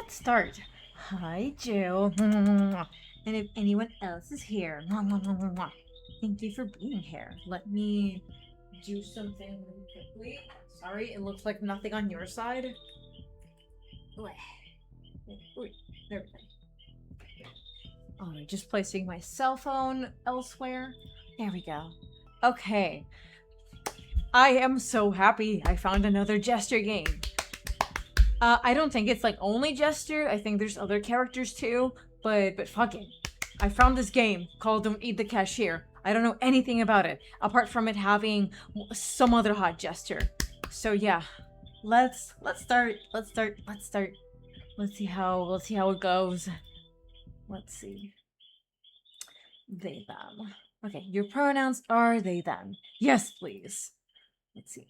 let's start. Hi, Jill. And if anyone else is here, thank you for being here. Let me do something really quickly. Sorry, it looks like nothing on your side. Wait, there we go. Alright, just placing my cell phone elsewhere. There we go. Okay. I am so happy I found another Jester game. I don't think it's like only Jester. I think there's other characters too. But fuck it. I found this game called Don't Eat the Cashier. I don't know anything about it apart from it having some other hot Jester. So yeah, let's start. Let's see how it goes. Let's see. They them. Okay, your pronouns are they them. Yes, please. Let's see.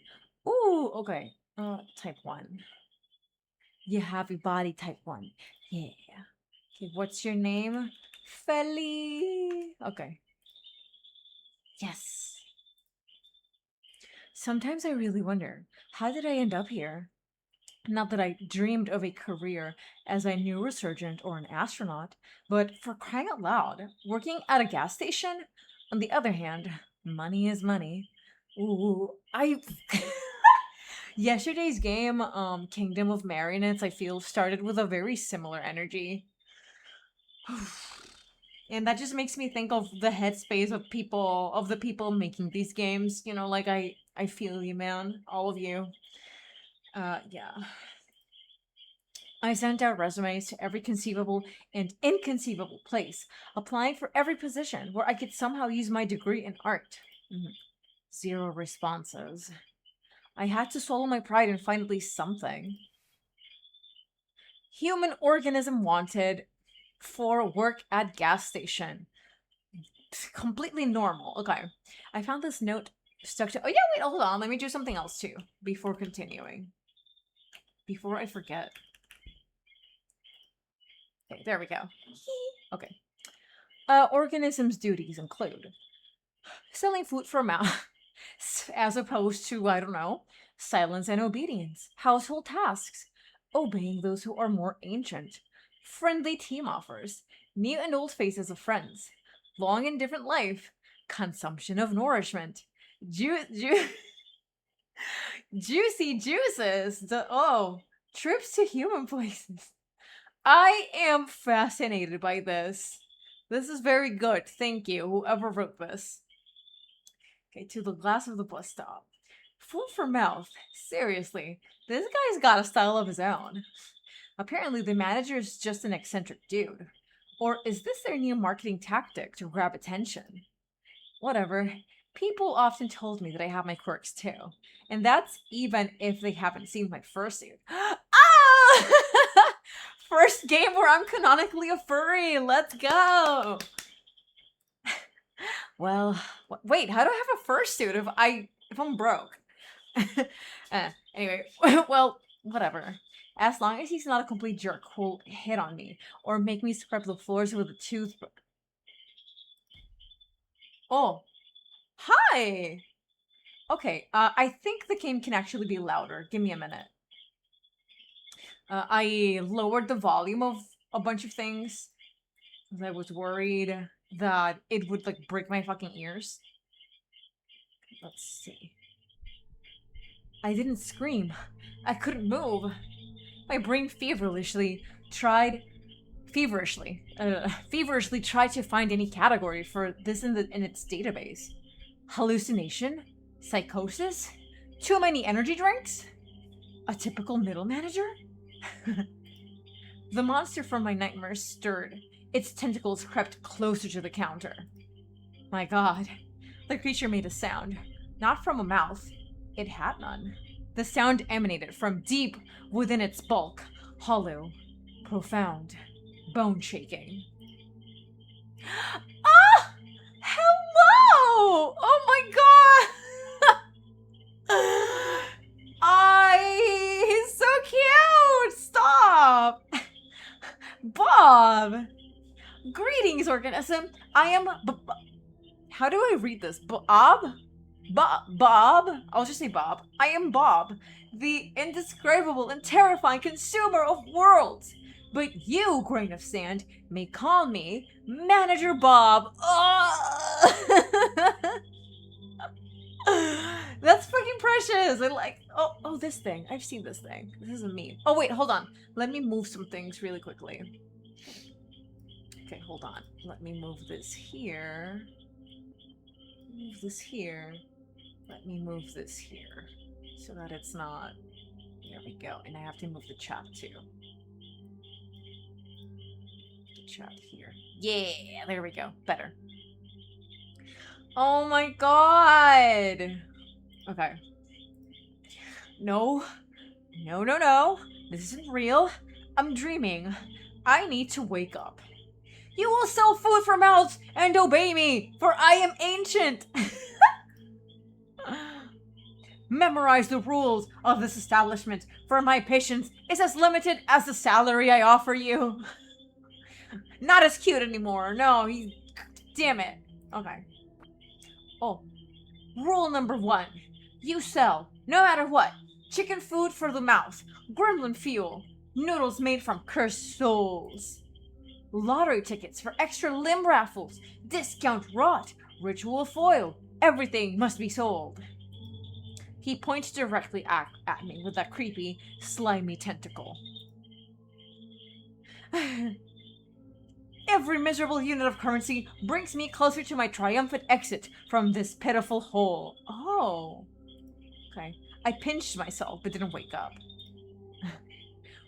Ooh, okay. Type 1. You have your body type 1. Yeah. Okay, what's your name? Feli. Okay. Yes. Sometimes I really wonder, how did I end up here? Not that I dreamed of a career as a neurosurgeon or an astronaut, but for crying out loud, working at a gas station? On the other hand, money is money. Ooh, I Yesterday's game, Kingdom of Marionettes, I feel started with a very similar energy. And that just makes me think of the headspace of the people making these games. You know, like I feel you, man. All of you. Yeah. I sent out resumes to every conceivable and inconceivable place, applying for every position where I could somehow use my degree in art. Zero responses. I had to swallow my pride and find at least something. Human organism wanted for work at gas station. Completely normal. Okay. I found this note stuck to. Oh, yeah, wait, hold on. Let me do something else too before continuing. Before I forget. Okay, there we go. Okay. Organism's duties include selling food for mouth, as opposed to, I don't know, silence and obedience, household tasks, obeying those who are more ancient, friendly team offers, new and old faces of friends, long and different life, consumption of nourishment, juicy juices, trips to human places. I am fascinated by this. This is very good. Thank you, whoever wrote this. Okay, to the glass of the bus stop. Food for mouth. Seriously, this guy's got a style of his own. Apparently, the manager is just an eccentric dude. Or is this their new marketing tactic to grab attention? Whatever. People often told me that I have my quirks too. And that's even if they haven't seen my fursuit. Ah! First game where I'm canonically a furry. Let's go. Well, wait, how do I have a fursuit if I'm broke? Anyway, well, whatever. As long as he's not a complete jerk who'll hit on me or make me scrub the floors with a toothbrush. Oh, hi. Okay, I think the game can actually be louder. Give me a minute. I lowered the volume of a bunch of things because I was worried that it would like break my fucking ears. Let's see. I didn't scream. I couldn't move. My brain feverishly tried to find any category for this in its database. Hallucination? Psychosis? Too many energy drinks? A typical middle manager? The monster from my nightmares stirred. Its tentacles crept closer to the counter. My god. The creature made a sound. Not from a mouth. It had none. The sound emanated from deep within its bulk. Hollow. Profound. Bone-shaking. Ah! Hello! Oh my god! He's so cute! Stop! Bob! Greetings, organism. I am how do I read this? Bob? Bob? I'll just say Bob. I am Bob, the indescribable and terrifying consumer of worlds. but you, grain of sand, may call me Manager Bob. That's fucking precious. I like, oh, this thing. I've seen this thing. This isn't me. Oh, wait, hold on. Let me move some things really quickly. Okay, hold on. Let me move this here. Move this here. Let me move this here. So that it's not... There we go. And I have to move the chat too. The chat here. Yeah, there we go. Better. Oh my god! Okay. No. No, no, no. This isn't real. I'm dreaming. I need to wake up. You will sell food for mouths and obey me, for I am ancient. Memorize the rules of this establishment, for my patience is as limited as the salary I offer you. Not as cute anymore. No, damn it. Okay. Oh. Rule number 1. You sell, no matter what, chicken food for the mouth, gremlin fuel, noodles made from cursed souls, lottery tickets for extra limb raffles, discount rot, ritual foil, everything must be sold. He points directly at me with that creepy, slimy tentacle. Every miserable unit of currency brings me closer to my triumphant exit from this pitiful hole. Oh. Okay. I pinched myself, but didn't wake up.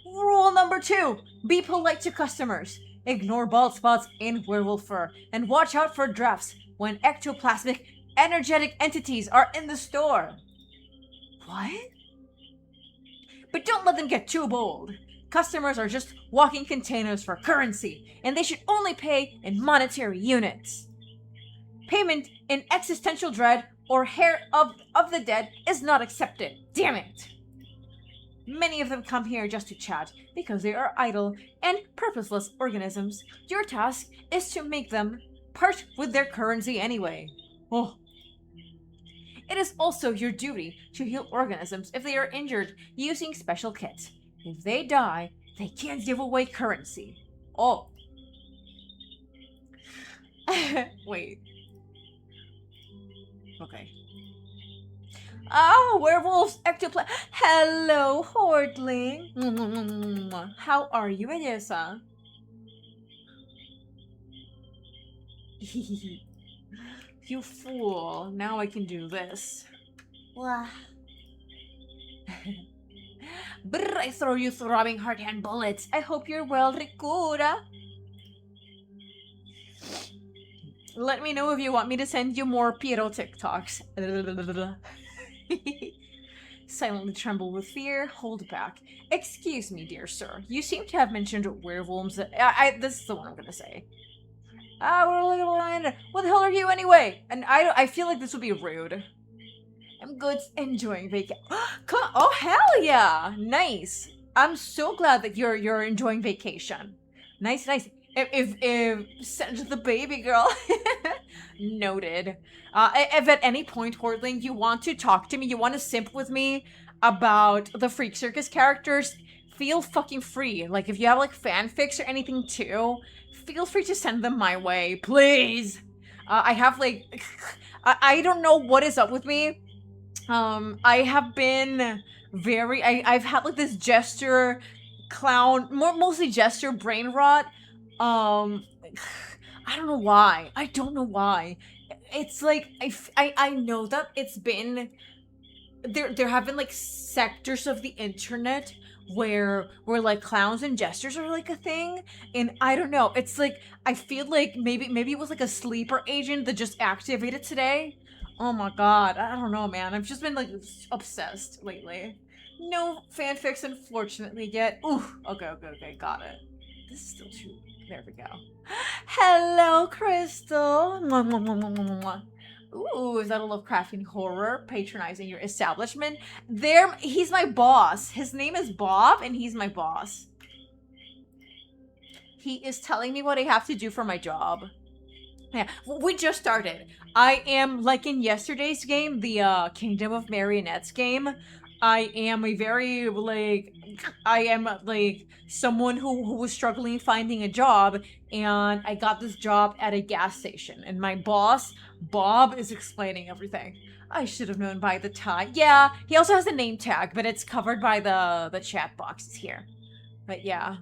Rule number 2. Be polite to customers. Ignore bald spots in werewolf fur. And watch out for drafts when ectoplasmic, energetic entities are in the store. What? But don't let them get too bold. Customers are just walking containers for currency, and they should only pay in monetary units. Payment in existential dread or hair of the dead is not accepted. Damn it! Many of them come here just to chat, because they are idle and purposeless organisms. Your task is to make them part with their currency anyway. Oh. It is also your duty to heal organisms if they are injured using special kits. If they die, they can't give away currency. Oh. Wait. Okay. Oh, werewolves, ectoplasm. Hello, Hordling. How are you, Edessa? You fool. Now I can do this. Brr, I throw you throbbing hard-hand bullets. I hope you're well, Rikura. Let me know if you want me to send you more Piero TikToks. Silently tremble with fear. Hold back. Excuse me, dear sir. You seem to have mentioned werewolves. This is the one I'm gonna say. What the hell are you anyway? And I feel like this would be rude. I'm good, enjoying vacation. Oh, hell yeah! Nice. I'm so glad that you're enjoying vacation. Nice, nice. If send the baby girl. Noted. If at any point, Hordling, you want to talk to me, you want to simp with me about the Freak Circus characters, feel fucking free. Like, if you have, like, fanfics or anything, too, feel free to send them my way, please. I have, like... I don't know what is up with me. I have been very... I've had, like, this jester clown... Mostly jester brain rot. I don't know why. I don't know why. It's like, I know that it's been... There have been, like, sectors of the internet where like clowns and jesters are like a thing, and I don't know, it's like I feel like maybe it was like a sleeper agent that just activated today. Oh my god, I don't know, man. I've just been like obsessed lately. No fanfics unfortunately yet. Ooh, okay, got it. This is still too... There we go. Hello, Crystal. Mwah, mwah, mwah, mwah, mwah, mwah. Ooh, is that a Lovecraftian horror patronizing your establishment? He's my boss. His name is Bob, and he's my boss. He is telling me what I have to do for my job. Yeah, we just started. I am, like in yesterday's game, the Kingdom of Marionettes game. I am a very, like, I am, like, someone who was struggling finding a job, and I got this job at a gas station, and my boss, Bob, is explaining everything. I should have known by the time. Yeah, he also has a name tag, but it's covered by the chat boxes here. But yeah.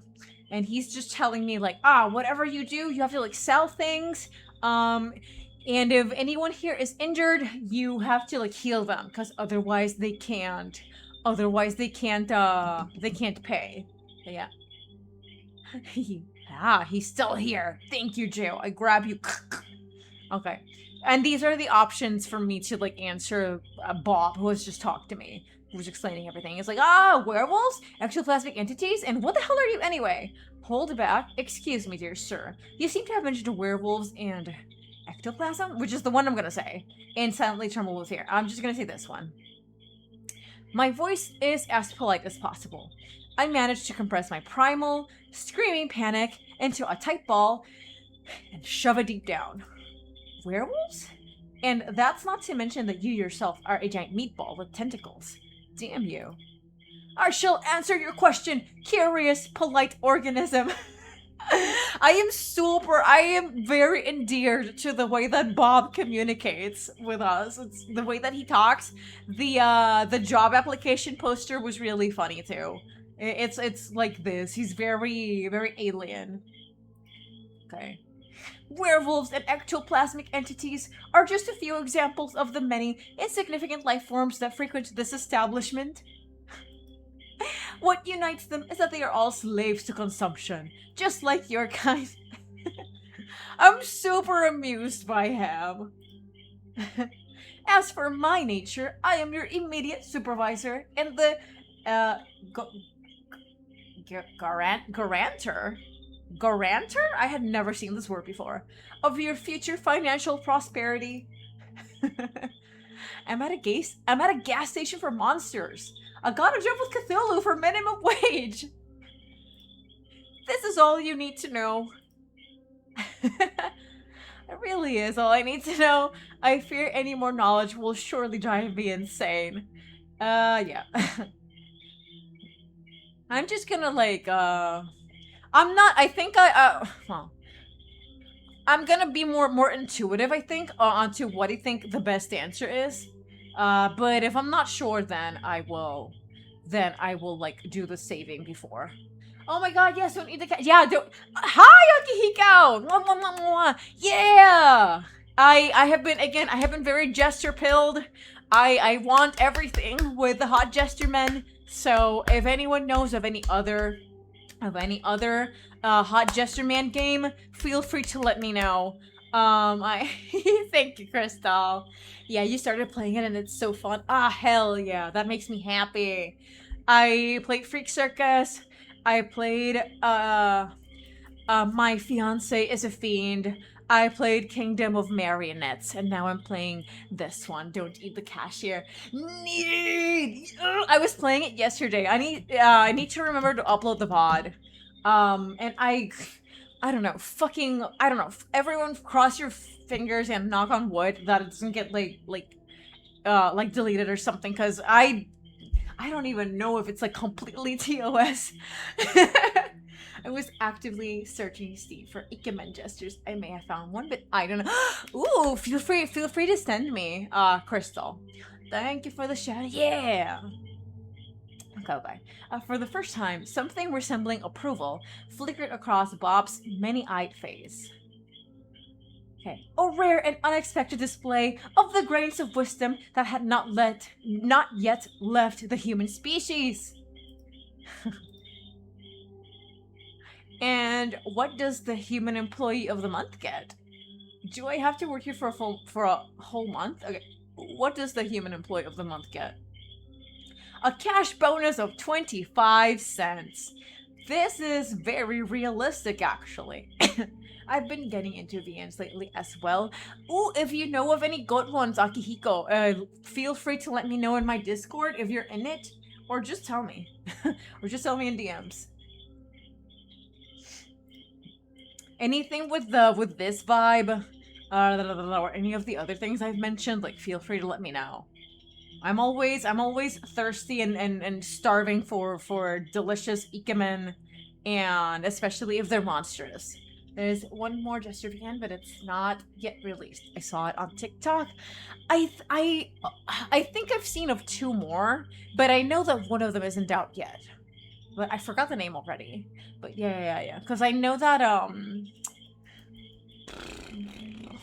And he's just telling me, like, whatever you do, you have to, like, sell things. And if anyone here is injured, you have to, like, heal them, because otherwise they can't. Otherwise they can't pay. But yeah. He's still here. Thank you, Joe. I grab you. Okay. And these are the options for me to, like, answer Bob, who has just talked to me, who was explaining everything. It's like, werewolves? Ectoplasmic entities? And what the hell are you anyway? Hold back. Excuse me, dear sir. You seem to have mentioned werewolves and ectoplasm, which is the one I'm gonna say, and silently tremble with fear. I'm just gonna say this one. My voice is as polite as possible. I managed to compress my primal, screaming panic into a tight ball and shove it deep down. Werewolves? And that's not to mention that you yourself are a giant meatball with tentacles. Damn you. I shall answer your question, curious, polite organism. I am very endeared to the way that Bob communicates with us. It's the way that he talks. The job application poster was really funny too. It's like this. He's very, very alien. Okay. Werewolves and ectoplasmic entities are just a few examples of the many insignificant life forms that frequent this establishment. What unites them is that they are all slaves to consumption, just like your kind. I'm super amused by him. As for my nature, I am your immediate supervisor and the, guarantor? Guarantor? I had never seen this word before. Of your future financial prosperity. I'm at a gas station for monsters. I got a job with Cthulhu for minimum wage. This is all you need to know. It really is all I need to know. I fear any more knowledge will surely drive me insane. Yeah. I'm just gonna, like, I'm gonna be more intuitive, I think, onto what I think the best answer is. But if I'm not sure, then I will, like, do the saving before. Oh my god, yes, don't eat the cat. Yeah, don't. Hi, Akihiko! Mwah, mwah, mwah, mwah. Yeah! I have been very gesture-pilled. I want everything with the hot jester men. So if anyone knows of any other hot jester man game, feel free to let me know. Thank you, Crystal. Yeah, you started playing it and it's so fun. Hell yeah, that makes me happy. I played Freak Circus. I played, My Fiance is a Fiend. I played Kingdom of Marionettes, and now I'm playing this one, Don't Eat the Cashier. I was playing it yesterday. I need to remember to upload the VOD. And I don't know. Everyone cross your fingers and knock on wood that it doesn't get like deleted or something, because I don't even know if it's like completely TOS. I was actively searching Steve for Ikemen gestures. I may have found one, but I don't know. Ooh, feel free to send me, Crystal. Thank you for the shout. Yeah. Okay, bye. For the first time, something resembling approval flickered across Bob's many-eyed face. Okay. A rare and unexpected display of the grains of wisdom that had not yet left the human species. And what does the human employee of the month get? Do I have to work here for a whole month? Okay. What does the human employee of the month get? A cash bonus of 25 cents. This is very realistic, actually. I've been getting into VNs lately as well. Ooh, if you know of any good ones, Akihiko, feel free to let me know in my Discord if you're in it, or just tell me. Or just tell me in DMs. Anything with this vibe, or any of the other things I've mentioned, like, feel free to let me know. I'm always thirsty and starving for delicious ikemen, and especially if they're monstrous. There's one more Jester fan, but it's not yet released. I saw it on TikTok. I think I've seen of two more, but I know that one of them isn't out yet. But I forgot the name already. But yeah. Because I know that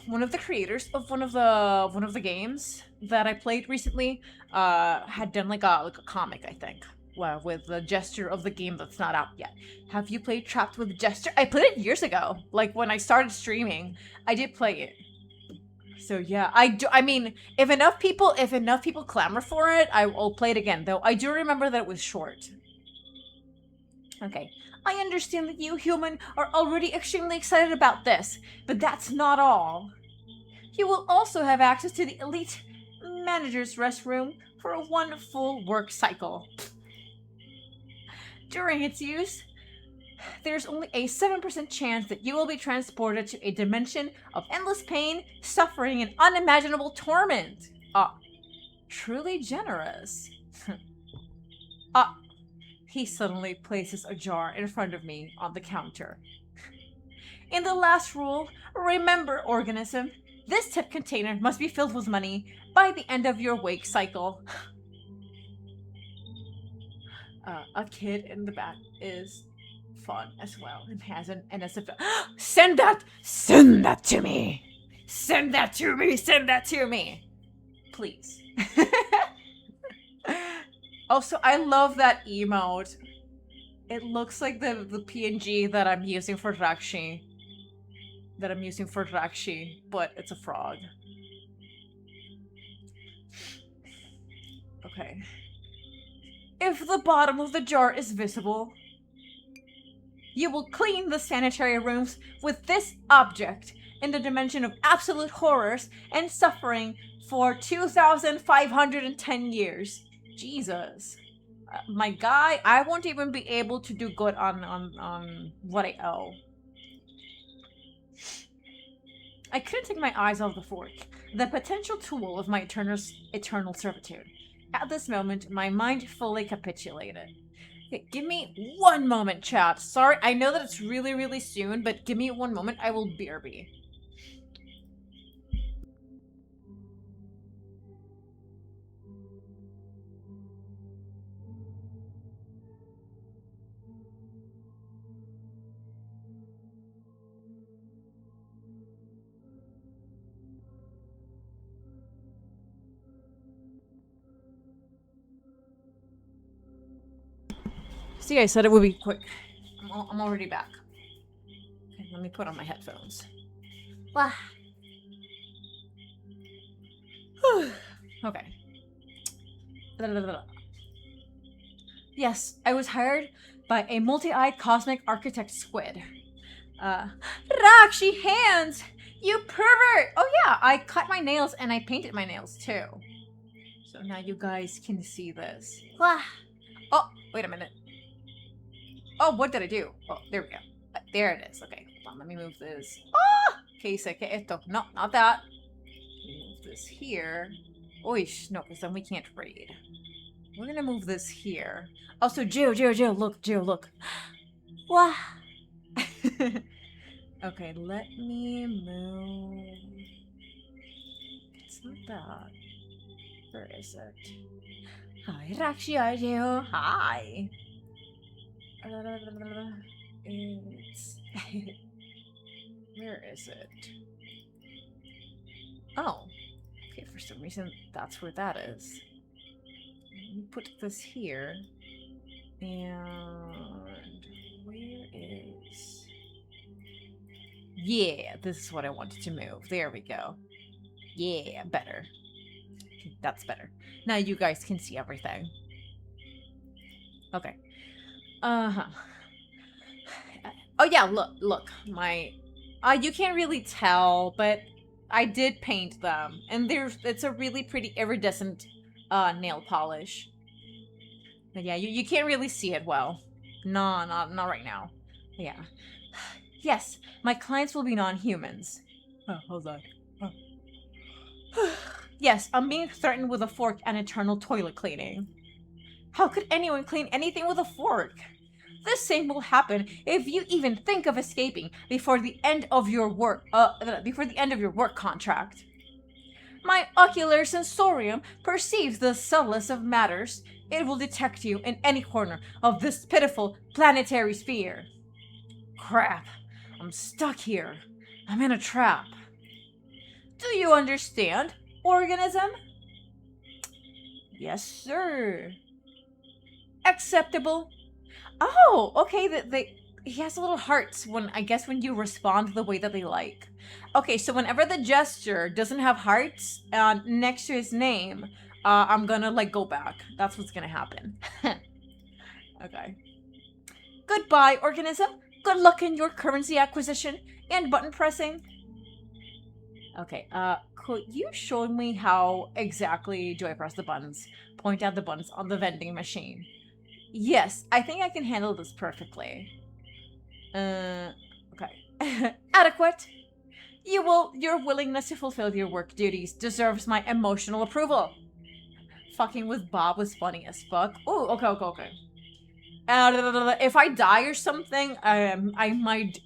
one of the creators of one of the games that I played recently had done like a comic, I think. Well, with the gesture of the game that's not out yet. Have you played Trapped with Gesture? I played it years ago. Like when I started streaming, I did play it. So yeah, I mean, if enough people clamor for it, I will play it again. Though I do remember that it was short. Okay. I understand that you, human, are already extremely excited about this, but that's not all. You will also have access to the elite manager's restroom for one full work cycle. During its use, there's only a 7% chance that you will be transported to a dimension of endless pain, suffering, and unimaginable torment. Truly generous. He suddenly places a jar in front of me on the counter. In the last rule, remember, organism, this tip container must be filled with money by the end of your wake cycle. A kid in the back is fun as well and has an NSF. Send that to me. Send that to me. Please. Also, I love that emote. It looks like the PNG that I'm using for Rakshi. But it's a frog. Okay. If the bottom of the jar is visible, you will clean the sanitary rooms with this object in the dimension of absolute horrors and suffering for 2,510 years. Jesus. My guy, I won't even be able to do good on what I owe. I couldn't take my eyes off the fork, the potential tool of my eternal servitude. At this moment, my mind fully capitulated. Okay, give me one moment, chat. Sorry, I know that it's really, really soon, but give me one moment. I will BRB. See, I said it would be quick. I'm already back. Okay, let me put on my headphones. Wah. Okay. Yes, I was hired by a multi-eyed cosmic architect squid. Rakshi hands! You pervert! Oh yeah, I cut my nails and I painted my nails too. So now you guys can see this. Wah. Oh, wait a minute. Oh, what did I do? Oh, there we go. There it is. Okay, hold on. Let me move this. Ah! Okay, esto. No, not that. Move this here. Oish, no, because then we can't read. We're gonna move this here. Also, Jill, look. Wah! Okay, let me move. It's not that. Where is it? Hi, Rakshi, hi. It's... Where is it? Oh. Okay, for some reason, that's where that is. Let me put this here. And... where is... Yeah, this is what I wanted to move. There we go. Yeah, better. That's better. Now you guys can see everything. Okay. Uh-huh. Oh yeah, look. My... you can't really tell, but I did paint them. And it's a really pretty iridescent nail polish. But yeah, you can't really see it well. No, not right now. Yeah. Yes, my clients will be non-humans. Oh, hold on. Oh. Yes, I'm being threatened with a fork and eternal toilet cleaning. How could anyone clean anything with a fork? The same will happen if you even think of escaping before the end of your work contract. My ocular sensorium perceives the subtlest of matters. It will detect you in any corner of this pitiful planetary sphere. Crap. I'm stuck here. I'm in a trap. Do you understand, organism? Yes, sir. Acceptable. Oh, okay. He has little hearts when you respond the way that they like. Okay, so whenever the gesture doesn't have hearts next to his name, I'm gonna like go back. That's what's gonna happen. Okay. Goodbye, organism. Good luck in your currency acquisition and button pressing. Okay, could you show me how exactly do I press the buttons? Point out the buttons on the vending machine. Yes, I think I can handle this perfectly. Okay. Adequate. Your willingness to fulfill your work duties deserves my emotional approval. Fucking with Bob was funny as fuck. Oh, okay. If I die or something, I might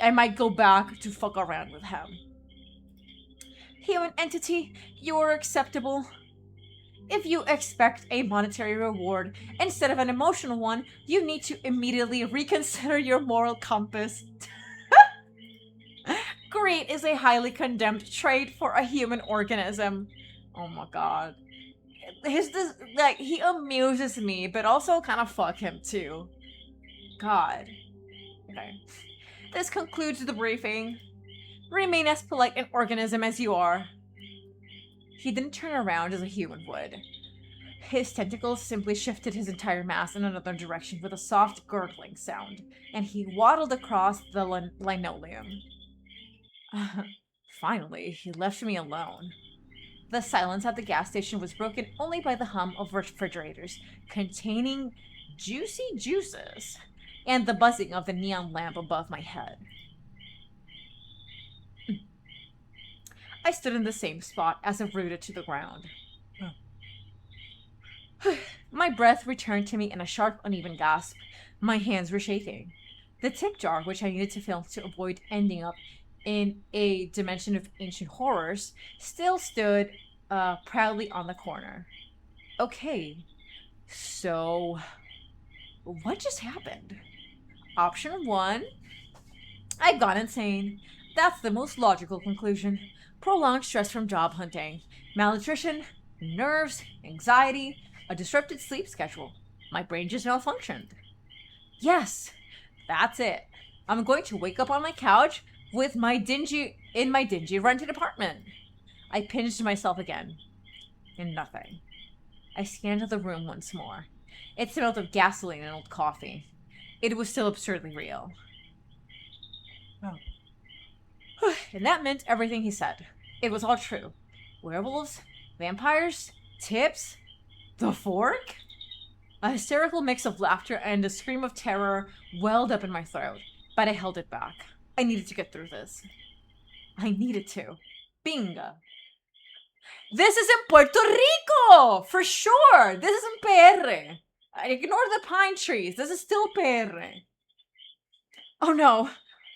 I might go back to fuck around with him. Human entity, you're acceptable. If you expect a monetary reward instead of an emotional one, you need to immediately reconsider your moral compass. Greed is a highly condemned trait for a human organism. Oh my god. He amuses me, but also kind of fuck him too. God. Okay. This concludes the briefing. Remain as polite an organism as you are. He didn't turn around as a human would. His tentacles simply shifted his entire mass in another direction with a soft gurgling sound, and he waddled across the linoleum. Finally, he left me alone. The silence at the gas station was broken only by the hum of refrigerators containing juicy juices and the buzzing of the neon lamp above my head. I stood in the same spot as if rooted to the ground. My breath returned to me in a sharp, uneven gasp. My hands were shaking. The tip jar, which I needed to fill to avoid ending up in a dimension of ancient horrors, still stood proudly on the corner. Okay, so what just happened? Option 1, I've gone insane. That's the most logical conclusion. Prolonged stress from job hunting, malnutrition, nerves, anxiety, a disrupted sleep schedule. My brain just malfunctioned. Yes, that's it. I'm going to wake up on my couch with my dingy rented apartment. I pinched myself again. And nothing. I scanned the room once more. It smelled of gasoline and old coffee. It was still absurdly real. Oh. And that meant everything he said. It was all true. Werewolves, vampires, tips, the fork? A hysterical mix of laughter and a scream of terror welled up in my throat, but I held it back. I needed to get through this. I needed to. Bingo. This is in Puerto Rico! For sure! This is in PR. Ignore the pine trees. This is still PR. Oh no.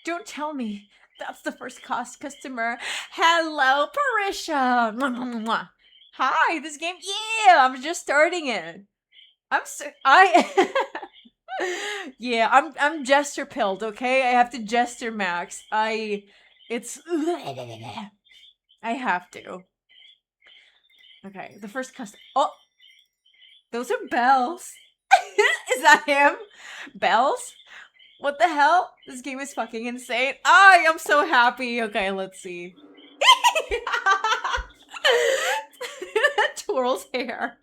Don't tell me. That's the first customer. Hello, Parisha. Hi, this game. Yeah, I'm just starting it. Yeah, I'm jester pilled, okay? I have to jester max. I have to. Okay, the first customer. Oh, those are bells. Is that him? Bells? What the hell? This game is fucking insane. I am so happy. Okay, let's see. Twirl's hair.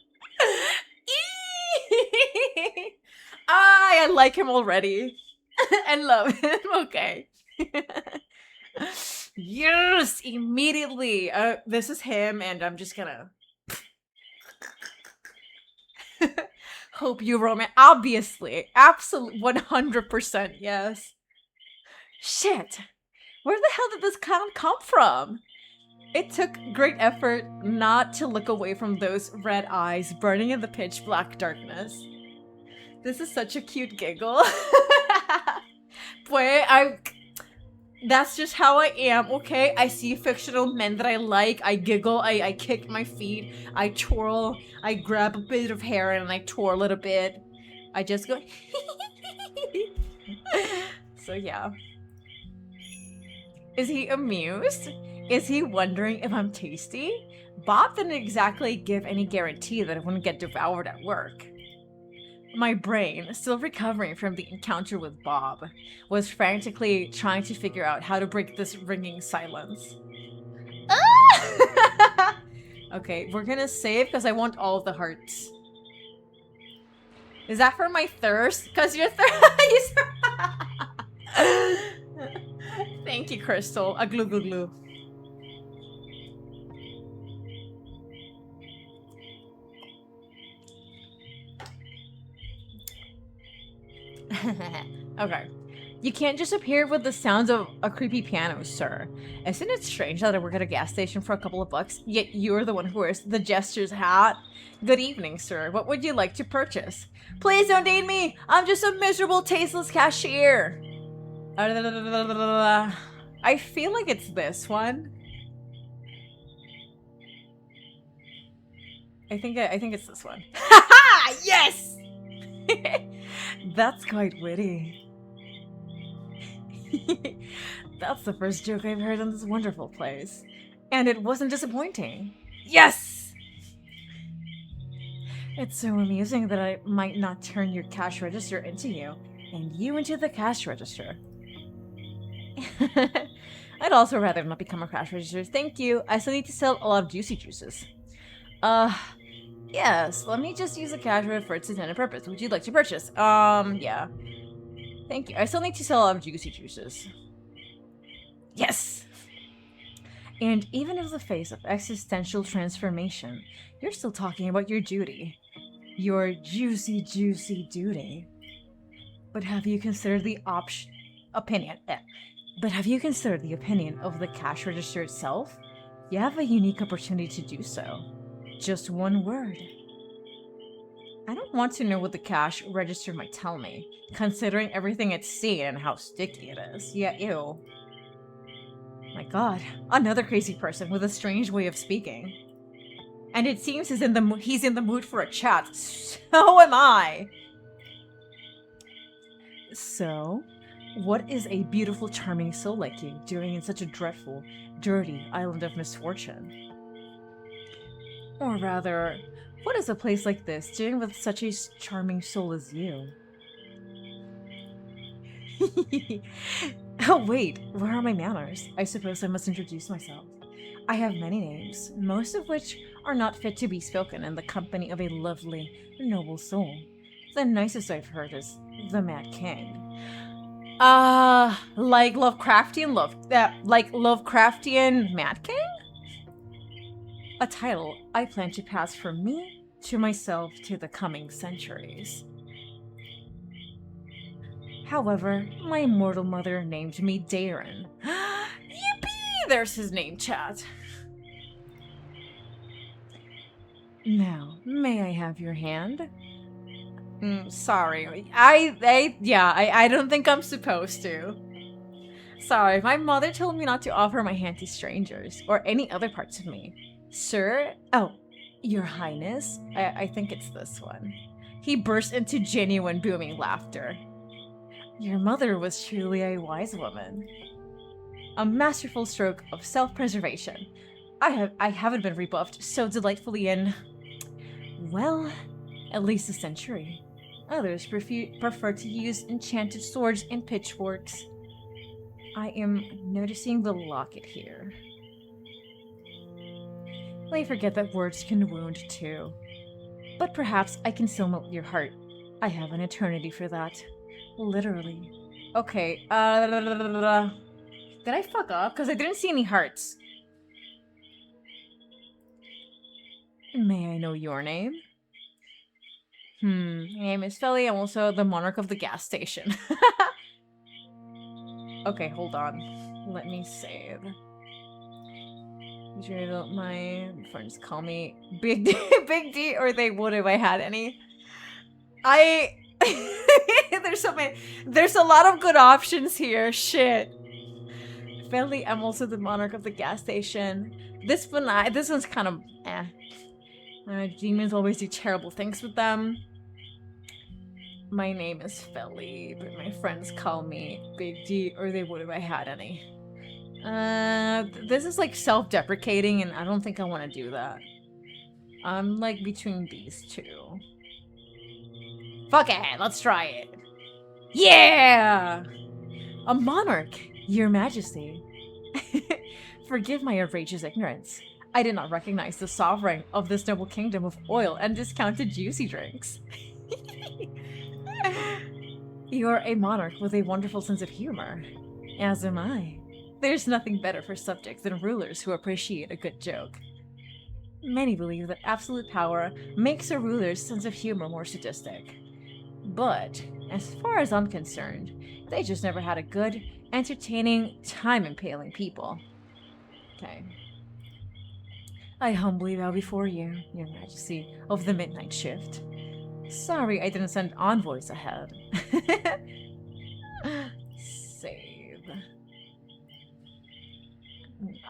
I like him already. I love him. Okay. Yes, immediately. This is him, and I'm just gonna. Hope you romance. Obviously. Absolutely. 100% yes. Shit. Where the hell did this clown come from? It took great effort not to look away from those red eyes burning in the pitch black darkness. This is such a cute giggle. Boy, that's just how I am, okay? I see fictional men that I like, I giggle, I kick my feet, I twirl, I grab a bit of hair and I twirl it a bit. I just go So yeah. Is he amused? Is he wondering if I'm tasty? Bob didn't exactly give any guarantee that I wouldn't get devoured at work. My brain, still recovering from the encounter with Bob, was frantically trying to figure out how to break this ringing silence. Ah! Okay, we're gonna save because I want all of the hearts. Is that for my thirst? Because you're thirsty. Thank you, Crystal. A glue glue glue. Okay. You can't just appear with the sounds of a creepy piano, sir. Isn't it strange that I work at a gas station for a couple of bucks, yet you're the one who wears the jester's hat? Good evening, sir. What would you like to purchase? Please don't date me! I'm just a miserable, tasteless cashier! I feel like it's this one. I think it's this one. Haha! Yes! That's quite witty. That's the first joke I've heard in this wonderful place. And it wasn't disappointing. Yes! It's so amusing that I might not turn your cash register into you, and you into the cash register. I'd also rather not become a cash register. Thank you. I still need to sell a lot of juicy juices. Yes, let me just use the cash for its intended purpose. Would you like to purchase? Yeah. Thank you. I still need to sell a lot of juicy juices. Yes! And even in the face of existential transformation, you're still talking about your duty. Your juicy, juicy duty. But have you considered the opinion of the cash register itself? You have a unique opportunity to do so. Just one word. I don't want to know what the cash register might tell me, considering everything it's seen and how sticky it is. Yeah, ew. My god, another crazy person with a strange way of speaking. And it seems he's in the mood for a chat. So am I! So, what is a beautiful, charming soul like you doing in such a dreadful, dirty island of misfortune? Or rather, what is a place like this doing with such a charming soul as you? Oh wait, where are my manners? I suppose I must introduce myself. I have many names, most of which are not fit to be spoken in the company of a lovely, noble soul. The nicest I've heard is the Mad King. Like Lovecraftian Mad King? A title I plan to pass from me to myself to the coming centuries. However, my immortal mother named me Darren. Yippee! There's his name, chat. Now, may I have your hand? Sorry. I don't think I'm supposed to. Sorry, my mother told me not to offer my hand to strangers, or any other parts of me. Sir? Oh, your highness? I think it's this one. He burst into genuine booming laughter. Your mother was truly a wise woman. A masterful stroke of self-preservation. I haven't been rebuffed so delightfully in... well, at least a century. Others prefer to use enchanted swords and pitchforks. I am noticing the locket here. I forget that words can wound too. But perhaps I can still melt your heart. I have an eternity for that. Literally. Okay, did I fuck up? Because I didn't see any hearts. May I know your name? My name is Felly. I'm also the monarch of the gas station. Okay, hold on. Let me save. My friends call me Big D, Big D, or they would if I had any. There's so many. There's a lot of good options here. Shit. Finally, I'm also the monarch of the gas station. This one's kind of eh. Demons always do terrible things with them. My name is Felly, but my friends call me Big D, or they would if I had any. This is like self-deprecating, and I don't think I want to do that. I'm like between these two. Fuck it, let's try it. Yeah! A monarch, your majesty. Forgive my outrageous ignorance. I did not recognize the sovereign of this noble kingdom of oil and discounted juicy drinks. You're a monarch with a wonderful sense of humor. As am I. There's nothing better for subjects than rulers who appreciate a good joke. Many believe that absolute power makes a ruler's sense of humor more sadistic. But, as far as I'm concerned, they just never had a good, entertaining time impaling people. Okay. I humbly bow before you, your majesty of the midnight shift. Sorry I didn't send envoys ahead. Save.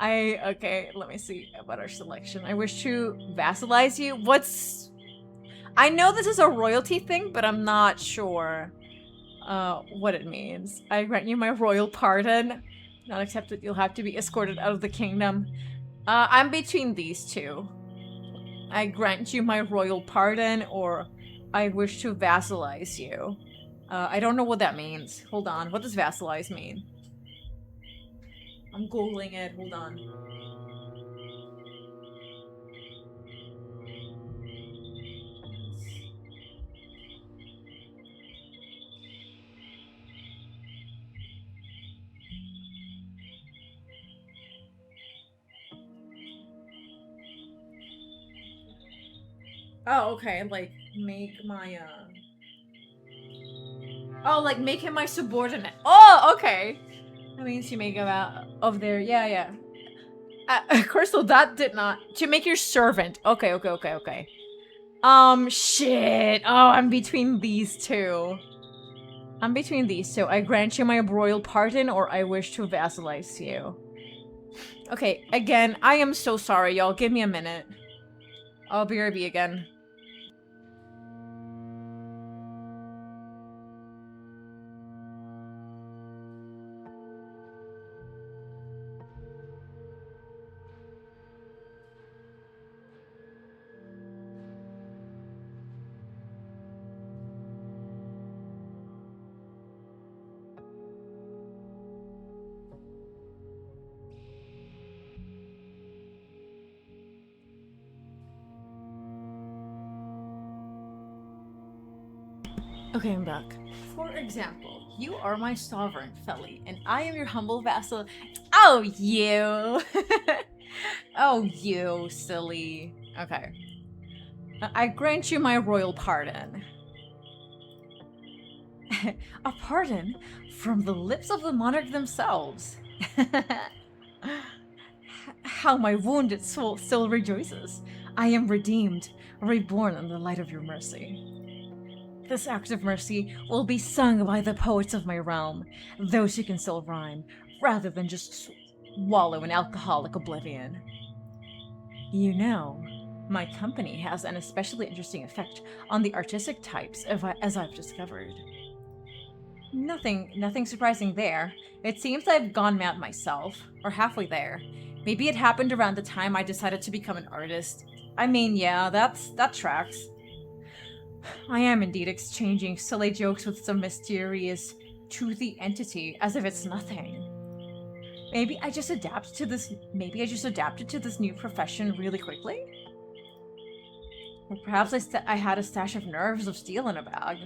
Okay, let me see about our selection. I wish to vassalize you. I know this is a royalty thing, but I'm not sure what it means. I grant you my royal pardon. Not accepted, you'll have to be escorted out of the kingdom. I'm between these two. I grant you my royal pardon, or I wish to vassalize you. I don't know what that means. Hold on, what does vassalize mean? I'm googling it, hold on. Oh, okay, like, make my, Oh, like, make him my subordinate. Oh, okay! That means you make him out of there. Yeah, yeah. Crystal, that did not... To make your servant. Okay. Shit. Oh, I'm between these two. I grant you my royal pardon, or I wish to vassalize you. Okay, again, I am so sorry, y'all. Give me a minute. I'll BRB again. Okay, I'm back. For example, you are my sovereign, Felly, and I am your humble vassal. Oh, you! Oh, you, silly. Okay. I grant you my royal pardon. A pardon from the lips of the monarch themselves. How my wounded soul still rejoices. I am redeemed, reborn in the light of your mercy. This act of mercy will be sung by the poets of my realm, those who can still rhyme, rather than just wallow in alcoholic oblivion. You know, my company has an especially interesting effect on the artistic types, as I've discovered. Nothing surprising there. It seems I've gone mad myself, or halfway there. Maybe it happened around the time I decided to become an artist. I mean, yeah, that tracks. I am indeed exchanging silly jokes with some mysterious, toothy entity as if it's nothing. Maybe I just adapted to this new profession really quickly? Or perhaps I had a stash of nerves of steel in a bag.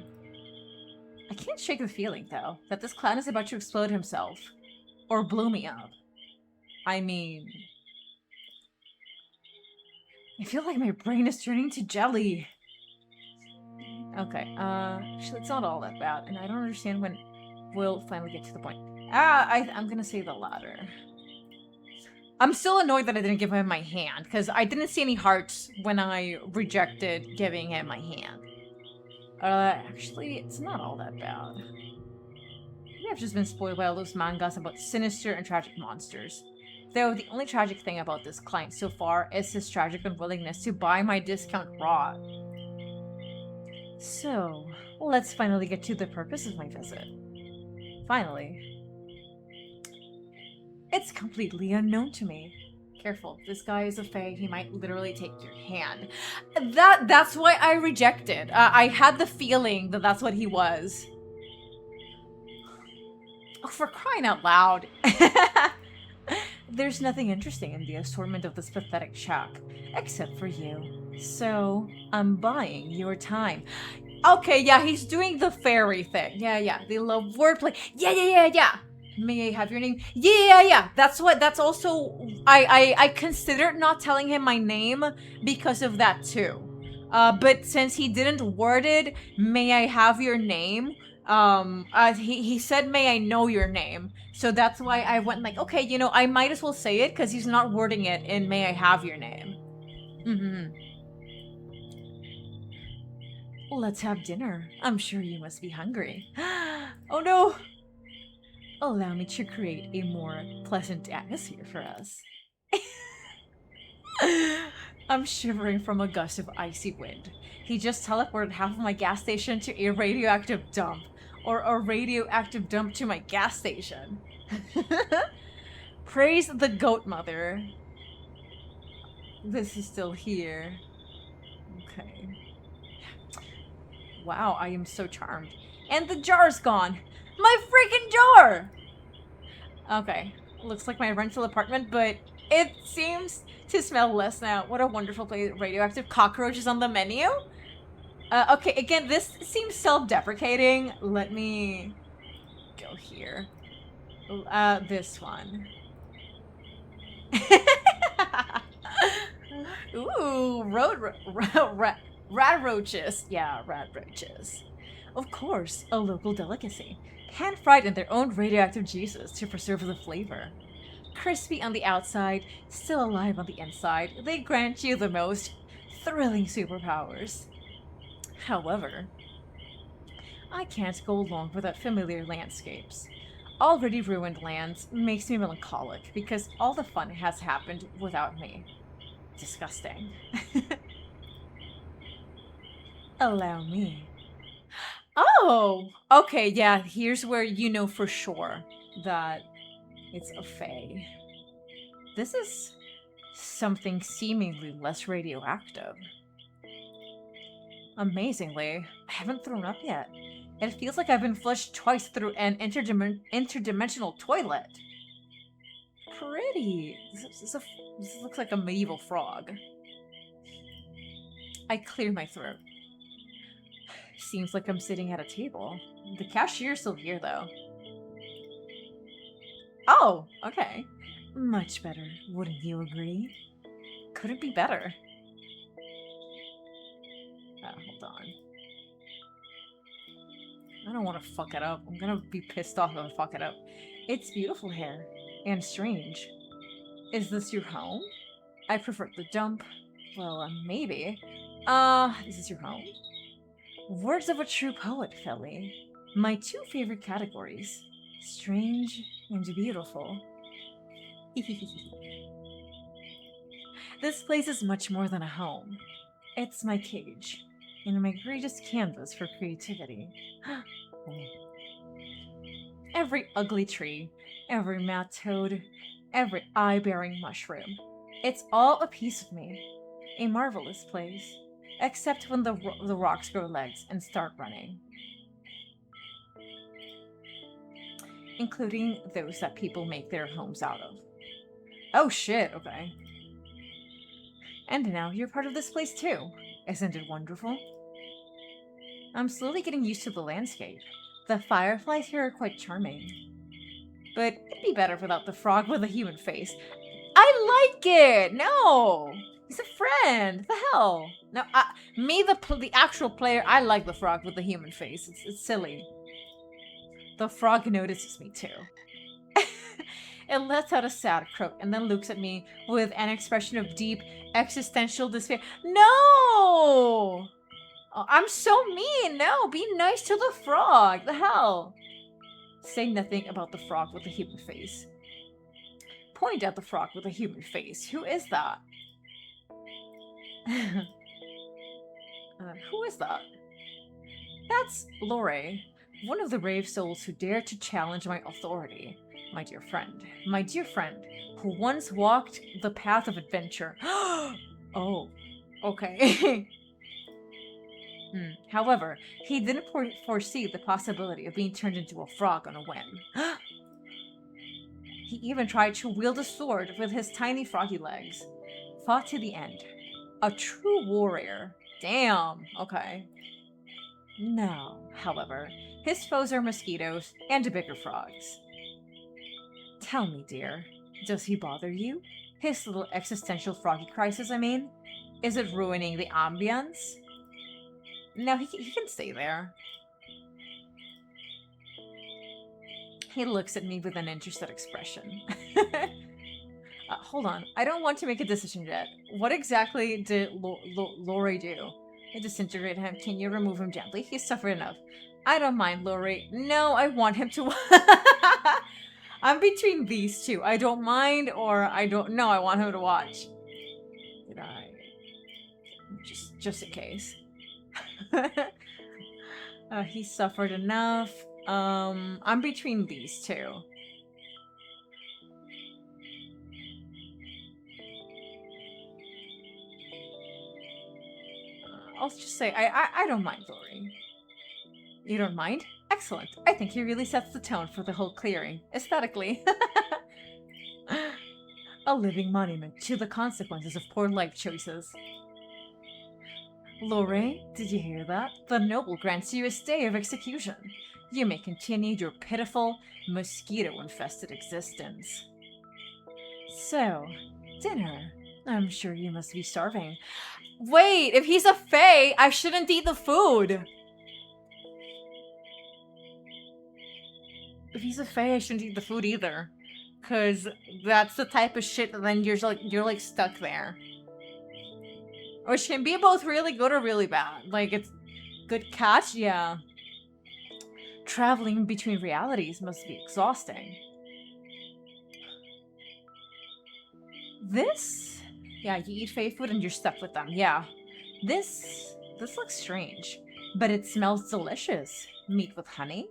I can't shake the feeling, though, that this clown is about to explode himself. Or blow me up. I mean... I feel like my brain is turning to jelly. Okay, actually, it's not all that bad, and I don't understand when we'll finally get to the point. I'm gonna say the latter. I'm still annoyed that I didn't give him my hand, because I didn't see any hearts when I rejected giving him my hand. Actually, it's not all that bad. Maybe I've just been spoiled by all those mangas about sinister and tragic monsters. Though the only tragic thing about this client so far is his tragic unwillingness to buy my discount raw. So, let's finally get to the purpose of my visit. Finally. It's completely unknown to me. Careful, this guy is a fae, he might literally take your hand. That's why I rejected. I had the feeling that that's what he was. Oh, for crying out loud. There's nothing interesting in the assortment of this pathetic chap, except for you. So, I'm buying your time. Okay, yeah, he's doing the fairy thing. Yeah, they love wordplay. Yeah. May I have your name? Yeah. That's also, I considered not telling him my name because of that too. But since he didn't word it, may I have your name? He said, may I know your name? So that's why I went like, okay, you know, I might as well say it because he's not wording it in may I have your name. Let's have dinner. I'm sure you must be hungry. Oh no! Allow me to create a more pleasant atmosphere for us. I'm shivering from a gust of icy wind. He just teleported half of my gas station to a radioactive dump. Or a radioactive dump to my gas station. Praise the goat mother. This is still here. Okay. Wow, I am so charmed. And the jar's gone. My freaking jar! Okay. Looks like my rental apartment, but it seems to smell less now. What a wonderful place. Radioactive cockroaches on the menu? Okay, again, this seems self-deprecating. Let me go here. This one. Ooh, rat roaches. Yeah, rat roaches. Of course, a local delicacy. Hand-fried in their own radioactive juices to preserve the flavor. Crispy on the outside, still alive on the inside, they grant you the most thrilling superpowers. However, I can't go along without familiar landscapes. Already ruined lands makes me melancholic because all the fun has happened without me. Disgusting. Allow me. Oh! Okay, yeah, here's where you know for sure that it's a fae. This is something seemingly less radioactive. Amazingly, I haven't thrown up yet. It feels like I've been flushed twice through an interdimensional toilet. Pretty. This looks like a medieval frog. I clear my throat. Seems like I'm sitting at a table. The cashier's still here, though. Oh, okay. Much better, wouldn't you agree? Couldn't be better. Hold on. I don't want to fuck it up. I'm gonna be pissed off if I fuck it up. It's beautiful here. And strange. Is this your home? I prefer the dump. Well, maybe. Is this your home? Words of a true poet, Felly. My two favorite categories. Strange and beautiful. This place is much more than a home. It's my cage. And my greatest canvas for creativity. Every ugly tree, every mad toad, every eye-bearing mushroom. It's all a piece of me. A marvelous place. Except when the rocks grow legs and start running. Including those that people make their homes out of. Oh shit, okay. And now you're part of this place too. Isn't it wonderful? I'm slowly getting used to the landscape. The fireflies here are quite charming. But it'd be better without the frog with a human face. I like it! No! He's a friend! The hell? No, me, the actual player, I like the frog with the human face. It's silly. The frog notices me too. It lets out a sad croak and then looks at me with an expression of deep existential despair. No! Oh, I'm so mean! No, be nice to the frog! The hell? Say nothing about the frog with the human face. Point at the frog with a human face. Who is that? Who is that? That's Lore, one of the brave souls who dared to challenge my authority. My dear friend, who once walked the path of adventure. Oh, okay. However, he didn't foresee the possibility of being turned into a frog on a whim. He even tried to wield a sword with his tiny froggy legs. Fought to the end. A true warrior. Damn, okay. Now, however, his foes are mosquitoes and bigger frogs. Tell me, dear, does he bother you? His little existential froggy crisis, I mean? Is it ruining the ambience? No, he can stay there. He looks at me with an interested expression. Hold on, I don't want to make a decision yet. What exactly did Lori do? Disintegrate him. Can you remove him gently? He's suffered enough. I don't mind, Lori. No, I want him to... I'm between these two. I don't mind or I don't... No, I want him to watch. Did I... Just in case. He suffered enough. I'm between these two. I'll just say, I don't mind, Lori. You don't mind? Excellent. I think he really sets the tone for the whole clearing, aesthetically. A living monument to the consequences of poor life choices. Lore, did you hear that? The noble grants you a stay of execution. You may continue your pitiful, mosquito-infested existence. So, dinner. I'm sure you must be starving. Wait, if he's a fae, I shouldn't eat the food. If he's a fae, I shouldn't eat the food either. Cause that's the type of shit that then you're like stuck there. Which can be both really good or really bad. Like, it's good catch, yeah. Traveling between realities must be exhausting. This? Yeah, you eat fae food and you're stuck with them, yeah. This looks strange, but it smells delicious. Meat with honey?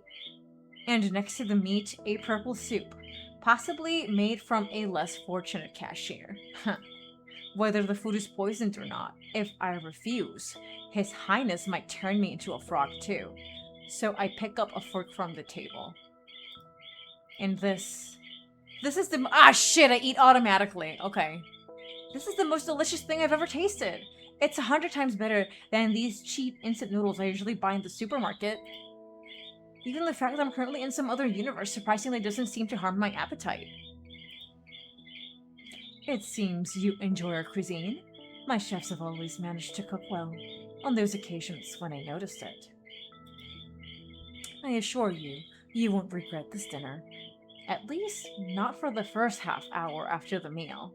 And next to the meat, a purple soup, possibly made from a less fortunate cashier. Whether the food is poisoned or not, if I refuse, His Highness might turn me into a frog too. So I pick up a fork from the table. And this is the- ah shit, I eat automatically. Okay. This is the most delicious thing I've ever tasted. It's 100 times better than these cheap instant noodles I usually buy in the supermarket. Even the fact that I'm currently in some other universe surprisingly doesn't seem to harm my appetite. It seems you enjoy our cuisine. My chefs have always managed to cook well, on those occasions when I noticed it. I assure you, you won't regret this dinner. At least, not for the first half hour after the meal.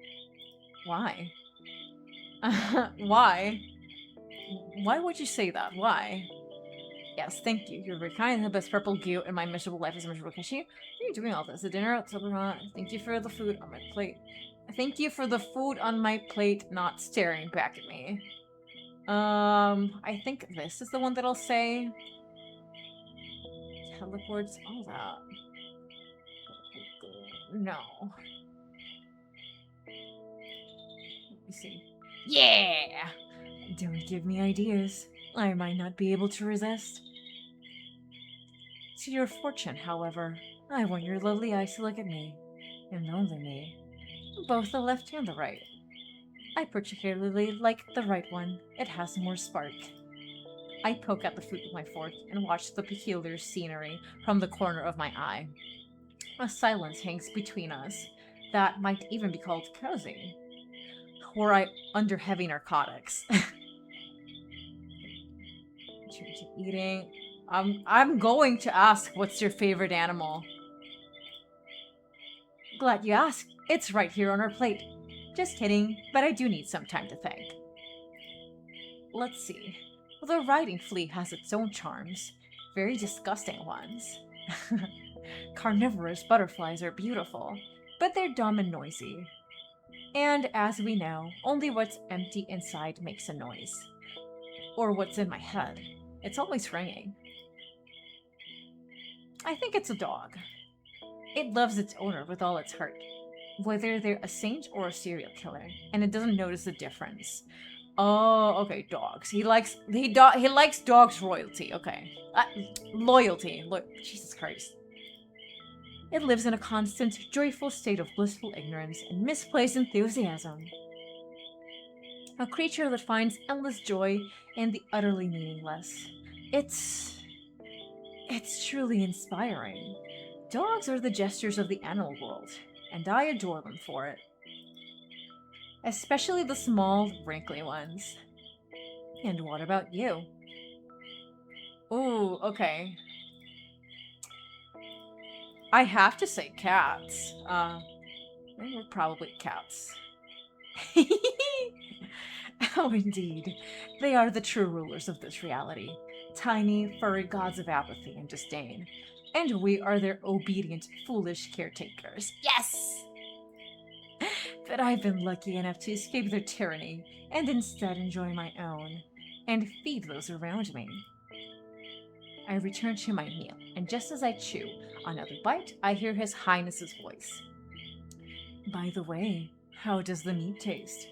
Why? Why? Why would you say that? Why? Yes, thank you. You're very kind. The best purple goo in my miserable life is a miserable cashier. Why are you doing all this? The dinner at supper. Thank you for the food on my plate. Thank you for the food on my plate not staring back at me. I think this is the one that I'll say. Teleports, all that. No. Let me see. Yeah! Don't give me ideas. I might not be able to resist. To your fortune, however, I want your lovely eyes to look at me, and only me. Both the left and the right. I particularly like the right one. It has more spark. I poke at the food with my fork and watch the peculiar scenery from the corner of my eye. A silence hangs between us that might even be called cozy. Were I under heavy narcotics. Eating. I'm going to ask, what's your favorite animal? Glad you asked. It's right here on our plate. Just kidding, but I do need some time to think. Let's see. The riding flea has its own charms. Very disgusting ones. Carnivorous butterflies are beautiful, but they're dumb and noisy. And as we know, only what's empty inside makes a noise. Or what's in my head. It's always ringing. I think it's a dog. It loves its owner with all its heart, whether they're a saint or a serial killer, and it doesn't notice the difference. Oh, okay, dogs. He likes dogs royalty. Okay, loyalty. Jesus Christ. It lives in a constant, joyful state of blissful ignorance and misplaced enthusiasm. A creature that finds endless joy in the utterly meaningless. It's truly inspiring. Dogs are the jesters of the animal world, and I adore them for it. Especially the small, wrinkly ones. And what about you? Ooh, okay. I have to say cats. We're probably cats. Oh, indeed. They are the true rulers of this reality. Tiny, furry gods of apathy and disdain. And we are their obedient, foolish caretakers. Yes! But I've been lucky enough to escape their tyranny, and instead enjoy my own, and feed those around me. I return to my meal, and just as I chew another bite, I hear His Highness's voice. By the way, how does the meat taste?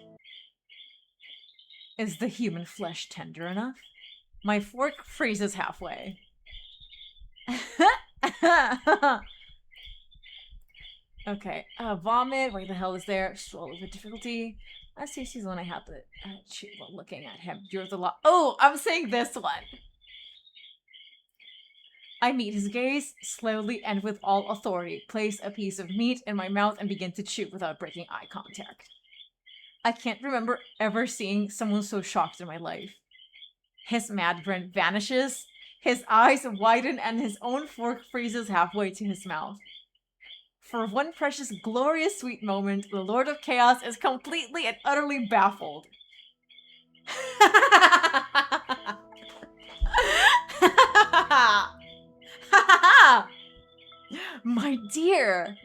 Is the human flesh tender enough? My fork freezes halfway. Okay, vomit, where the hell is there? Swallow with difficulty. I see she's the one I have to chew while looking at him. You're the law. Oh, I'm saying this one. I meet his gaze, slowly and with all authority, place a piece of meat in my mouth and begin to chew without breaking eye contact. I can't remember ever seeing someone so shocked in my life. His mad grin vanishes, his eyes widen, and his own fork freezes halfway to his mouth. For one precious, glorious, sweet moment, the Lord of Chaos is completely and utterly baffled. My dear,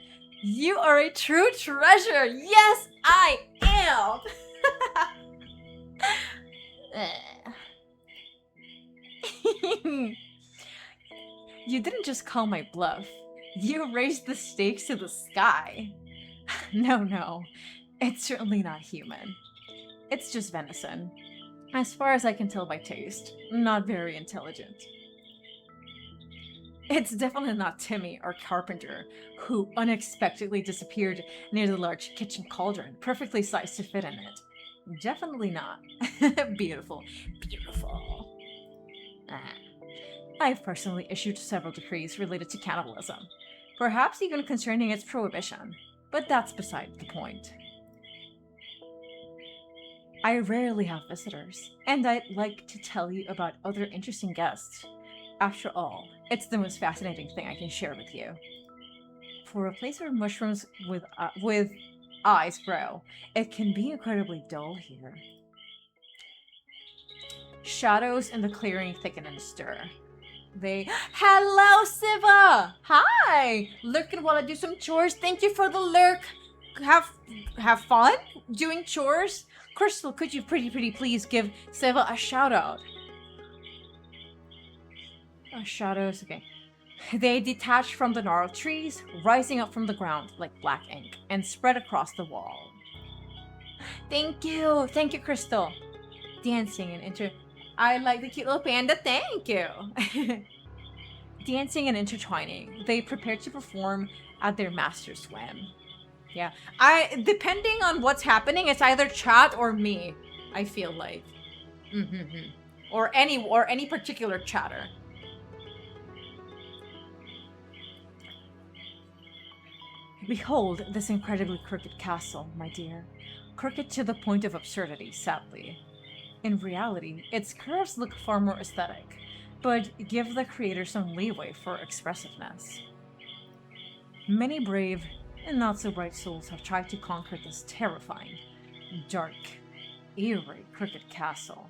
you are a true treasure. Yes, I am. You didn't just call my bluff. You raised the stakes to the sky. No, it's certainly not human. It's just venison. As far as I can tell by taste, not very intelligent. It's definitely not Timmy or Carpenter, who unexpectedly disappeared near the large kitchen cauldron, perfectly sized to fit in it. Definitely not. Beautiful. Beautiful. I've personally issued several decrees related to cannibalism, perhaps even concerning its prohibition, but that's beside the point. I rarely have visitors, and I'd like to tell you about other interesting guests. After all, it's the most fascinating thing I can share with you. For a place where mushrooms with eyes grow, it can be incredibly dull here. Shadows in the clearing thicken and stir. Hello, Siva! Hi! Lurking while I do some chores. Thank you for the lurk. Have fun doing chores. Crystal, could you pretty please give Siva a shout out? Shadows, okay. They detach from the gnarled trees, rising up from the ground like black ink, and spread across the wall. Thank you, Crystal. Dancing and I like the cute little panda, thank you. Dancing and intertwining, they prepare to perform at their master's whim. Yeah, depending on what's happening, it's either chat or me, I feel like. Or any particular chatter. Behold this incredibly crooked castle, my dear. Crooked to the point of absurdity, sadly. In reality, its curves look far more aesthetic, but give the creator some leeway for expressiveness. Many brave and not-so-bright souls have tried to conquer this terrifying, dark, eerie, crooked castle.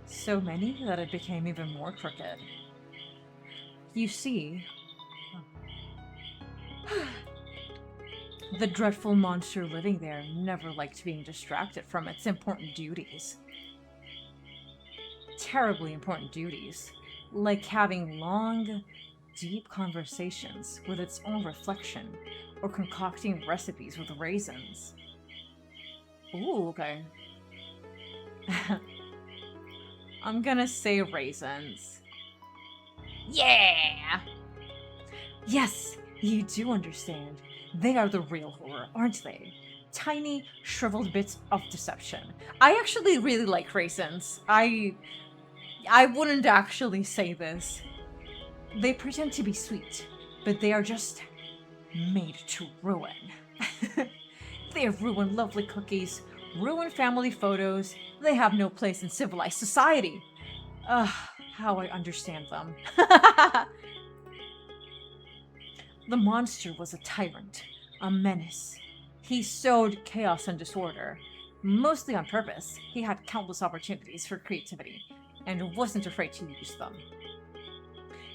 So many that it became even more crooked. You see, the dreadful monster living there never liked being distracted from its important duties. Terribly important duties, like having long, deep conversations with its own reflection, or concocting recipes with raisins. Ooh, okay. I'm gonna say raisins. Yeah! Yes, you do understand. They are the real horror, aren't they? Tiny, shriveled bits of deception. I actually really like raisins. I wouldn't actually say this. They pretend to be sweet, but they are just made to ruin. They have ruined lovely cookies, ruined family photos. They have no place in civilized society. Ugh, how I understand them. The monster was a tyrant, a menace. He sowed chaos and disorder. Mostly on purpose, he had countless opportunities for creativity, and wasn't afraid to use them.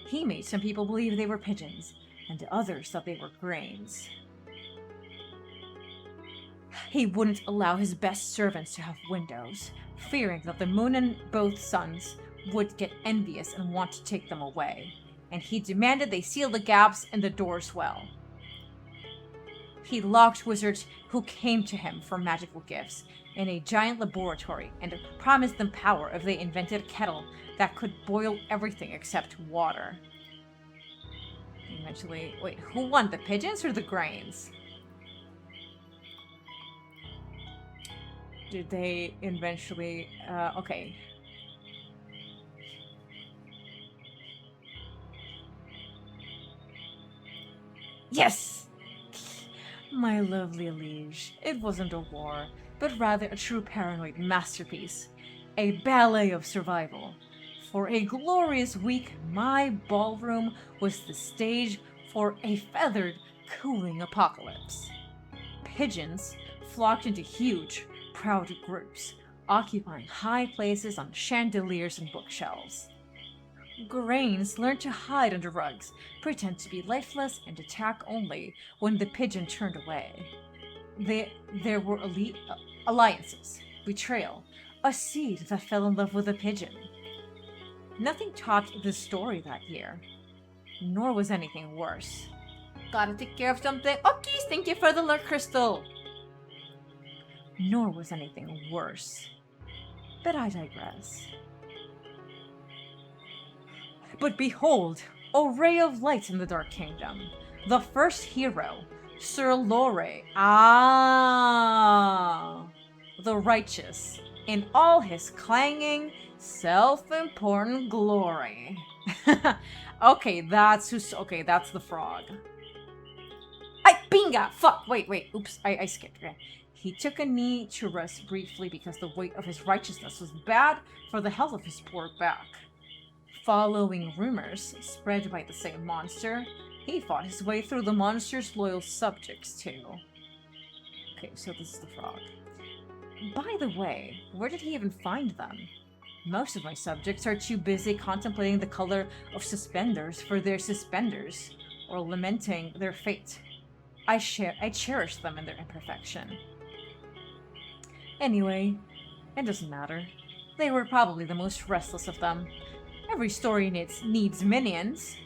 He made some people believe they were pigeons, and others that they were grains. He wouldn't allow his best servants to have windows, fearing that the moon and both suns would get envious and want to take them away, and he demanded they seal the gaps in the doors well. He locked wizards who came to him for magical gifts in a giant laboratory and promised them power if they invented a kettle that could boil everything except water. Eventually, wait, who won, the pigeons or the grains? Did they eventually, okay. Yes! My lovely liege, it wasn't a war, but rather a true paranoid masterpiece. A ballet of survival. For a glorious week, my ballroom was the stage for a feathered, cooling apocalypse. Pigeons flocked into huge, proud groups, occupying high places on chandeliers and bookshelves. Grains learned to hide under rugs, pretend to be lifeless, and attack only when the pigeon turned away. There were alliances, betrayal, a seed that fell in love with a pigeon. Nothing topped this story that year, nor was anything worse. Gotta take care of something. Okay, thank you for the Lord Crystal. Nor was anything worse. But I digress. But behold, a ray of light in the Dark Kingdom. The first hero, Sir Lore. The righteous, in all his clanging, self-important glory. Okay, that's the frog. Binga! Fuck! Wait, oops, I skipped. Okay. He took a knee to rest briefly because the weight of his righteousness was bad for the health of his poor back. Following rumors spread by the same monster, he fought his way through the monster's loyal subjects too. Okay, so this is the frog. By the way, where did he even find them? Most of my subjects are too busy contemplating the color of suspenders for their suspenders, or lamenting their fate. I cherish them in their imperfection. Anyway, it doesn't matter. They were probably the most restless of them. Every story needs minions.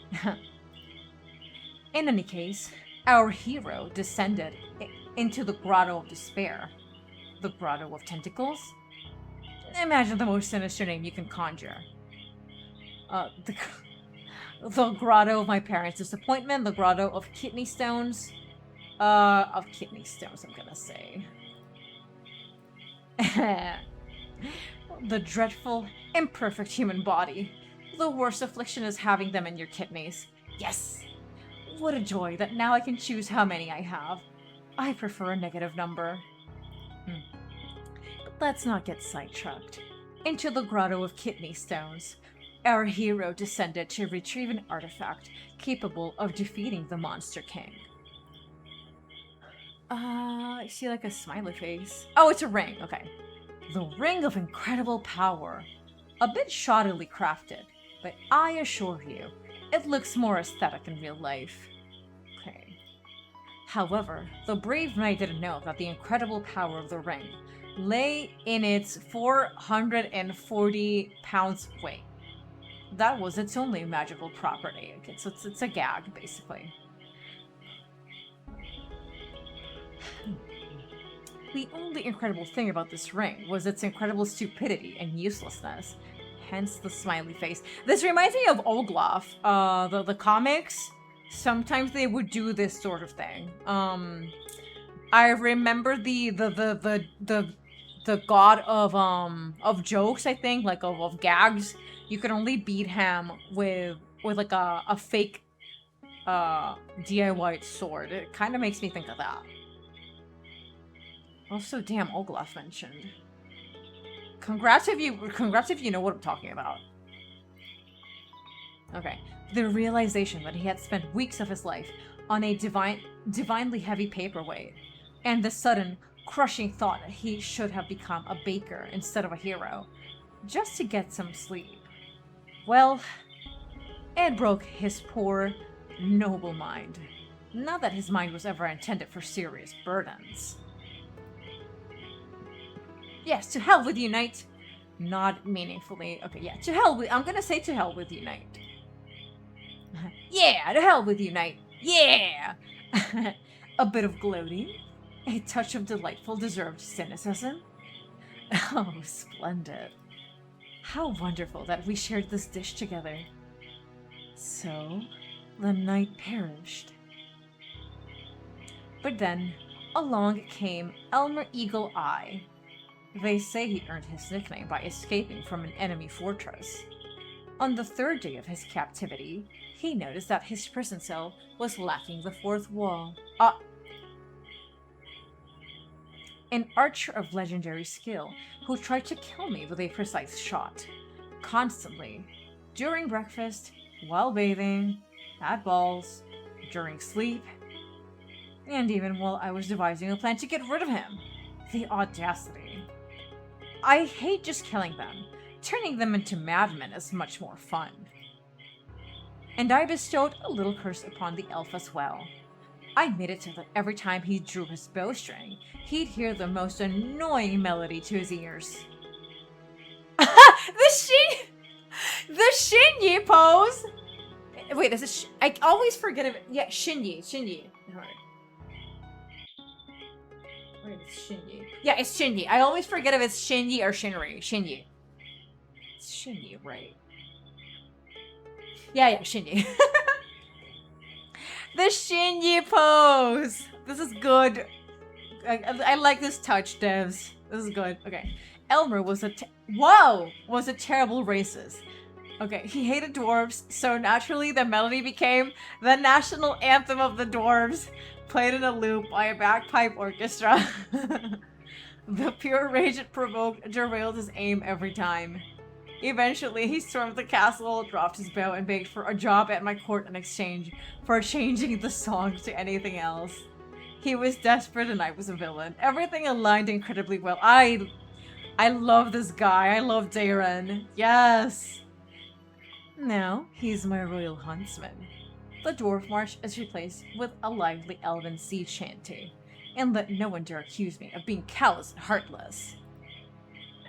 In any case, our hero descended into the Grotto of Despair. The Grotto of Tentacles? Imagine the most sinister name you can conjure. The Grotto of My Parents' Disappointment, the Grotto of Kidney Stones. I'm gonna say. The dreadful, imperfect human body. The worst affliction is having them in your kidneys. Yes! What a joy that now I can choose how many I have. I prefer a negative number. But let's not get sidetracked. Into the Grotto of Kidney Stones, our hero descended to retrieve an artifact capable of defeating the Monster King. I see like a smiley face. Oh, it's a ring. Okay. The ring of incredible power. A bit shoddily crafted, but I assure you, it looks more aesthetic in real life. Okay. However, the brave knight didn't know that the incredible power of the ring lay in its 440 pounds weight. That was its only magical property. Okay, so it's a gag, basically. The only incredible thing about this ring was its incredible stupidity and uselessness. Hence the smiley face. This reminds me of Olaf. The comics. Sometimes they would do this sort of thing. I remember the god of jokes, I think, like of gags. You could only beat him with like a fake DIY sword. It kind of makes me think of that. Also, damn, Olaf mentioned. Congrats if you know what I'm talking about. Okay. The realization that he had spent weeks of his life on a divinely heavy paperweight, and the sudden, crushing thought that he should have become a baker instead of a hero, just to get some sleep. Well, it broke his poor, noble mind. Not that his mind was ever intended for serious burdens. Yes, to hell with you, knight. Not meaningfully. Okay, yeah, to hell with... I'm gonna say to hell with you, knight. Yeah, to hell with you, knight. Yeah! A bit of gloating. A touch of delightful deserved cynicism. Oh, splendid. How wonderful that we shared this dish together. So, the knight perished. But then, along came Elmer Eagle Eye. They say he earned his nickname by escaping from an enemy fortress. On the third day of his captivity, he noticed that his prison cell was lacking the fourth wall. An archer of legendary skill who tried to kill me with a precise shot. Constantly. During breakfast, while bathing, at balls, during sleep, and even while I was devising a plan to get rid of him. The audacity. I hate just killing them. Turning them into madmen is much more fun. And I bestowed a little curse upon the elf as well. I made it so that every time he drew his bowstring, he'd hear the most annoying melody to his ears. The Shinyi pose! Wait, is it I always forget of it. Yeah, Shinyi. Alright. Wait, it's Shinyi. Yeah, it's Shinyi. I always forget if it's Shinyi or Shinri. Shinyi. It's Shinyi, right? Yeah, Shinyi. The Shinyi pose! This is good. I like this touch, devs. This is good. Okay. Elmer was a terrible racist. Okay, he hated dwarves, so naturally the melody became the national anthem of the dwarves, played in a loop by a bagpipe orchestra. The pure rage it provoked derailed his aim every time. Eventually, he stormed the castle, dropped his bow, and begged for a job at my court in exchange for changing the song to anything else. He was desperate and I was a villain. Everything aligned incredibly well. I love this guy. I love Darren. Yes! Now, he's my royal huntsman. The dwarf march is replaced with a lively elven sea chanty, and let no one dare accuse me of being callous and heartless.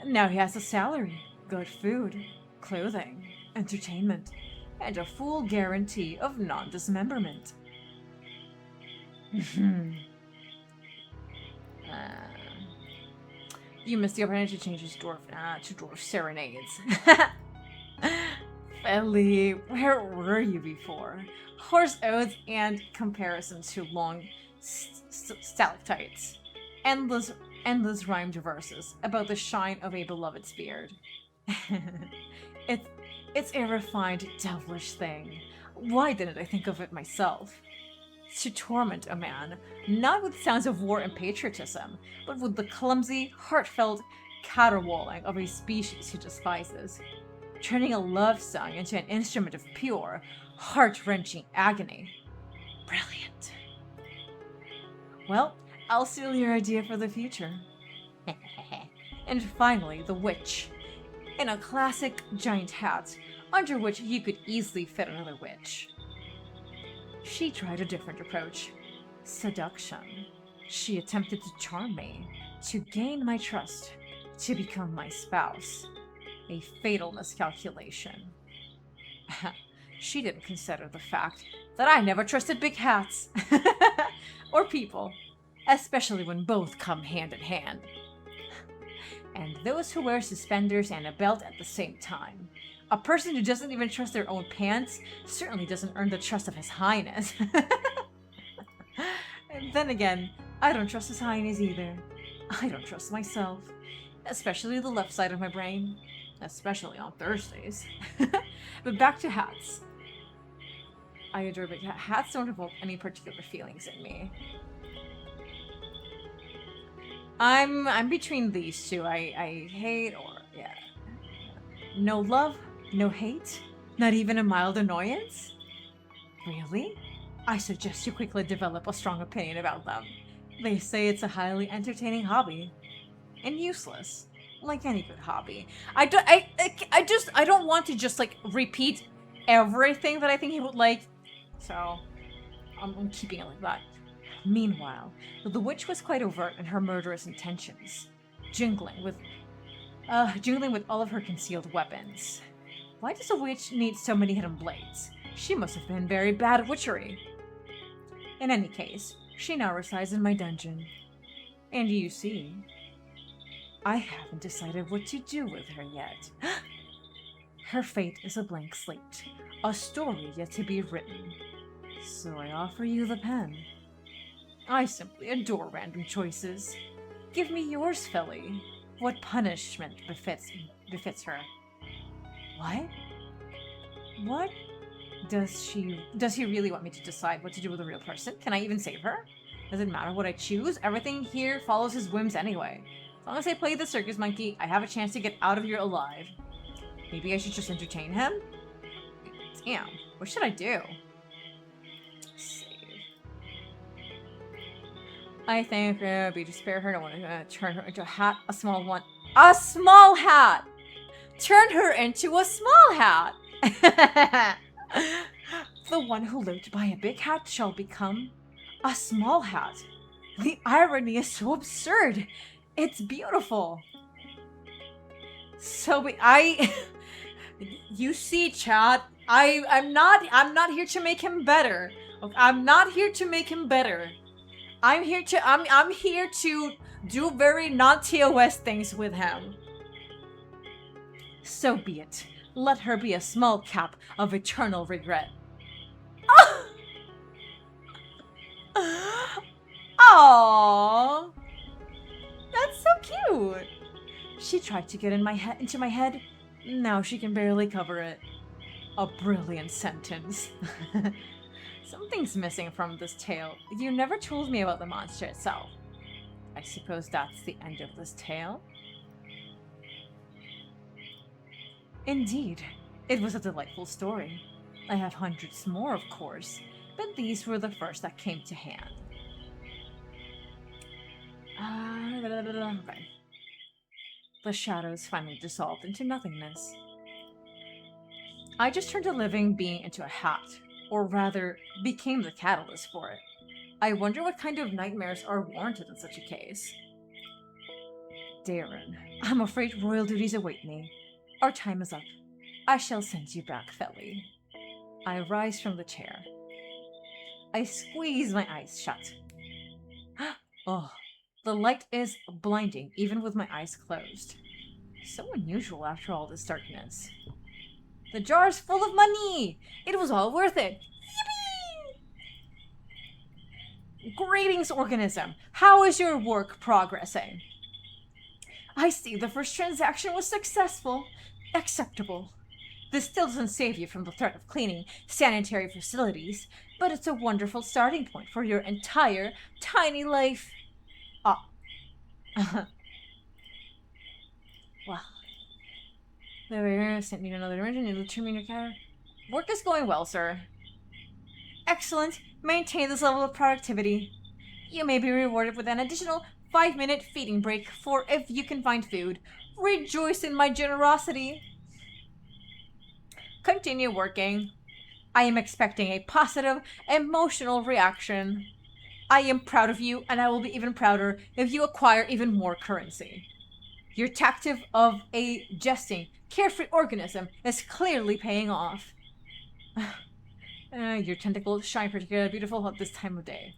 Now he has a salary, good food, clothing, entertainment, and a full guarantee of non-dismemberment. You missed the opportunity to change his dwarf to dwarf serenades. Ellie, where were you before? Horse oaths and comparisons to long stalactites. Endless rhymed verses about the shine of a beloved's beard. It's a refined, devilish thing. Why didn't I think of it myself? To torment a man, not with sounds of war and patriotism, but with the clumsy, heartfelt caterwauling of a species he despises. Turning a love song into an instrument of pure, heart-wrenching agony. Brilliant. Well, I'll steal your idea for the future. And finally, the witch. In a classic giant hat, under which you could easily fit another witch. She tried a different approach. Seduction. She attempted to charm me, to gain my trust, to become my spouse. A fatal miscalculation. She didn't consider the fact that I never trusted big hats. Or people. Especially when both come hand in hand. And those who wear suspenders and a belt at the same time. A person who doesn't even trust their own pants certainly doesn't earn the trust of His Highness. And then again, I don't trust His Highness either. I don't trust myself. Especially the left side of my brain. Especially on Thursdays. But back to hats. I adore big hats. Hats don't evoke any particular feelings in me. I'm between these two. I hate or yeah. No love, no hate, not even a mild annoyance? Really? I suggest you quickly develop a strong opinion about them. They say it's a highly entertaining hobby. And useless. Like any good hobby. I don't want to just like repeat everything that I think he would like. So I'm keeping it like that. Meanwhile, the witch was quite overt in her murderous intentions, jingling with all of her concealed weapons. Why does a witch need so many hidden blades? She must have been very bad at witchery. In any case, she now resides in my dungeon. And you see, I haven't decided what to do with her yet. Her fate is a blank slate, a story yet to be written. So I offer you the pen. I simply adore random choices. Give me yours, Philly. What punishment befits her? What? What? Does he really want me to decide what to do with a real person? Can I even save her? Does it matter what I choose? Everything here follows his whims anyway. As long as I play the circus monkey, I have a chance to get out of here alive. Maybe I should just entertain him? Damn, what should I do? I think it would be to spare her. I want to turn her into a hat, a small one. A small hat! Turn her into a small hat! The one who lived by a big hat shall become a small hat. The irony is so absurd. It's beautiful. So you see, Chad, I'm not here to make him better. I'm not here to make him better. I'm here to do very non-TOS things with him. So be it. Let her be a small cap of eternal regret. Aww. That's so cute. She tried to get into my head. Now she can barely cover it. A brilliant sentence. Something's missing from this tale. You never told me about the monster itself. I suppose that's the end of this tale? Indeed, it was a delightful story. I have hundreds more, of course, but these were the first that came to hand. Okay. The shadows finally dissolved into nothingness. I just turned a living being into a hat, or rather, became the catalyst for it. I wonder what kind of nightmares are warranted in such a case. Darren, I'm afraid royal duties await me. Our time is up. I shall send you back, Felly. I rise from the chair. I squeeze my eyes shut. Oh, the light is blinding, even with my eyes closed. So unusual after all this darkness. The jar's full of money! It was all worth it! Yippee! Greetings, organism. How is your work progressing? I see the first transaction was successful. Acceptable. This still doesn't save you from the threat of cleaning sanitary facilities, but it's a wonderful starting point for your entire tiny life. Ah. Wow. Sent me to another dimension. You'll turn me in your car. Work is going well, sir. Excellent. Maintain this level of productivity. You may be rewarded with an additional 5-minute feeding break for if you can find food. Rejoice in my generosity. Continue working. I am expecting a positive emotional reaction. I am proud of you, and I will be even prouder if you acquire even more currency. Your tactic of a jesting, carefree organism is clearly paying off. Your tentacles shine particularly beautiful at this time of day.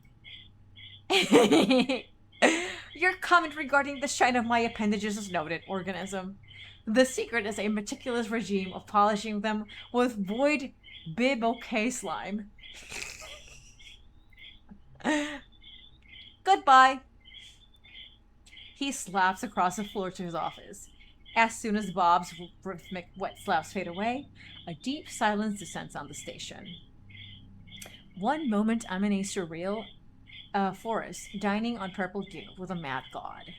Your comment regarding the shine of my appendages is noted, organism. The secret is a meticulous regime of polishing them with void bib-okay slime. Goodbye. He slaps across the floor to his office. As soon as Bob's rhythmic wet slaps fade away, a deep silence descends on the station. One moment I'm in a surreal forest, dining on purple dew with a mad god.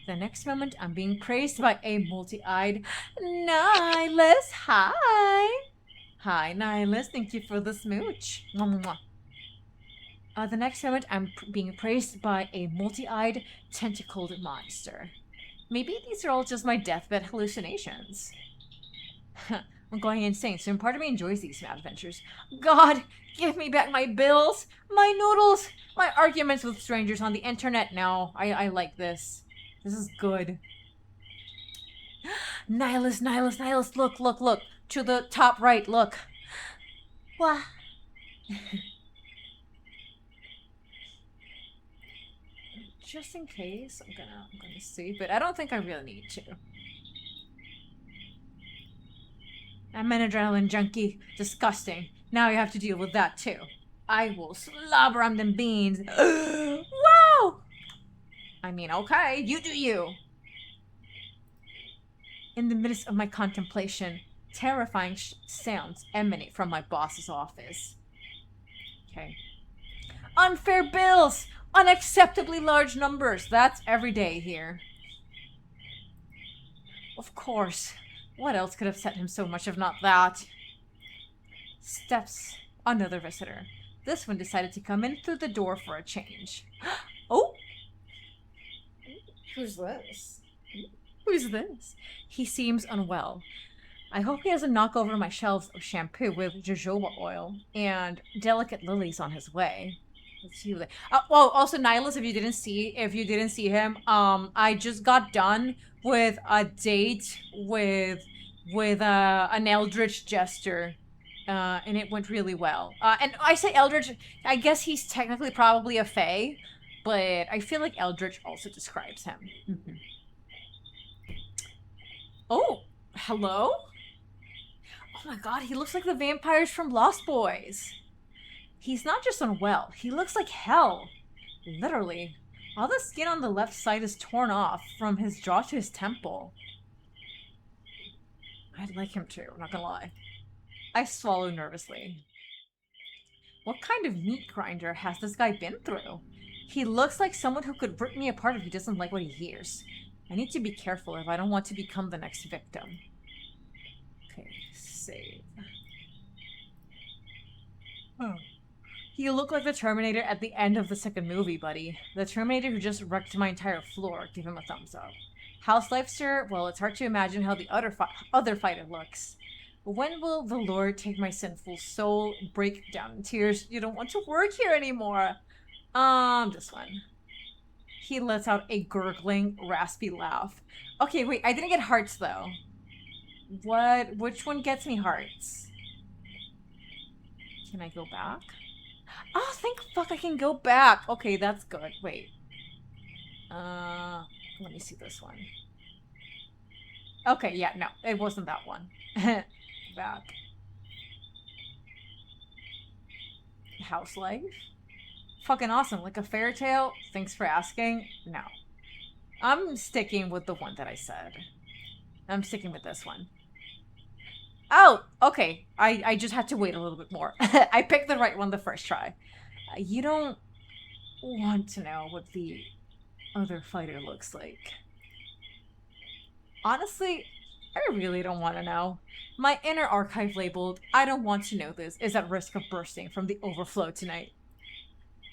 The next moment I'm being praised by a multi-eyed Nihilus. Hi! Hi, Nihilus. Thank you for the smooch. Mwah, mwah. The next moment I'm being praised by a multi-eyed, tentacled monster. Maybe these are all just my deathbed hallucinations. I'm going insane, so part of me enjoys these mad adventures. God, give me back my bills, my noodles, my arguments with strangers on the internet. No, I like this. This is good. Nihilus, Nihilus, Nihilus, look, look, look. To the top right, look. What? Just in case, I'm gonna see, but I don't think I really need to. I'm an adrenaline junkie. Disgusting. Now you have to deal with that too. I will slobber on them beans. Wow! I mean, okay, you do you. In the midst of my contemplation, terrifying sounds emanate from my boss's office. Okay. Unfair bills! Unacceptably large numbers. That's every day here. Of course. What else could upset him so much if not that? Steps another visitor. This one decided to come in through the door for a change. Oh! Who's this? Who's this? He seems unwell. I hope he doesn't knock over my shelves of shampoo with jojoba oil and delicate lilies on his way. Let's see. Well, also Nihilus, if you didn't see him, I just got done with a date with an eldritch jester, and it went really well. And I say eldritch, I guess he's technically probably a fae, but I feel like eldritch also describes him. Mm-hmm. Oh, hello? Oh my god, he looks like the vampires from Lost Boys. He's not just unwell, he looks like hell. Literally. All the skin on the left side is torn off from his jaw to his temple. I'd like him too, not gonna lie. I swallow nervously. What kind of meat grinder has this guy been through? He looks like someone who could rip me apart if he doesn't like what he hears. I need to be careful if I don't want to become the next victim. Okay, save. Oh. You look like the Terminator at the end of the second movie, buddy. The Terminator who just wrecked my entire floor. Give him a thumbs up. How's life, sir? Well, it's hard to imagine how the other fighter looks. When will the Lord take my sinful soul, break down in tears? You don't want to work here anymore. This one. He lets out a gurgling, raspy laugh. Okay, wait, I didn't get hearts, though. What? Which one gets me hearts? Can I go back? Oh, thank fuck I can go back. Okay, that's good. Wait. Let me see this one. Okay, yeah, no, it wasn't that one. Back. House life? Fucking awesome. Like a fairy tale? Thanks for asking. No. I'm sticking with the one that I said. I'm sticking with this one. Oh, okay. I just had to wait a little bit more. I picked the right one the first try. You don't want to know what the other fighter looks like. Honestly, I really don't want to know. My inner archive labeled, I don't want to know this, is at risk of bursting from the overflow tonight.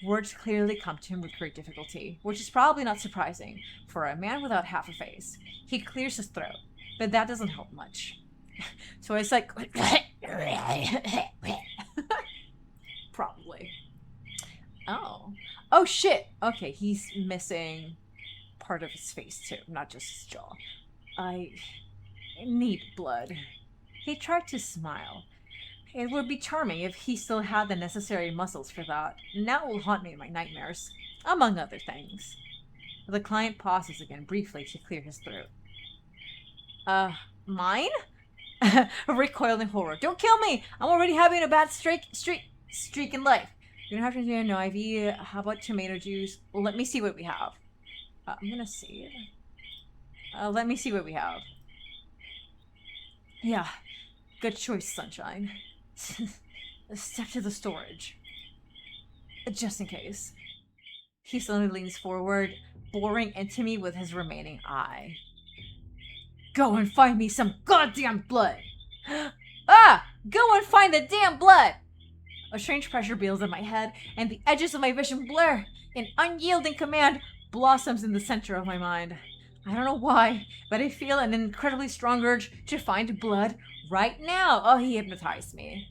Words clearly come to him with great difficulty, which is probably not surprising for a man without half a face. He clears his throat, but that doesn't help much. So it's like... Probably. Oh. Oh, shit! Okay, he's missing part of his face, too, not just his jaw. I need blood. He tried to smile. It would be charming if he still had the necessary muscles for that. Now it will haunt me in my nightmares, among other things. The client pauses again briefly to clear his throat. Mine? Recoiled in horror. Don't kill me! I'm already having a bad streak in life. You don't have to do no IV. How about tomato juice? Well, let me see what we have. I'm gonna see it. Let me see what we have. Yeah. Good choice, sunshine. Step to the storage. Just in case. He suddenly leans forward, boring into me with his remaining eye. Go and find me some goddamn blood! Ah! Go and find the damn blood! A strange pressure builds in my head, and the edges of my vision blur. An unyielding command blossoms in the center of my mind. I don't know why, but I feel an incredibly strong urge to find blood right now. Oh, he hypnotized me.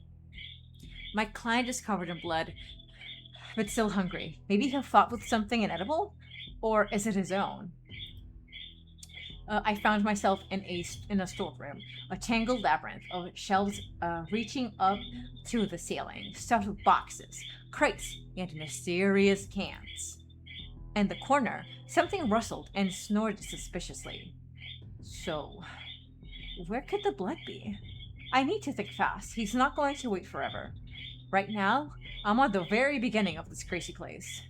My client is covered in blood, but still hungry. Maybe he fought with something inedible? Or is it his own? I found myself in a storeroom, a tangled labyrinth of shelves reaching up to the ceiling, stuffed with boxes, crates, and mysterious cans. In the corner, something rustled and snored suspiciously. So, where could the blood be? I need to think fast. He's not going to wait forever. Right now, I'm at the very beginning of this crazy place.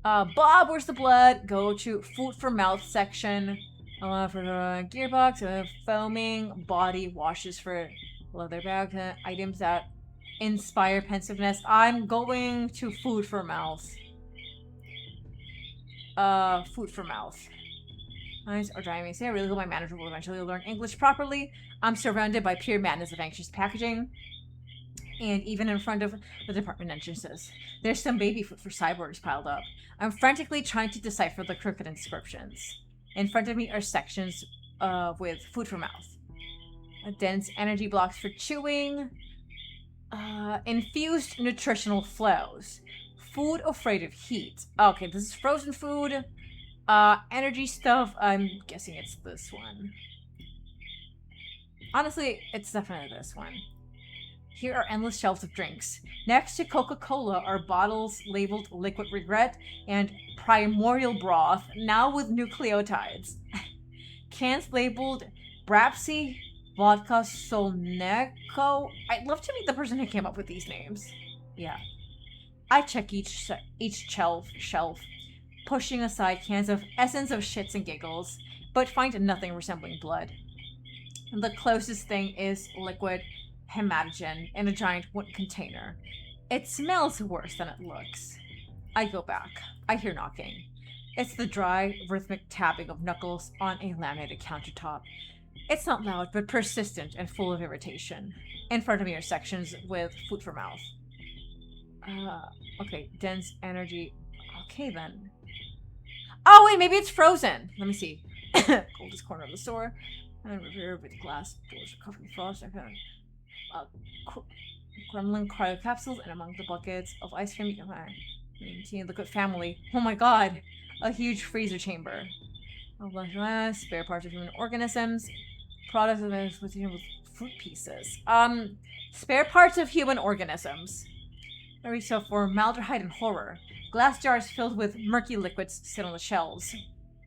Bob, where's the blood? Go to food for mouth section. For the gearbox, foaming body washes for leather bag, items that inspire pensiveness. I'm going to food for mouth. Food for mouth. Eyes are driving me. Say I really hope my manager will eventually learn English properly. I'm surrounded by pure madness of anxious packaging. And even in front of the department entrances, there's some baby food for cyborgs piled up. I'm frantically trying to decipher the crooked inscriptions. In front of me are sections with food for mouth. Dense energy blocks for chewing. Infused nutritional flows. Food afraid of heat. Okay, this is frozen food. Energy stuff. I'm guessing it's this one. Honestly, it's definitely this one. Here are endless shelves of drinks. Next to Coca-Cola are bottles labeled Liquid Regret and Primordial Broth, now with nucleotides. Cans labeled Brapsy, Vodka Solneco. I'd love to meet the person who came up with these names. Yeah. I check each shelf, pushing aside cans of essence of shits and giggles, but find nothing resembling blood. The closest thing is liquid hematogen in a giant wooden container. It smells worse than it looks. I go back. I hear knocking. It's the dry, rhythmic tapping of knuckles on a laminated countertop. It's not loud, but persistent and full of irritation. In front of me are sections with food for mouth. Okay, dense energy. Okay, then. Oh, wait, maybe it's frozen. Let me see. Coldest corner of the store. And reserved with glass doors are covered in frost. I found Gremlin cryo capsules, and among the buckets of ice cream you can find liquid family. Oh my god! A huge freezer chamber. Spare parts of human organisms. Products with fruit pieces. Spare parts of human organisms. Very so for formaldehyde and horror. Glass jars filled with murky liquids sit on the shelves,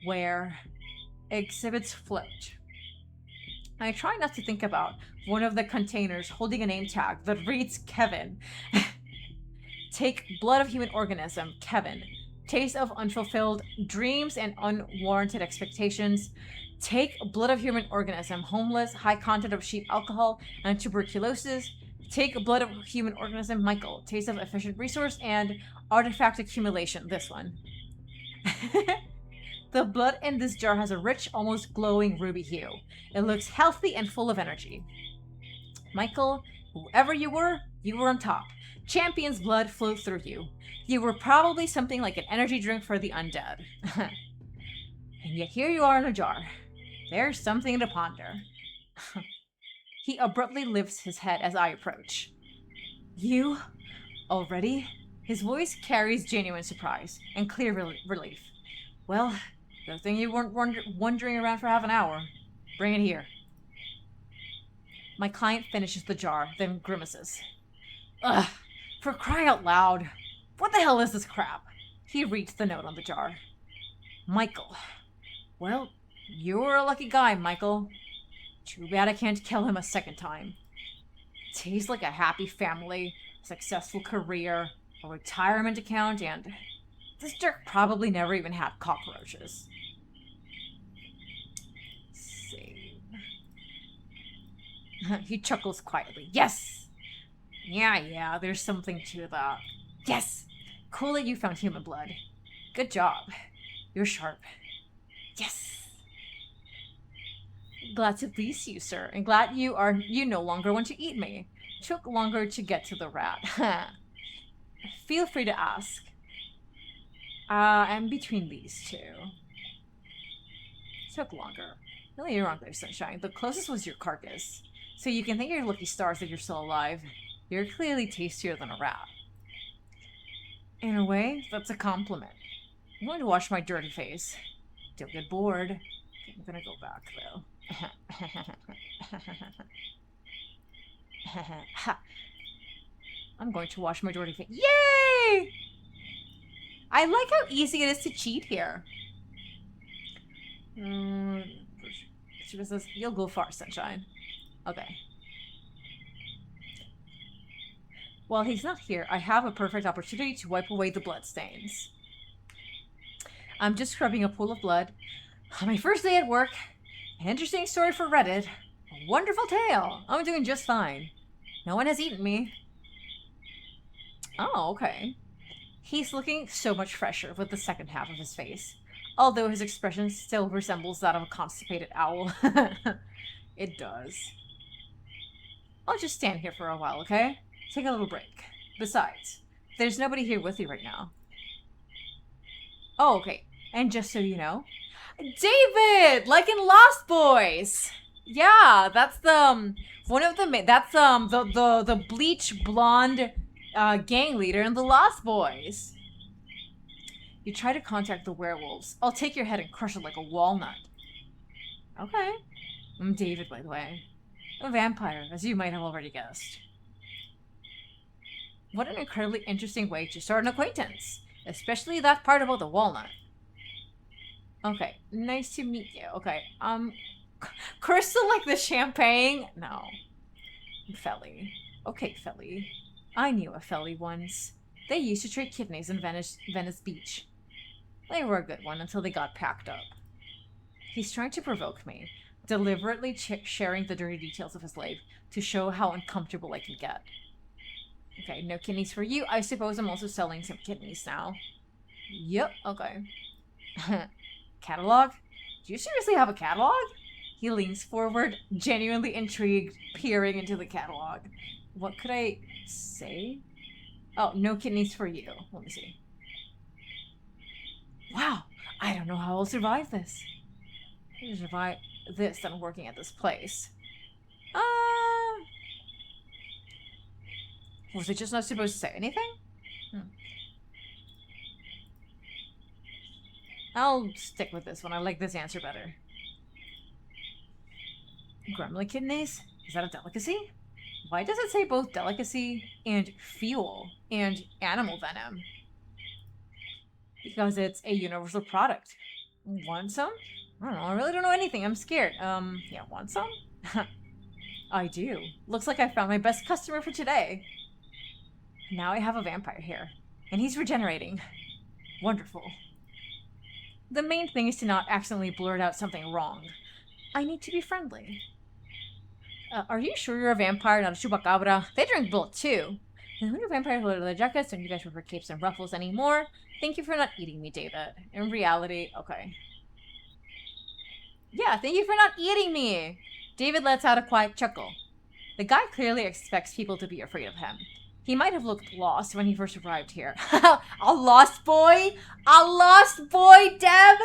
where exhibits float. I try not to think about one of the containers holding a name tag that reads Kevin. Take blood of human organism, Kevin. Taste of unfulfilled dreams and unwarranted expectations. Take blood of human organism, homeless, high content of sheep alcohol and tuberculosis. Take blood of human organism, Michael. Taste of efficient resource and artifact accumulation. This one. The blood in this jar has a rich, almost glowing ruby hue. It looks healthy and full of energy. Michael, whoever you were on top. Champion's blood flowed through you. You were probably something like an energy drink for the undead. And yet here you are in a jar. There's something to ponder. He abruptly lifts his head as I approach. You? Already? His voice carries genuine surprise and clear relief. Well, good thing you weren't wandering around for half an hour. Bring it here. My client finishes the jar, then grimaces. Ugh, for crying out loud. What the hell is this crap? He reads the note on the jar. Michael. Well, you're a lucky guy, Michael. Too bad I can't kill him a second time. Tastes like a happy family, a successful career, a retirement account, and this jerk probably never even had cockroaches. Save. He chuckles quietly. Yes! Yeah, there's something to that. Yes! Cool that you found human blood. Good job. You're sharp. Yes! Glad to please you, sir, and glad you no longer want to eat me. Took longer to get to the rat. Feel free to ask. I'm between these two. Took longer. Really, you're wrong there, Sunshine. The closest was your carcass. So you can thank your lucky stars that you're still alive. You're clearly tastier than a rat. In a way, that's a compliment. I'm going to wash my dirty face. Don't get bored. I'm gonna go back, though. I'm going to wash my dirty face. Yay! I like how easy it is to cheat here. She says, you'll go far, Sunshine. Okay. While he's not here, I have a perfect opportunity to wipe away the bloodstains. I'm just scrubbing a pool of blood. On my first day at work. An interesting story for Reddit. A wonderful tale. I'm doing just fine. No one has eaten me. Oh, okay. He's looking so much fresher with the second half of his face, although his expression still resembles that of a constipated owl. It does. I'll just stand here for a while, okay? Take a little break. Besides, there's nobody here with you right now. Oh, okay. And just so you know, David, like in Lost Boys. Yeah, that's the one of the that's the bleach blonde gang leader in the Lost Boys. You try to contact the werewolves. I'll take your head and crush it like a walnut. Okay. I'm David, by the way. A vampire, as you might have already guessed. What an incredibly interesting way to start an acquaintance. Especially that part about the walnut. Okay, nice to meet you. Okay, Crystal like the champagne? No. Felly. Okay, Felly. I knew a Felly once. They used to trade kidneys in Venice Beach. They were a good one until they got packed up. He's trying to provoke me, deliberately sharing the dirty details of his life to show how uncomfortable I can get. Okay, no kidneys for you. I suppose I'm also selling some kidneys now. Yep, okay. Catalog? Do you seriously have a catalog? He leans forward, genuinely intrigued, peering into the catalog. What could I say? Oh, no kidneys for you. Let me see. Wow, I don't know how I'll survive this. I'll survive this than working at this place. Was I just not supposed to say anything? I'll stick with this one. I like this answer better. Gremlin kidneys? Is that a delicacy? Why does it say both delicacy and fuel and animal venom? Because it's a universal product. Want some? I don't know. I really don't know anything. I'm scared. Yeah, want some? I do. Looks like I found my best customer for today. Now I have a vampire here. And he's regenerating. Wonderful. The main thing is to not accidentally blurt out something wrong. I need to be friendly. Are you sure you're a vampire, not a chupacabra? They drink blood too. And when your vampires wear leather jackets, don't you guys prefer capes and ruffles anymore? Thank you for not eating me, David. In reality, okay. Yeah, thank you for not eating me! David lets out a quiet chuckle. The guy clearly expects people to be afraid of him. He might have looked lost when he first arrived here. A lost boy? A lost boy, Deb?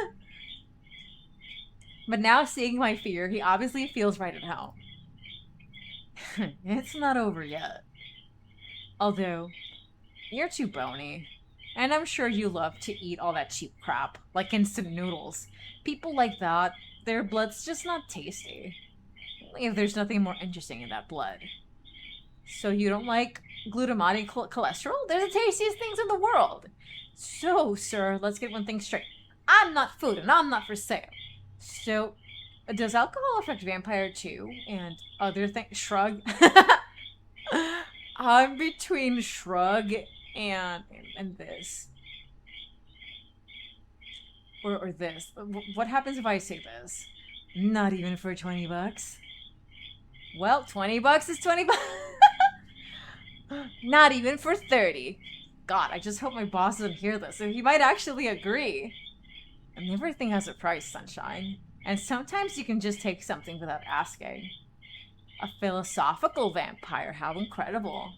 But now seeing my fear, he obviously feels right at home. It's not over yet. Although, you're too bony. And I'm sure you love to eat all that cheap crap, like instant noodles. People like that, their blood's just not tasty. If there's nothing more interesting in that blood. So you don't like glutamatic cholesterol? They're the tastiest things in the world. So, sir, let's get one thing straight. I'm not food, and I'm not for sale. So, does alcohol affect vampire too? And other things? Shrug? I'm between shrug and this. Or this. What happens if I say this? Not even for 20 bucks. Well, 20 bucks is 20 bucks. Not even for 30. God, I just hope my boss doesn't hear this. So he might actually agree. And everything has a price, sunshine. And sometimes you can just take something without asking. A philosophical vampire, how incredible.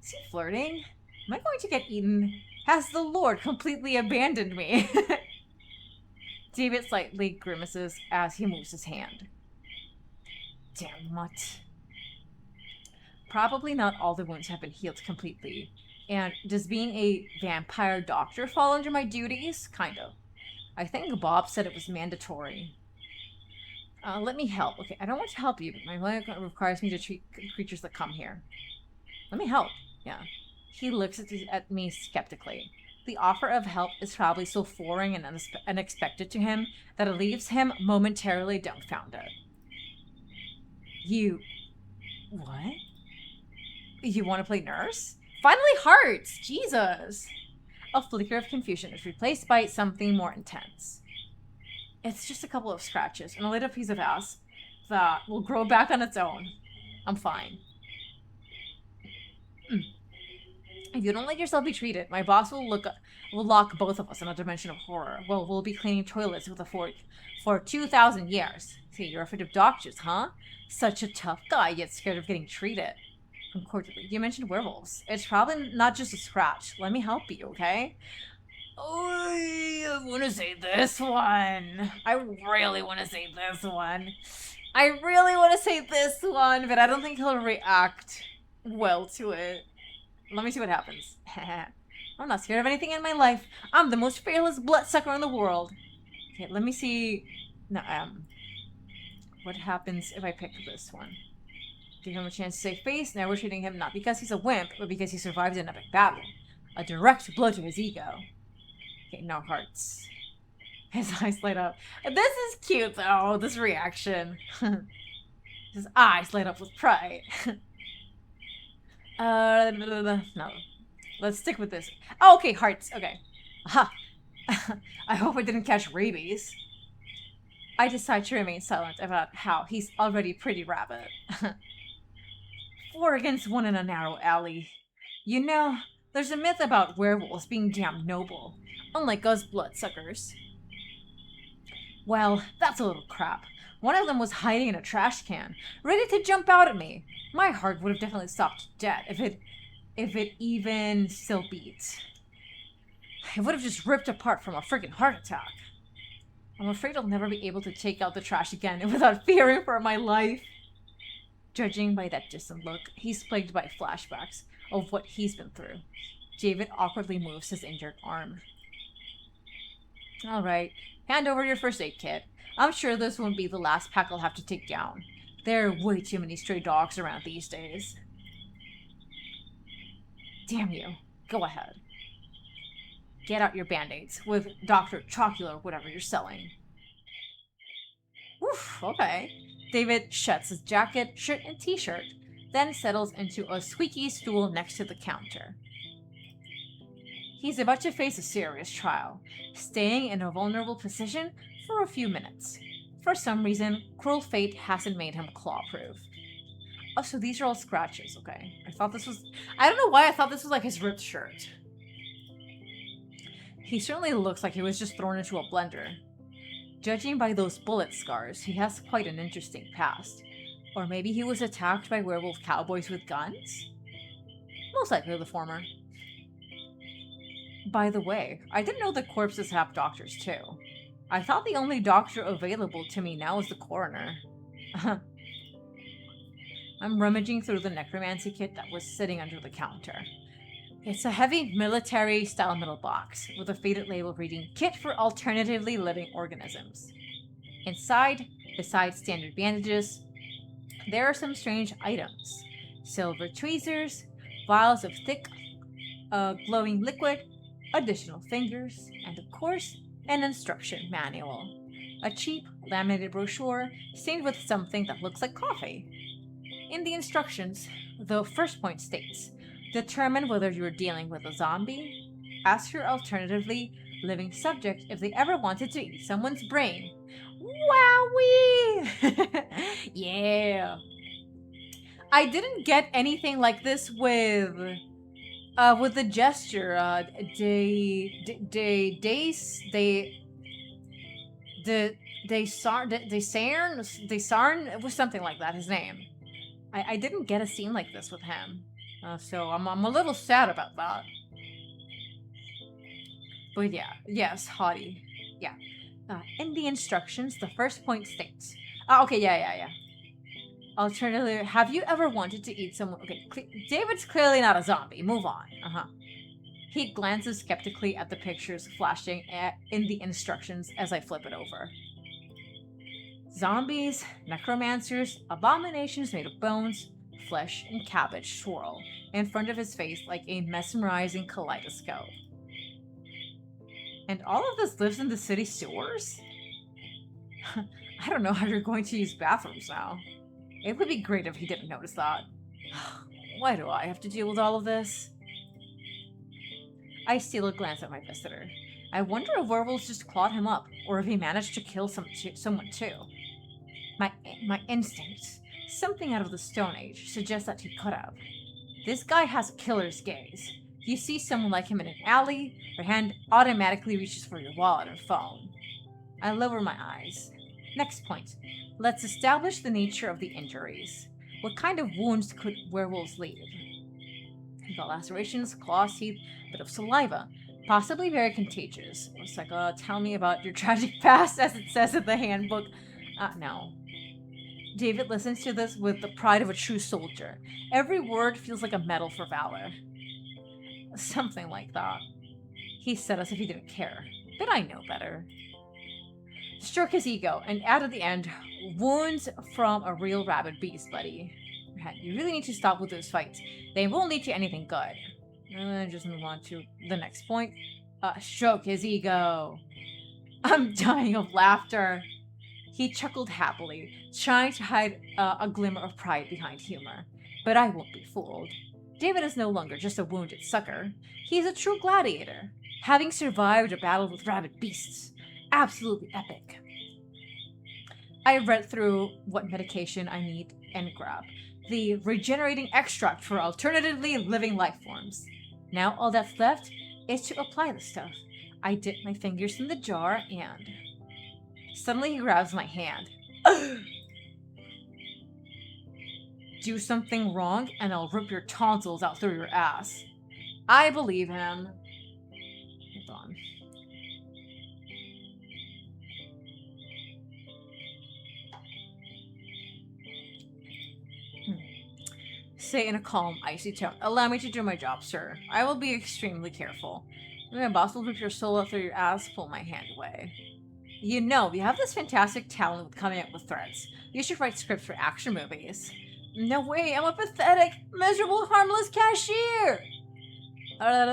Is he flirting? Am I going to get eaten? Has the Lord completely abandoned me? David slightly grimaces as he moves his hand. Damn what? Probably not all the wounds have been healed completely. And does being a vampire doctor fall under my duties? Kind of. I think Bob said it was mandatory. Let me help. Okay, I don't want to help you, but my leg requires me to treat creatures that come here. Let me help. Yeah. He looks at me skeptically. The offer of help is probably so foreign and unexpected to him that it leaves him momentarily dumbfounded. You... What? You want to play nurse? Finally hearts! Jesus! A flicker of confusion is replaced by something more intense. It's just a couple of scratches and a little piece of ass that will grow back on its own. I'm fine. If you don't let yourself be treated, my boss will lock both of us in a dimension of horror. Well, we'll be cleaning toilets with a fork for 2,000 years. See, you're afraid of doctors, huh? Such a tough guy, yet scared of getting treated. Cordially, you mentioned werewolves. It's probably not just a scratch. Let me help you, okay? Oh, I want to say this one. I really want to say this one. I really want to say this one, but I don't think he'll react well to it. Let me see what happens. I'm not scared of anything in my life. I'm the most fearless bloodsucker in the world. Okay, let me see. No, what happens if I pick this one? Give him a chance to save face. Now we're treating him not because he's a wimp, but because he survived an epic battle. A direct blow to his ego. Okay, no hearts. His eyes light up. This is cute, though, this reaction. His eyes light up with pride. No. Let's stick with this. Oh, okay, hearts. Okay. Aha. I hope I didn't catch rabies. I decide to remain silent about how he's already pretty rabid. 4 against 1 in a narrow alley. You know, there's a myth about werewolves being damn noble, unlike us bloodsuckers. Well, that's a little crap. One of them was hiding in a trash can, ready to jump out at me. My heart would have definitely stopped dead if it even still beat. It would have just ripped apart from a freaking heart attack. I'm afraid I'll never be able to take out the trash again without fearing for my life. Judging by that distant look, he's plagued by flashbacks of what he's been through. David awkwardly moves his injured arm. Alright, hand over your first aid kit. I'm sure this won't be the last pack I'll have to take down. There are way too many stray dogs around these days. Damn you. Go ahead. Get out your band-aids with Dr. Chocula or whatever you're selling. Oof, okay. David shuts his jacket, shirt, and t-shirt, then settles into a squeaky stool next to the counter. He's about to face a serious trial, staying in a vulnerable position for a few minutes. For some reason, cruel fate hasn't made him claw-proof. Oh, so these are all scratches, okay. I don't know why I thought this was like his ripped shirt. He certainly looks like he was just thrown into a blender. Judging by those bullet scars, he has quite an interesting past. Or maybe he was attacked by werewolf cowboys with guns? Most likely the former. By the way, I didn't know that corpses have doctors too. I thought the only doctor available to me now is the coroner. I'm rummaging through the necromancy kit that was sitting under the counter. It's a heavy military-style metal box with a faded label reading Kit for Alternatively Living Organisms. Inside, besides standard bandages, there are some strange items. Silver tweezers, vials of thick, glowing liquid, additional fingers, and of course, an instruction manual. A cheap, laminated brochure stained with something that looks like coffee. In the instructions, the first point states, determine whether you're dealing with a zombie, ask your alternatively living subject if they ever wanted to eat someone's brain. Wowee! Yeah. I didn't get anything like this with the gesture. Sarn, it was something like that, his name. I didn't get a scene like this with him. So I'm a little sad about that. But yeah, yes, haughty. Yeah. In the instructions, the first point states. Okay, yeah. Alternatively, have you ever wanted to eat someone? Okay, David's clearly not a zombie. Move on. He glances skeptically at the pictures flashing in the instructions as I flip it over. Zombies, necromancers, abominations made of bones, flesh, and cabbage swirl in front of his face like a mesmerizing kaleidoscope. And all of this lives in the city sewers? I don't know how you're going to use bathrooms now. It would be great if he didn't notice that. Why do I have to deal with all of this? I steal a glance at my visitor. I wonder if werewolves just clawed him up, or if he managed to kill someone too. My instincts, something out of the Stone Age, suggest that he could have. This guy has a killer's gaze. You see someone like him in an alley, your hand automatically reaches for your wallet and phone. I lower my eyes. Next point. Let's establish the nature of the injuries. What kind of wounds could werewolves leave? The lacerations, claws, teeth, bit of saliva. Possibly very contagious. It's like, tell me about your tragic past, as it says in the handbook. No. David listens to this with the pride of a true soldier. Every word feels like a medal for valor. Something like that. He said as if he didn't care. But I know better. Stroke his ego, and add at the end, wounds from a real rabid beast, buddy. You really need to stop with those fights. They won't lead to anything good. Just move on to the next point. Stroke his ego. I'm dying of laughter. He chuckled happily, trying to hide a glimmer of pride behind humor. But I won't be fooled. David is no longer just a wounded sucker. He's a true gladiator, having survived a battle with rabid beasts. Absolutely epic. I read through what medication I need and grab. The regenerating extract for alternatively living life forms. Now all that's left is to apply the stuff. I dip my fingers in the jar and... Suddenly he grabs my hand. Do something wrong and I'll rip your tonsils out through your ass. I believe him. Hold on. Say in a calm, icy tone, allow me to do my job, sir. I will be extremely careful. If my boss will rip your soul out through your ass, pull my hand away. You know, you have this fantastic talent with coming up with threats. You should write scripts for action movies. No way, I'm a pathetic, miserable, harmless cashier! I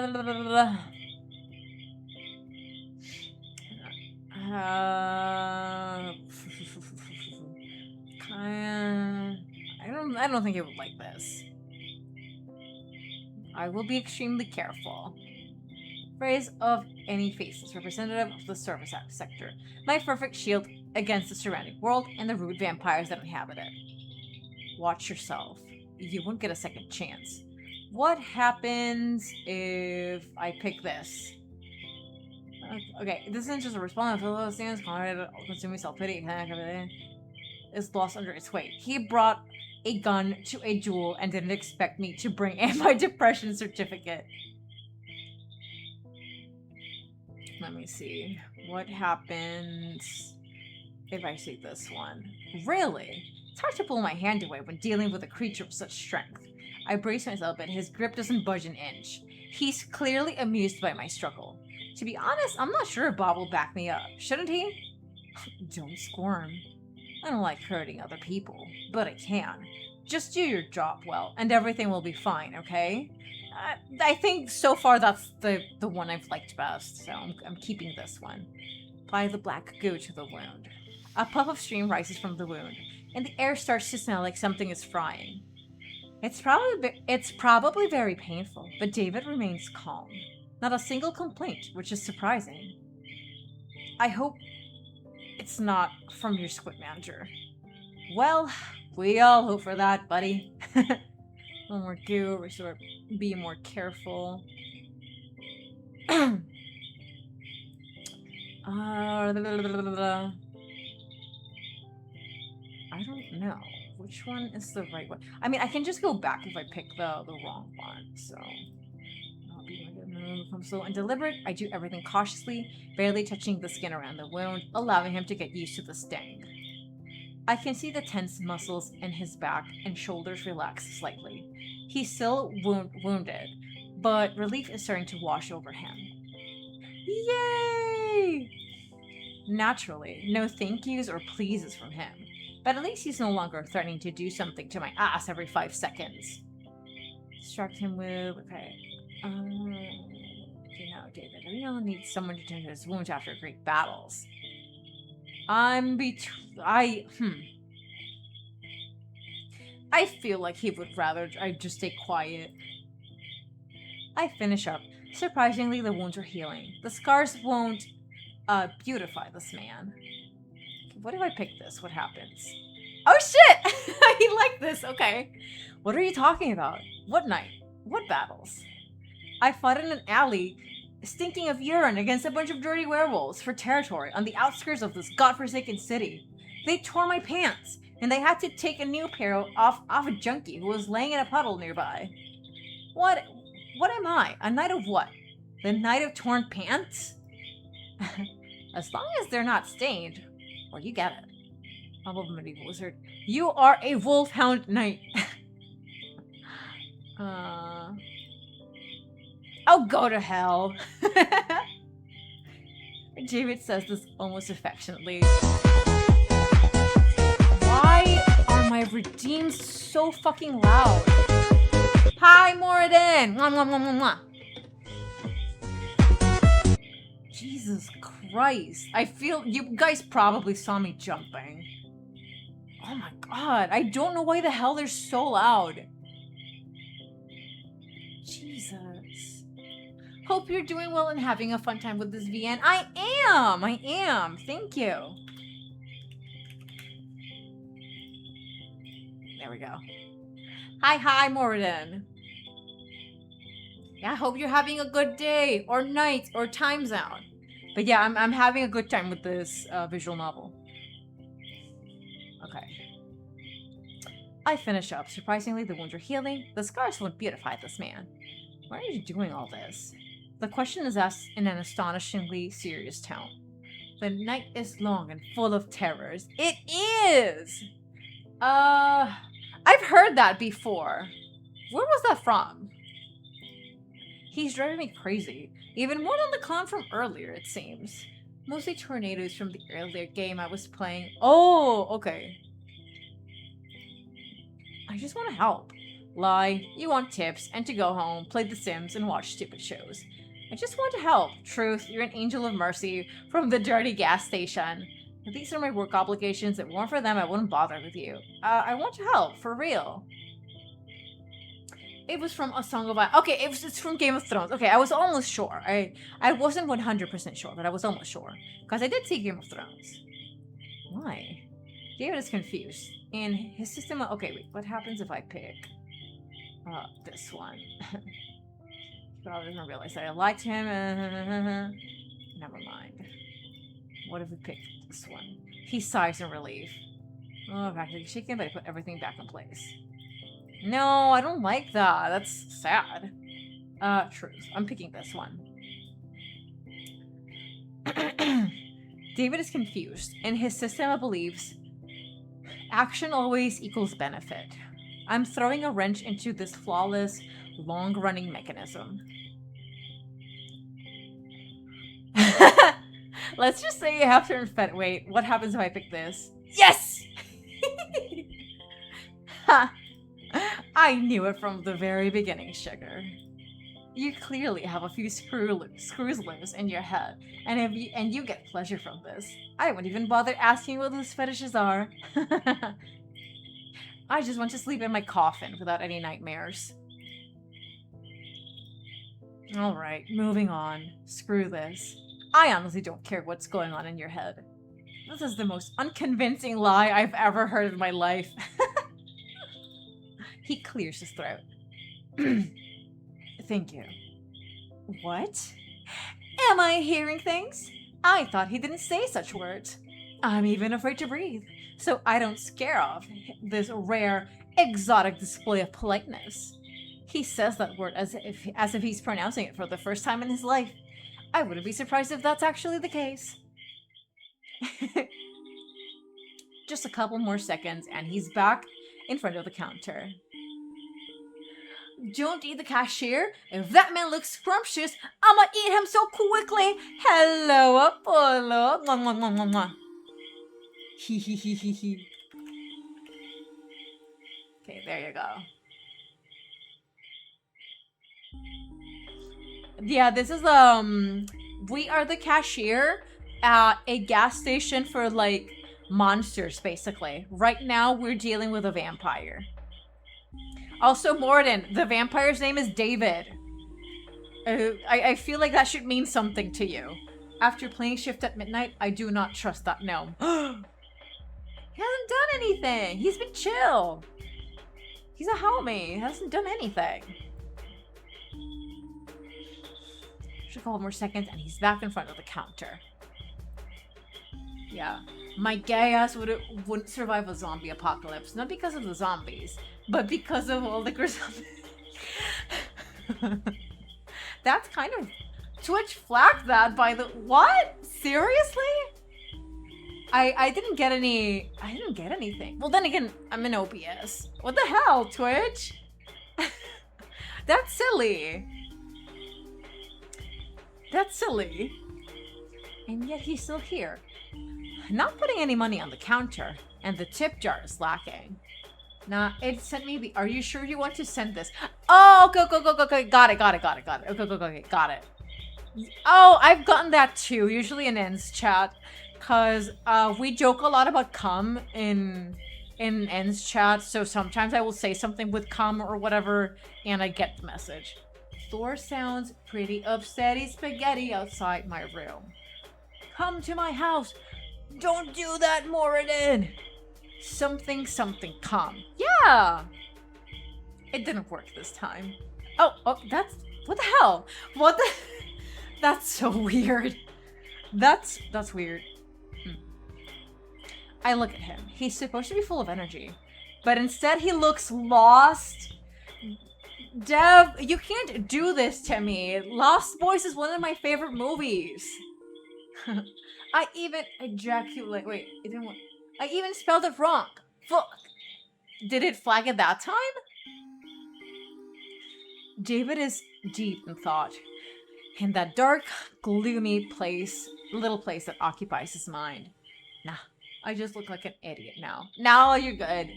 don't think it would like this. I will be extremely careful. Phrase of any faces, representative of the service sector. My perfect shield against the surrounding world and the rude vampires that inhabit it. Watch yourself. You won't get a second chance. What happens if I pick this? Okay, this isn't just a response. All things consuming self-pity. It's lost under its weight. He brought a gun to a duel and didn't expect me to bring anti-depression certificate. Let me see. What happens if I see this one? Really? It's hard to pull my hand away when dealing with a creature of such strength. I brace myself, but his grip doesn't budge an inch. He's clearly amused by my struggle. To be honest, I'm not sure if Bob will back me up. Shouldn't he? Don't squirm. I don't like hurting other people, but I can. Just do your job well, and everything will be fine, okay? I think so far that's the one I've liked best, so I'm keeping this one. Apply the black goo to the wound. A puff of steam rises from the wound, and the air starts to smell like something is frying. It's probably very painful, but David remains calm. Not a single complaint, which is surprising. I hope it's not from your squid manager. Well, we all hope for that, buddy. A little more goo, restore, be more careful. I don't know. Which one is the right one? I mean, I can just go back if I pick the wrong one, so... I'll be if I'm slow and deliberate, I do everything cautiously, barely touching the skin around the wound, allowing him to get used to the sting. I can see the tense muscles in his back and shoulders relax slightly. He's still wounded, but relief is starting to wash over him. Yay! Naturally, no thank yous or pleases from him, but at least he's no longer threatening to do something to my ass every 5 seconds. Distract him with... okay. You know, David, I really need someone to tend to his wounds after great battles. I feel like he would rather I just stay quiet. I finish up. Surprisingly, the wounds are healing. The scars won't beautify this man. What if I pick this? What happens? Oh shit! I like this. Okay. What are you talking about? What night? What battles? I fought in an alley stinking of urine against a bunch of dirty werewolves for territory on the outskirts of this godforsaken city. They tore my pants, and they had to take a new pair off a junkie who was laying in a puddle nearby. What am I? A knight of what? The knight of torn pants? As long as they're not stained, well, you get it. Humble medieval wizard. You are a wolfhound knight. Oh, go to hell. David says this almost affectionately. Why are my redeems so fucking loud? Hi, Moradin! Mwah, mwah, mwah, mwah, mwah. Jesus Christ. I feel you guys probably saw me jumping. Oh my god. I don't know why the hell they're so loud. Jesus. Hope you're doing well and having a fun time with this VN. I am. Thank you. There we go. Hi, Moradin. Yeah, I hope you're having a good day, or night, or time zone. But yeah, I'm having a good time with this visual novel. Okay. I finish up. Surprisingly, the wounds are healing. The scars won't beautify this man. Why are you doing all this? The question is asked in an astonishingly serious tone. The night is long and full of terrors. It is! I've heard that before. Where was that from? He's driving me crazy. Even more than the clown from earlier, it seems. Mostly tornadoes from the earlier game I was playing. Oh, okay. I just want to help. Lie, you want tips, and to go home, play The Sims, and watch stupid shows. I just want to help. Truth, you're an angel of mercy from the dirty gas station. If these are my work obligations, if it weren't for them, I wouldn't bother with you. I want to help, for real. It was from A Song of Ice. Okay, it's from Game of Thrones. Okay, I was almost sure. I wasn't 100% sure, but I was almost sure. Because I did see Game of Thrones. Why? David is confused. In his system... Okay, wait. What happens if I pick... this one? Probably doesn't realize that I liked him. Never mind. What if we pick this one? He sighs in relief. Oh, practically shaken, but I put everything back in place. No, I don't like that. That's sad. Truth. I'm picking this one. David is confused. In his system of beliefs, action always equals benefit. I'm throwing a wrench into this flawless, long-running mechanism. Let's just say you have to infect. Wait, what happens if I pick this? Yes! Ha! I knew it from the very beginning, Sugar. You clearly have a few screws loose in your head, and you get pleasure from this. I wouldn't even bother asking what those fetishes are. I just want to sleep in my coffin without any nightmares. Alright, moving on. Screw this. I honestly don't care what's going on in your head. This is the most unconvincing lie I've ever heard in my life. He clears his throat. Thank you. What? Am I hearing things? I thought he didn't say such words. I'm even afraid to breathe, so I don't scare off this rare, exotic display of politeness. He says that word as if he's pronouncing it for the first time in his life. I wouldn't be surprised if that's actually the case. Just a couple more seconds, and he's back in front of the counter. Don't eat the cashier. If that man looks scrumptious, I'ma eat him so quickly. Hello, Apollo. Mwah, mwah, mwah, mwah, mwah. Hee hee hee hee hee. Okay, there you go. Yeah, this is we are the cashier at a gas station for like monsters, basically. Right now we're dealing with a vampire. Also, Morden, the vampire's name is David. I feel like that should mean something to you. After playing Shift at Midnight, I do not trust that gnome. He hasn't done anything. He's been chill. He's a homie. He hasn't done anything. Just a couple more seconds, and he's back in front of the counter. Yeah. My gay ass wouldn't survive a zombie apocalypse. Not because of the zombies, but because of all the zombies. That's kind of... Twitch flagged that by the... What? Seriously? I didn't get any... I didn't get anything. Well, then again, I'm in OBS. What the hell, Twitch? That's silly. That's silly. And yet he's still here. Not putting any money on the counter. And the tip jar is lacking. Nah, it sent me the... Are you sure you want to send this? Oh, go. Got it. Okay, got it. Oh, I've gotten that too. Usually in Ends chat. Because we joke a lot about cum in Ends chat. So sometimes I will say something with cum or whatever. And I get the message. Thor sounds pretty upsetty spaghetti outside my room. Come to my house. Don't do that, Moradin. Something, come. Yeah. It didn't work this time. Oh, that's... What the hell? What the... That's so weird. That's weird. I look at him. He's supposed to be full of energy. But instead he looks lost. Dev, you can't do this to me. Lost Boys is one of my favorite movies. I even ejaculate. Wait, it didn't work. I even spelled it wrong. Fuck. Did it flag it that time? David is deep in thought. In that dark, gloomy place, little place that occupies his mind. Nah, I just look like an idiot now. Now you're good.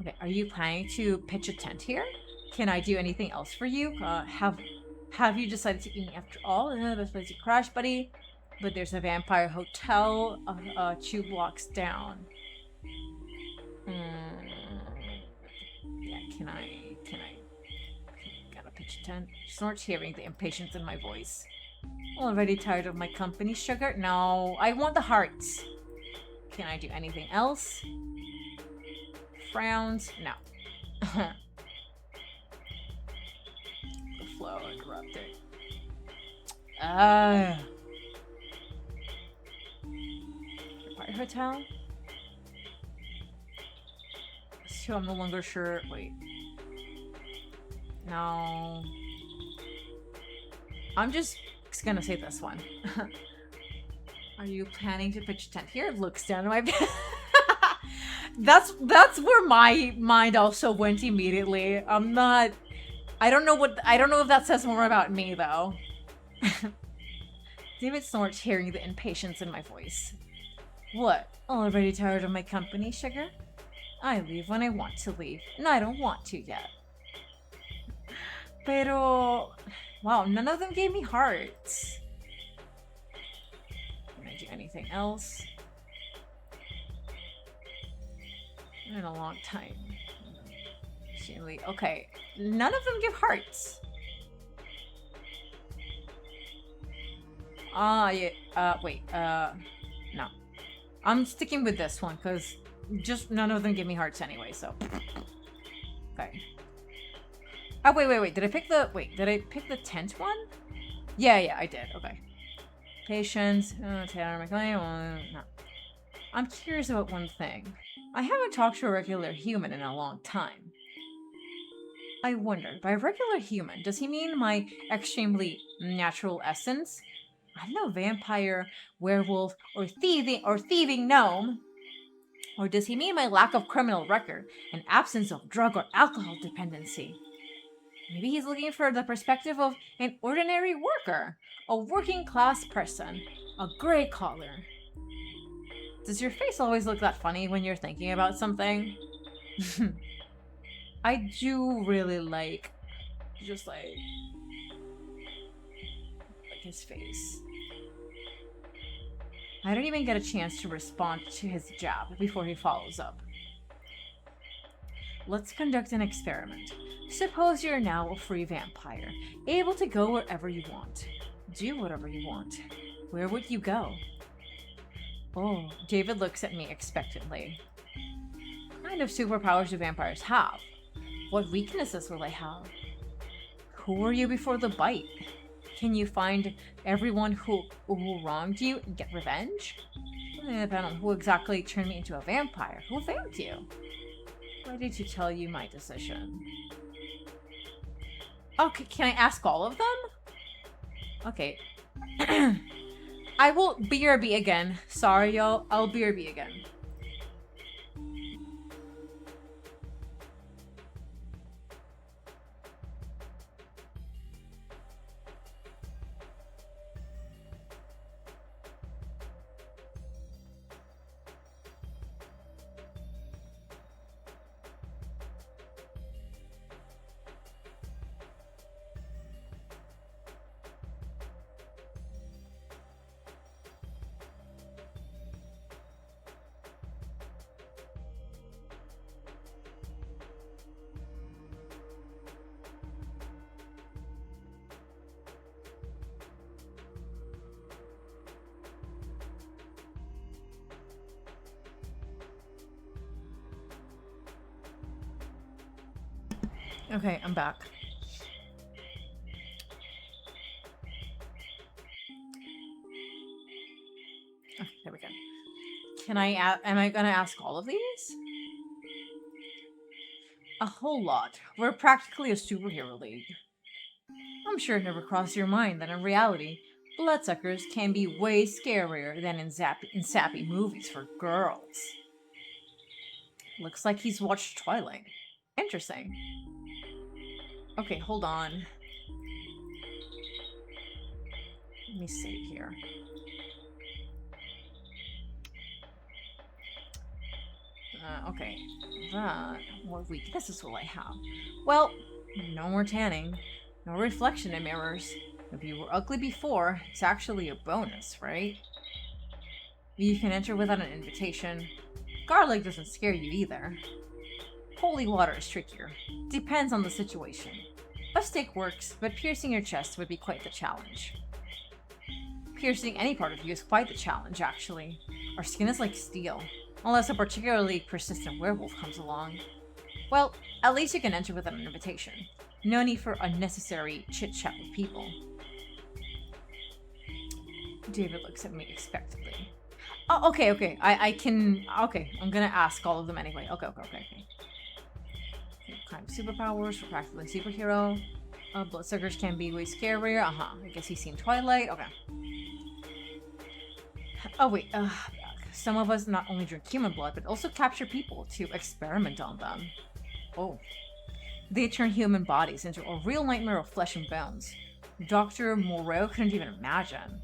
Okay, are you planning to pitch a tent here? Can I do anything else for you? Have you decided to eat me after all? Isn't that the best place to crash, buddy? But there's a vampire hotel 2 blocks down. Yeah, can I gotta pitch a tent? Snort's hearing the impatience in my voice. Already tired of my company, Sugar? No, I want the hearts. Can I do anything else? Frowns? No. The flow interrupted. Hotel? to. I'm no longer sure. Wait. No. I'm just gonna say this one. Are you planning to pitch a tent here? Looks down at my bed. That's where my mind also went immediately. I'm not. I don't know if that says more about me though. David snorts, hearing the impatience in my voice. What? Already tired of my company, sugar? I leave when I want to leave, and I don't want to yet. Pero... Wow, none of them gave me hearts. Can I do anything else? In a long time. Okay, none of them give hearts. Yeah, wait, no. I'm sticking with this one, because just none of them give me hearts anyway, so. Okay. Oh, wait, did I pick the tent one? Yeah, I did, okay. Patience, Taylor McLean, no. I'm curious about one thing. I haven't talked to a regular human in a long time. I wondered, by regular human, does he mean my extremely natural essence? I'm no vampire, werewolf, or thieving gnome. Or does he mean my lack of criminal record and absence of drug or alcohol dependency? Maybe he's looking for the perspective of an ordinary worker, a working class person, a gray collar. Does your face always look that funny when you're thinking about something? I do really like, just like his face. I don't even get a chance to respond to his jab before he follows up. Let's conduct an experiment. Suppose you're now a free vampire, able to go wherever you want. Do whatever you want. Where would you go? Oh, David looks at me expectantly. What kind of superpowers do vampires have? What weaknesses will they have? Who were you before the bite? Can you find everyone who wronged you and get revenge? It depends on who exactly turned me into a vampire. Who vamped you? Ready to tell you my decision. Okay, can I ask all of them? Okay. I will BRB again. Sorry, y'all. I'll BRB again. Okay, I'm back. Okay, there we go. Am I gonna ask all of these? A whole lot. We're practically a superhero league. I'm sure it never crossed your mind that in reality, bloodsuckers can be way scarier than in sappy movies for girls. Looks like he's watched Twilight. Interesting. Okay, hold on. Let me save here. Okay. What weaknesses will I have? Well, no more tanning. No reflection in mirrors. If you were ugly before, it's actually a bonus, right? You can enter without an invitation. Garlic doesn't scare you either. Holy water is trickier. Depends on the situation. A stick works, but piercing your chest would be quite the challenge. Piercing any part of you is quite the challenge, actually. Our skin is like steel, unless a particularly persistent werewolf comes along. Well, at least you can enter without an invitation. No need for unnecessary chit-chat with people. David looks at me expectantly. Oh, okay. I can... Okay, I'm gonna ask all of them anyway. Okay. kind of superpowers for practically superhero. Bloodsuckers can be way scarier. I guess he's seen Twilight. Okay. Oh, wait. Some of us not only drink human blood, but also capture people to experiment on them. Oh. They turn human bodies into a real nightmare of flesh and bones. Dr. Moreau couldn't even imagine.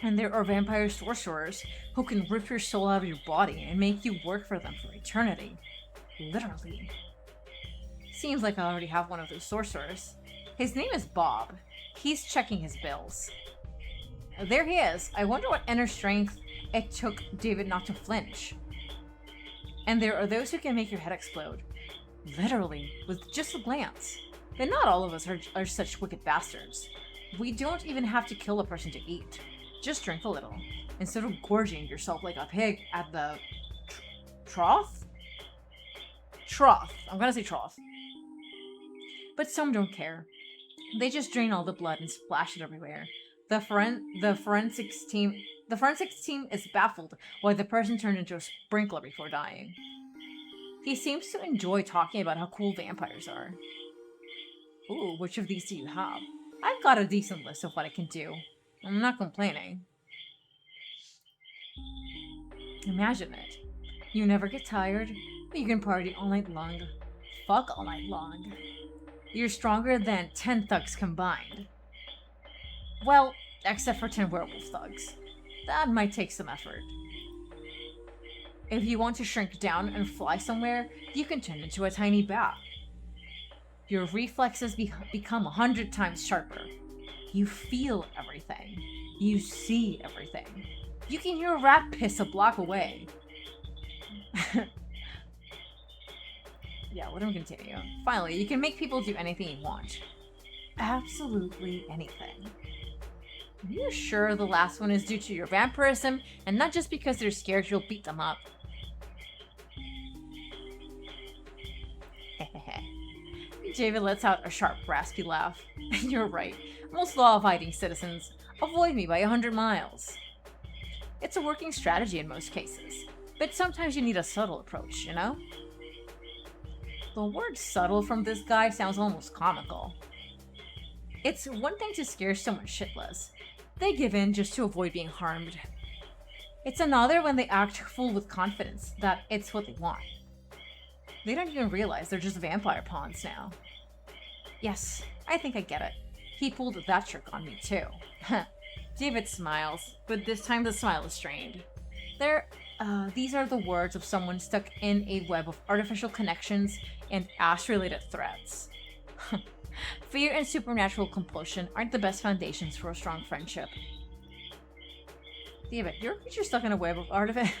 And there are vampire sorcerers who can rip your soul out of your body and make you work for them for eternity. Literally. Seems like I already have one of those sorcerers. His name is Bob. He's checking his bills. There he is. I wonder what inner strength it took David not to flinch. And there are those who can make your head explode. Literally, with just a glance. But not all of us are such wicked bastards. We don't even have to kill a person to eat. Just drink a little, instead of gorging yourself like a pig at the trough? Trough. I'm gonna say trough. But some don't care. They just drain all the blood and splash it everywhere. The forensics team is baffled why the person turned into a sprinkler before dying. He seems to enjoy talking about how cool vampires are. Ooh, which of these do you have? I've got a decent list of what I can do. I'm not complaining. Imagine it. You never get tired, but you can party all night long. Fuck all night long. You're stronger than 10 thugs combined. Well, except for 10 werewolf thugs. That might take some effort. If you want to shrink down and fly somewhere, you can turn into a tiny bat. Your reflexes become 100 times sharper. You feel everything. You see everything. You can hear a rat piss a block away. Yeah, let him continue. Finally, you can make people do anything you want. Absolutely anything. Are you sure the last one is due to your vampirism and not just because they're scared you'll beat them up? David lets out a sharp, raspy laugh. You're right. Most law-abiding citizens avoid me by 100 miles. It's a working strategy in most cases, but sometimes you need a subtle approach, you know? The word subtle from this guy sounds almost comical. It's one thing to scare someone shitless. They give in just to avoid being harmed. It's another when they act full with confidence that it's what they want. They don't even realize they're just vampire pawns now. Yes, I think I get it. He pulled that trick on me too. David smiles, but this time the smile is strained. These are the words of someone stuck in a web of artificial connections and ass-related threats. Fear and supernatural compulsion aren't the best foundations for a strong friendship. David, you're a creature stuck in a web of artificial...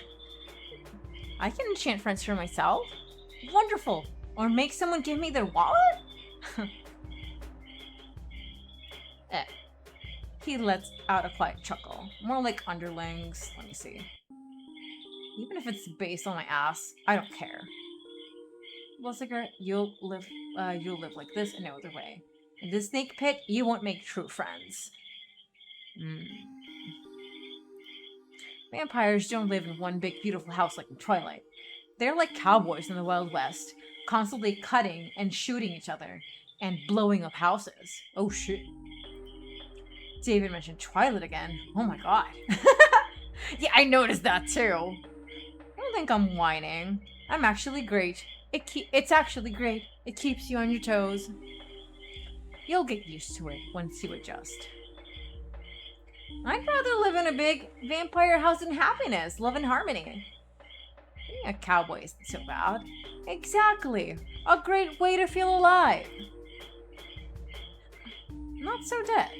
I can enchant friends for myself? Wonderful! Or make someone give me their wallet? He lets out a quiet chuckle. More like underlings. Let me see. Even if it's based on my ass, I don't care. Bloodsucker, you'll live like this and no other way. In this snake pit, you won't make true friends. Vampires don't live in one big beautiful house like in Twilight. They're like cowboys in the Wild West, constantly cutting and shooting each other, and blowing up houses. Oh shit. David mentioned Twilight again. Oh my god. Yeah, I noticed that too. I don't think I'm whining. I'm actually great. It's actually great. It keeps you on your toes. You'll get used to it once you adjust. I'd rather live in a big vampire house in happiness, love and harmony. Being a cowboy isn't so bad. Exactly. A great way to feel alive. Not so dead.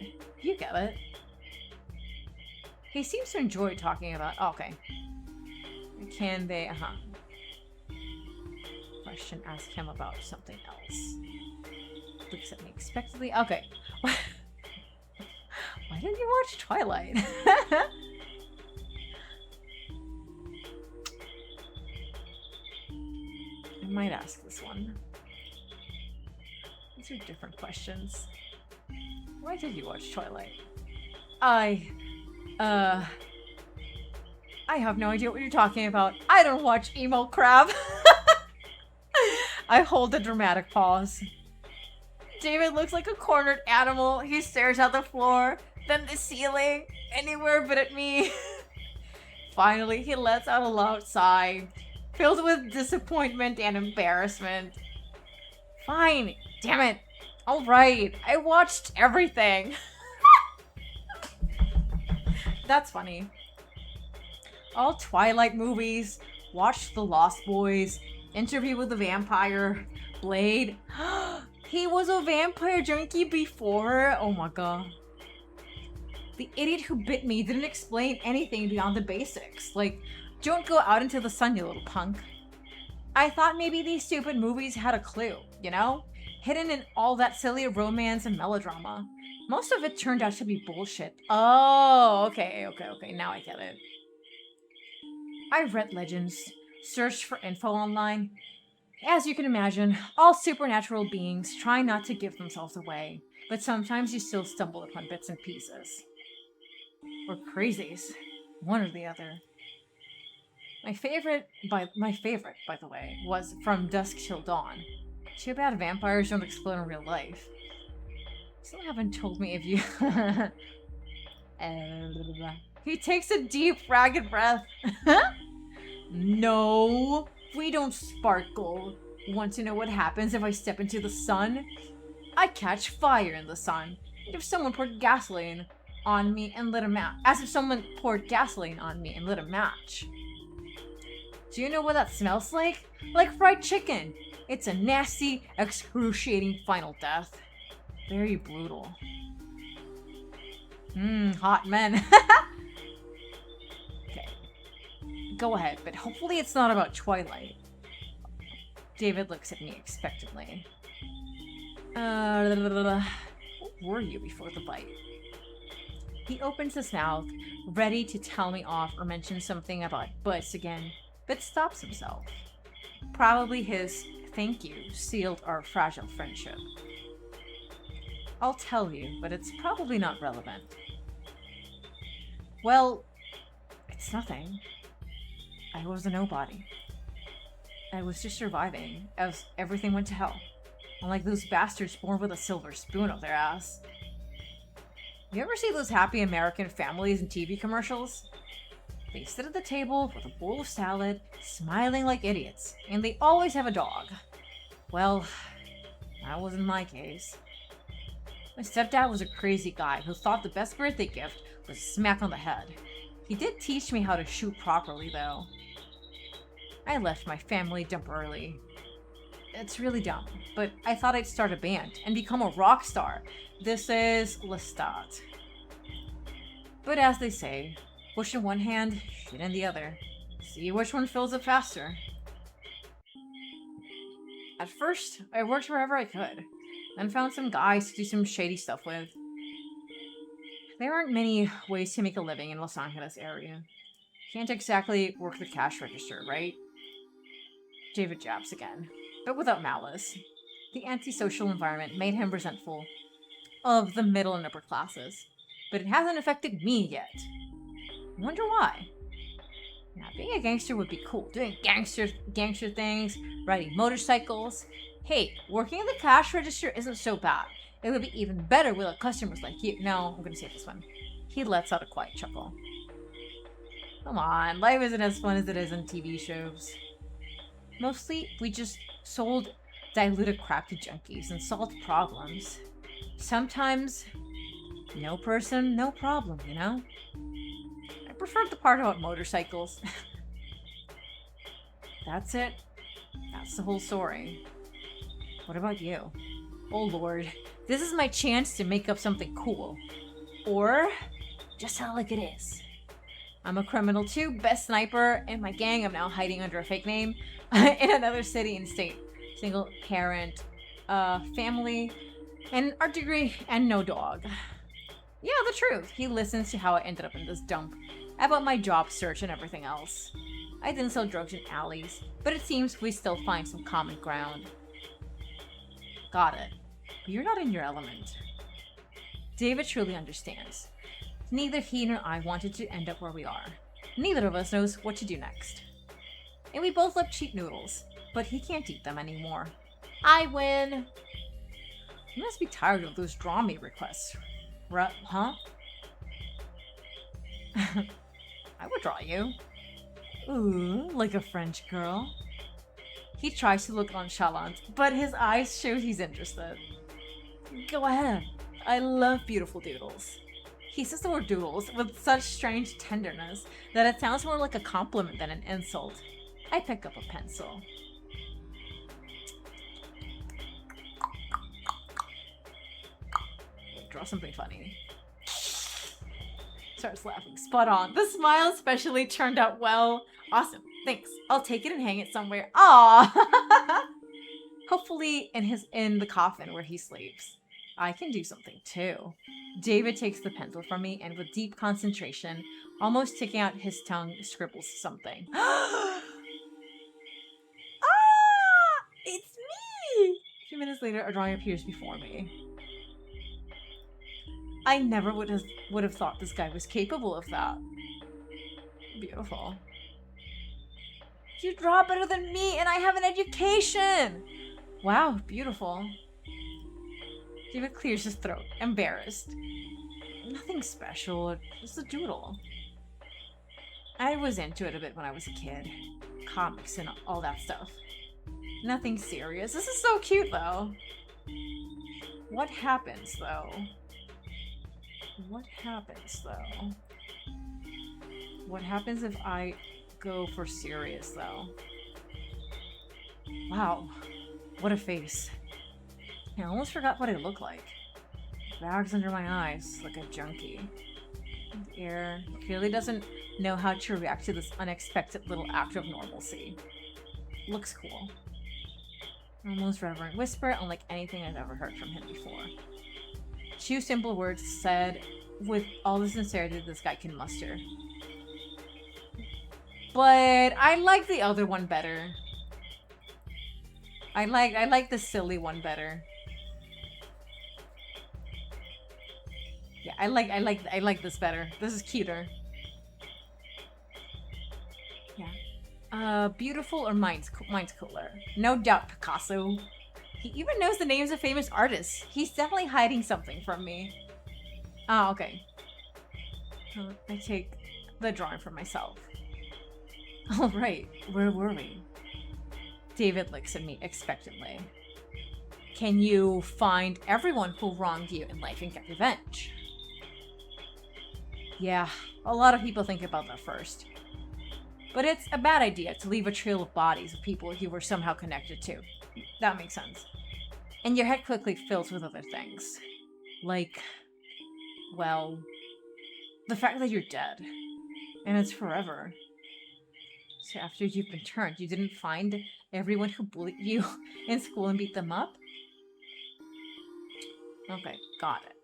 You get it. He seems to enjoy talking about... Oh, okay. Can they... Question, ask him about something else. Looks at me expectantly. Okay. Why didn't you watch Twilight? I might ask this one. These are different questions. Why did you watch Twilight? I have no idea what you're talking about. I don't watch emo crap. I hold a dramatic pause. David looks like a cornered animal. He stares at the floor, then the ceiling, anywhere but at me. Finally, he lets out a loud sigh, filled with disappointment and embarrassment. Fine, damn it. Alright, I watched everything. That's funny. All Twilight movies, watched The Lost Boys, Interview with the Vampire, Blade. He was a vampire junkie before? Oh my god. The idiot who bit me didn't explain anything beyond the basics. Like, don't go out into the sun, you little punk. I thought maybe these stupid movies had a clue, you know? Hidden in all that silly romance and melodrama. Most of it turned out to be bullshit. Oh, okay, now I get it. I read legends, searched for info online. As you can imagine, all supernatural beings try not to give themselves away, but sometimes you still stumble upon bits and pieces. Or crazies, one or the other. My favorite, by the way, was From Dusk Till Dawn. Too bad vampires don't explode in real life. Still haven't told me if you... He takes a deep, ragged breath. No, we don't sparkle. Want to know what happens if I step into the sun? I catch fire in the sun. If someone poured gasoline on me and lit a match. As if someone poured gasoline on me and lit a match. Do you know what that smells like? Like fried chicken. It's a nasty, excruciating final death. Very brutal. Hot men. Okay. Go ahead, but hopefully it's not about Twilight. David looks at me expectantly. What were you before the bite? He opens his mouth, ready to tell me off or mention something about butts again, but stops himself. Probably his thank you sealed our fragile friendship. I'll tell you, but it's probably not relevant. Well, it's nothing. I was a nobody. I was just surviving as everything went to hell. Unlike those bastards born with a silver spoon up their ass. You ever see those happy American families in TV commercials? They sit at the table with a bowl of salad, smiling like idiots, and they always have a dog. Well, that wasn't my case. My stepdad was a crazy guy who thought the best birthday gift was a smack on the head. He did teach me how to shoot properly, though. I left my family dump early. It's really dumb, but I thought I'd start a band and become a rock star. This is Lestat. But as they say, push in one hand, shit in the other. See which one fills up faster. At first, I worked wherever I could, then found some guys to do some shady stuff with. There aren't many ways to make a living in Los Angeles area. Can't exactly work the cash register, right? David jabs again, but without malice. The antisocial environment made him resentful of the middle and upper classes, but it hasn't affected me yet. I wonder why. Now, being a gangster would be cool. Doing gangster things, riding motorcycles. Hey, working in the cash register isn't so bad. It would be even better with customers like you. No, I'm gonna say this one. He lets out a quiet chuckle. Come on, life isn't as fun as it is in TV shows. Mostly, we just sold diluted crap to junkies and solved problems. Sometimes, no person, no problem, you know? I prefer the part about motorcycles. That's it. That's the whole story. What about you? Oh lord, this is my chance to make up something cool. Or, just tell it like it is. I'm a criminal too, best sniper in my gang. I'm now hiding under a fake name in another city and state. Single parent, family, and art degree, and no dog. Yeah, the truth. He listens to how I ended up in this dump, about my job search and everything else. I didn't sell drugs in alleys, but it seems we still find some common ground. Got it. But you're not in your element. David truly understands. Neither he nor I wanted to end up where we are. Neither of us knows what to do next. And we both love cheap noodles, but he can't eat them anymore. I win. You must be tired of those draw me requests. Huh? I would draw you. Ooh, like a French girl. He tries to look nonchalant, but his eyes show he's interested. Go ahead. I love beautiful doodles. He says the word doodles with such strange tenderness that it sounds more like a compliment than an insult. I pick up a pencil. Draw something funny. Starts laughing. Spot on. The smile especially turned out well. Awesome. Thanks. I'll take it and hang it somewhere. Aww. Hopefully in the coffin where he sleeps. I can do something too. David takes the pencil from me and with deep concentration, almost sticking out his tongue, scribbles something. Ah! It's me! A few minutes later, a drawing appears before me. I never would have thought this guy was capable of that. Beautiful. You draw better than me and I have an education! Wow, beautiful. David clears his throat, embarrassed. Nothing special, just a doodle. I was into it a bit when I was a kid. Comics and all that stuff. Nothing serious. This is so cute though. What happens though? What happens though? What happens if I go for serious though? Wow, what a face. I almost forgot what I look like. Bags under my eyes, like a junkie. The air clearly doesn't know how to react to this unexpected little act of normalcy. Looks cool. Almost reverent whisper, unlike anything I've ever heard from him before. 2 simple words said with all the sincerity this guy can muster. But I like the other one better. I like the silly one better. Yeah, I like this better. This is cuter. Yeah. Beautiful or mine's cooler. No doubt Picasso. He even knows the names of famous artists. He's definitely hiding something from me. Oh, okay. I take the drawing for myself. All right, where were we? David looks at me expectantly. Can you find everyone who wronged you in life and get revenge? Yeah, a lot of people think about that first. But it's a bad idea to leave a trail of bodies of people you were somehow connected to. That makes sense. And your head quickly fills with other things. Like, well, the fact that you're dead. And it's forever. So after you've been turned, you didn't find everyone who bullied you in school and beat them up? Okay, got it.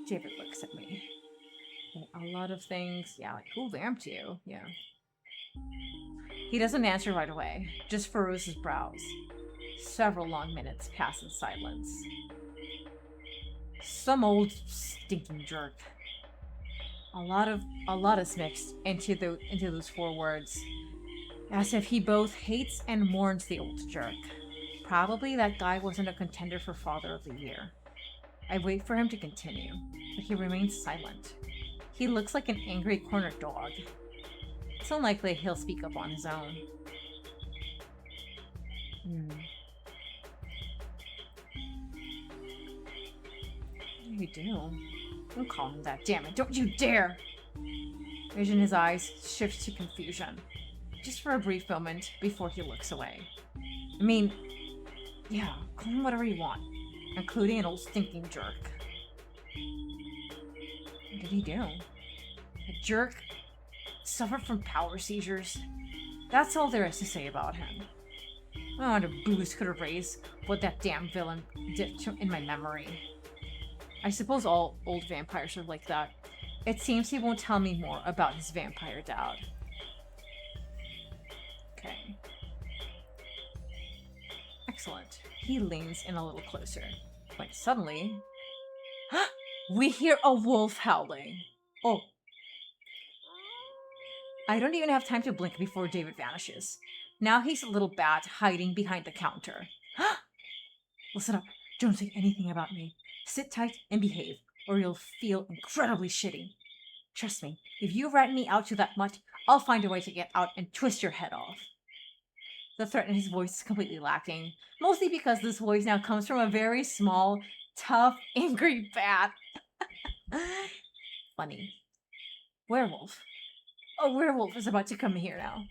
David looks at me. A lot of things, yeah, like who vamped you? Yeah. He doesn't answer right away, just furrows his brows. Several long minutes pass in silence. Some old stinking jerk. A lot is mixed into those 4 words, as if he both hates and mourns the old jerk. Probably that guy wasn't a contender for Father of the Year. I wait for him to continue, but he remains silent. He looks like an angry cornered dog. It's unlikely he'll speak up on his own. What do you do? Don't call him that, damn it, don't you dare! Vision in his eyes shifts to confusion, just for a brief moment before he looks away. I mean, yeah, call him whatever you want, including an old stinking jerk. What did he do? A jerk? Suffered from power seizures? That's all there is to say about him. I wonder booze could erase what that damn villain did in my memory. I suppose all old vampires are like that. It seems he won't tell me more about his vampire dad. Okay. Excellent. He leans in a little closer. When suddenly... we hear a wolf howling. Oh. I don't even have time to blink before David vanishes. Now he's a little bat hiding behind the counter. Listen up. Don't say anything about me. Sit tight and behave, or you'll feel incredibly shitty. Trust me, if you rat me out to that much, I'll find a way to get out and twist your head off. The threat in his voice is completely lacking, mostly because this voice now comes from a very small, tough, angry bat. Funny. Werewolf. A werewolf is about to come here now.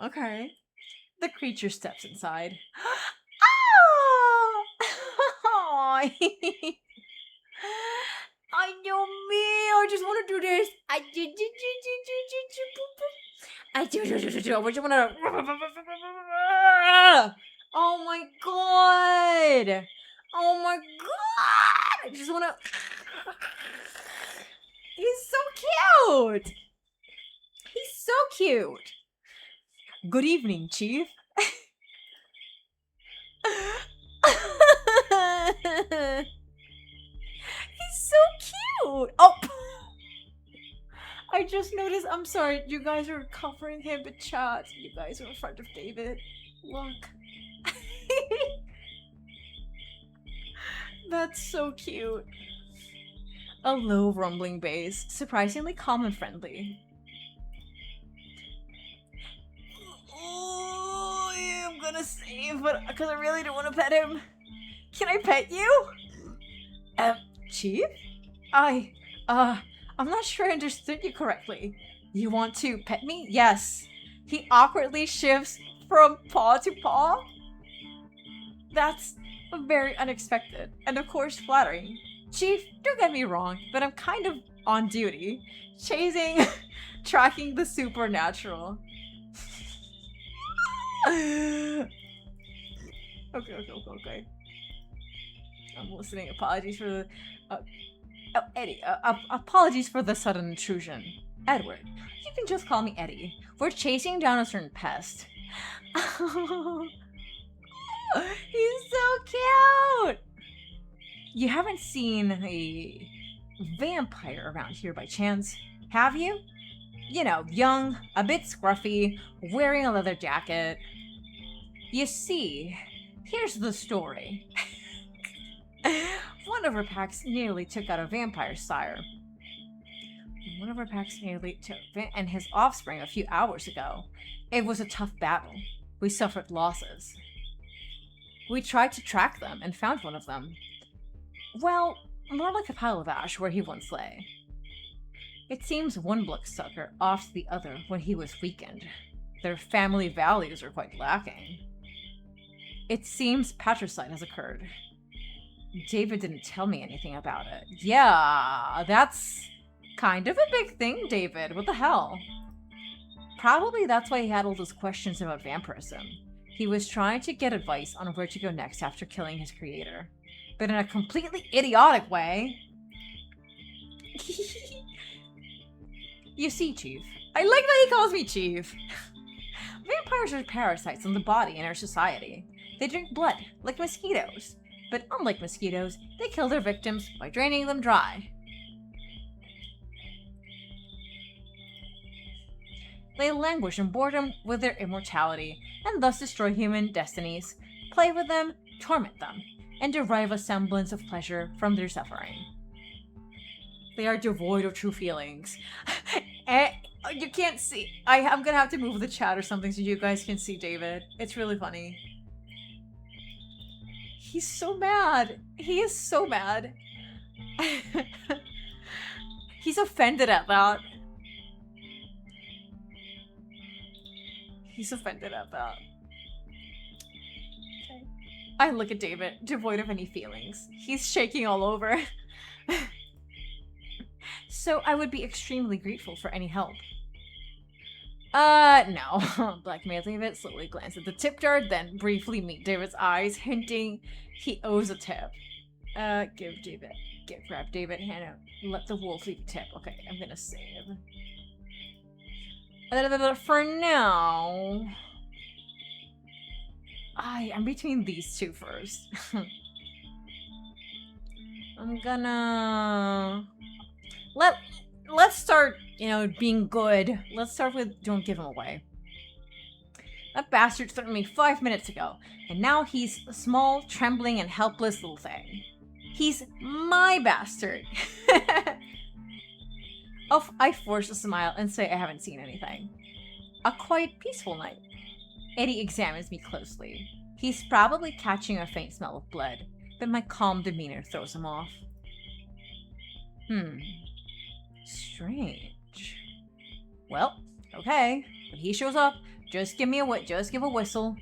Okay. The creature steps inside. Oh! I know me. I just want to do this. I just want to. Oh my god. Oh my god. I just want to. He's so cute. He's so cute. Good evening, Chief. He's so cute. Oh, I just noticed. I'm sorry. You guys are covering him in chat. You guys are in front of David. Look. That's so cute. A low rumbling bass, surprisingly calm and friendly. Oh, I'm gonna save, but because I really don't want to pet him. Can I pet you? Chief? I'm not sure I understood you correctly. You want to pet me? Yes. He awkwardly shifts from paw to paw. That's very unexpected, and of course flattering. Chief, don't get me wrong, but I'm kind of on duty, tracking the supernatural. Okay. I'm listening. Apologies for the... Eddie, apologies for the sudden intrusion. Edward, you can just call me Eddie. We're chasing down a certain pest. He's so cute! You haven't seen a vampire around here by chance, have you? You know, young, a bit scruffy, wearing a leather jacket. You see, here's the story. One of our packs nearly took out a vampire sire. And his offspring a few hours ago. It was a tough battle. We suffered losses. We tried to track them and found one of them. Well, more like a pile of ash where he once lay. It seems one bloodsucker offed the other when he was weakened. Their family values are quite lacking. It seems patricide has occurred. David didn't tell me anything about it. Yeah, that's kind of a big thing, David. What the hell? Probably that's why he had all those questions about vampirism. He was trying to get advice on where to go next after killing his creator. But in a completely idiotic way. You see, Chief. I like that he calls me Chief. Vampires are parasites on the body in our society. They drink blood, like mosquitoes. But unlike mosquitoes, they kill their victims by draining them dry. They languish in boredom with their immortality, and thus destroy human destinies, play with them, torment them, and derive a semblance of pleasure from their suffering. They are devoid of true feelings. You can't see. I'm gonna have to move the chat or something so you guys can see David. It's really funny. He's so mad. He is so mad. He's offended at that. He's offended at that. Okay. I look at David, devoid of any feelings. He's shaking all over. So I would be extremely grateful for any help. No. Blackmail David slowly glances at the tip jar, then briefly meet David's eyes, hinting he owes a tip. Grab David, hand out, let the wolf leave a tip. Okay, I'm gonna save. For now, I'm between these two first. I'm gonna let's start, being good. Let's start with don't give him away. That bastard threatened me 5 minutes ago, and now he's a small, trembling, and helpless little thing. He's my bastard. I force a smile and say I haven't seen anything. A quiet, peaceful night. Eddie examines me closely. He's probably catching a faint smell of blood, but my calm demeanor throws him off. Strange. Well, okay. If he shows up, just give a whistle.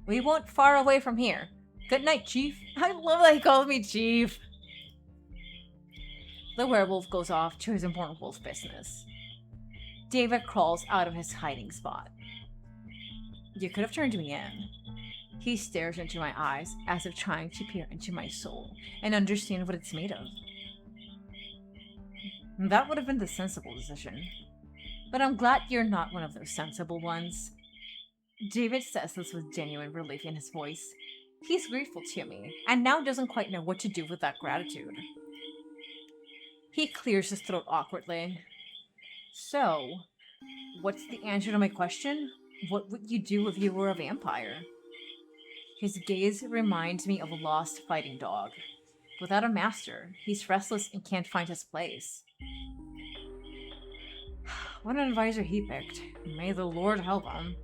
We won't far away from here. Good night, Chief. I love that he calls me Chief. The werewolf goes off to his important wolf business. David crawls out of his hiding spot. You could have turned me in. He stares into my eyes as if trying to peer into my soul and understand what it's made of. That would have been the sensible decision. But I'm glad you're not one of those sensible ones. David says this with genuine relief in his voice. He's grateful to me, and now doesn't quite know what to do with that gratitude. He clears his throat awkwardly. So, what's the answer to my question? What would you do if you were a vampire? His gaze reminds me of a lost fighting dog. Without a master, he's restless and can't find his place. What an advisor he picked. May the Lord help him.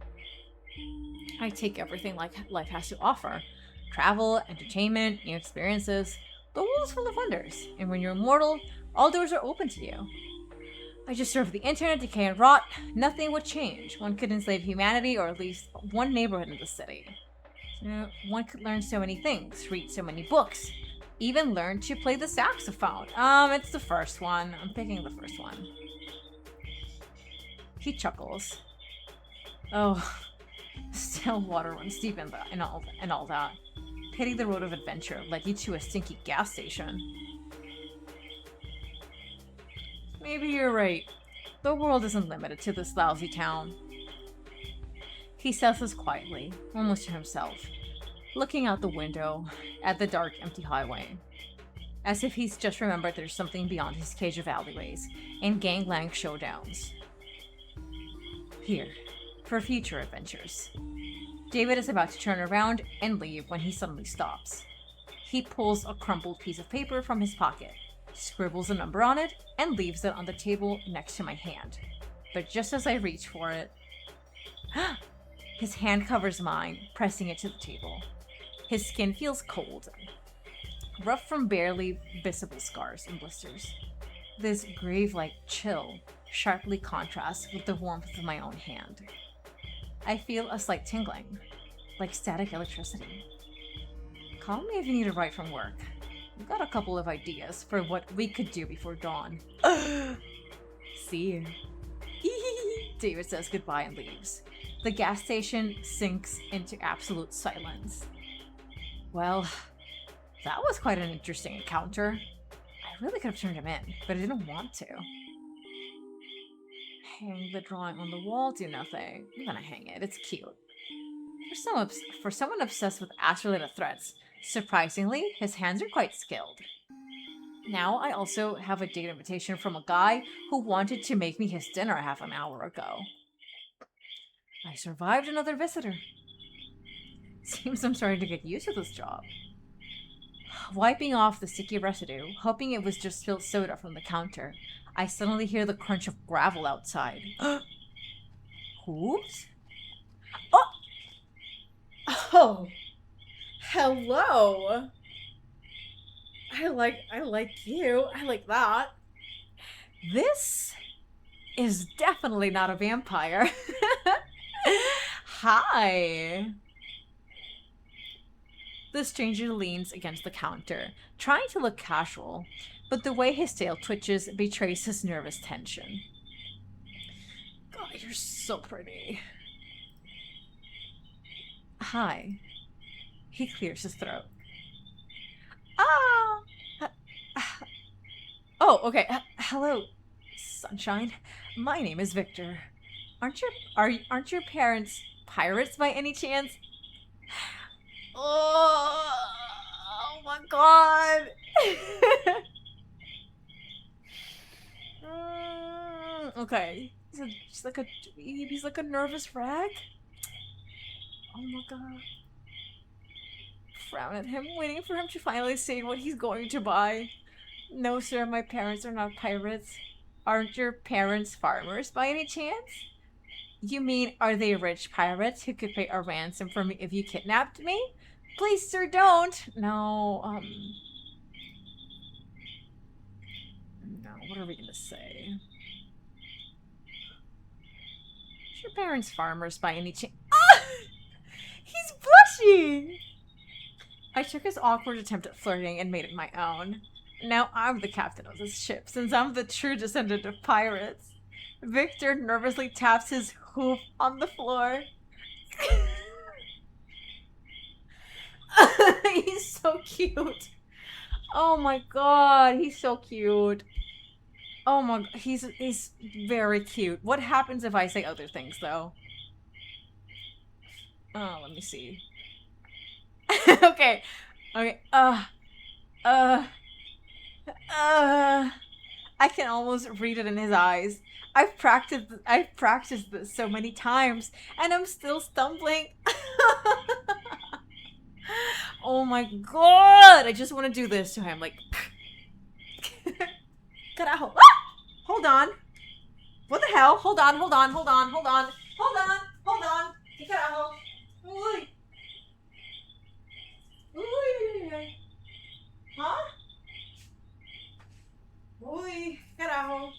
I take everything life has to offer. Travel, entertainment, new experiences. The world's full of wonders, and when you're immortal, all doors are open to you. I just surf the internet, decay and rot. Nothing would change. One could enslave humanity, or at least one neighborhood in the city. One could learn so many things, read so many books, even learn to play the saxophone. It's the first one. I'm picking the first one. He chuckles. Oh, still water runs deep and all that. Pity the road of adventure led you to a stinky gas station. Maybe you're right. The world isn't limited to this lousy town. He says this quietly, almost to himself, looking out the window at the dark, empty highway. As if he's just remembered there's something beyond his cage of alleyways and gangland showdowns. Here, for future adventures. David is about to turn around and leave when he suddenly stops. He pulls a crumpled piece of paper from his pocket, scribbles a number on it, and leaves it on the table next to my hand. But just as I reach for it, his hand covers mine, pressing it to the table. His skin feels cold, rough from barely visible scars and blisters. This grave-like chill sharply contrasts with the warmth of my own hand. I feel a slight tingling, like static electricity. Call me if you need a ride from work. I've got a couple of ideas for what we could do before dawn. See you. David says goodbye and leaves. The gas station sinks into absolute silence. Well, that was quite an interesting encounter. I really could have turned him in, but I didn't want to. Hang the drawing on the wall, do nothing. I'm gonna hang it, it's cute. For someone obsessed with ass-related threats, surprisingly, his hands are quite skilled. Now I also have a date invitation from a guy who wanted to make me his dinner half an hour ago. I survived another visitor. Seems I'm starting to get used to this job. Wiping off the sticky residue, hoping it was just spilled soda from the counter, I suddenly hear the crunch of gravel outside. Hooves? Oh! Oh! Hello! I like you. I like that. This is definitely not a vampire. Hi. The stranger leans against the counter, trying to look casual, but the way his tail twitches betrays his nervous tension. God, you're so pretty. Hi. He clears his throat. Oh, okay. Hello, sunshine. My name is Victor. Aren't your parents pirates by any chance? Oh my god. Okay. He's like a nervous wreck. Oh my god. Frown at him, waiting for him to finally say what he's going to buy. No, sir, my parents are not pirates. Aren't your parents farmers by any chance? You mean, are they rich pirates who could pay a ransom for me if you kidnapped me? Please, sir, don't. No, no, what are we gonna say? Are your parents farmers by any chance? Ah! He's blushing! I took his awkward attempt at flirting and made it my own. Now I'm the captain of this ship, since I'm the true descendant of pirates. Victor nervously taps his hoof on the floor. He's so cute. Oh my god, he's so cute. Oh my god, he's very cute. What happens if I say other things, though? Oh, let me see. Okay. Okay. I can almost read it in his eyes. I've practiced this so many times, and I'm still stumbling. Oh my god! I just want to do this to him, like. Carajo. Ah! Hold on. What the hell? Hold on, hold on, hold on, hold on, hold on, hold on. Carajo. Uy. Uy. Huh? Uy, carajo.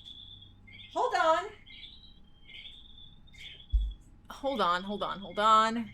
Hold on. Hold on, hold on, hold on.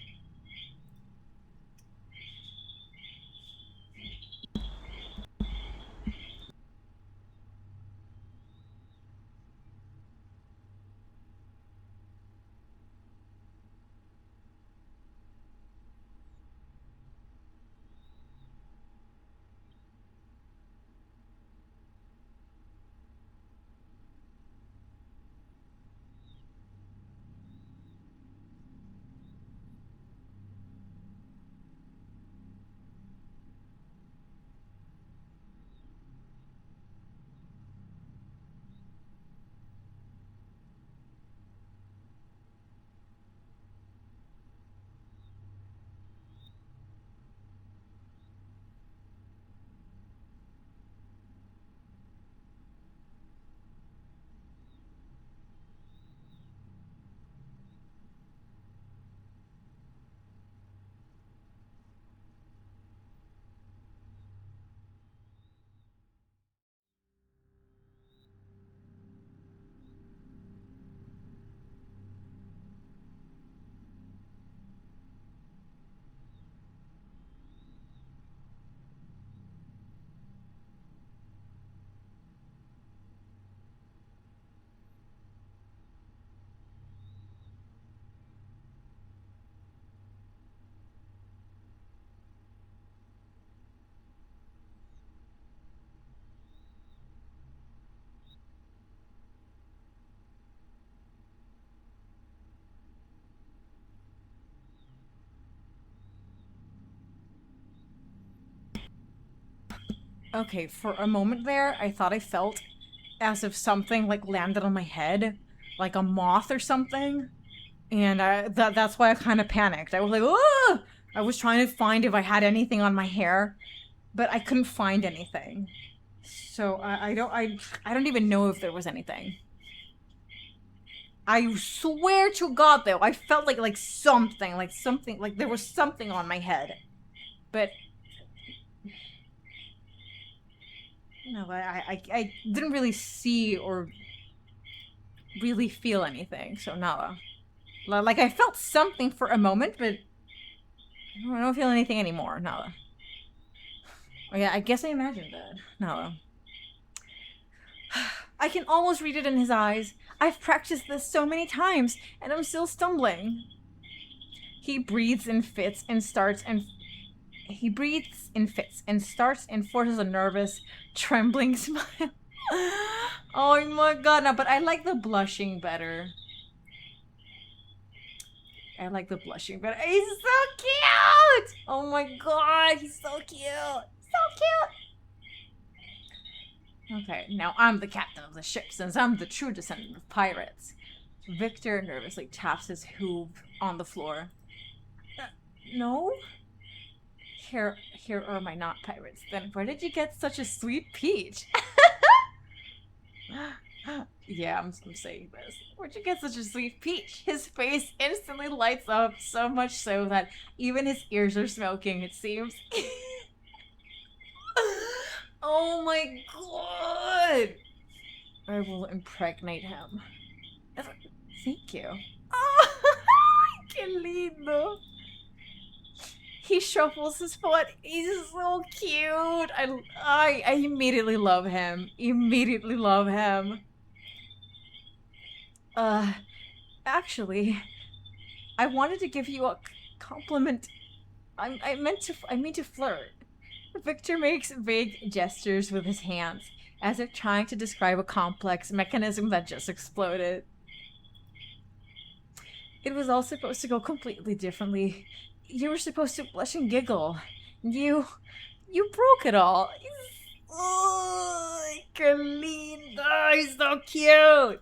Okay, for a moment there, I thought I felt as if something like landed on my head, like a moth or something. And that's why I kind of panicked. I was like, oh! I was trying to find if I had anything on my hair, but I couldn't find anything. So I don't even know if there was anything. I swear to God, though, I felt like something, like there was something on my head, but no, I didn't really see or really feel anything. So nada. Like I felt something for a moment, but I don't feel anything anymore. Nada. Oh yeah, I guess I imagined that. Nada. I can almost read it in his eyes. I've practiced this so many times, and I'm still stumbling. He breathes in fits and starts and forces a nervous, trembling smile. Oh my god, no, but I like the blushing better. I like the blushing better. He's so cute! Oh my god, he's so cute! So cute! Okay, now I'm the captain of the ship, since I'm the true descendant of pirates. Victor nervously taps his hoof on the floor. No? Here are my not pirates. Then where did you get such a sweet peach? Yeah, I'm saying this. Where'd you get such a sweet peach? His face instantly lights up, so much so that even his ears are smoking, it seems. Oh my god! I will impregnate him. Thank you. Oh, qué lindo. He shuffles his foot. He's so cute. I immediately love him. Immediately love him. Actually, I wanted to give you a compliment. I mean to flirt. Victor makes vague gestures with his hands, as if trying to describe a complex mechanism that just exploded. It was all supposed to go completely differently. You were supposed to blush and giggle. You broke it all. Oh, qué lindo. He's so cute.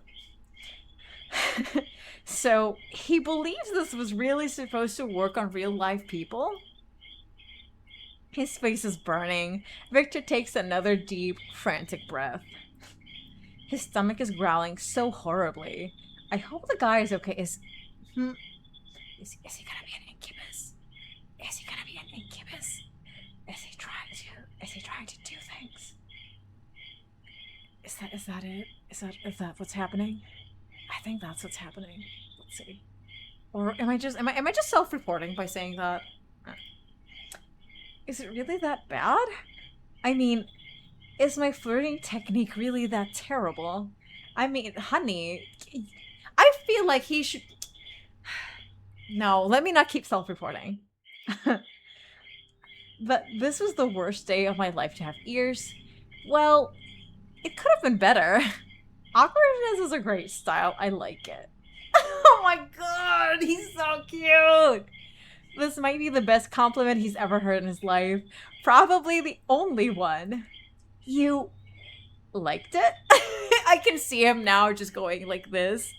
So, he believes this was really supposed to work on real life people? His face is burning. Victor takes another deep, frantic breath. His stomach is growling so horribly. I hope the guy is okay. Is he gonna be an incubus? Is he gonna be an incubus? Is he trying to do things? Is that it? Is that what's happening? I think that's what's happening. Let's see. Or am I just self-reporting by saying that? Is it really that bad? I mean, is my flirting technique really that terrible? I mean, honey, I feel like he should... No, let me not keep self-reporting. But this was the worst day of my life to have ears. Well, it could have been better. Awkwardness is a great style. I like it. Oh my god, he's so cute! This might be the best compliment he's ever heard in his life. Probably the only one. You liked it? I can see him now just going like this.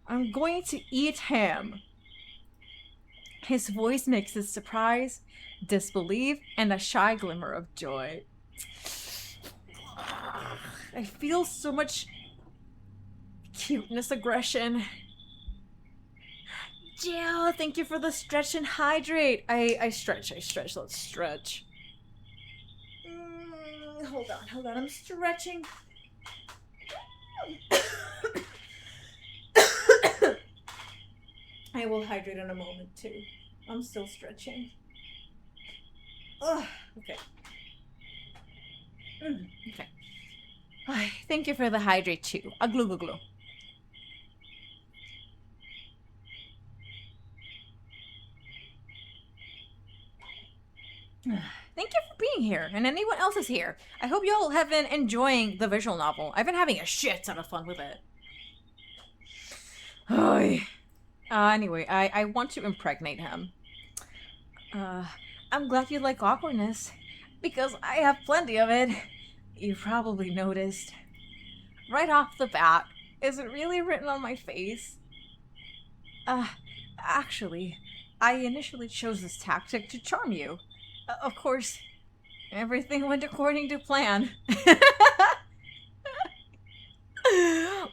I'm going to eat him. His voice mixes surprise, disbelief, and a shy glimmer of joy. I feel so much cuteness, aggression. Jill, thank you for the stretch and hydrate. I stretch. Let's stretch. Hold on. I'm stretching. I will hydrate in a moment too. I'm still stretching. Ugh, okay. Okay. Thank you for the hydrate too. A glue glue glue. Thank you for being here, and anyone else is here. I hope y'all have been enjoying the visual novel. I've been having a shit ton of fun with it. Anyway, I want to impregnate him. I'm glad you like awkwardness, because I have plenty of it. You probably noticed. Right off the bat, is it really written on my face? Actually, I initially chose this tactic to charm you. Of course, everything went according to plan.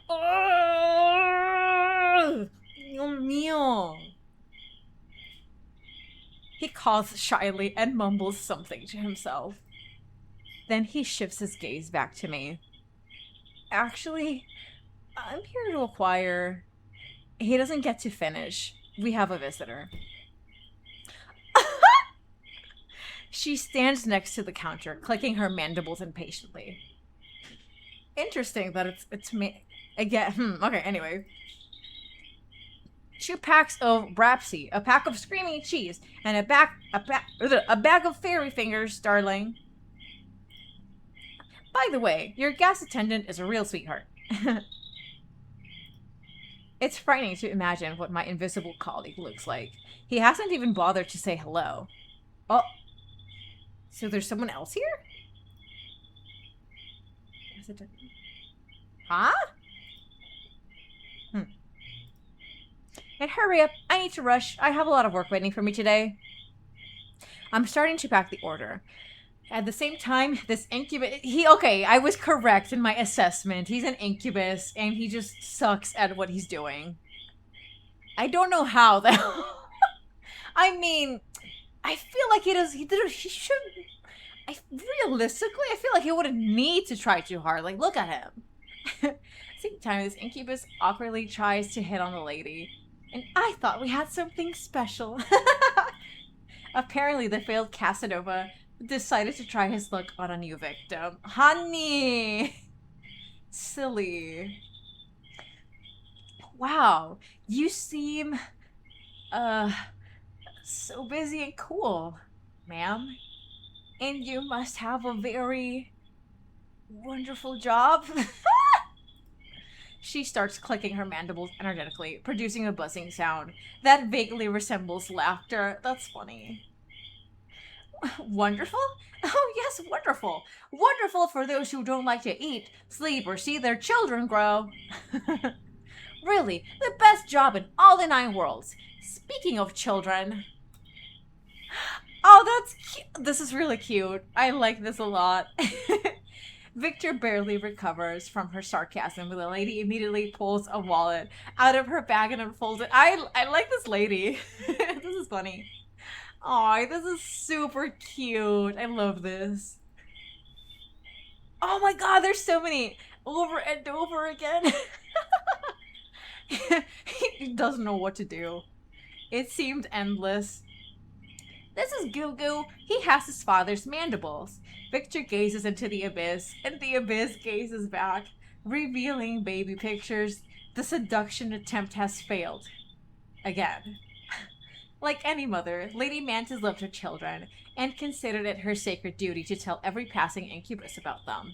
Oh, Dios mío. He coughs shyly and mumbles something to himself. Then he shifts his gaze back to me. Actually, I'm here to acquire... He doesn't get to finish. We have a visitor. She stands next to the counter, clicking her mandibles impatiently. Interesting that it's me again. Okay, anyway. 2 packs of Brapsy, a pack of Screaming Cheese, and a bag of Fairy Fingers, darling. By the way, your gas attendant is a real sweetheart. It's frightening to imagine what my invisible colleague looks like. He hasn't even bothered to say hello. Oh. So there's someone else here? Huh? And hurry up, I need to rush. I have a lot of work waiting for me today. I'm starting to pack the order. At the same time, this incubus, okay, I was correct in my assessment. He's an incubus, and he just sucks at what he's doing. I don't know how, though. I mean, I feel like he should, realistically, I feel like he wouldn't need to try too hard. Like, look at him. At the same time, this incubus awkwardly tries to hit on the lady. And I thought we had something special. Apparently, the failed Casanova decided to try his luck on a new victim. Honey! Silly. Wow, you seem, so busy and cool, ma'am. And you must have a very wonderful job. She starts clicking her mandibles energetically, producing a buzzing sound that vaguely resembles laughter. That's funny. Wonderful? Oh, yes, wonderful. Wonderful for those who don't like to eat, sleep, or see their children grow. Really, the best job in all the 9 worlds. Speaking of children. Oh, that's cute. This is really cute. I like this a lot. Victor barely recovers from her sarcasm when the lady immediately pulls a wallet out of her bag and unfolds it. I like this lady. This is funny. Aw, this is super cute. I love this. Oh my god, there's so many. Over and over again. He doesn't know what to do. It seemed endless. This is Goo Goo. He has his father's mandibles. Victor gazes into the abyss, and the abyss gazes back, revealing baby pictures. The seduction attempt has failed. Again. Like any mother, Lady Mantis loved her children, and considered it her sacred duty to tell every passing incubus about them.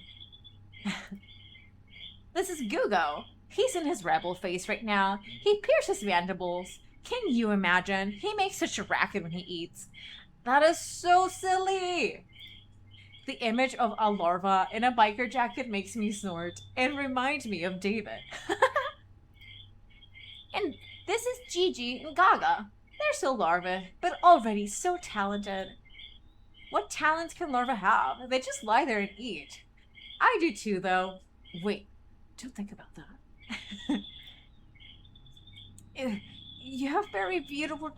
This is Gugo. He's in his rebel phase right now. He pierces mandibles. Can you imagine? He makes such a racket when he eats. That is so silly. The image of a larva in a biker jacket makes me snort and reminds me of David. And this is Gigi and Gaga. They're still larvae, but already so talented. What talents can larvae have? They just lie there and eat. I do too, though. Wait, don't think about that. You have very beautiful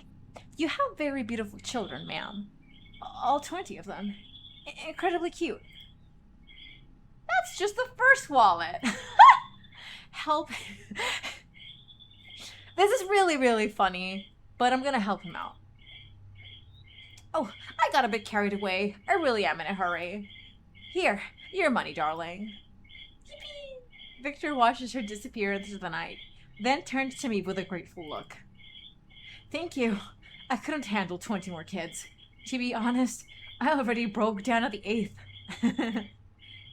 children, ma'am. All 20 of them. Incredibly cute. That's just the first wallet. Help. This is really, really funny, but I'm gonna help him out. Oh, I got a bit carried away. I really am in a hurry. Here, your money, darling. Yippee! Victor watches her disappear into the night, then turns to me with a grateful look. Thank you. I couldn't handle 20 more kids. To be honest, I already broke down at the 8th.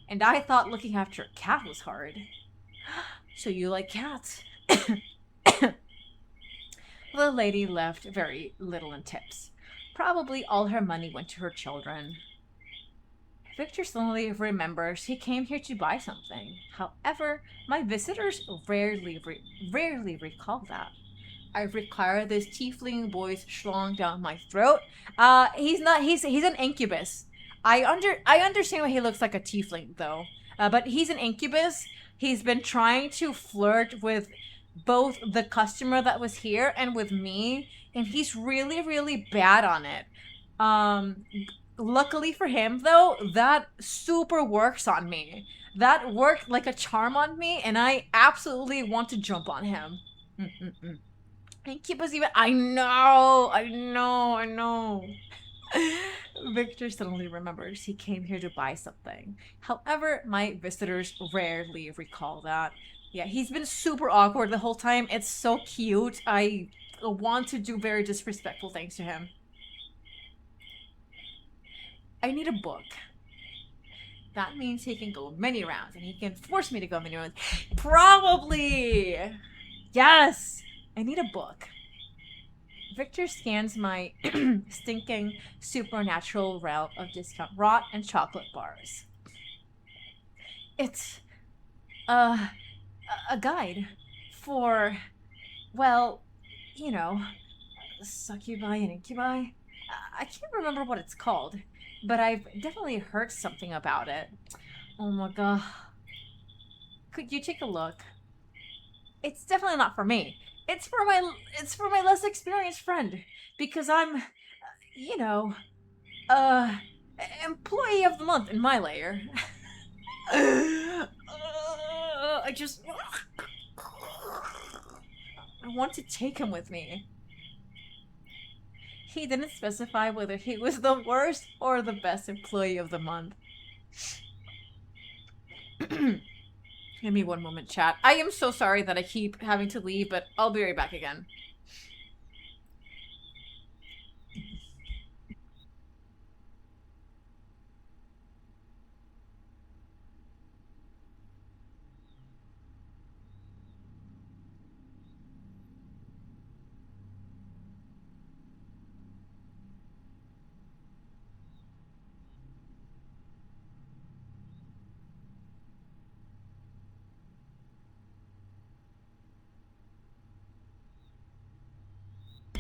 And I thought looking after a cat was hard. So you like cats? The lady left very little in tips. Probably all her money went to her children. Victor suddenly remembers he came here to buy something. However, my visitors rarely recall that. I require this tiefling boy's schlong down my throat. He's an incubus. I understand why he looks like a tiefling though. But he's an incubus. He's been trying to flirt with both the customer that was here and with me, and he's really, really bad on it. Luckily for him though, that super works on me. That worked like a charm on me, and I absolutely want to jump on him. Incubus even. I know. Victor suddenly remembers he came here to buy something. However, my visitors rarely recall that. Yeah, he's been super awkward the whole time. It's so cute. I want to do very disrespectful things to him. I need a book. That means he can go many rounds, and he can force me to go many rounds. Probably! Yes! I need a book. Victor scans my stinking supernatural realm of discount rot and chocolate bars. It's a guide for, well, you know, succubi and incubi. I can't remember what it's called, but I've definitely heard something about it. Oh my god. Could you take a look? It's definitely not for me. It's for my less experienced friend because I'm, you know, uh employee of the month in my layer. I just I want to take him with me. He didn't specify whether he was the worst or the best employee of the month. Give me one moment, chat. I am so sorry that I keep having to leave, but I'll be right back again.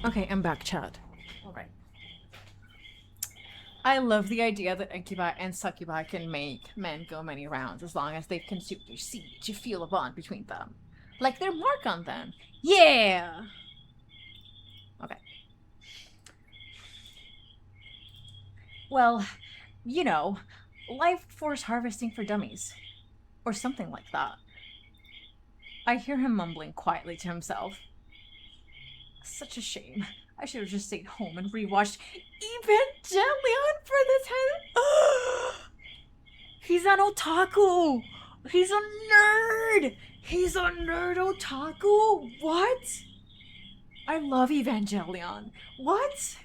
Okay, I'm back, chat. Alright. I love the idea that incubi and succubi can make men go many rounds as long as they've consumed their seed to feel a bond between them. Like their mark on them. Yeah! Okay. Well, you know, life force harvesting for dummies. Or something like that. I hear him mumbling quietly to himself. Such a shame. I should have just stayed home and rewatched Evangelion for this time. He's an otaku! He's a nerd! He's a nerd otaku! What? I love Evangelion. What?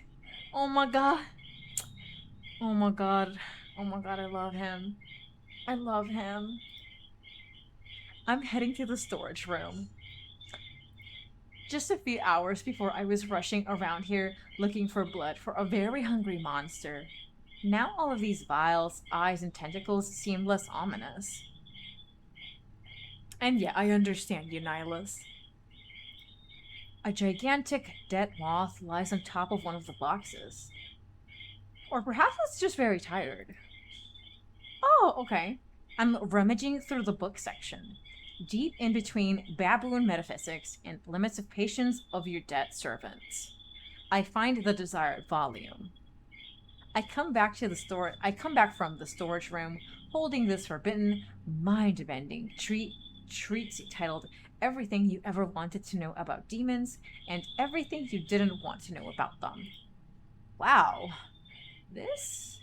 Oh my god. Oh my god. Oh my god, I love him. I love him. I'm heading to the storage room. Just a few hours before I was rushing around here looking for blood for a very hungry monster. Now all of these vials, eyes, and tentacles seem less ominous. And yeah, I understand you, Nihilus. A gigantic dead moth lies on top of one of the boxes. Or perhaps it's just very tired. Oh, okay. I'm rummaging through the book section, deep in between baboon metaphysics and limits of patience of your dead servants. I find the desired volume. I come back from the storage room holding this forbidden, mind-bending treats titled Everything You Ever Wanted to Know About Demons and Everything You Didn't Want to Know About Them. Wow. This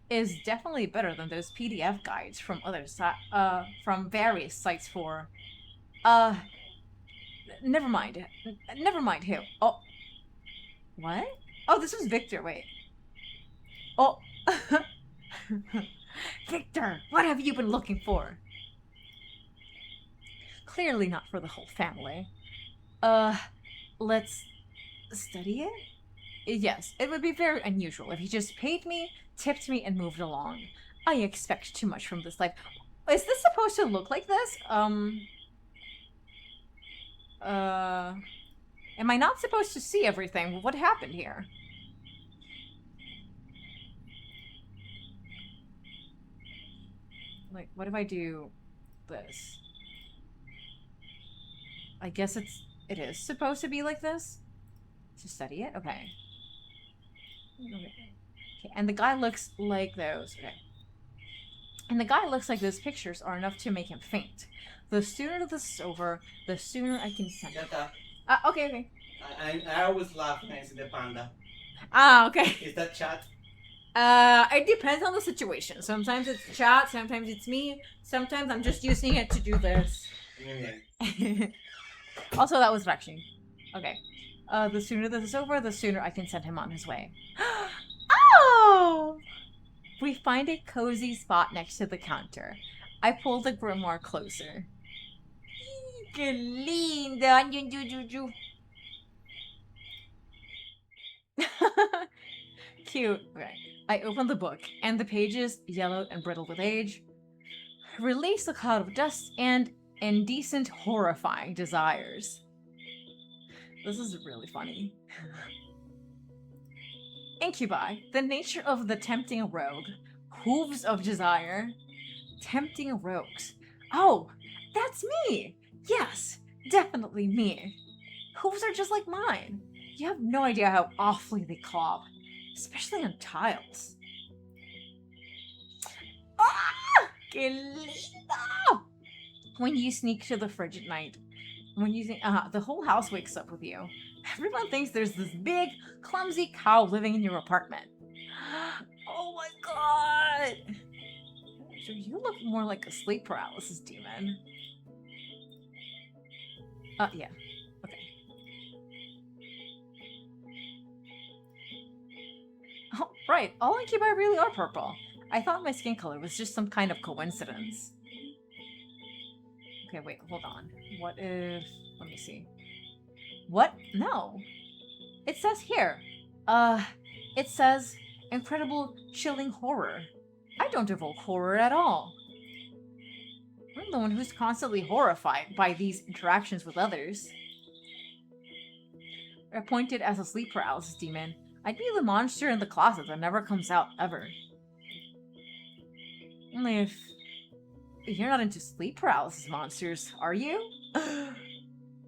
is definitely better than those PDF guides from from various sites for never mind. Never mind who. Oh. What? Oh, this was Victor. Wait. Oh. Victor, what have you been looking for? Clearly not for the whole family. Let's study it? Yes, it would be very unusual if he just paid me, tipped me, and moved along. I expect too much from this life. Is this supposed to look like this? Am I not supposed to see everything? What happened here? Like, what if I do this? I guess it is supposed to be like this? To study it? Okay. Okay, and the guy looks like those. Okay. And the guy looks like those pictures are enough to make him faint. The sooner this is over, the sooner I can send it. Okay, okay. I always laugh when I see the panda. Ah, okay. Is that chat? It depends on the situation. Sometimes it's chat, sometimes it's me, sometimes I'm just using it to do this. Yeah. Also, that was Rakshi. Okay. The sooner this is over, the sooner I can send him on his way. Oh! We find a cozy spot next to the counter. I pull the grimoire closer. Que linda! Cute. Okay. I open the book, and the pages, yellowed and brittle with age, release a cloud of dust and indecent, horrifying desires. This is really funny. Incubi, the nature of the tempting rogue. Hooves of desire. Tempting rogues. Oh, that's me! Yes, definitely me. Hooves are just like mine. You have no idea how awfully they clop, especially on tiles. Ah! Que lindo! When you sneak to the fridge at night, when you think, the whole house wakes up with you. Everyone thinks there's this big, clumsy cow living in your apartment. Oh my god! You look more like a sleep paralysis demon. Yeah. Okay. Oh, right. All incubi really are purple. I thought my skin color was just some kind of coincidence. Okay, wait, hold on. What if... Let me see. What? No. It says here. It says incredible, chilling horror. I don't evoke horror at all. I'm the one who's constantly horrified by these interactions with others. Appointed as a sleep paralysis demon, I'd be the monster in the closet that never comes out, ever. Only if you're not into sleep paralysis monsters, are you?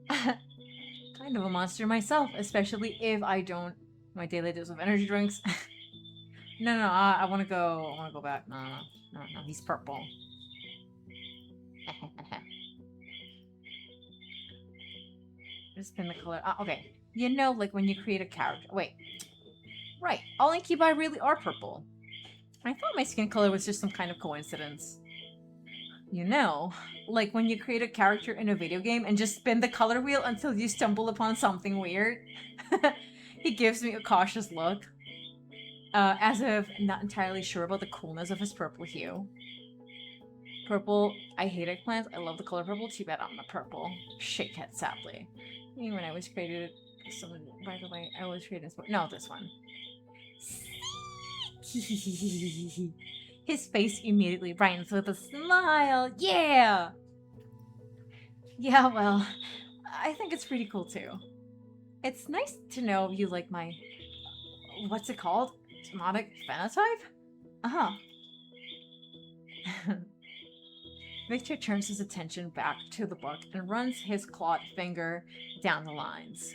Kind of a monster myself, especially if I don't my daily dose of energy drinks. No, I want to go back. No, he's purple. Just pin the color. Okay. You know, like when you create a character. Wait. Right. All incubi really are purple. I thought my skin color was just some kind of coincidence. You know, like when you create a character in a video game and just spin the color wheel until you stumble upon something weird. He gives me a cautious look. As if not entirely sure about the coolness of his purple hue. Purple, I hate eggplants. I love the color purple. Too bad I'm not purple. Shakehead sadly. When I was created, by the way, I was created. No, this one. His face immediately brightens with a smile. Yeah! Yeah, well, I think it's pretty cool too. It's nice to know you like my... What's it called? Demonic phenotype? Uh-huh. Victor turns his attention back to the book and runs his clawed finger down the lines.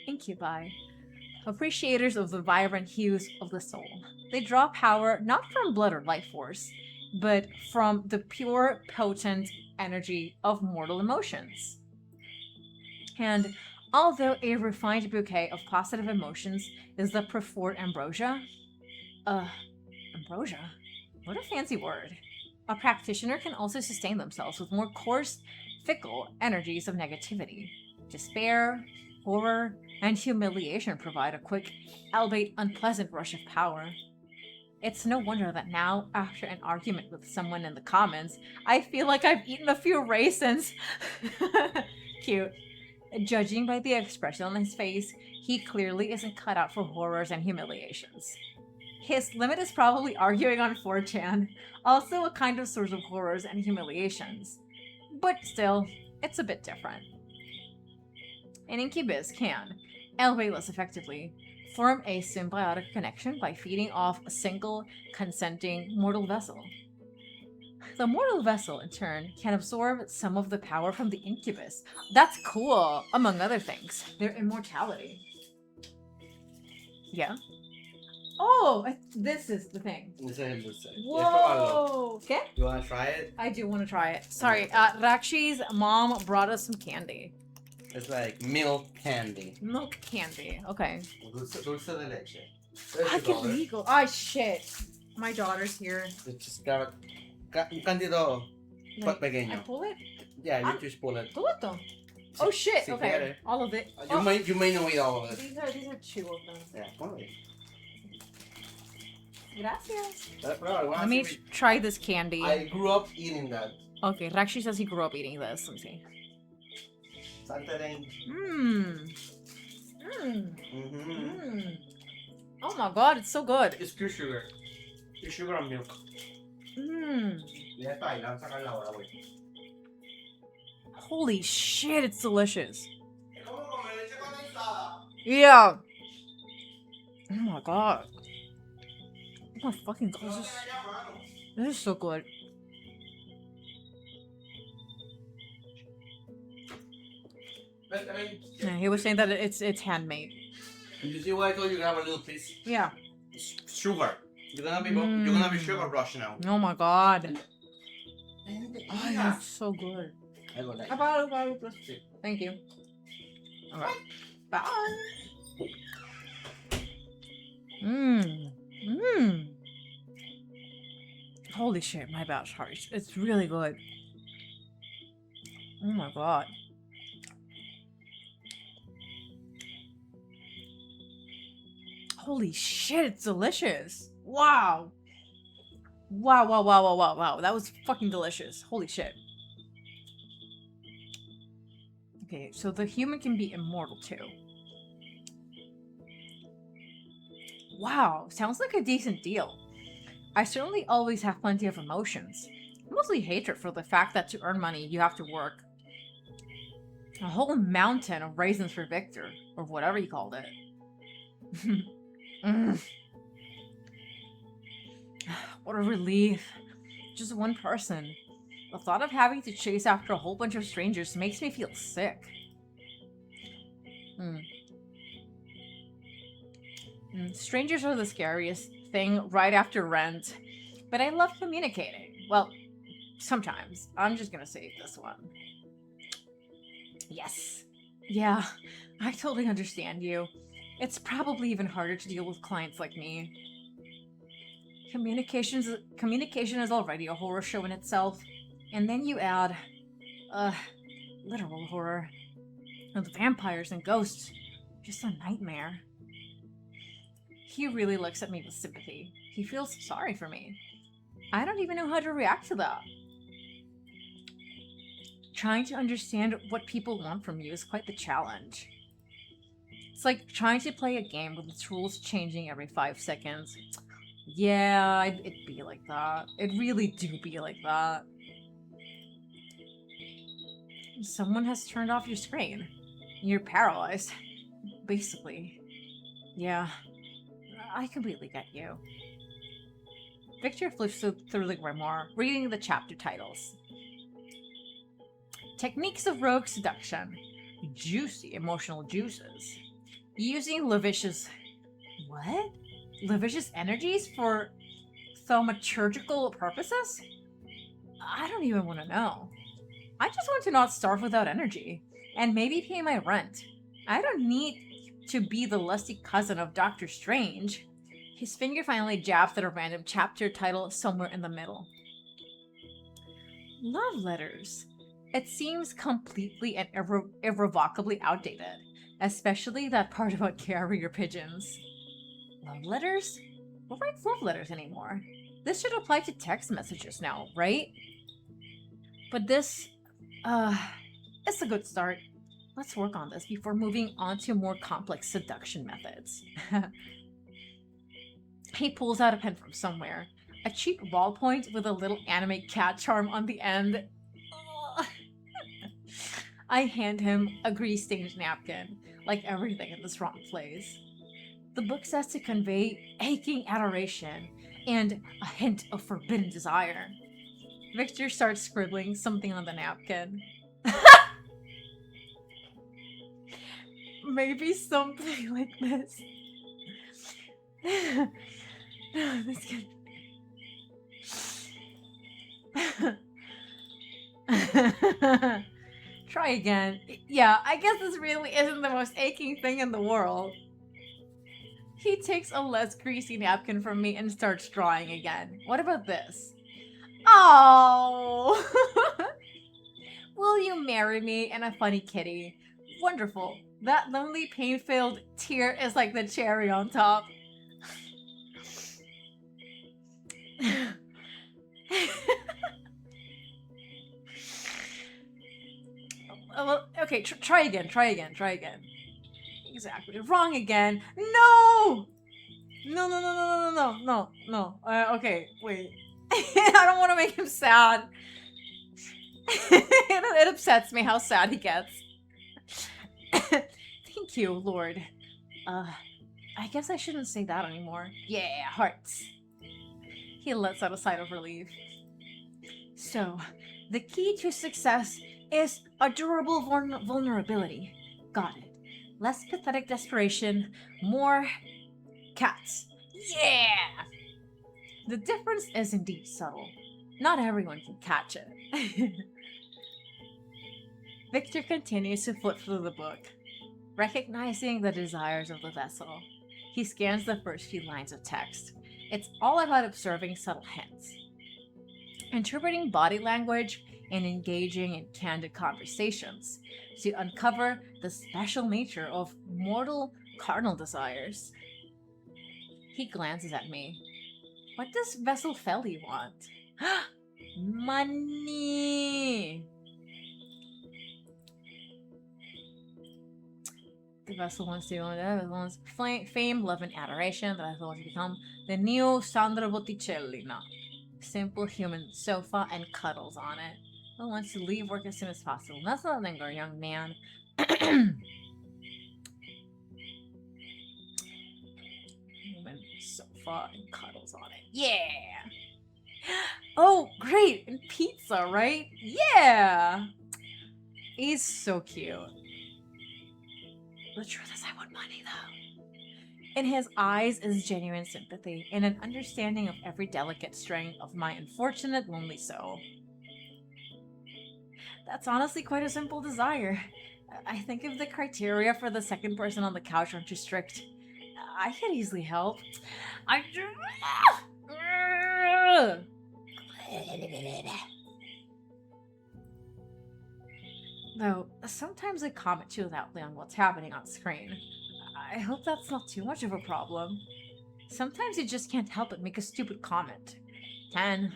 Incubi. Appreciators of the vibrant hues of the soul. They draw power not from blood or life force, but from the pure, potent energy of mortal emotions. And although a refined bouquet of positive emotions is the preferred ambrosia... ambrosia? What a fancy word. A practitioner can also sustain themselves with more coarse, fickle energies of negativity. Despair, horror, and humiliation provide a quick, albeit unpleasant rush of power. It's no wonder that now, after an argument with someone in the comments, I feel like I've eaten a few raisins. Cute. Judging by the expression on his face, he clearly isn't cut out for horrors and humiliations. His limit is probably arguing on 4chan, also a kind of source of horrors and humiliations. But still, it's a bit different. An incubus can, albeit less effectively, form a symbiotic connection by feeding off a single, consenting mortal vessel. The mortal vessel, in turn, can absorb some of the power from the incubus. That's cool, among other things. Their immortality. Yeah? Oh, this is the thing. Whoa! Okay? You want to try it? I do want to try it. Sorry, Rakshi's mom brought us some candy. It's like milk candy. Milk candy. Okay. Dulce de leche. I can legal. Oh, shit. My daughter's here. Just grab un candito pequeño. I pull it? Yeah, you just pull it. Todo esto? Oh, shit. Si Okay. quiere. All of it. You may not eat all of it. These are 2 of them. Yeah, come on. Gracias. Bro, Let me try this candy. I grew up eating that. Okay, Rakshi says he grew up eating this. Let me see. Oh my god, it's so good. It's pure sugar. Pure sugar and milk. Holy shit, it's delicious. Yeah. Oh my god. Oh my fucking god. This is so good. But, I mean, Yeah, he was saying that it's handmade. you see why I told you to have a little piece? Yeah. Sugar. You're gonna be sugar rush now. Oh my god. Oh, yeah, it's so good. I go like. Thank you. Alright. Bye. Mmm. Mmm. Holy shit, my bad. Sorry. It's really good. Oh my god. Holy shit, it's delicious. Wow. Wow, wow, wow, wow, wow, wow. That was fucking delicious. Holy shit. Okay, so the human can be immortal too. Wow, sounds like a decent deal. I certainly always have plenty of emotions. Mostly hatred for the fact that to earn money, you have to work. A whole mountain of raisins for Victor, or whatever he called it. What a relief. Just one person. The thought of having to chase after a whole bunch of strangers makes me feel sick. Strangers are the scariest thing right after rent. But I love communicating. Well, sometimes. I'm just gonna save this one. Yes. Yeah, I totally understand you. It's probably even harder to deal with clients like me. Communication is already a horror show in itself. And then you add, literal horror. With vampires and ghosts. Just a nightmare. He really looks at me with sympathy. He feels sorry for me. I don't even know how to react to that. Trying to understand what people want from you is quite the challenge. It's like trying to play a game with its rules changing every 5 seconds. Yeah, it'd be like that. It really do be like that. Someone has turned off your screen. You're paralyzed. Basically. Yeah. I completely get you. Victor flips through the grimoire, reading the chapter titles. Techniques of rogue seduction. Juicy emotional juices. Using lascivious... What? Lascivious energies for thaumaturgical purposes? I don't even want to know. I just want to not starve without energy. And maybe pay my rent. I don't need to be the lusty cousin of Doctor Strange. His finger finally jabs at a random chapter title somewhere in the middle. Love letters. It seems completely and irrevocably outdated, especially that part about carrier pigeons. Love letters? Who writes love letters anymore? This should apply to text messages now, right? But this, it's a good start. Let's work on this before moving on to more complex seduction methods. He pulls out a pen from somewhere. A cheap ballpoint with a little anime cat charm on the end. I hand him a grease-stained napkin, like everything in this wrong place. The book says to convey aching adoration and a hint of forbidden desire. Victor starts scribbling something on the napkin. Maybe something like this. This can... Try again. Yeah, I guess this really isn't the most aching thing in the world. He takes a less greasy napkin from me and starts drawing again. What about this? Oh! Will you marry me and a funny kitty? Wonderful. That lonely, pain-filled tear is like the cherry on top. Well, okay, try again. Exactly. Wrong again. No! No. Okay, wait. I don't want to make him sad. It upsets me how sad he gets. Thank you, Lord. I guess I shouldn't say that anymore. Yeah, hearts. He lets out a sigh of relief. So, the key to success is a durable vulnerability. Got it. Less pathetic desperation, more cats. Yeah! The difference is indeed subtle. Not everyone can catch it. Victor continues to flip through the book, recognizing the desires of the vessel. He scans the first few lines of text. It's all about observing subtle hints, interpreting body language, and engaging in candid conversations to uncover the special nature of mortal carnal desires. He glances at me. What does Vessel Felly want? Money! The vessel wants fame, love, and adoration. The vessel wants to become the new Sandra Botticelli now. Simple human sofa and cuddles on it. Who wants to leave work as soon as possible? That's not linger, young man. Human sofa and cuddles on it. Yeah! Oh, great! And pizza, right? Yeah! He's so cute. The truth is I want money, though. In his eyes is genuine sympathy and an understanding of every delicate string of my unfortunate lonely soul. That's honestly quite a simple desire. I think if the criteria for the second person on the couch aren't too strict, I could easily help. Though, sometimes I comment too loudly on what's happening on screen. I hope that's not too much of a problem. Sometimes you just can't help but make a stupid comment. 10,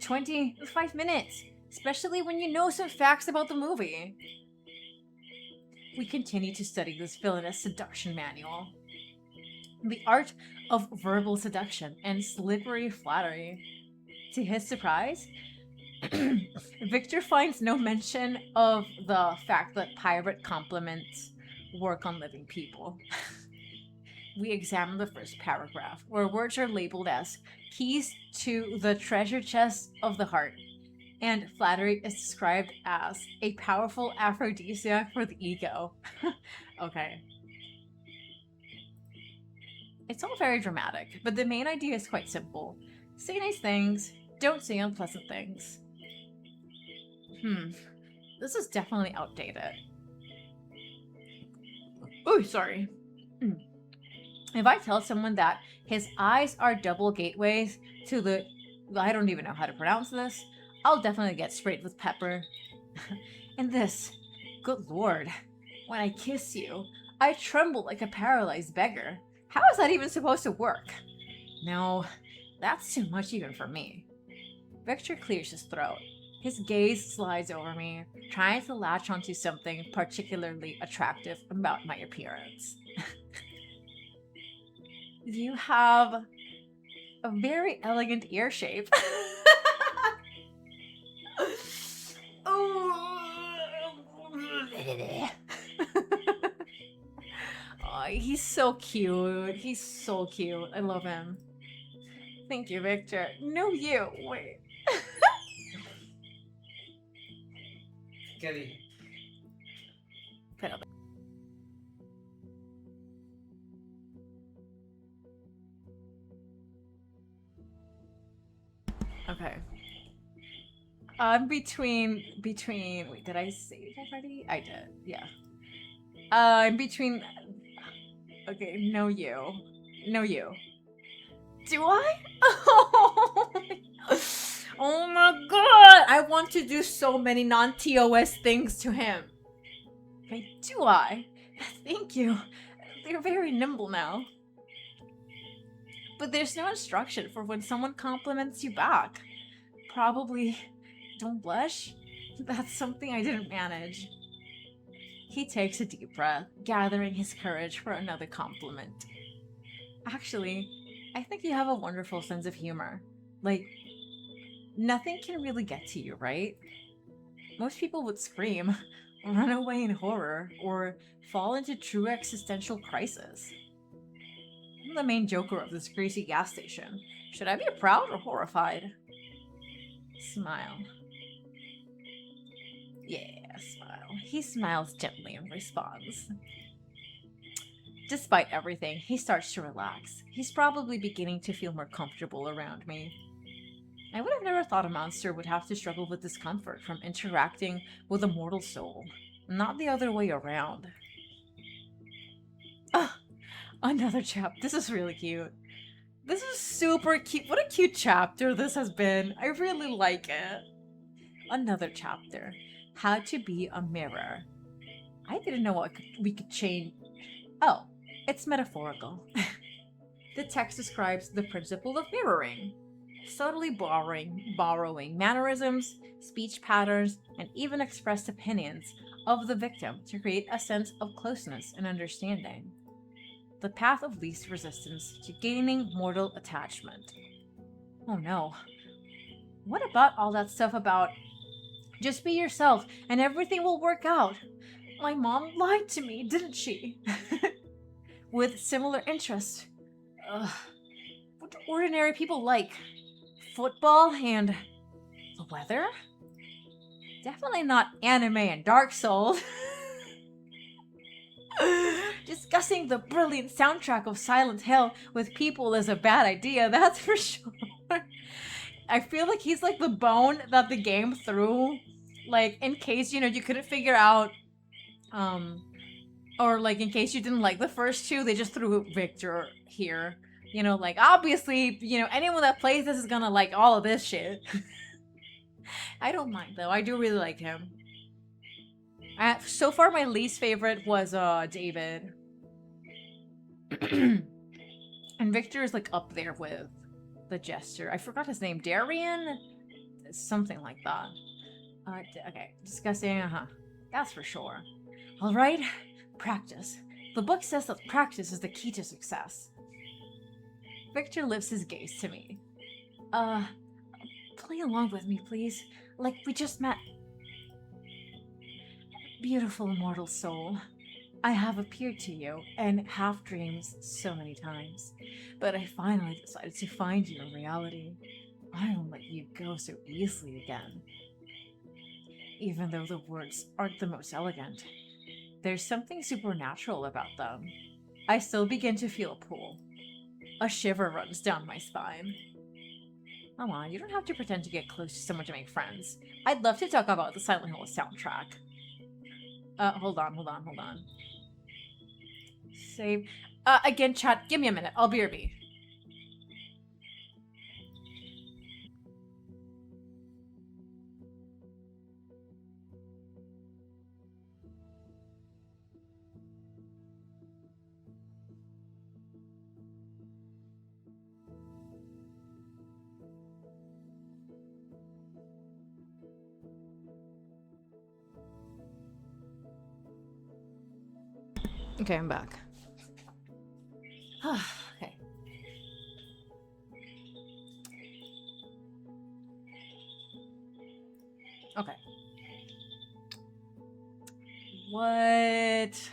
20, 5 minutes. Especially when you know some facts about the movie. We continue to study this villainous seduction manual. The art of verbal seduction and slippery flattery. To his surprise, Victor finds no mention of the fact that pirate compliments work on living people. We examine the first paragraph, where words are labeled as keys to the treasure chest of the heart, and flattery is described as a powerful aphrodisiac for the ego. Okay. It's all very dramatic, but the main idea is quite simple. Say nice things, don't say unpleasant things. This is definitely outdated. Oh, sorry. If I tell someone that his eyes are double gateways to the... I don't even know how to pronounce this. I'll definitely get sprayed with pepper. And this... Good lord. When I kiss you, I tremble like a paralyzed beggar. How is that even supposed to work? No, that's too much even for me. Victor clears his throat. His gaze slides over me, trying to latch onto something particularly attractive about my appearance. You have a very elegant ear shape. Oh, he's so cute. He's so cute. I love him. Thank you, Victor. No, you. Wait. ¿Qué dije? Espérate. Okay. Between, wait, did I say it already? I did, yeah. Between, okay, no you. No you. Do I? Oh my god! I want to do so many non-TOS things to him. Okay, do I? Thank you. They're very nimble now. But there's no instruction for when someone compliments you back. Probably don't blush? That's something I didn't manage. He takes a deep breath, gathering his courage for another compliment. Actually, I think you have a wonderful sense of humor. Like, nothing can really get to you, right? Most people would scream, run away in horror, or fall into true existential crisis. I'm the main joker of this greasy gas station. Should I be proud or horrified? Smile. Yeah, smile. He smiles gently and responds. Despite everything, he starts to relax. He's probably beginning to feel more comfortable around me. I would have never thought a monster would have to struggle with discomfort from interacting with a mortal soul, not the other way around. Ah, another chapter. This is really cute. This is super cute. What a cute chapter this has been. I really like it. Another chapter. How to be a mirror. I didn't know what we could change. Oh, it's metaphorical. The text describes the principle of mirroring, subtly borrowing mannerisms, speech patterns, and even expressed opinions of the victim to create a sense of closeness and understanding. The path of least resistance to gaining mortal attachment. Oh no. What about all that stuff about just be yourself and everything will work out? My mom lied to me, didn't she? With similar interests. What do ordinary people like? Football and the weather? Definitely not anime and Dark Souls. Discussing the brilliant soundtrack of Silent Hill with people is a bad idea, that's for sure. I feel like he's like the bone that the game threw, like in case, you couldn't figure out, or like in case you didn't like the first two, they just threw Victor here. Like obviously, anyone that plays this is gonna like all of this shit. I don't mind though, I do really like him. So far, my least favorite was David. And Victor is like up there with the Jester. I forgot his name. Darian? Something like that. Okay, discussing, that's for sure. Alright, practice. The book says that practice is the key to success. Victor lifts his gaze to me. Play along with me, please. Like we just met. Beautiful immortal soul, I have appeared to you in half dreams so many times, but I finally decided to find you in reality. I won't let you go so easily again. Even though the words aren't the most elegant, there's something supernatural about them. I still begin to feel a pull. A shiver runs down my spine. Come on, you don't have to pretend to get close to someone to make friends. I'd love to talk about the Silent Hill soundtrack. Hold on. Save. Again, chat, give me a minute. I'll BRB. Okay, I'm back. Okay. Okay. What?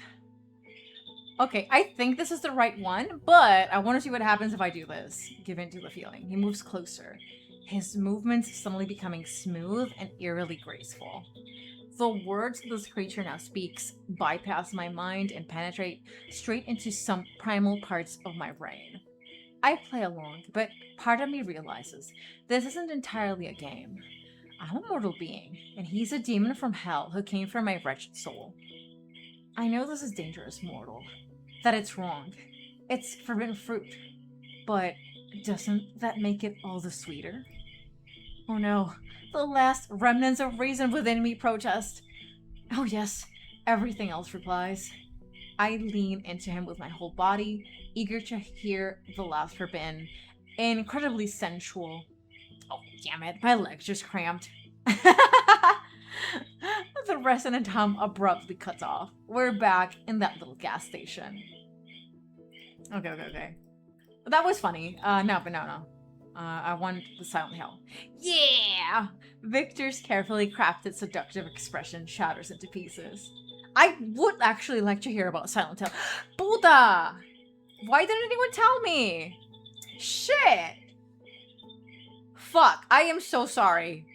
Okay, I think this is the right one, but I want to see what happens if I do this. Give in to the feeling. He moves closer. His movements suddenly becoming smooth and eerily graceful. The words this creature now speaks bypass my mind and penetrate straight into some primal parts of my brain. I play along, but part of me realizes this isn't entirely a game. I'm a mortal being, and he's a demon from hell who came for my wretched soul. I know this is dangerous, mortal, that it's wrong. It's forbidden fruit, but doesn't that make it all the sweeter? Oh no, the last remnants of reason within me protest. Oh yes, everything else replies. I lean into him with my whole body, eager to hear the last forbidden, incredibly sensual. Oh damn it, my legs just cramped. The resonant hum abruptly cuts off. We're back in that little gas station. Okay. That was funny. No. I want the Silent Hill. Yeah! Victor's carefully crafted seductive expression shatters into pieces. I would actually like to hear about Silent Hill. Buddha! Why didn't anyone tell me? Shit! Fuck, I am so sorry.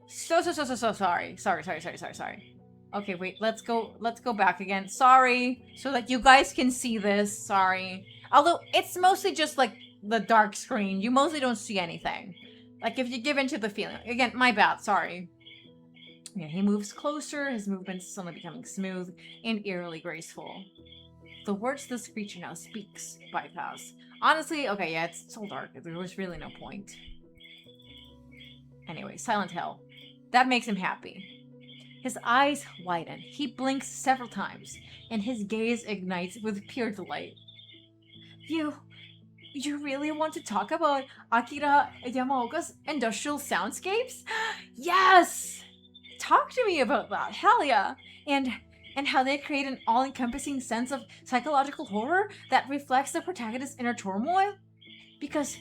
So sorry. Sorry. Okay, wait, let's go back again. Sorry, so that you guys can see this. Sorry. Although, it's mostly just, like, the dark screen. You mostly don't see anything. Like, if you give into the feeling. Again, my bad, sorry. Yeah, he moves closer, his movements suddenly becoming smooth and eerily graceful. The words this creature now speaks bypass. Honestly, okay, yeah, it's so dark. There was really no point. Anyway, Silent Hill. That makes him happy. His eyes widen. He blinks several times, and his gaze ignites with pure delight. You really want to talk about Akira Yamaoka's industrial soundscapes? Yes! Talk to me about that. Hell yeah. And how they create an all-encompassing sense of psychological horror that reflects the protagonist's inner turmoil? Because,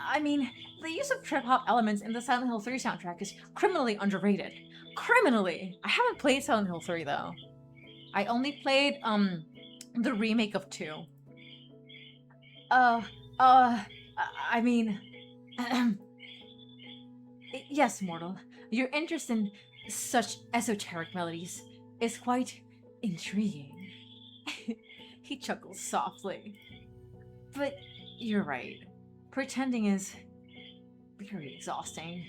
I mean, the use of trip-hop elements in the Silent Hill 3 soundtrack is criminally underrated. Criminally! I haven't played Silent Hill 3, though. I only played, the remake of 2. I mean... yes, mortal. Your interest in such esoteric melodies is quite intriguing. He chuckles softly. But you're right. Pretending is very exhausting.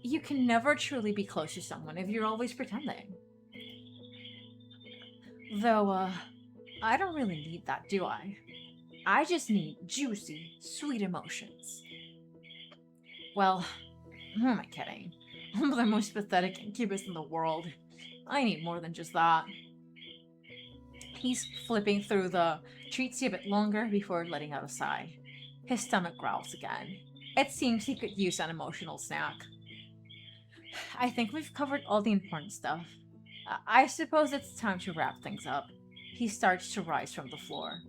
You can never truly be close to someone if you're always pretending. Though, I don't really need that, do I? I just need juicy, sweet emotions. Well, who am I kidding? I'm the most pathetic incubus in the world. I need more than just that. He's flipping through the treats a bit longer before letting out a sigh. His stomach growls again. It seems he could use an emotional snack. I think we've covered all the important stuff. I suppose it's time to wrap things up. He starts to rise from the floor.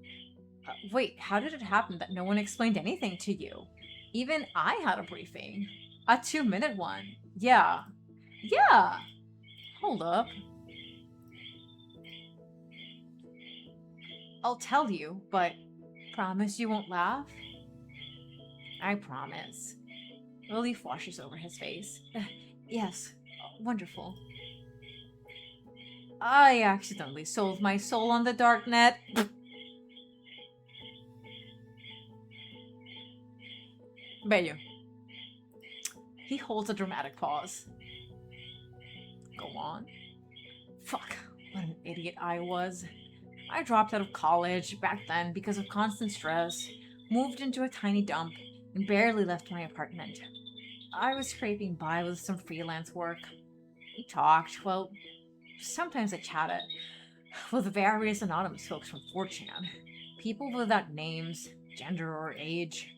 Wait, how did it happen that no one explained anything to you? Even I had a briefing. A 2-minute one. Yeah. Hold up. I'll tell you, but promise you won't laugh? I promise. Relief washes over his face. Yes, wonderful. I accidentally sold my soul on the darknet. Bello. He holds a dramatic pause. Go on. Fuck, what an idiot I was. I dropped out of college back then because of constant stress, moved into a tiny dump, and barely left my apartment. I was scraping by with some freelance work. We talked, well, sometimes I chatted, with various anonymous folks from 4chan. People without names, gender, or age.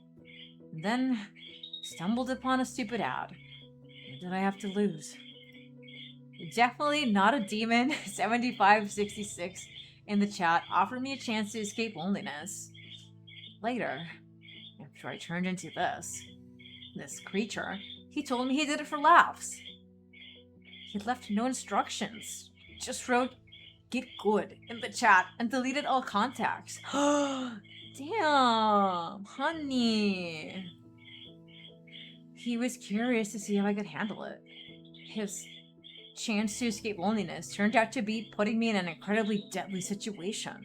And then stumbled upon a stupid ad. What did I have to lose? Definitely not a demon. 7566 in the chat offered me a chance to escape loneliness. Later, after I turned into this creature, he told me he did it for laughs. He left no instructions, just wrote "get good" in the chat and deleted all contacts. Damn, honey. He was curious to see how I could handle it. His chance to escape loneliness turned out to be putting me in an incredibly deadly situation.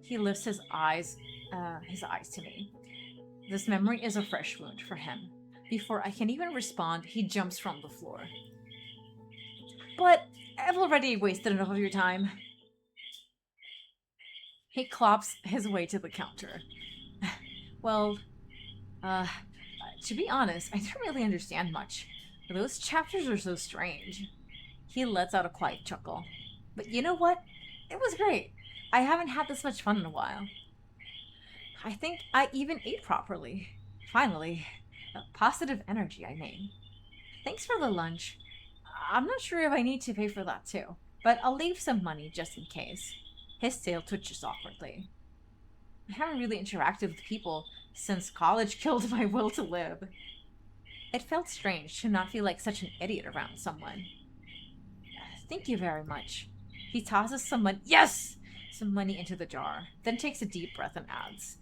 He lifts his eyes to me. This memory is a fresh wound for him. Before I can even respond, he jumps from the floor. But I've already wasted enough of your time. He clops his way to the counter. Well, to be honest, I didn't really understand much. Those chapters are so strange. He lets out a quiet chuckle. But you know what? It was great. I haven't had this much fun in a while. I think I even ate properly. Finally. Positive energy, I mean. Thanks for the lunch. I'm not sure if I need to pay for that too, but I'll leave some money just in case. His tail twitches awkwardly. I haven't really interacted with people since college killed my will to live. It felt strange to not feel like such an idiot around someone. Thank you very much. He tosses some money. Yes! Some money into the jar, then takes a deep breath and adds,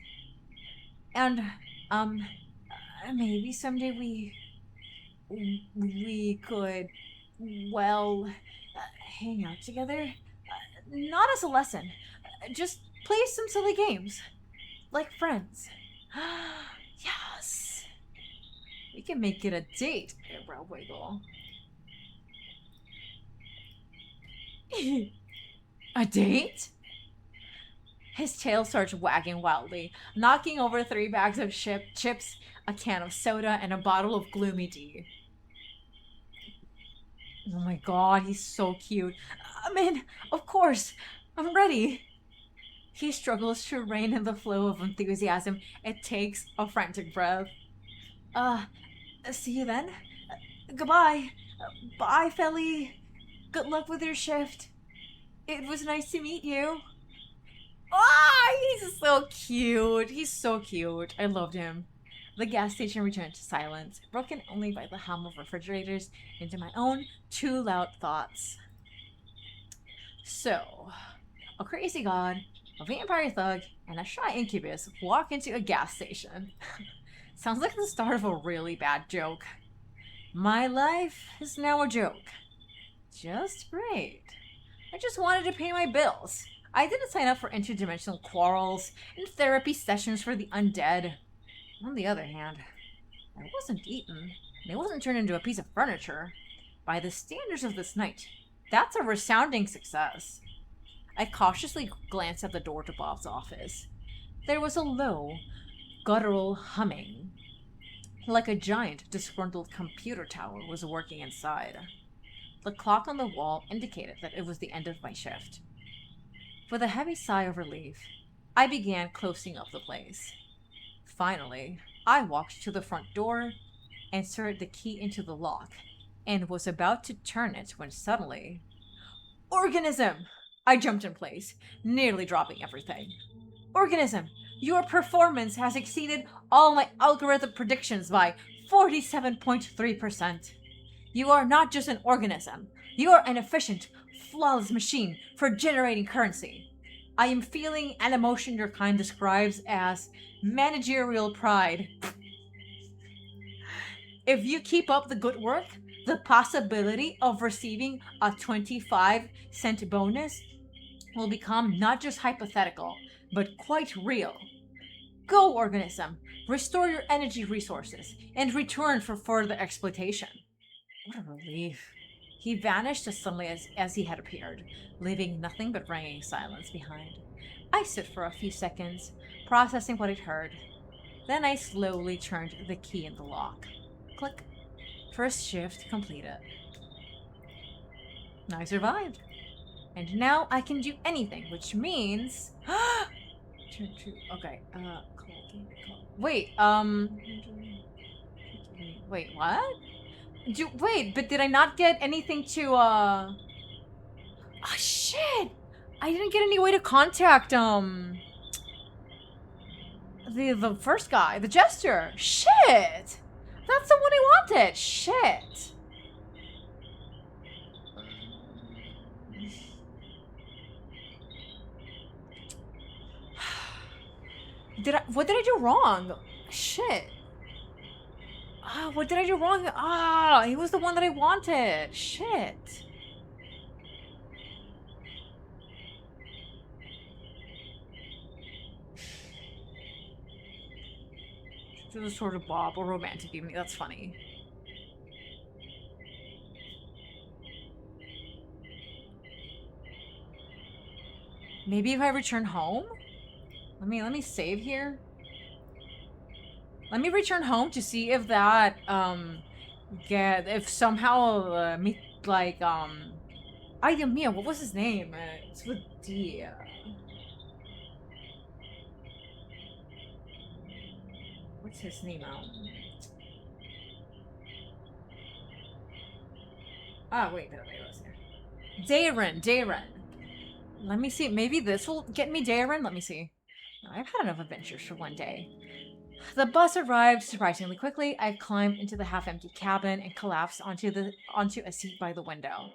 and, maybe someday we could, well, hang out together. Not as a lesson, just play some silly games, like friends. Yes! We can make it a date, eyebrow wiggle. A date? His tail starts wagging wildly, knocking over 3 bags of chips, a can of soda, and a bottle of gloomy tea. Oh my god, he's so cute. I'm in, of course. I'm ready. He struggles to rein in the flow of enthusiasm. It takes a frantic breath. See you then. Goodbye. Bye, Felly. Good luck with your shift. It was nice to meet you. Ah, he's so cute. He's so cute. I loved him. The gas station returned to silence, broken only by the hum of refrigerators into my own too loud thoughts. So, a crazy god, a vampire thug, and a shy incubus walk into a gas station. Sounds like the start of a really bad joke. My life is now a joke. Just great. I just wanted to pay my bills. I didn't sign up for interdimensional quarrels and therapy sessions for the undead. On the other hand, I wasn't eaten, and I wasn't turned into a piece of furniture. By the standards of this night, that's a resounding success. I cautiously glanced at the door to Bob's office. There was a low, guttural humming, like a giant, disgruntled computer tower was working inside. The clock on the wall indicated that it was the end of my shift. With a heavy sigh of relief, I began closing up the place. Finally, I walked to the front door, inserted the key into the lock, and was about to turn it when suddenly... Organism! I jumped in place, nearly dropping everything. Organism, your performance has exceeded all my algorithm predictions by 47.3%. You are not just an organism. You are an efficient, flawless machine for generating currency. I am feeling an emotion your kind describes as managerial pride. If you keep up the good work, the possibility of receiving a 25-cent bonus will become not just hypothetical, but quite real. Go, organism, restore your energy resources, and return for further exploitation. What a relief. He vanished as suddenly as he had appeared, leaving nothing but ringing silence behind. I stood for a few seconds, processing what I'd heard. Then I slowly turned the key in the lock. Click. First shift completed. I survived. And now I can do anything, which means... Okay, wait, wait, what? Wait, but did I not get anything to, Oh, shit! I didn't get any way to contact, the first guy, the jester. Shit! That's the one I wanted! Shit! What did I do wrong? Shit. What did I do wrong? He was the one that I wanted. Shit. It was sort of Bob or romantic evening. That's funny. Maybe if I return home? Let me save here. Let me return home to see if that, if somehow, ay, Dios mío, what was his name? It's with D. What's his name? Wait, let's see. Darren. Let me see, maybe this will get me Darren? Let me see. I've had enough adventures for one day. The bus arrived surprisingly quickly. I climbed into the half-empty cabin and collapsed onto a seat by the window.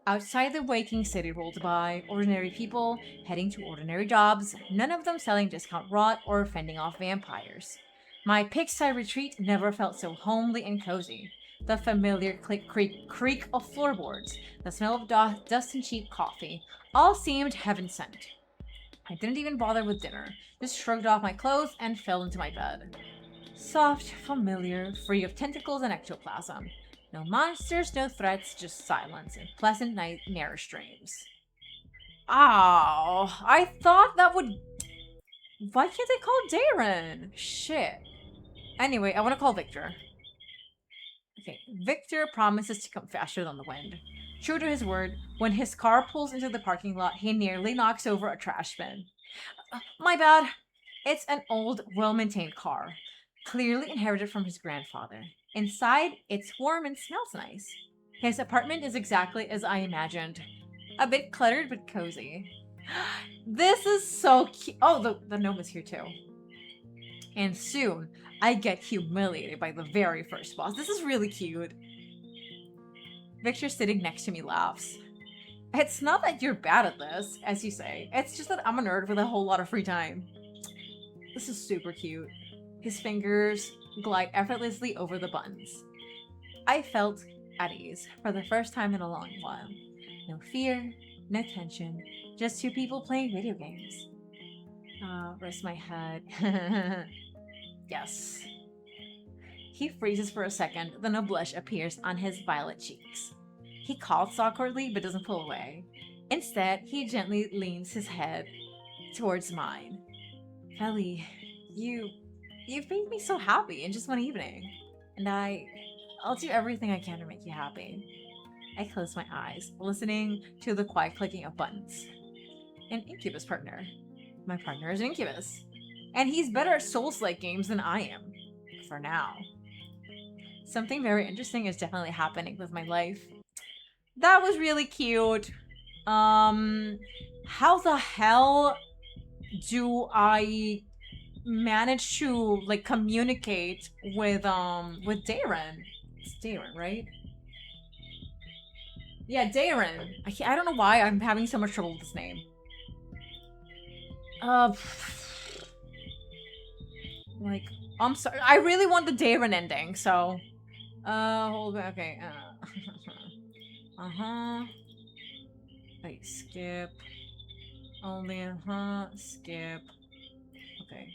Outside, the waking city rolled by, ordinary people heading to ordinary jobs, none of them selling discount rot or fending off vampires. My pigsty retreat never felt so homely and cozy. The familiar creak of floorboards, the smell of dust and cheap coffee, all seemed heaven sent. I didn't even bother with dinner, just shrugged off my clothes and fell into my bed. Soft, familiar, free of tentacles and ectoplasm. No monsters, no threats, just silence and pleasant nightmare streams. Oh, I thought that would... Why can't I call Darren? Shit. Anyway, I want to call Victor. Okay, Victor promises to come faster than the wind. True to his word, when his car pulls into the parking lot, he nearly knocks over a trash bin. My bad. It's an old, well-maintained car. Clearly inherited from his grandfather. Inside, it's warm and smells nice. His apartment is exactly as I imagined. A bit cluttered, but cozy. This is so cute. Oh, the gnome is here too. And soon, I get humiliated by the very first boss. This is really cute. Victor sitting next to me laughs. It's not that you're bad at this, as you say. It's just that I'm a nerd with a whole lot of free time. This is super cute. His fingers glide effortlessly over the buttons. I felt at ease for the first time in a long while. No fear, no tension, just two people playing video games. Rest my head. Yes. He freezes for a second, then a blush appears on his violet cheeks. He coughs awkwardly but doesn't pull away. Instead, he gently leans his head towards mine. Feli, you've made me so happy in just one evening. And I'll do everything I can to make you happy. I close my eyes, listening to the quiet clicking of buttons. An Incubus partner. My partner is an Incubus. And he's better at Souls-like games than I am. For now. Something very interesting is definitely happening with my life. That was really cute. How the hell do I manage to like communicate with Darren? It's Darren, right? Yeah, Darren. I don't know why I'm having so much trouble with this name. Like, I'm sorry. I really want the Darren ending, so hold on. Okay. Wait, skip. Only skip. Okay.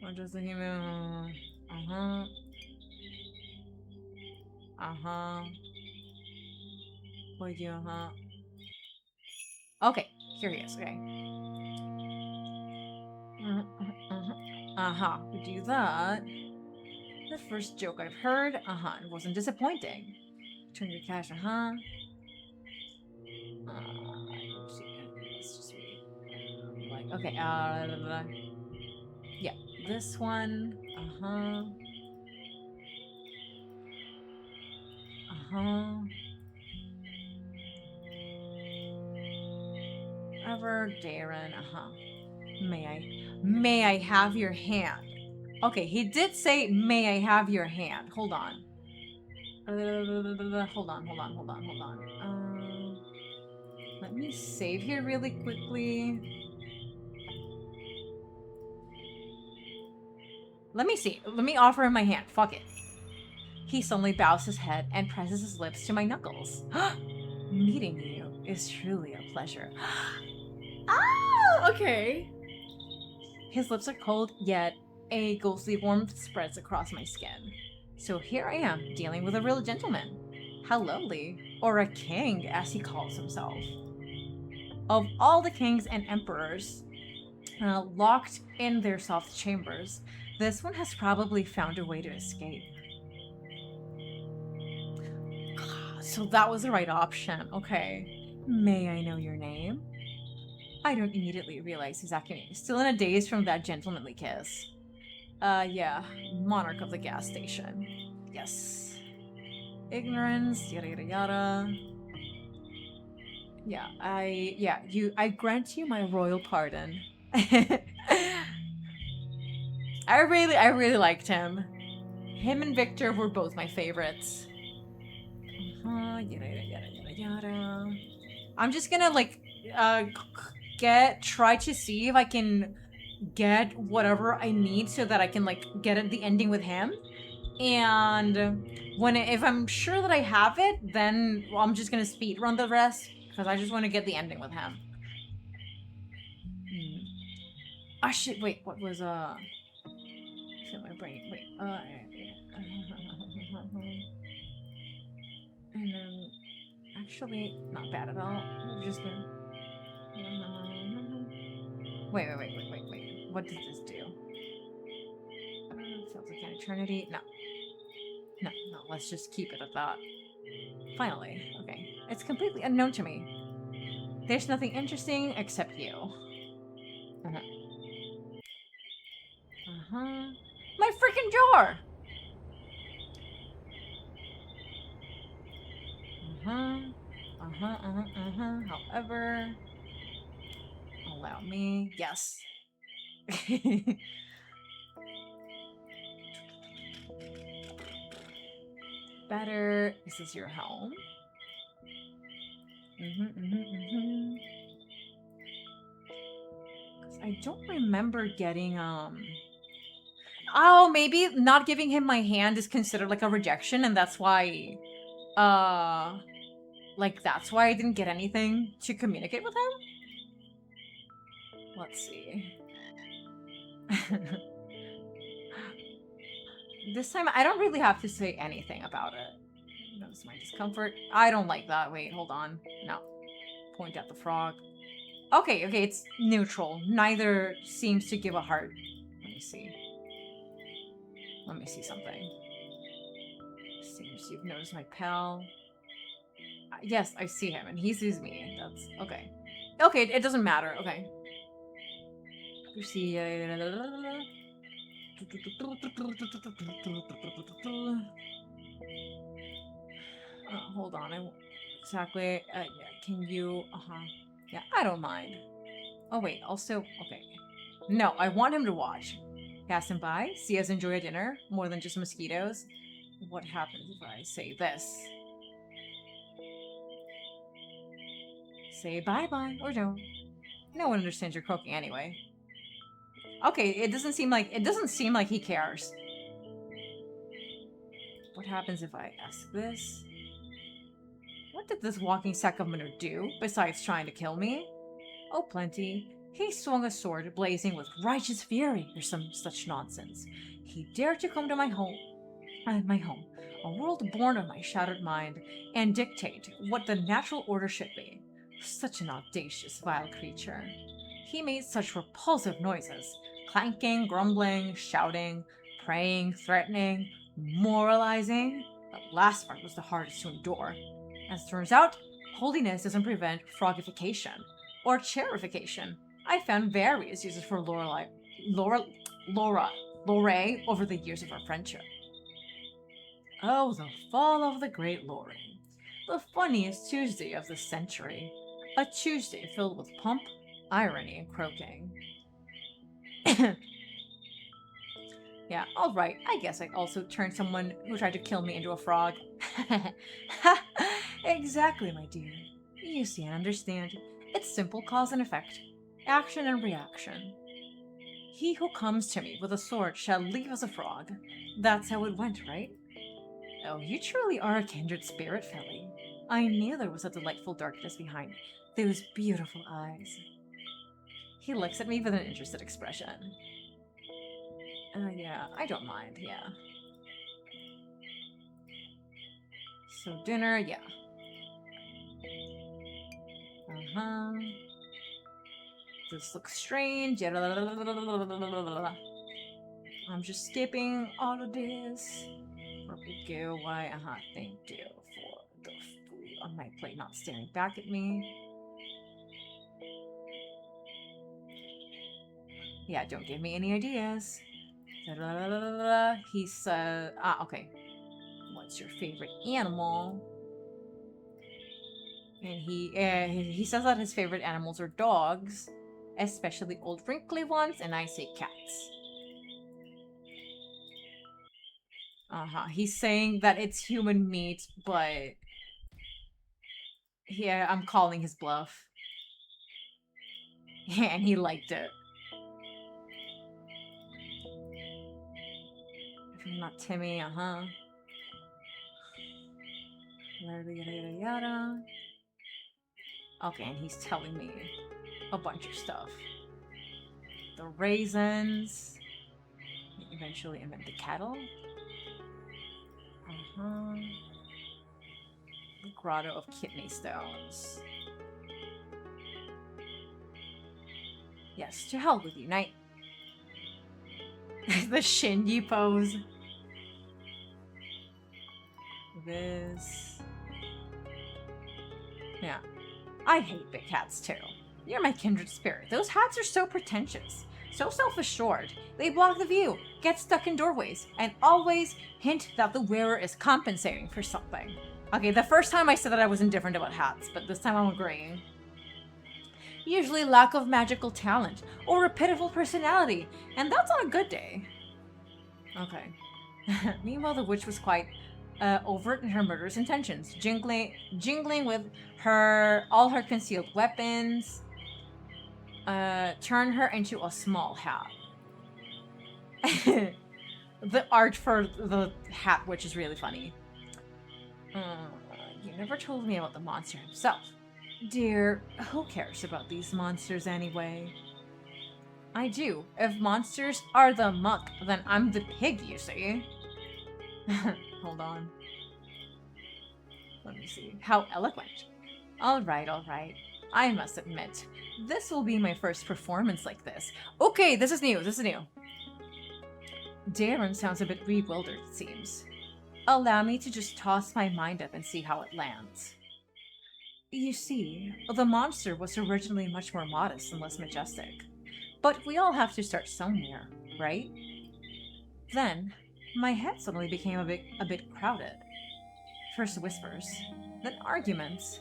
What does the human? What do you? Okay, here he is. Okay. We do that. The first joke I've heard. It wasn't disappointing. Turn your cash. It's just like okay. Yeah, this one. Ever Darren. May I have your hand? Okay, he did say, may I have your hand. Hold on. Hold on. Let me save here really quickly. Let me see. Let me offer him my hand. Fuck it. He suddenly bows his head and presses his lips to my knuckles. Meeting you is truly a pleasure. Okay. His lips are cold, yet a ghostly warmth spreads across my skin. So here I am, dealing with a real gentleman. How lowly, or a king, as he calls himself. Of all the kings and emperors locked in their soft chambers, this one has probably found a way to escape. So that was the right option. Okay. May I know your name? I don't immediately realize he's acting still in a daze from that gentlemanly kiss. Yeah. Monarch of the gas station. Yes. Ignorance, yada yada yada. Yeah, I grant you my royal pardon. I I really liked him. Him and Victor were both my favorites. Yada, yada, yada, yada. I'm just gonna, like, try to see if I can get whatever I need so that I can, like, get the ending with him. And if I'm sure that I have it, then I'm just gonna speed run the rest because I just want to get the ending with him. Ah, shit, wait, what was, shit, my brain, wait, and then, actually, not bad at all. We're just gonna, wait, what does this do? Feels like an eternity. No, let's just keep it at that. Finally, okay. It's completely unknown to me. There's nothing interesting except you. My freaking jar! However, allow me. Yes. Better. This is your home. I don't remember getting, oh, maybe not giving him my hand is considered like a rejection, and that's why, like, that's why I didn't get anything to communicate with him? Let's see. This time, I don't really have to say anything about it. Notice my discomfort. I don't like that. Wait, hold on. No. Point at the frog. Okay, it's neutral. Neither seems to give a heart. Let me see something. Seems you've noticed my pal. Yes, I see him, and he sees me. That's okay. Okay, it doesn't matter. Okay. You see. Hold on. Exactly. Yeah, can you? Yeah, I don't mind. Oh wait. Also, okay. No, I want him to watch. Pass him by. See us enjoy a dinner more than just mosquitoes. What happens if I say this? Say bye-bye or don't. No one understands your croaking anyway. Okay, it doesn't seem like he cares. What happens if I ask this? What did this walking sack of manure do besides trying to kill me? Oh, plenty. He swung a sword blazing with righteous fury or some such nonsense. He dared to come to my home, a world born of my shattered mind, and dictate what the natural order should be. Such an audacious, vile creature. He made such repulsive noises, clanking, grumbling, shouting, praying, threatening, moralizing. The last part was the hardest to endure. As it turns out, holiness doesn't prevent frogification or chairification. I found various uses for Lorelei over the years of our friendship. Oh, the fall of the great Lorraine. The funniest Tuesday of the century. A Tuesday filled with pomp, irony, and croaking. Yeah, alright. I guess I also turned someone who tried to kill me into a frog. Exactly, my dear. You see and understand. It's simple cause and effect. Action and reaction. He who comes to me with a sword shall leave as a frog. That's how it went, right? Oh, you truly are a kindred spirit, Felly. I knew there was a delightful darkness behind those beautiful eyes. He looks at me with an interested expression. Yeah, I don't mind, yeah. So dinner, yeah. This looks strange. I'm just skipping all of this. Purple go, why? Thank you for the food on my plate not staring back at me. Yeah, don't give me any ideas. He said, okay. What's your favorite animal? And he says that his favorite animals are dogs, especially old wrinkly ones, and I say cats. He's saying that it's human meat, but yeah, I'm calling his bluff. And he liked it. If I'm not Timmy, Yada, yada, yada, yada. Okay, and he's telling me a bunch of stuff. The raisins. Eventually invent the kettle. The grotto of kidney stones. Yes, to hell with you, knight. The Shinji pose. This. Yeah. I hate big hats too. You're my kindred spirit. Those hats are so pretentious, so self-assured. They block the view, get stuck in doorways, and always hint that the wearer is compensating for something. Okay, the first time I said that I was indifferent about hats, but this time I'm agreeing. Usually lack of magical talent, or a pitiful personality, and that's on a good day. Okay. Meanwhile, the witch was quite overt in her murderous intentions, jingling with all her concealed weapons, turn her into a small hat. The art for the hat witch is really funny. You never told me about the monster himself. Dear, who cares about these monsters anyway? I do. If monsters are the muck, then I'm the pig, you see. Hold on. Let me see. How eloquent. Alright. I must admit, this will be my first performance like this. Okay, this is new. Darren sounds a bit bewildered, it seems. Allow me to just toss my mind up and see how it lands. You see, the monster was originally much more modest and less majestic. But we all have to start somewhere, right? Then, my head suddenly became a bit crowded. First whispers, then arguments,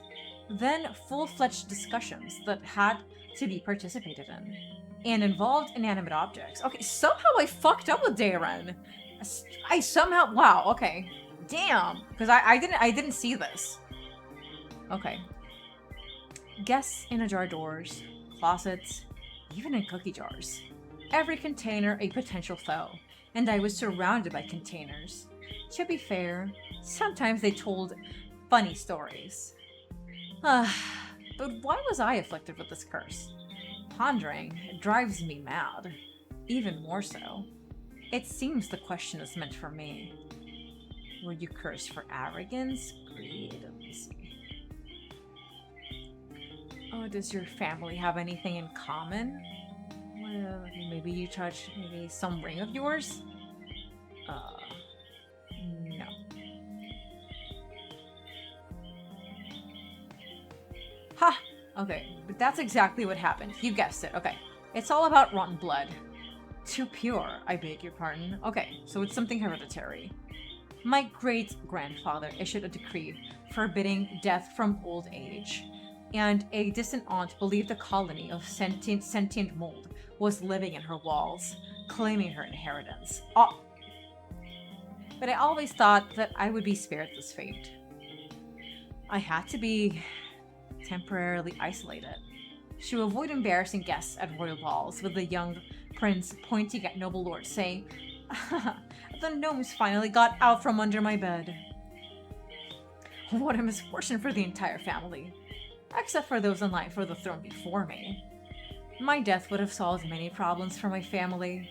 then full-fledged discussions that had to be participated in, and involved inanimate objects. Okay, somehow I fucked up with Darren. I somehow, wow, okay. Damn, because I didn't see this. Okay. Guests in ajar doors, closets, even in cookie jars. Every container a potential foe, and I was surrounded by containers. To be fair, sometimes they told funny stories. But why was I afflicted with this curse? Pondering drives me mad. Even more so. It seems the question is meant for me. Were you cursed for arrogance? Greed? Let me see. Oh, does your family have anything in common? Well, maybe you touched maybe some ring of yours? No. Ha! Okay, but that's exactly what happened. You guessed it. Okay. It's all about rotten blood. Too pure, I beg your pardon. Okay, so it's something hereditary. My great-grandfather issued a decree forbidding death from old age, and a distant aunt believed a colony of sentient mold was living in her walls, claiming her inheritance. Oh. But I always thought that I would be spared this fate. I had to be temporarily isolated to avoid embarrassing guests at royal balls, with the young prince pointing at noble lords saying, "The gnomes finally got out from under my bed." What a misfortune for the entire family, except for those in line for the throne before me. My death would have solved many problems for my family,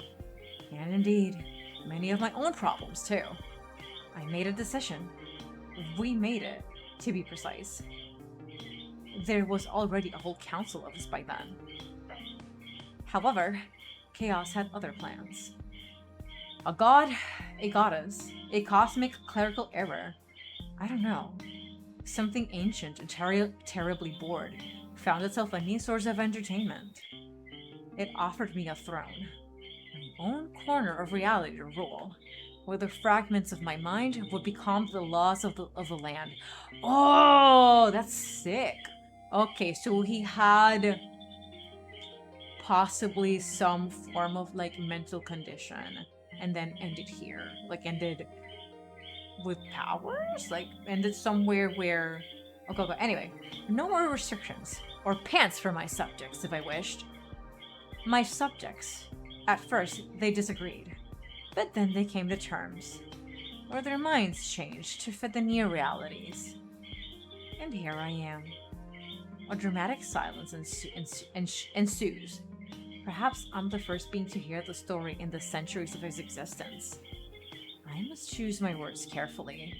and indeed, many of my own problems too. I made a decision. We made it, to be precise. There was already a whole council of us by then. However, Chaos had other plans. A god, a goddess, a cosmic clerical error. I don't know. Something ancient and terribly bored found itself a new source of entertainment. It offered me a throne, my own corner of reality to rule, where the fragments of my mind would become the laws of the land. Oh, that's sick. Okay, so he had possibly some form of like mental condition and then ended here. Like ended with powers? Like, ended somewhere where... Okay, okay. Anyway, no more restrictions. Or pants for my subjects, if I wished. My subjects. At first, they disagreed. But then they came to terms. Or their minds changed to fit the new realities. And here I am. A dramatic silence ensues. Perhaps I'm the first being to hear the story in the centuries of his existence. I must choose my words carefully.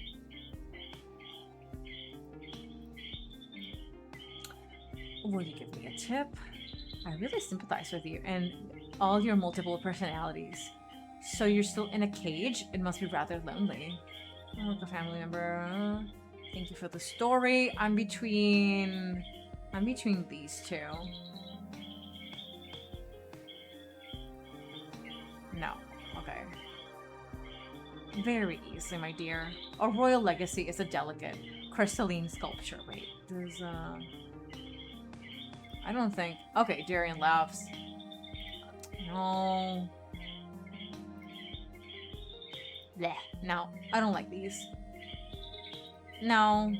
Will you give me a tip? I really sympathize with you and all your multiple personalities. So you're still in a cage? It must be rather lonely. Oh, a family member. Thank you for the story. I'm between these two. No. Okay. Very easy, my dear. A royal legacy is a delicate, crystalline sculpture. Wait, there's I don't think... Okay, Darian laughs. No. Bleh. No, I don't like these. No.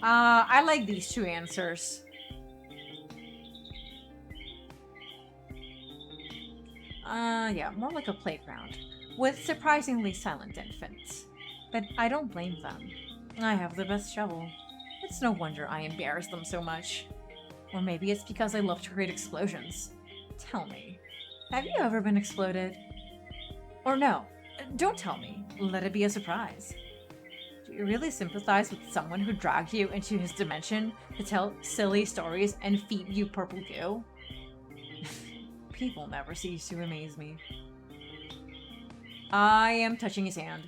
I like these two answers. Yeah, more like a playground. With surprisingly silent infants. But I don't blame them. I have the best shovel. It's no wonder I embarrass them so much. Or maybe it's because I love to create explosions. Tell me, have you ever been exploded? Or no, don't tell me. Let it be a surprise. Do you really sympathize with someone who dragged you into his dimension to tell silly stories and feed you purple goo? People never cease to amaze me. I am touching his hand.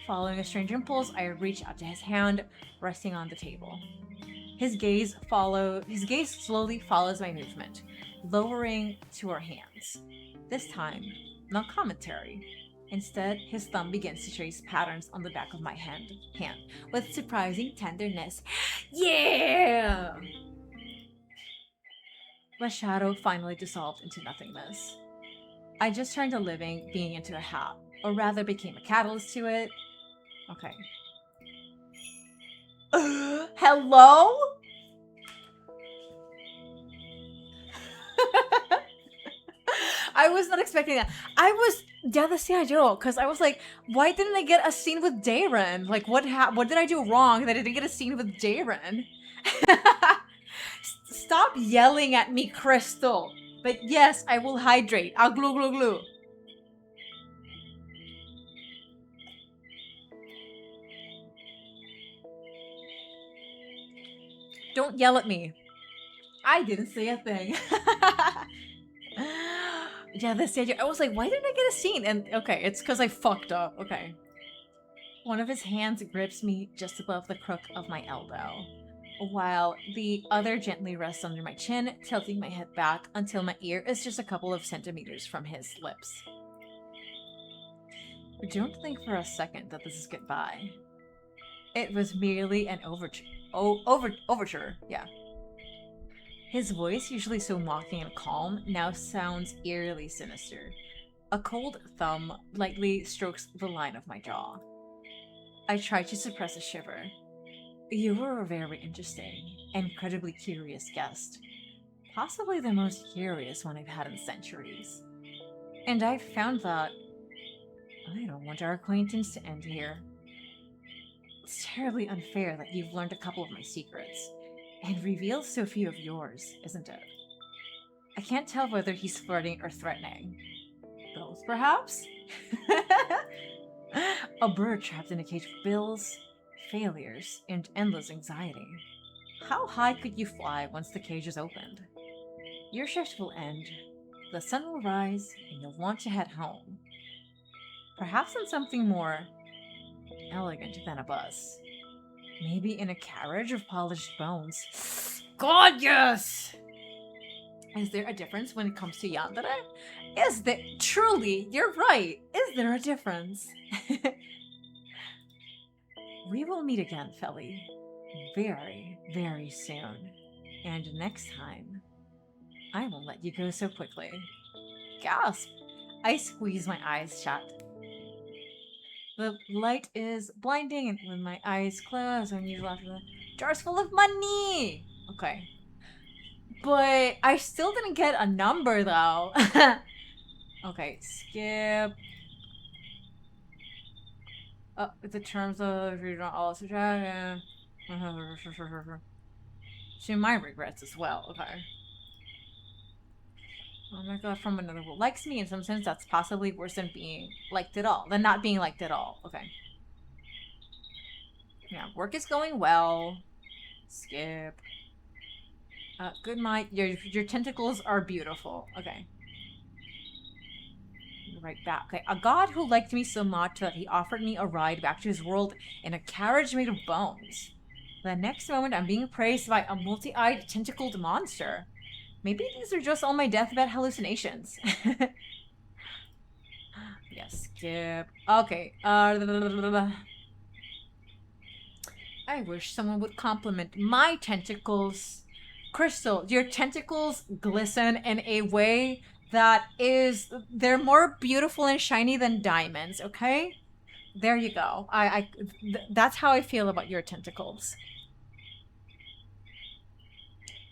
Following a strange impulse, I reach out to his hand, resting on the table. His gaze slowly follows my movement, lowering to our hands. This time, not commentary. Instead, his thumb begins to trace patterns on the back of my hand with surprising tenderness. Yeah! The shadow finally dissolved into nothingness. I just turned a living being into a hat, or rather became a catalyst to it. Okay. Hello? I was not expecting that. I was devastated, because I was like, why didn't I get a scene with Darren? Like, what did I do wrong that I didn't get a scene with Darren? Stop yelling at me, Crystal. But yes, I will hydrate. I'll glue, glue, glue. Don't yell at me. I didn't say a thing. Yeah, this stage, I was like, why didn't I get a scene? And okay, it's because I fucked up. Okay. One of his hands grips me just above the crook of my elbow, while the other gently rests under my chin, tilting my head back until my ear is just a couple of centimeters from his lips. Don't think for a second that this is goodbye. It was merely an overture. Overture, yeah. His voice, usually so mocking and calm, now sounds eerily sinister. A cold thumb lightly strokes the line of my jaw. I try to suppress a shiver. You were a very interesting, incredibly curious guest. Possibly the most curious one I've had in centuries. And I found that I don't want our acquaintance to end here. It's terribly unfair that you've learned a couple of my secrets, and revealed so few of yours, isn't it? I can't tell whether he's flirting or threatening. Both, perhaps? A bird trapped in a cage of bills, failures, and endless anxiety. How high could you fly once the cage is opened? Your shift will end, the sun will rise, and you'll want to head home. Perhaps in something more elegant than a bus. Maybe in a carriage of polished bones. God, yes! Is there a difference when it comes to yandere? Is there? Truly, you're right. Is there a difference? We will meet again, Felly. Very, very soon. And next time, I won't let you go so quickly. Gasp! I squeeze my eyes shut. The light is blinding, and with my eyes closed, I'm usually after the jar's full of money. Okay. But I still didn't get a number though. Okay, skip. The terms of you're not all subtract. She my regrets as well. Okay. Oh my god, from another world. Likes me in some sense, that's possibly worse than being liked at all. Than not being liked at all. Okay. Yeah, work is going well. Skip. Good night. Your tentacles are beautiful. Okay. Right back. Okay. A god who liked me so much that he offered me a ride back to his world in a carriage made of bones. The next moment, I'm being praised by a multi-eyed, tentacled monster. Maybe these are just all my deathbed hallucinations. Yeah, skip. Okay. I wish someone would compliment my tentacles. Crystal, your tentacles glisten in a way that is... They're more beautiful and shiny than diamonds, okay? There you go. That's how I feel about your tentacles.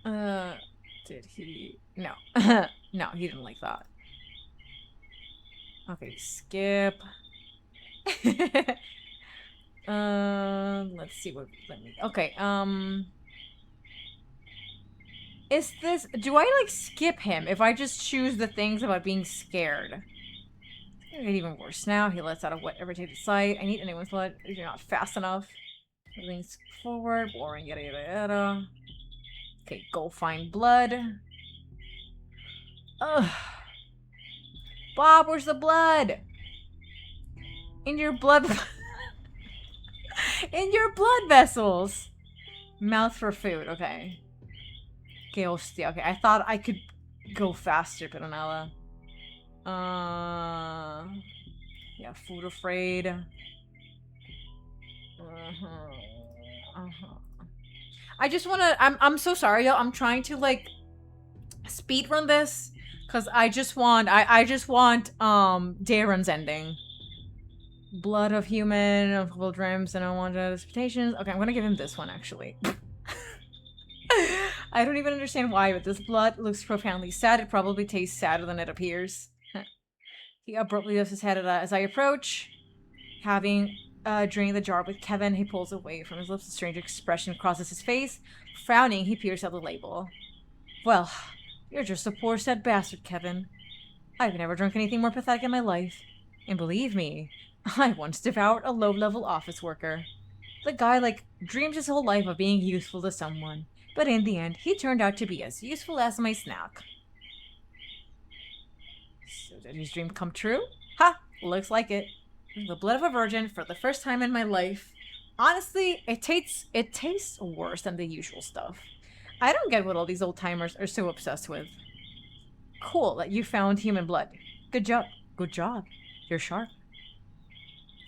Did he... No. No, he didn't like that. Okay, skip. Let's see what... Let me... Okay, is this... Do I, like, skip him if I just choose the things about being scared? It's gonna get even worse now. He lets out a wet, irritated sight. I need anyone's blood. You're not fast enough. Leans forward. Boring. Yada, yada, yada. Okay, go find blood. Ugh. Bob, where's the blood? In your blood... In your blood vessels. Mouth for food. Okay. Okay, hostia. Okay, I thought I could go faster, Petronella. Yeah, food afraid. I just wanna... I'm so sorry, y'all. I'm trying to, like, speedrun this. Because I just want... I just want, Darren's ending. Blood of human, of full dreams, and unwanted expectations. Okay, I'm gonna give him this one, actually. I don't even understand why, but this blood looks profoundly sad. It probably tastes sadder than it appears. He abruptly lifts his head as I approach. Having drained the jar with Kevin, he pulls away from his lips. A strange expression crosses his face. Frowning, he peers at the label. Well, you're just a poor, sad bastard, Kevin. I've never drunk anything more pathetic in my life. And believe me, I once devoured a low-level office worker. The guy, like, dreams his whole life of being useful to someone. But in the end, he turned out to be as useful as my snack. So did his dream come true? Ha! Looks like it. The blood of a virgin for the first time in my life. Honestly, it tastes worse than the usual stuff. I don't get what all these old-timers are so obsessed with. Cool that you found human blood. Good job. Good job. You're sharp.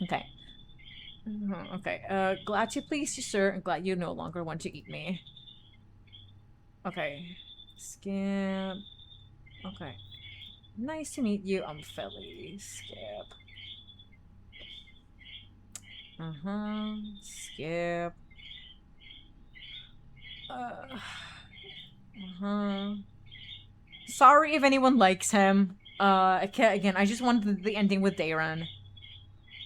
Okay. Okay. Glad to please you, sir, and glad you no longer want to eat me. Okay. Skip. Okay. Nice to meet you, Philly. Skip. Skip. Sorry if anyone likes him. Again, I just wanted the ending with Darren.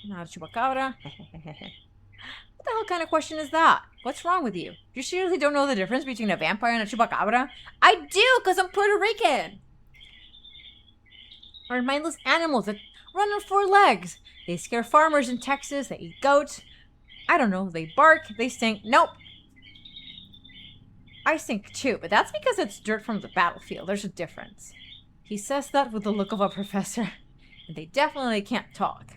Not a chupacabra. What the hell kind of question is that? What's wrong with you? You seriously don't know the difference between a vampire and a chupacabra? I do, because I'm Puerto Rican! Are mindless animals that run on 4 legs. They scare farmers in Texas. They eat goats. I don't know. They bark. They stink. Nope. I stink too, but that's because it's dirt from the battlefield. There's a difference. He says that with the look of a professor. And they definitely can't talk.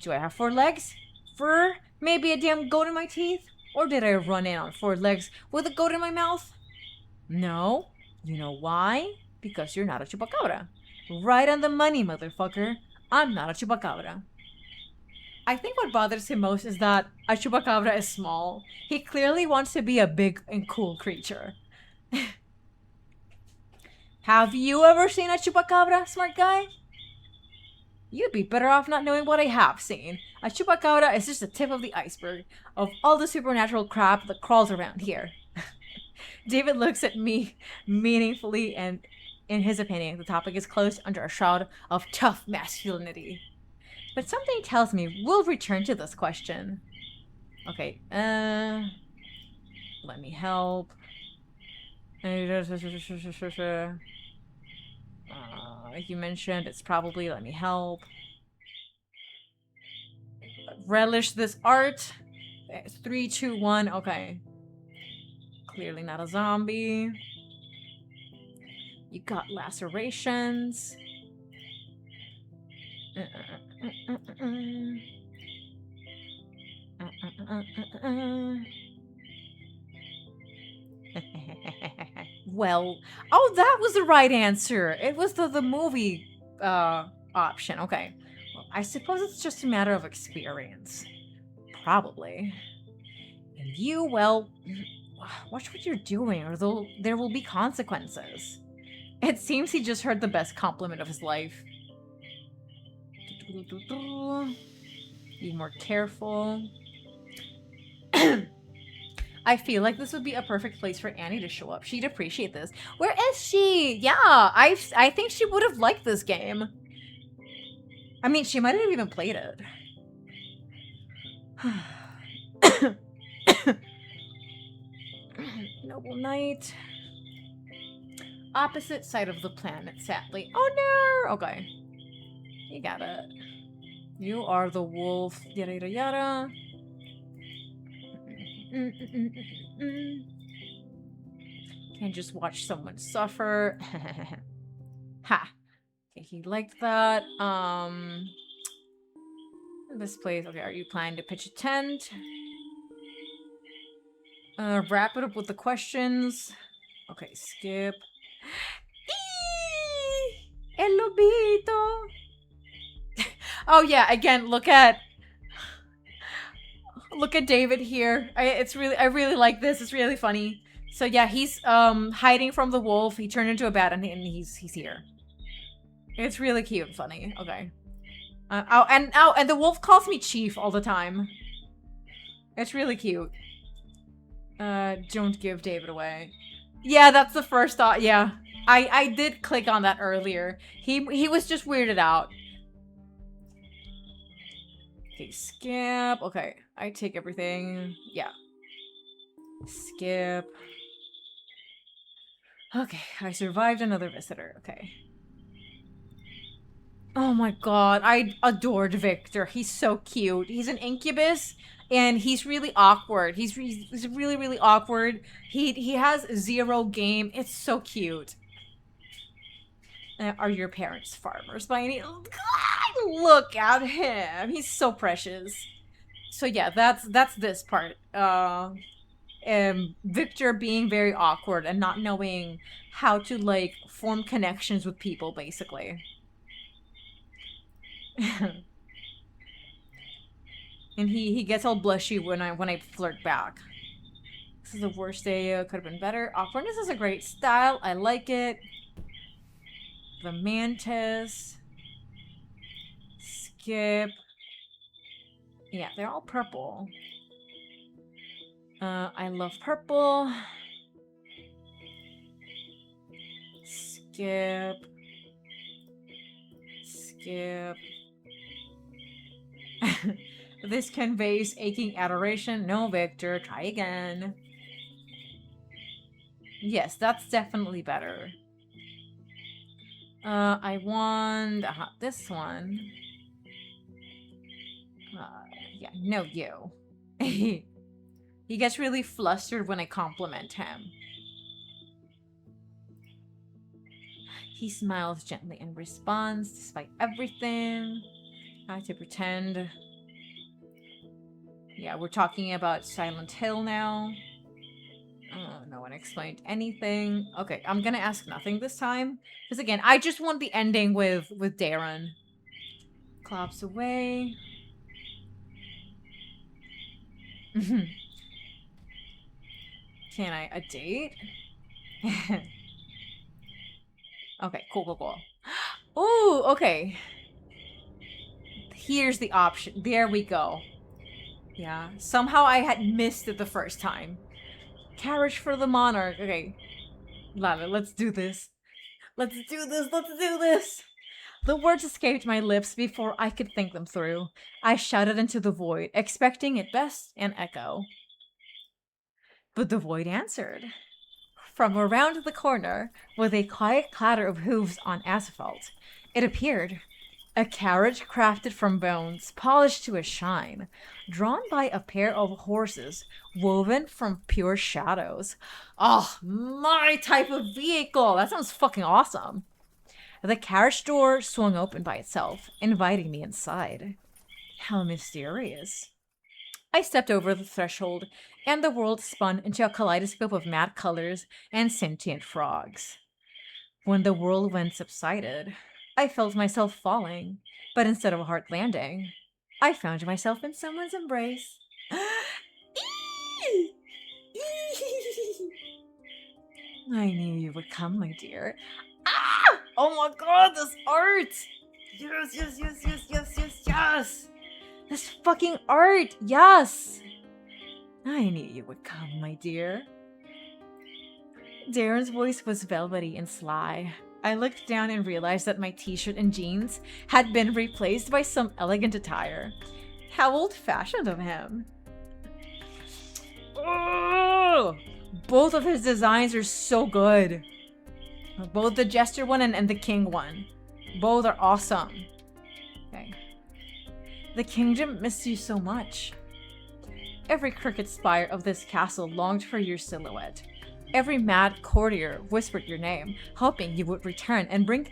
Do I have 4 legs? Fur? Maybe a damn goat in my teeth? Or did I run in on 4 legs with a goat in my mouth? No. You know why? Because you're not a chupacabra. Right on the money, motherfucker. I'm not a chupacabra. I think what bothers him most is that a chupacabra is small. He clearly wants to be a big and cool creature. Have you ever seen a chupacabra, smart guy? You'd be better off not knowing what I have seen. A chupacabra is just the tip of the iceberg of all the supernatural crap that crawls around here. David looks at me meaningfully, and in his opinion, the topic is closed under a shroud of tough masculinity. But something tells me we'll return to this question. Okay, let me help. You mentioned it's probably let me help. Relish this art. 3, 2, 1. Okay. Clearly not a zombie. You got lacerations. Well, oh, that was the right answer. It was the movie option. Okay. Well, I suppose it's just a matter of experience. Probably. And you, well, watch what you're doing, or there will be consequences. It seems he just heard the best compliment of his life. Be more careful. I feel like this would be a perfect place for Annie to show up. She'd appreciate this. Where is she? Yeah, I think she would have liked this game. I mean, she might have even played it. Noble Knight. Opposite side of the planet, sadly. Oh no! Okay. You got it. You are the wolf. Yada yada yada. Can't just watch someone suffer. Ha. Okay, he liked that. This place. Okay, are you planning to pitch a tent? Wrap it up with the questions. Okay, skip. El lobito. Oh yeah, again, look at David here. I really like this. It's really funny. So yeah, he's hiding from the wolf. He turned into a bat, and he's here. It's really cute and funny. Okay. And the wolf calls me Chief all the time. It's really cute. Don't give David away. Yeah, that's the first thought. Yeah, I did click on that earlier. He was just weirded out. Okay, skip. Okay, I take everything. Yeah. Skip. Okay, I survived another visitor. Okay. Oh my god, I adored Victor. He's so cute. He's an incubus, and he's really awkward. He's really, really awkward. He has zero game. It's so cute. Are your parents farmers by any... God, look at him. He's so precious. So yeah, that's this part. Victor being very awkward and not knowing how to, like, form connections with people, basically. And he gets all blushy when I flirt back. This is the worst day. Could have been better. Awkwardness is a great style. I like it. The mantis. Skip. Yeah, they're all purple. I love purple. Skip. Skip. This conveys aching adoration. No, Victor. Try again. Yes, that's definitely better. I want this one. Yeah, no, you. He gets really flustered when I compliment him. He smiles gently in response, despite everything. I have to pretend. Yeah, we're talking about Silent Hill now. Oh, no one explained anything. Okay, I'm gonna ask nothing this time. Because again, I just want the ending with Darren. Claps away. Can I a date? Okay, cool. Ooh, okay. here's the option. There we go. Yeah, somehow I had missed it the first time. Carriage for the monarch. Okay, Lana, let's do this. Let's do this. Let's do this. The words escaped my lips before I could think them through. I shouted into the void, expecting at best an echo. But the void answered. From around the corner, with a quiet clatter of hooves on asphalt, it appeared. A carriage crafted from bones, polished to a shine, drawn by a pair of horses, woven from pure shadows. Oh, my type of vehicle! That sounds fucking awesome. The carriage door swung open by itself, inviting me inside. How mysterious. I stepped over the threshold, and the world spun into a kaleidoscope of matte colors and sentient frogs. When the whirlwind subsided, I felt myself falling, but instead of a hard landing, I found myself in someone's embrace. I knew you would come, my dear. Ah! Oh my god, this art! Yes, yes, yes, yes, yes, yes, yes! This fucking art! Yes! I knew you would come, my dear. Darren's voice was velvety and sly. I looked down and realized that my t-shirt and jeans had been replaced by some elegant attire. How old-fashioned of him. Oh! Both of his designs are so good. Both the Jester one and the King one. Both are awesome. Okay. The kingdom missed you so much. Every crooked spire of this castle longed for your silhouette. Every mad courtier whispered your name, hoping you would return and bring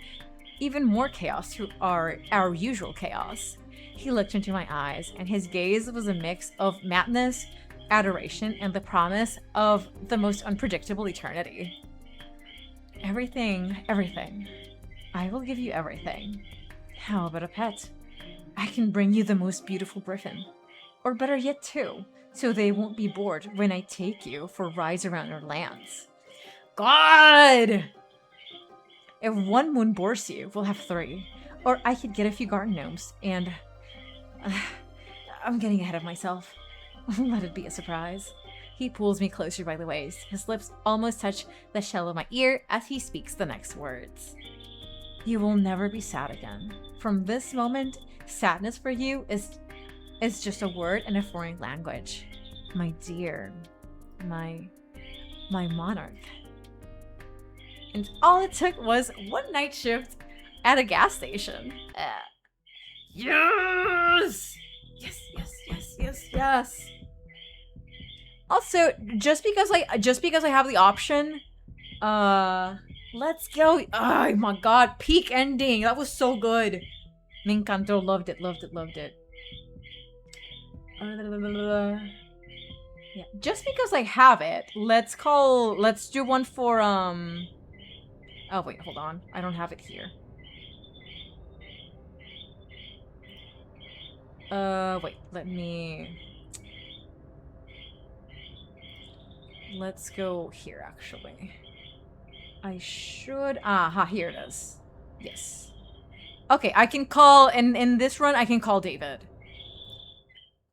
even more chaos to our usual chaos. He looked into my eyes, and his gaze was a mix of madness, adoration, and the promise of the most unpredictable eternity. Everything, everything. I will give you everything. How about a pet? I can bring you the most beautiful griffin. Or better yet, two, so they won't be bored when I take you for rides around our lands. God! If one moon bores you, we'll have three. Or I could get a few garden gnomes, and... I'm getting ahead of myself. Let it be a surprise. He pulls me closer by the waist. His lips almost touch the shell of my ear as he speaks the next words. You will never be sad again. From this moment, sadness for you is just a word in a foreign language. My dear, my monarch. And all it took was one night shift at a gas station. Yes! Yes, yes, yes, yes, yes. Also, just because I have the option, let's go. Oh my god, peak ending. That was so good. Me encantó, loved it, loved it, loved it. Yeah, just because I have it, let's do one for, oh wait, hold on. I don't have it here. Wait, let's go here, actually. I should, here it is. Yes. Okay, I can call, in this run, I can call David.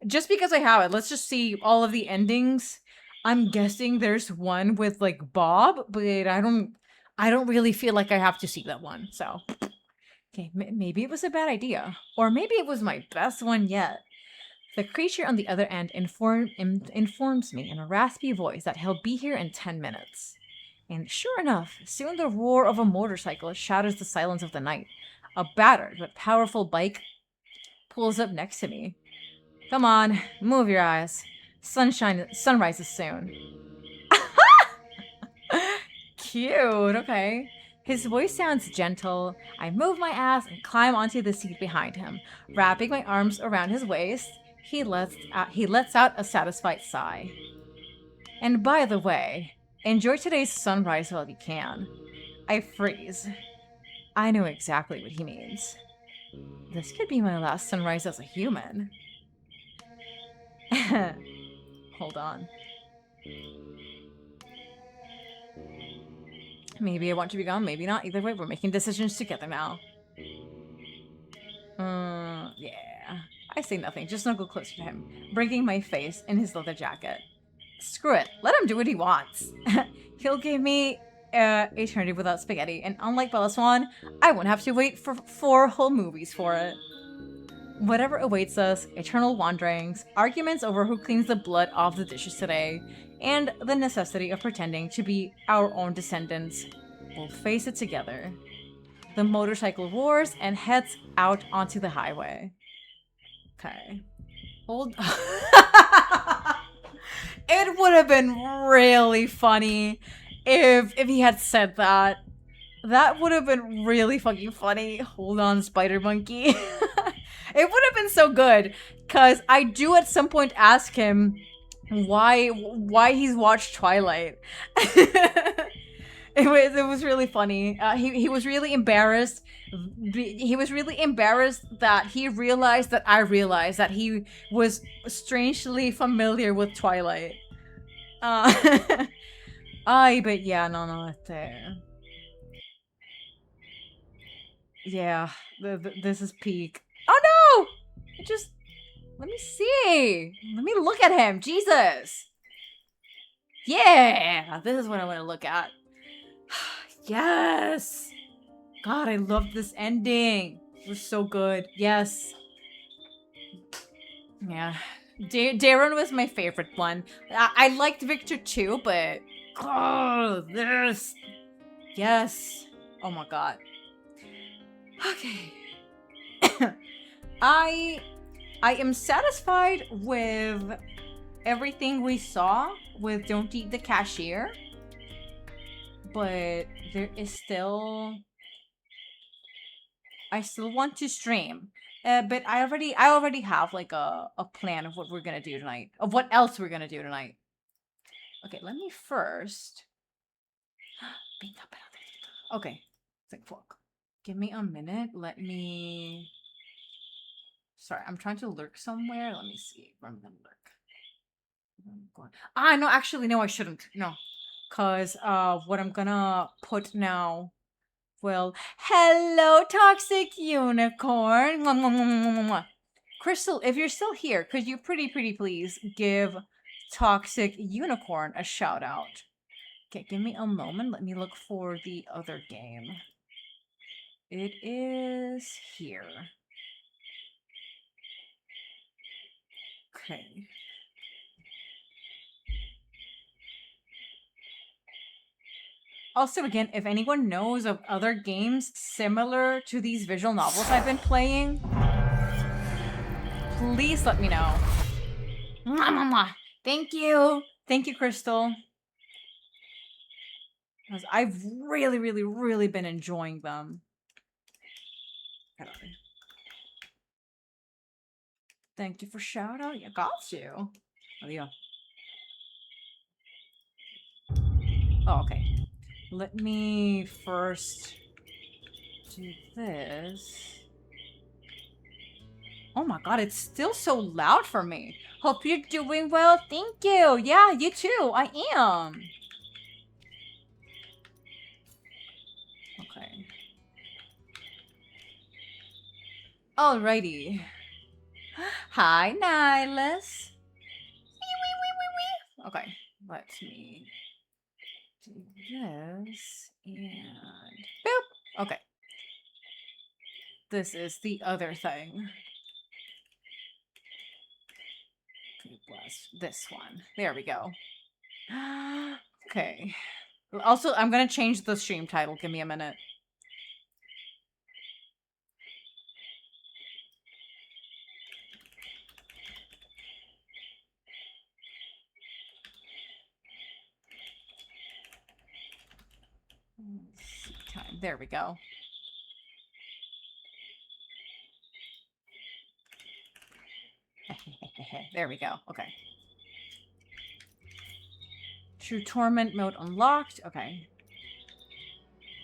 Just because I have it, let's just see all of the endings. I'm guessing there's one with, like, Bob, but I don't really feel like I have to see that one, so. Okay, maybe it was a bad idea. Or maybe it was my best one yet. The creature on the other end informs me in a raspy voice that he'll be here in 10 minutes. And sure enough, soon the roar of a motorcycle shatters the silence of the night. A battered but powerful bike pulls up next to me. Come on, move your eyes. Sunrise is soon. Cute, okay. His voice sounds gentle. I move my ass and climb onto the seat behind him. Wrapping my arms around his waist, he lets out a satisfied sigh. And by the way, enjoy today's sunrise while you can. I freeze. I know exactly what he means. This could be my last sunrise as a human. Hold on. Maybe I want to be gone, maybe not. Either way, we're making decisions together now. Yeah. say nothing, just snuggle closer to him, bringing my face in his leather jacket. Screw it. Let him do what he wants. He'll give me eternity without spaghetti, and unlike Bella Swan, I won't have to wait for 4 whole movies for it. Whatever awaits us, eternal wanderings, arguments over who cleans the blood off the dishes today, and the necessity of pretending to be our own descendants, we'll face it together. The motorcycle roars and heads out onto the highway. Okay. Old... It would have been really funny if he had said that. That would have been really fucking funny. Hold on, Spider Monkey. It would have been so good, because I do at some point ask him why he's watched Twilight. It was really funny. He was really embarrassed. He was really embarrassed that he realized that I realized that he was strangely familiar with Twilight. But yeah, no, yeah, this is peak. Oh no! Let me see. Let me look at him. Jesus. Yeah, this is what I want to look at. Yes. God, I love this ending. It was so good. Yes. Yeah. Darren was my favorite one. I liked Victor too, but... Oh, this. Yes. Oh my god. Okay. I am satisfied with everything we saw with Don't Eat the Cashier. But there is still... I still want to stream. But I already have like a plan of what we're gonna do tonight. Of what else we're gonna do tonight. Okay, let me first... Okay. It's like, fuck. Give me a minute. Let me... Sorry, I'm trying to lurk somewhere. Let me see where I'm gonna lurk. No, actually, no, I shouldn't. No. Because what I'm gonna put now... Well, hello, Toxic Unicorn. Mwah, mwah, mwah, mwah, mwah. Crystal, if you're still here, could you pretty please give Toxic Unicorn a shout out? Okay, give me a moment. Let me look for the other game. It is here. Okay. Also, again, if anyone knows of other games similar to these visual novels I've been playing, please let me know. Mwah, mwah, mwah. Thank you. Thank you, Crystal. Because I've really been enjoying them. Thank you for shout out. You got you. Oh, yeah. Oh, okay. Let me first do this. Oh my god, it's still so loud for me. Hope you're doing well. Thank you. Yeah, you too. I am. Okay. Alrighty. Hi, Nihilus. Okay, let me do this and boop. Okay. This is the other thing. Okay, bless this one. There we go. Okay. Also, I'm gonna change the stream title. Give me a minute. Time. There we go. There we go. Okay. True Torment mode unlocked. Okay.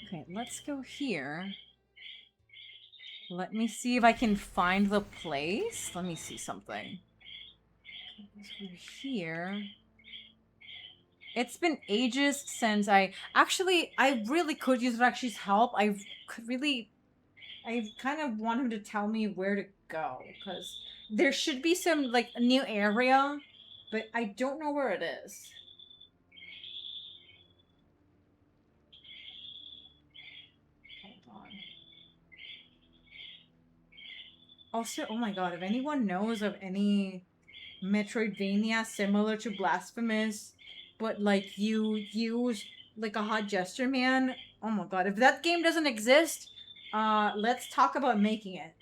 Okay, let's go here. Let me see if I can find the place. Let me see something. Let's go here. It's been ages since I really could use Rakshi's help. I kind of want him to tell me where to go, because There should be some, like, new area, but I don't know where it is. Hold on. Also, oh my god, if anyone knows of any Metroidvania similar to Blasphemous, but like you use like a hot jester man, oh my god, if that game doesn't exist, let's talk about making it.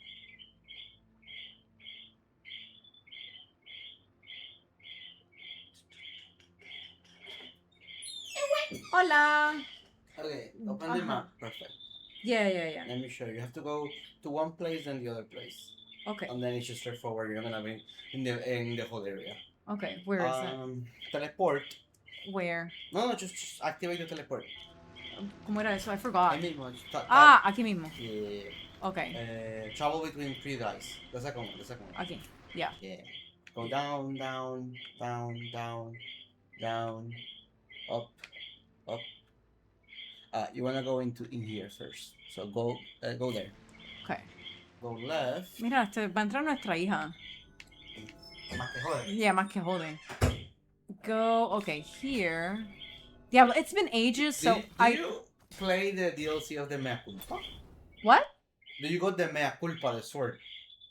Hola! Okay, open the map. Perfect. Yeah. Let me show you. You have to go to one place then the other place. Okay. And then it's just straightforward. You're gonna be in the whole area. Okay, where is it? Teleport. Where? No, just activate the teleport. ¿Cómo era eso? I forgot. Ahí mismo. Aquí mismo. Yeah. Okay. Travel between 3 dice. The second one. Aquí. Yeah. Yeah. Go down, down, up. You wanna go in here first. So go there. Okay. Go left. Mira, va a entrar nuestra hija. Más que joder. Yeah, más que jode. Go, okay, here. Yeah, well, it's been ages, so Do you play the DLC of the Mea Culpa? What? Do you got the Mea Culpa, the sword?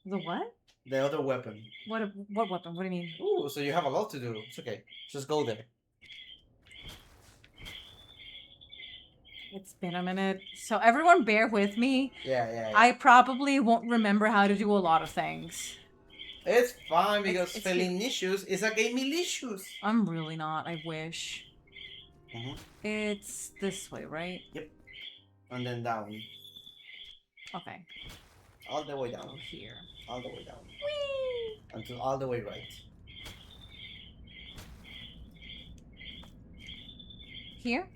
The what? The other weapon. What weapon? What do you mean? Ooh, so you have a lot to do. It's okay. Just go there. It's been a minute. So everyone bear with me. Yeah. I probably won't remember how to do a lot of things. It's fine because it's Felinicious is a gameilicious. I'm really not. I wish. Mm-hmm. It's this way, right? Yep. And then down. Okay. All the way down. Go here. All the way down. Whee! Until all the way right. Here?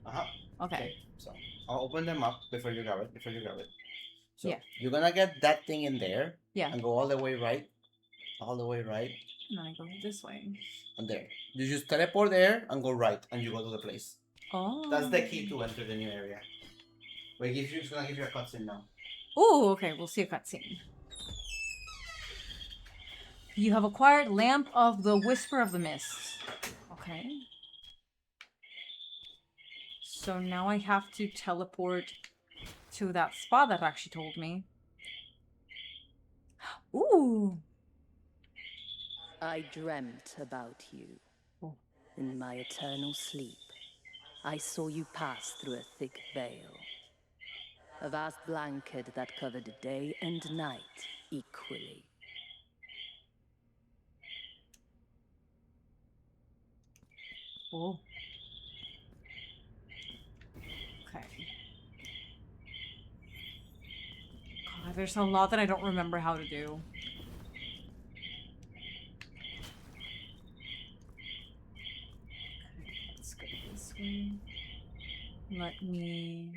Uh-huh. Okay. So I'll open them up before you grab it. So yeah. You're gonna get that thing in there. Yeah. And go all the way right. All the way right. And then I go this way. And there. You just teleport there and go right and you go to the place. Oh. That's the key to enter the new area. Wait, it's gonna give you a cutscene now. Oh, okay. We'll see a cutscene. You have acquired Lamp of the Whisper of the Mist. Okay. So now I have to teleport to that spot that actually told me. Ooh. I dreamt about you. Oh. In my eternal sleep, I saw you pass through a thick veil. A vast blanket that covered day and night equally. Oh. Okay. God, there's a lot that I don't remember how to do. Okay, let's go this way. Let me...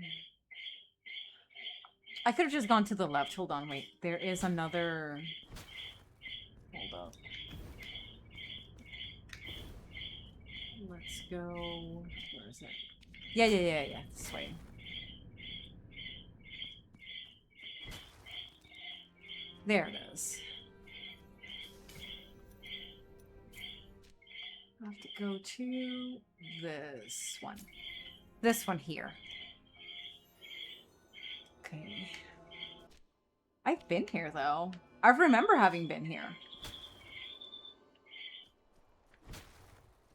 I could have just gone to the left. Hold on, wait. There is another... Hold up. Let's go... Where is it? Yeah. This way. There it is. I have to go to this one. This one here. Okay. I've been here, though. I remember having been here.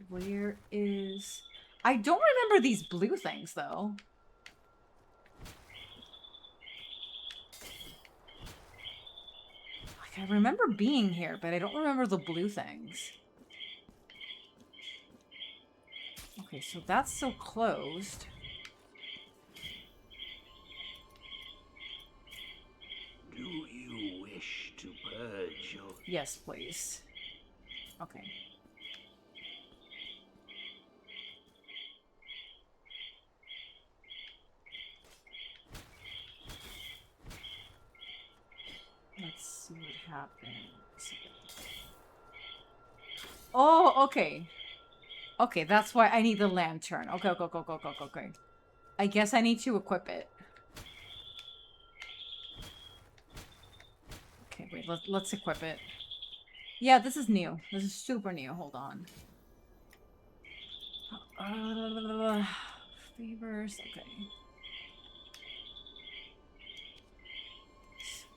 Where is... I don't remember these blue things, though. Like, I remember being here, but I don't remember the blue things. Okay, so that's still closed. Do you wish to purge your... Yes, please. Okay. Let's see what happens. Oh, okay. Okay, that's why I need the lantern. Okay. I guess I need to equip it. Okay, wait, let's equip it. Yeah, this is new. This is super new. Hold on. Favors. Okay.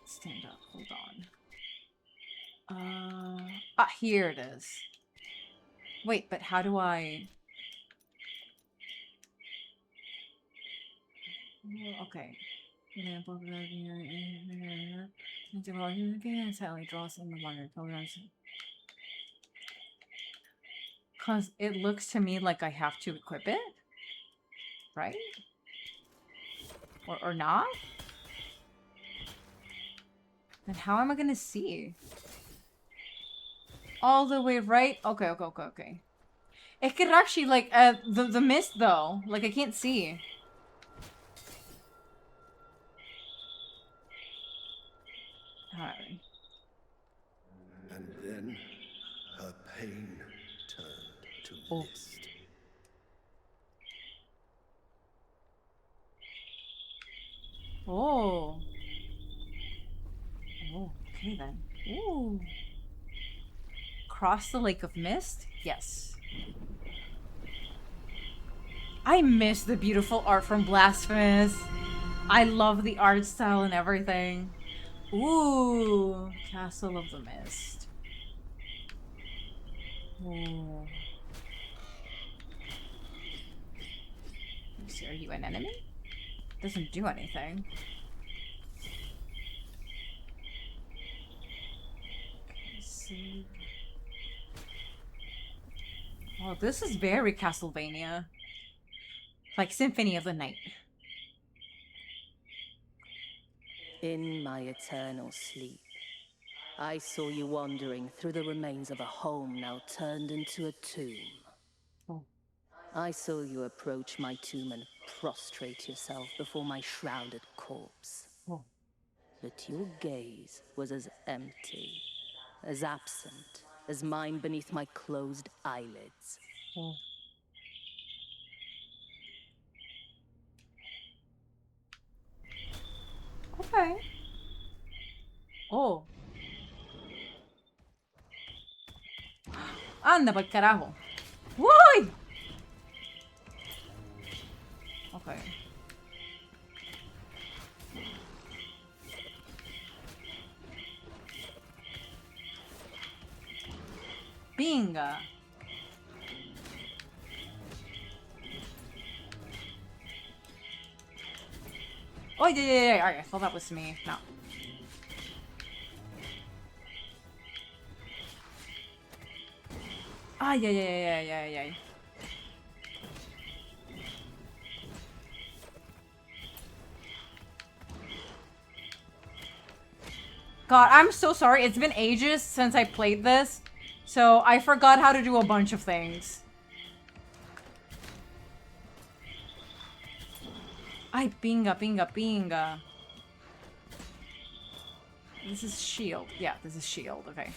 Stand up. Hold on. Here it is. Wait, but how do I... Okay. Silently draws in the water. Because it looks to me like I have to equip it. Right? Or not? Then how am I gonna see? All the way right? Okay, okay, okay, okay. It could actually, like, the mist, though. Like, I can't see. Alright. And then her pain turned to mist. Oh. Oh, okay then. Ooh. Cross the Lake of Mist? Yes. I miss the beautiful art from Blasphemous. I love the art style and everything. Ooh. Castle of the Mist. Ooh. Let's see, are you an enemy? Doesn't do anything. Okay, see. Oh, this is very Castlevania. Like Symphony of the Night. In my eternal sleep, I saw you wandering through the remains of a home now turned into a tomb. Oh. I saw you approach my tomb and prostrate yourself before my shrouded corpse. Oh. But your gaze was as empty, as absent, as mine beneath my closed eyelids. Oh. Okay. Oh. Anda pa'l carajo. ¡Uy! Okay. Binga. Oh, yeah. Alright, I thought that was me. No. Ah, yeah. God, I'm so sorry. It's been ages since I played this, so I forgot how to do a bunch of things. Ay, pinga. This is shield. Yeah, this is shield. Okay.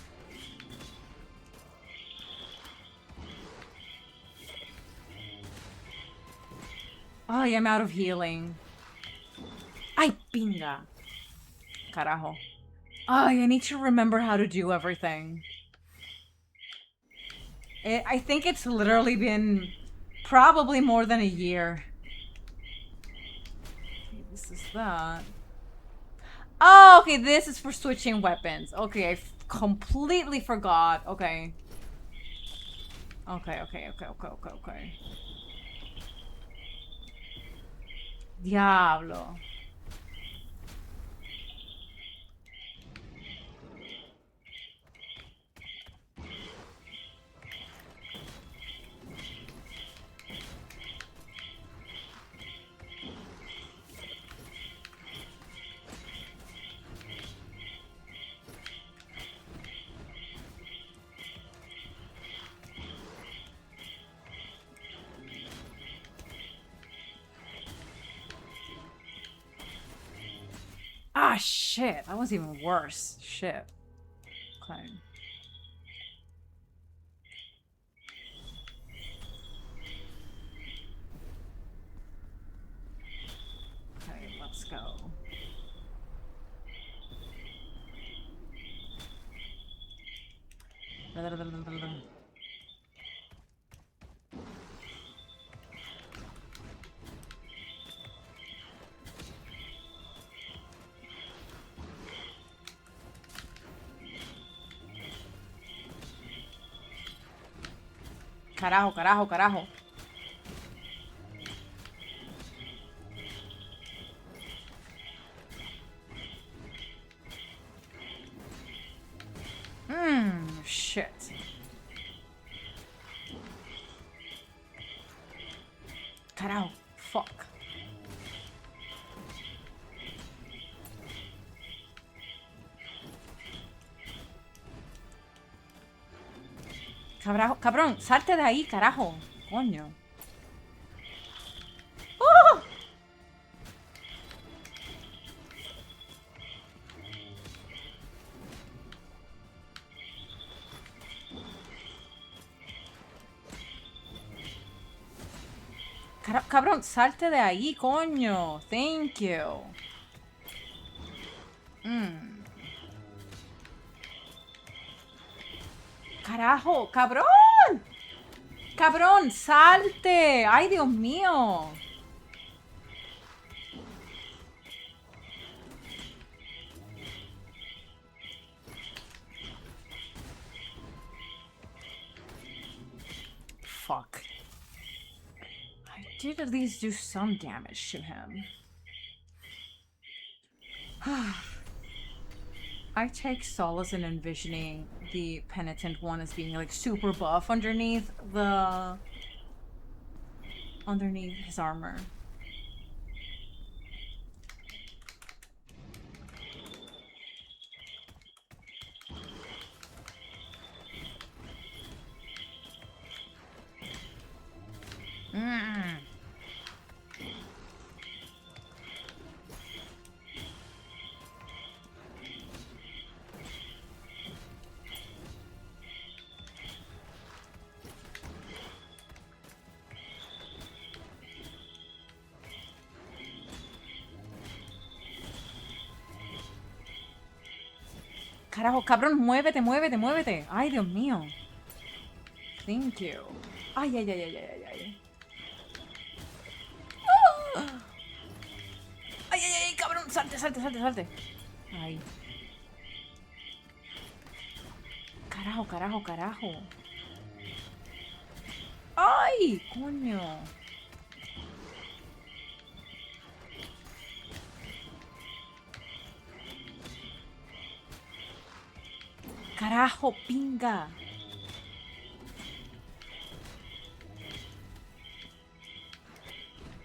Ay, I'm out of healing. Ay, pinga. Carajo. Ay, I need to remember how to do everything. I think it's literally been probably more than a year. Okay, this is that. Oh, okay, this is for switching weapons. Okay, I completely forgot. Okay. Okay. Diablo. Ah, shit. That was even worse. Shit. Okay. Okay, let's go. Carajo, carajo, carajo. Shit. Carajo. Fuck. Carajo, cabrón, salte de ahí, carajo. Coño. ¡Oh! Cabrón, salte de ahí, coño. Thank you. Carajo, cabrón. Cabrón, salte. Ay, Dios mío. Fuck. I did at least do some damage to him. I take solace in envisioning the penitent one as being like super buff underneath his armor. Carajo, cabrón, muévete, muévete, muévete. Ay, Dios mío. Thank you. Ay, ay, ay, ay, ay, ay. Ay, ay, ay, cabrón, salte, salte, salte, salte. Ay. Carajo, carajo, carajo. Ay, coño. Carajo, pinga.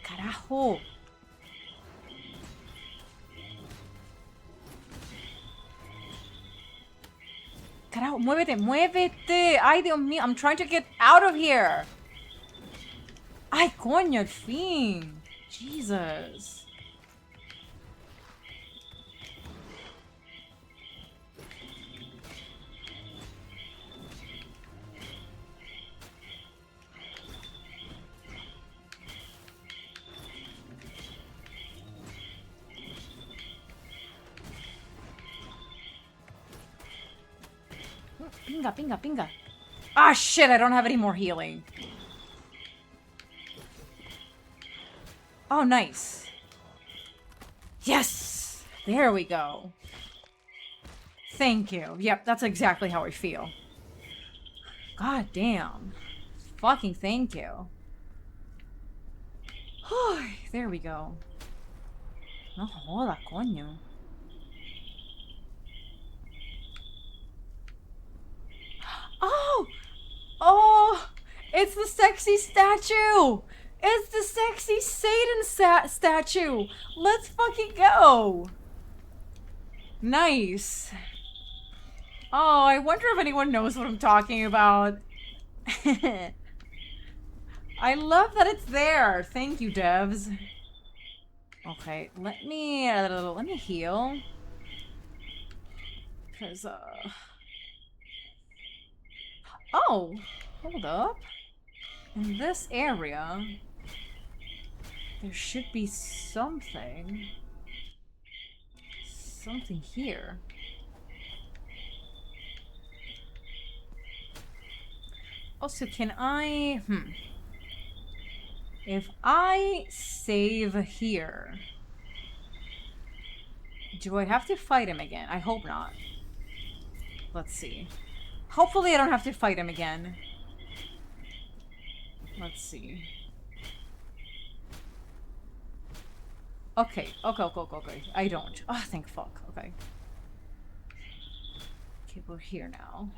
Carajo. Carajo, muévete, muévete. Ay, Dios mío, I'm trying to get out of here. Ay, coño, al fin. Jesus. Pinga, pinga, pinga. Ah, shit, I don't have any more healing. Oh, nice. Yes! There we go. Thank you. Yep, that's exactly how I feel. God damn. Fucking thank you. There we go. No joda, coño. Oh! Oh! It's the sexy statue! It's the sexy Satan statue! Let's fucking go! Nice. Oh, I wonder if anyone knows what I'm talking about. I love that it's there. Thank you, devs. Okay, let me heal. Cause oh, hold up. In this area, there should be something. Something here. Also, can I... If I save here... Do I have to fight him again? I hope not. Let's see. Hopefully I don't have to fight him again. Let's see. Okay. I don't. Oh, thank fuck. Okay. Okay, we're here now.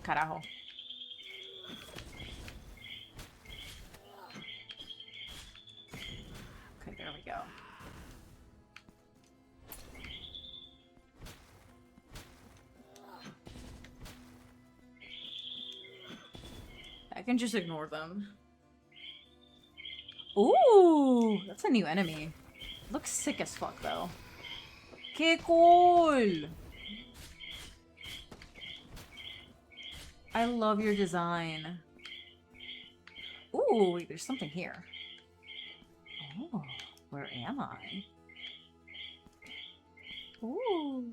Carajo. Okay, there we go. I can just ignore them. Ooh, that's a new enemy. Looks sick as fuck, though. Que cool! I love your design. Ooh, wait, there's something here. Oh, where am I? Ooh.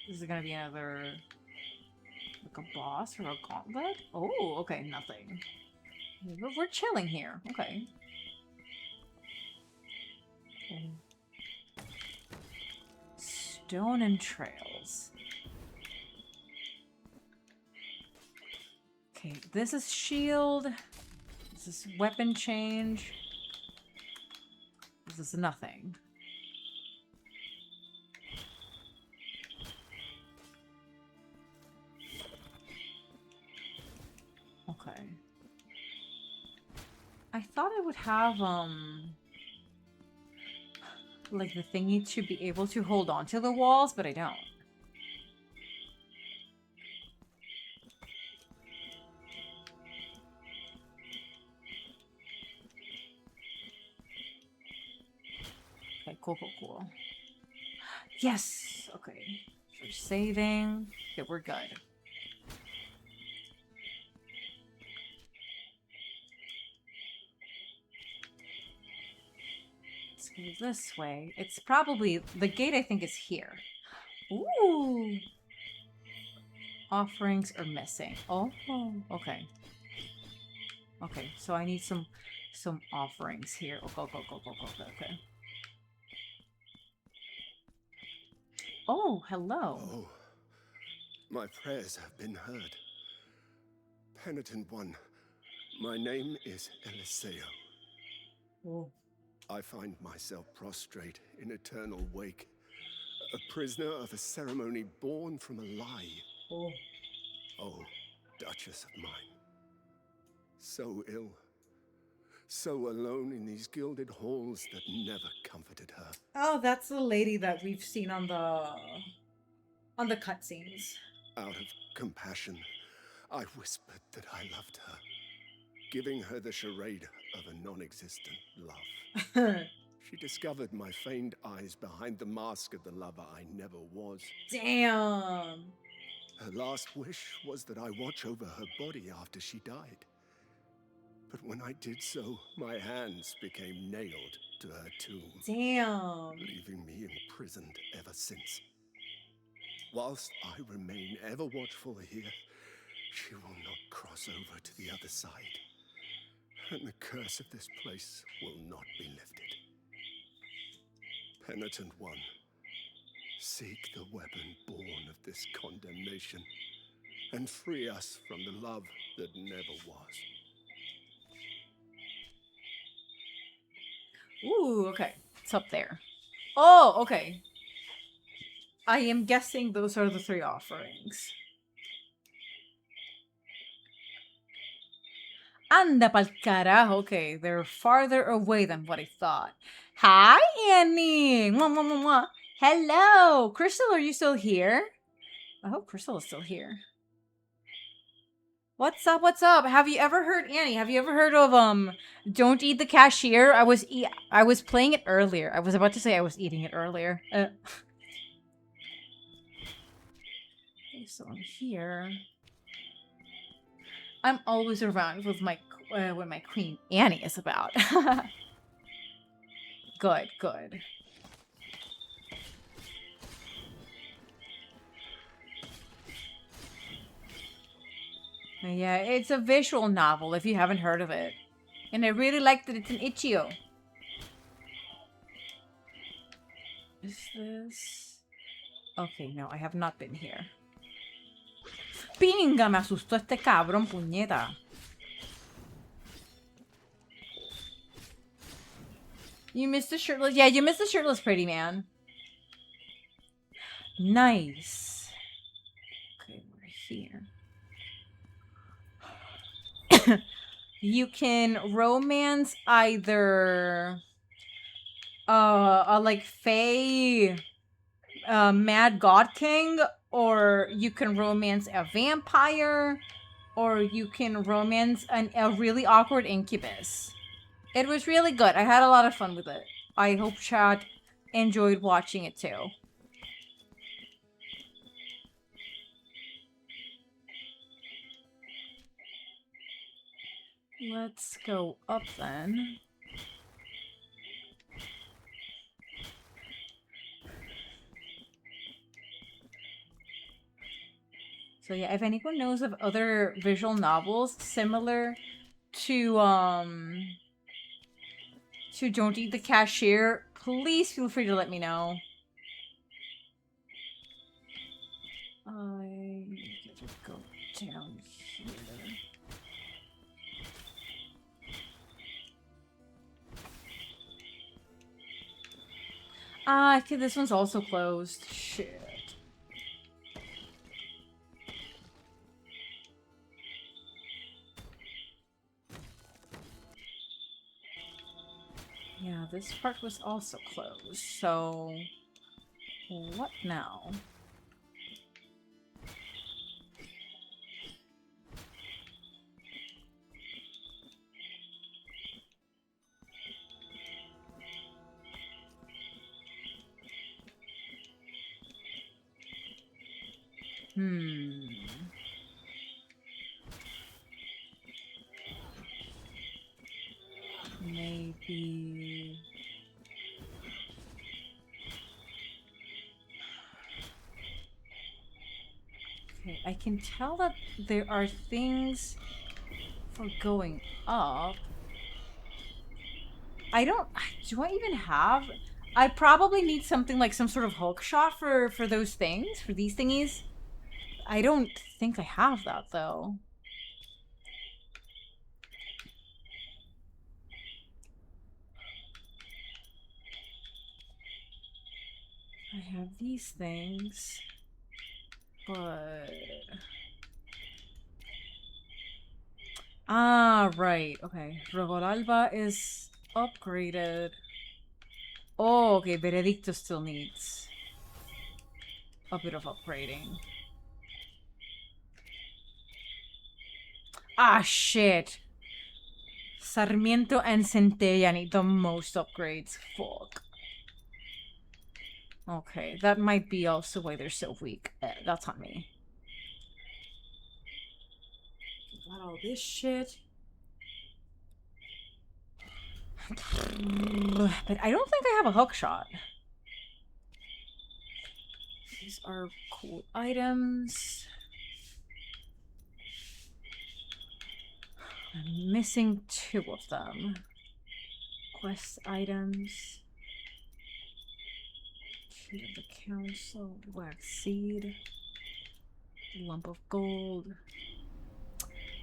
Is it gonna be another... like a boss or a gauntlet? Oh, okay, nothing. We're chilling here. Okay. Stone and trails. Okay, this is shield. This is weapon change. This is nothing. Okay. I thought I would have, like the thingy to be able to hold on to the walls, but I don't. Okay, cool. Yes! Okay. We're saving. Okay, we're good. Let's go this way. It's probably... the gate, I think, is here. Ooh! Offerings are missing. Oh, okay. Okay, so I need some offerings here. Oh, go. Okay. Oh, hello. Oh, my prayers have been heard. Penitent one, my name is Eliseo. Oh. I find myself prostrate in eternal wake, a prisoner of a ceremony born from a lie. Oh. Oh, Duchess of mine. So ill, so alone in these gilded halls that never comforted her. Oh, that's the lady that we've seen on the cutscenes. Out of compassion, I whispered that I loved her, giving her the charade of a non-existent love. She discovered my feigned eyes behind the mask of the lover I never was. Damn. Her last wish was that I watch over her body after she died. But when I did so, my hands became nailed to her tomb. Damn. Leaving me imprisoned ever since. Whilst I remain ever watchful here, she will not cross over to the other side. And the curse of this place will not be lifted. Penitent one, seek the weapon born of this condemnation, and free us from the love that never was. Ooh, okay. It's up there. Oh, okay. I am guessing those are the 3 offerings. Anda pa'l carajo. Okay, they're farther away than what I thought. Hi, Annie! Mwah, mwah, mwah, mwah. Hello! Crystal, are you still here? I hope Crystal is still here. What's up? Have you ever heard, Annie, have you ever heard of, Don't Eat the Cashier? I was playing it earlier. I was about to say I was eating it earlier. Okay, so I'm here. I'm always around with my when my Queen Annie is about. Good, good. Yeah, it's a visual novel if you haven't heard of it. And I really like that it's an itch.io. Is this... Okay, no, I have not been here. Pinga, me asustó este cabrón, puñeta. You missed the shirtless... Yeah, you missed the shirtless pretty man. Nice. Okay, we're here. You can romance either a like fae mad god king, or you can romance a vampire, or you can romance a really awkward incubus. It was really good. I had a lot of fun with it. I hope chat enjoyed watching it too. Let's go up then. So yeah, if anyone knows of other visual novels similar to Don't Eat the Cashier, please feel free to let me know. I get to go down here. Ah, okay, this one's also closed. Shit. Yeah, this part was also closed, so... What now? Maybe... Okay, I can tell that there are things for going up. I don't... Do I even have... I probably need something like some sort of hook shot for those things, for these thingies. I don't think I have that, though. I have these things, but... Ah, right. Okay. Rogoralba is upgraded. Oh, okay. Veredicto still needs a bit of upgrading. Ah, shit. Sarmiento and Centella need the most upgrades. Fuck. Okay, that might be also why they're so weak. That's on me. Got all this shit. But I don't think I have a hook shot. These are cool items. I'm missing 2 of them. Quest items. Key of the Council. Wax seed. Lump of gold.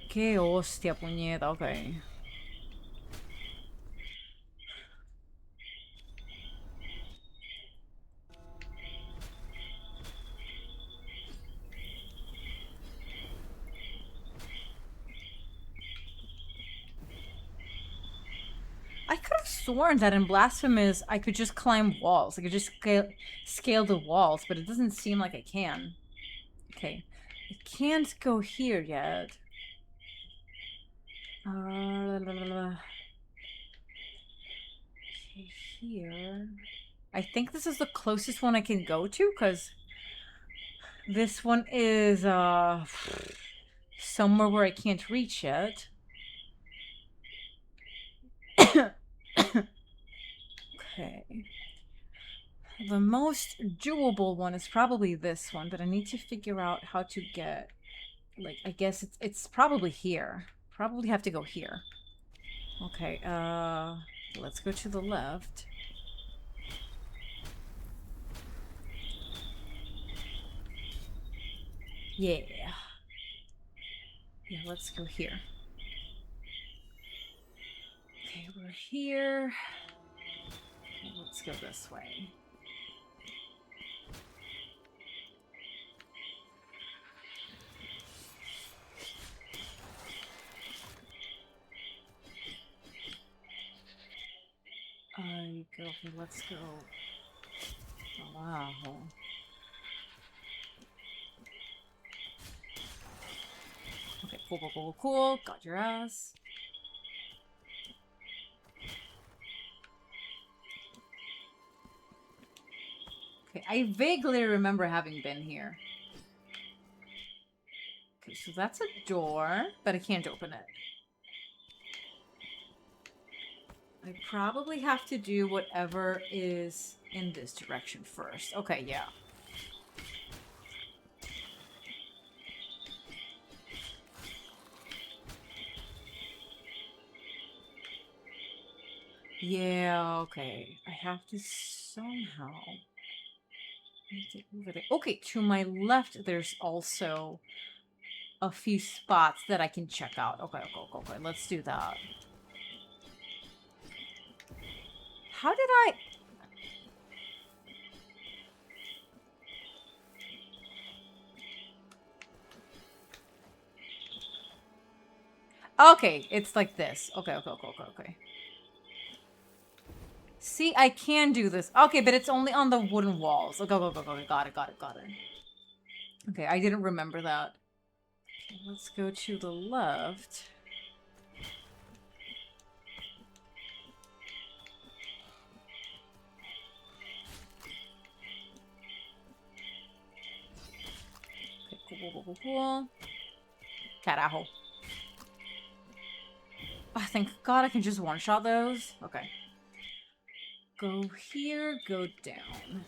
Que hostia, puñeta. Okay. I could have sworn that in Blasphemous I could just climb walls. I could just scale the walls, but it doesn't seem like I can. Okay. I can't go here yet. Okay, here. I think this is the closest one I can go to, because this one is somewhere where I can't reach it. Okay. The most doable one is probably this one, but I need to figure out how to get, like, I guess it's probably here. Probably have to go here. Okay, let's go to the left. Yeah. Yeah, let's go here. Okay, we're here. Okay, let's go this way. Okay, let's go. Oh, wow. Okay, cool. Got your ass. Okay, I vaguely remember having been here. Okay, so that's a door, but I can't open it. I probably have to do whatever is in this direction first. Okay, yeah. Yeah, okay. I have to somehow make it over there. Okay, to my left, there's also a few spots that I can check out. Okay. Let's do that. How did I... Okay, it's like this. Okay. See, I can do this. Okay, but it's only on the wooden walls. Okay, go. Got it. Okay, I didn't remember that. Okay, let's go to the left. Okay, cool. Carajo. Oh, thank God I can just one-shot those. Okay. Go here, go down.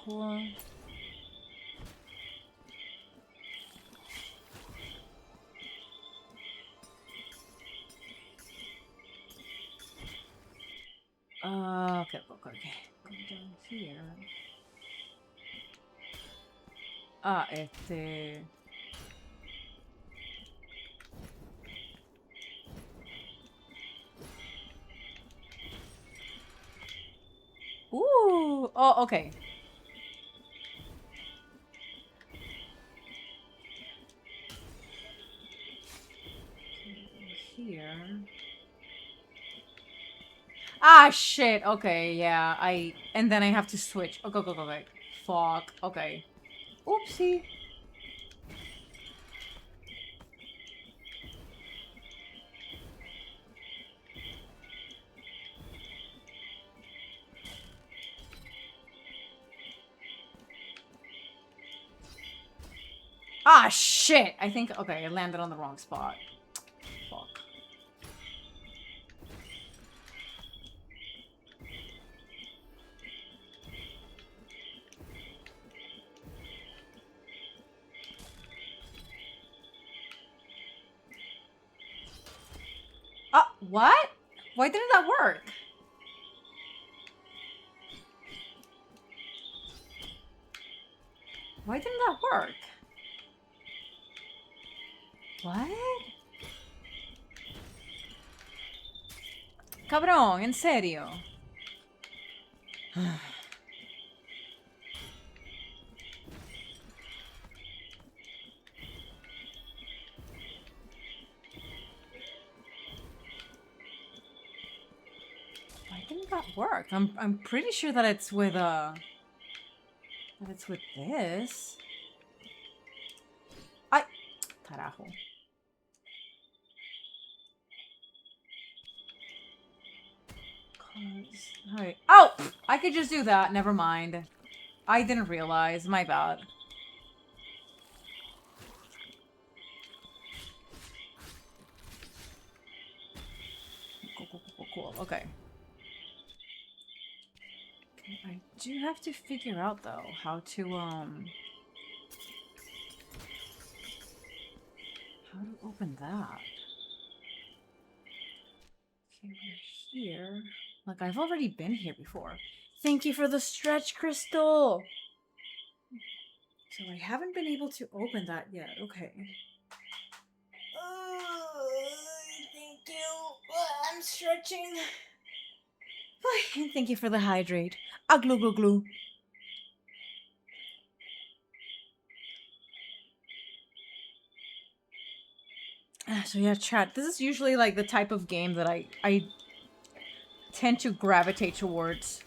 Cool. Okay. Go down here. Ooh! Oh, okay. Here. Ah, shit. Okay, yeah. And then I have to switch. Oh, go. Fuck. Okay. Oopsie. Ah, shit. I think, okay, I landed on the wrong spot. Fuck. What? Why didn't that work? Why didn't that work? What? Cabrón, en serio. Why didn't that work? I'm pretty sure that it's with this. Carajo. Alright. Oh! I could just do that. Never mind. I didn't realize. My bad. Cool. Okay. I do have to figure out, though, how to open that. Okay, we're here. Like, I've already been here before. Thank you for the stretch crystal! So I haven't been able to open that yet. Okay. Thank you. I'm stretching. Thank you for the hydrate. Glue, glue, glue. So yeah, chat. This is usually like the type of game that I tend to gravitate towards.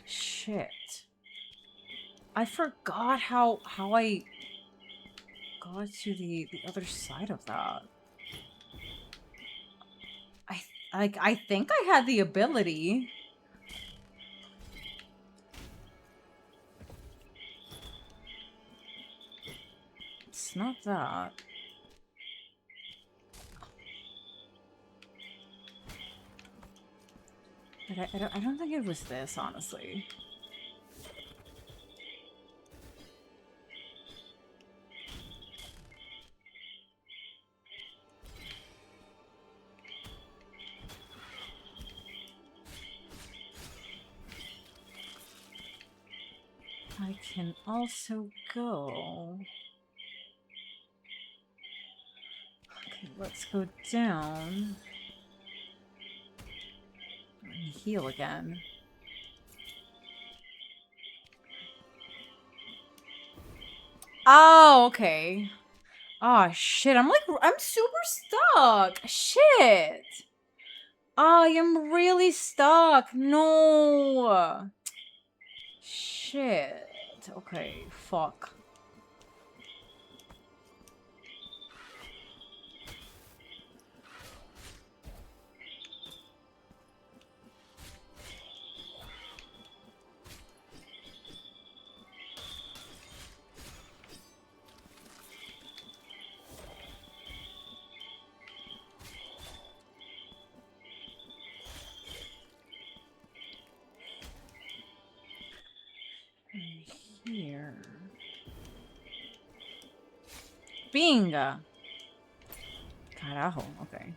Shit. I forgot how I got to the other side of that. I think I had the ability. It's not that. But I don't think it was this, honestly. I can also go... Okay, let's go down. And heal again. Oh, okay. Oh, shit. I'm super stuck. Shit. Oh, I am really stuck. No. Shit. Okay, fuck. Here. Binga. Carajo, okay.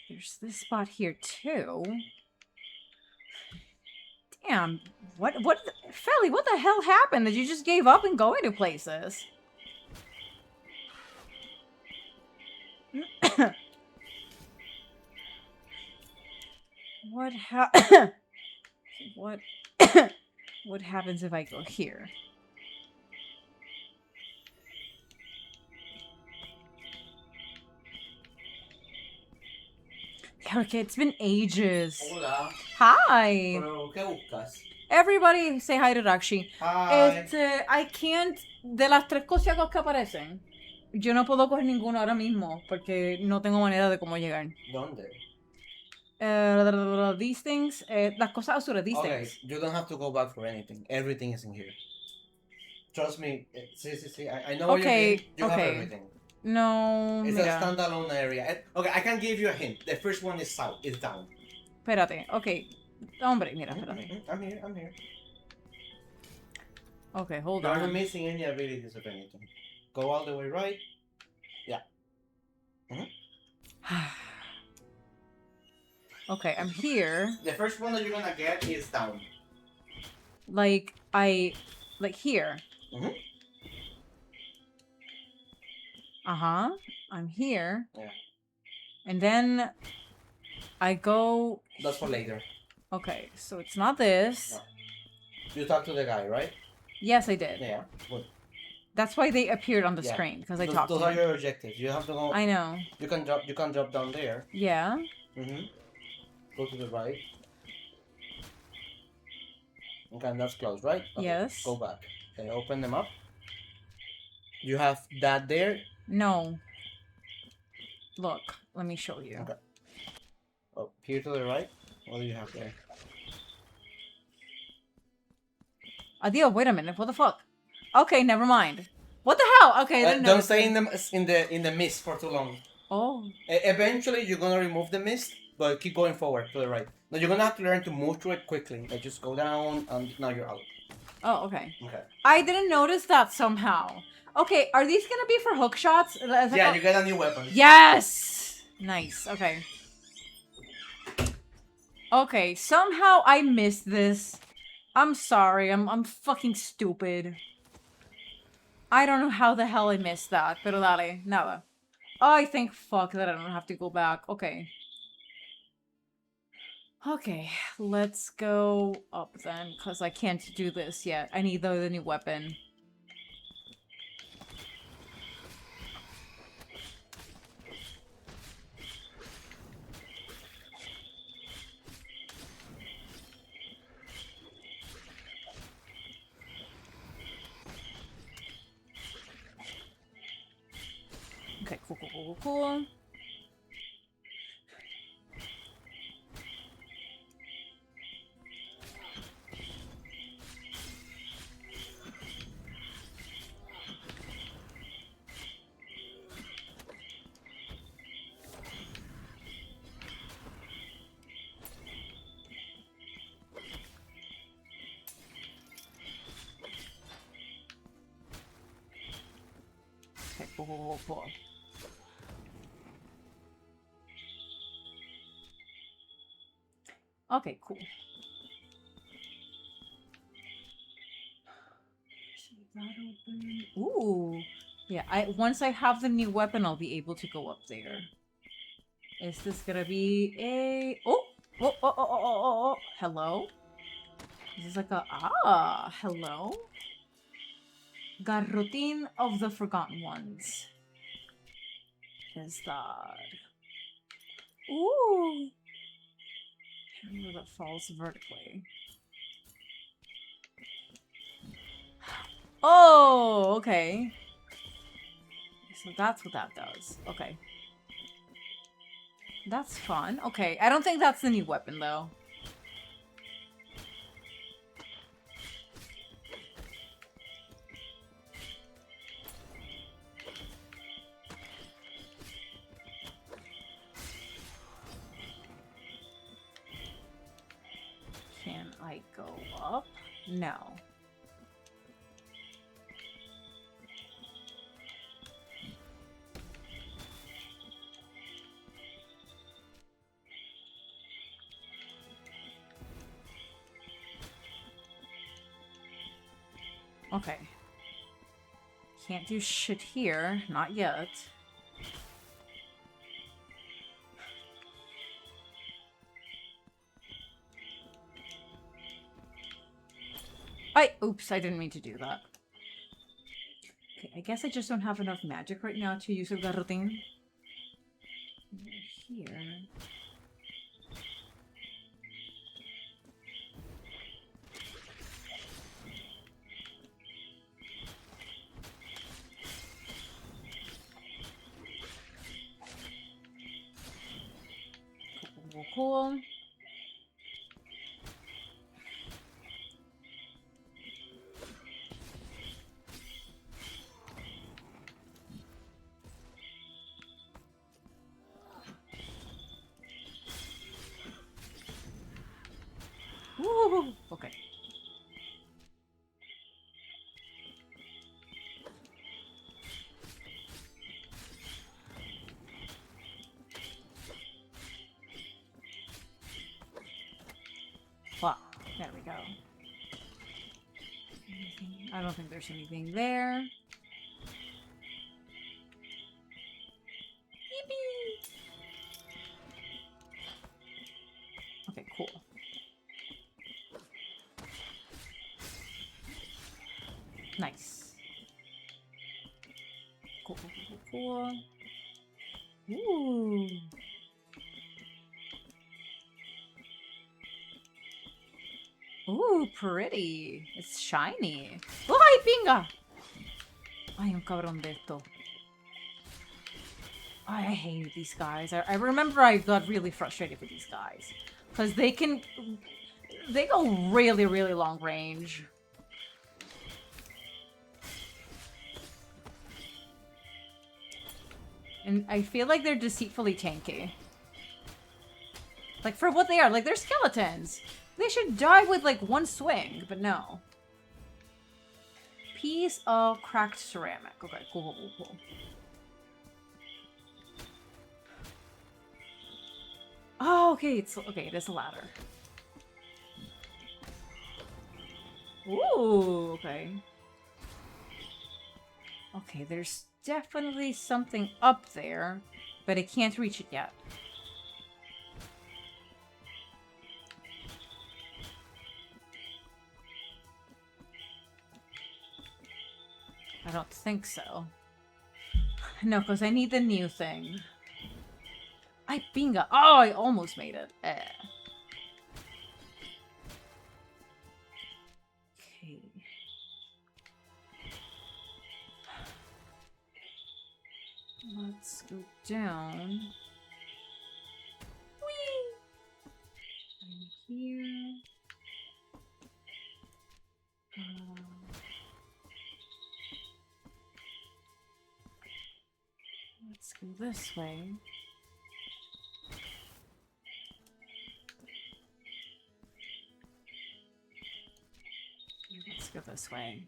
There's this spot here too. Damn, Felly, what the hell happened that you just gave up and going to places? What what happens if I go here? Okay, it's been ages. Hola. Hi. Pero, ¿qué buscas? Everybody say hi to Rakshi. Hi. I can't... De las tres cosas que aparecen, yo no puedo coger ninguno ahora mismo porque no tengo manera de cómo llegar. ¿Dónde? These things, las cosas azules, these Okay, things. you don't have to go back for anything. Everything is in here. Trust me. See. I know Okay, you have okay. everything. No, It's mira. a standalone area. Okay, I can give you a hint. The first one is south. Is down. Espérate, okay. Hombre, mira, espérate. I'm here. Okay, hold You're not on. missing any abilities of anything. Go all the way right. Yeah. Okay, I'm here. The first one that you're gonna get is down. Like here. Mhm. Uh-huh. I'm here. Yeah. And then I go... That's for later. Okay, so it's not this. No. You talked to the guy, right? Yes, I did. Yeah. Good. That's why they appeared on the Yeah. screen, because I Those talked to are him. your objectives. You have to go. I know. You can drop down there. Yeah. Go to the right. Okay, that's closed, right? Okay, Yes. Go back. Okay, open them up. You have that there. No. Look, let me show you. Okay. Oh, here to the right. What do you have there? Adio, wait a minute. What the fuck? Okay, never mind. What the hell? Okay, I didn't Don't notice stay it. in the mist for too long. Oh. Eventually, you're gonna remove the mist, but keep going forward to the right. Now you're gonna have to learn to move through it quickly. Like just go down, and now you're out. Oh, okay. Okay. I didn't notice that somehow. Okay, are these gonna be for hook shots? Yeah, you get a new weapon. Yes! Nice, okay. Okay, somehow I missed this. I'm sorry, I'm fucking stupid. I don't know how the hell I missed that, pero dale, nada. I think fuck that I don't have to go back. Okay. Okay, let's go up then, because I can't do this yet. I need the new weapon. Okay, cool. Okay, cool. Okay, cool. Ooh. Yeah, once I have the new weapon, I'll be able to go up there. Is this gonna be a... Oh. Hello? This is like a... hello? Garrotin of the Forgotten Ones. Is that... Ooh. Hammer that falls vertically. Oh, okay. So that's what that does. Okay. That's fun. Okay, I don't think that's the new weapon, though. Can I go up? No. Okay. Can't do shit here. Not yet. Oops, I didn't mean to do that. Okay, I guess I just don't have enough magic right now to use a garroting. Here. Cool. Woo! Okay. Wow. There we go. I don't think there's anything there. Yippee! Okay, cool. Nice. Cool. Ooh. Ooh, pretty. It's shiny. Ay, pinga! Ay, un cabrón de esto. I hate these guys. I remember I got really frustrated with these guys. Because they go really, really long range. And I feel like they're deceitfully tanky. Like, for what they are. Like, they're skeletons. They should die with, like, one swing. But no. Piece of cracked ceramic. Okay, cool, cool, cool. Oh, okay. It is a ladder. Ooh, okay. Okay, there's definitely something up there, but I can't reach it yet. I don't think so. No, because I need the new thing. Ay, pinga. Oh, I almost made it. Okay. Let's go down. Whee! I'm here. Let's go this way. Let's go this way.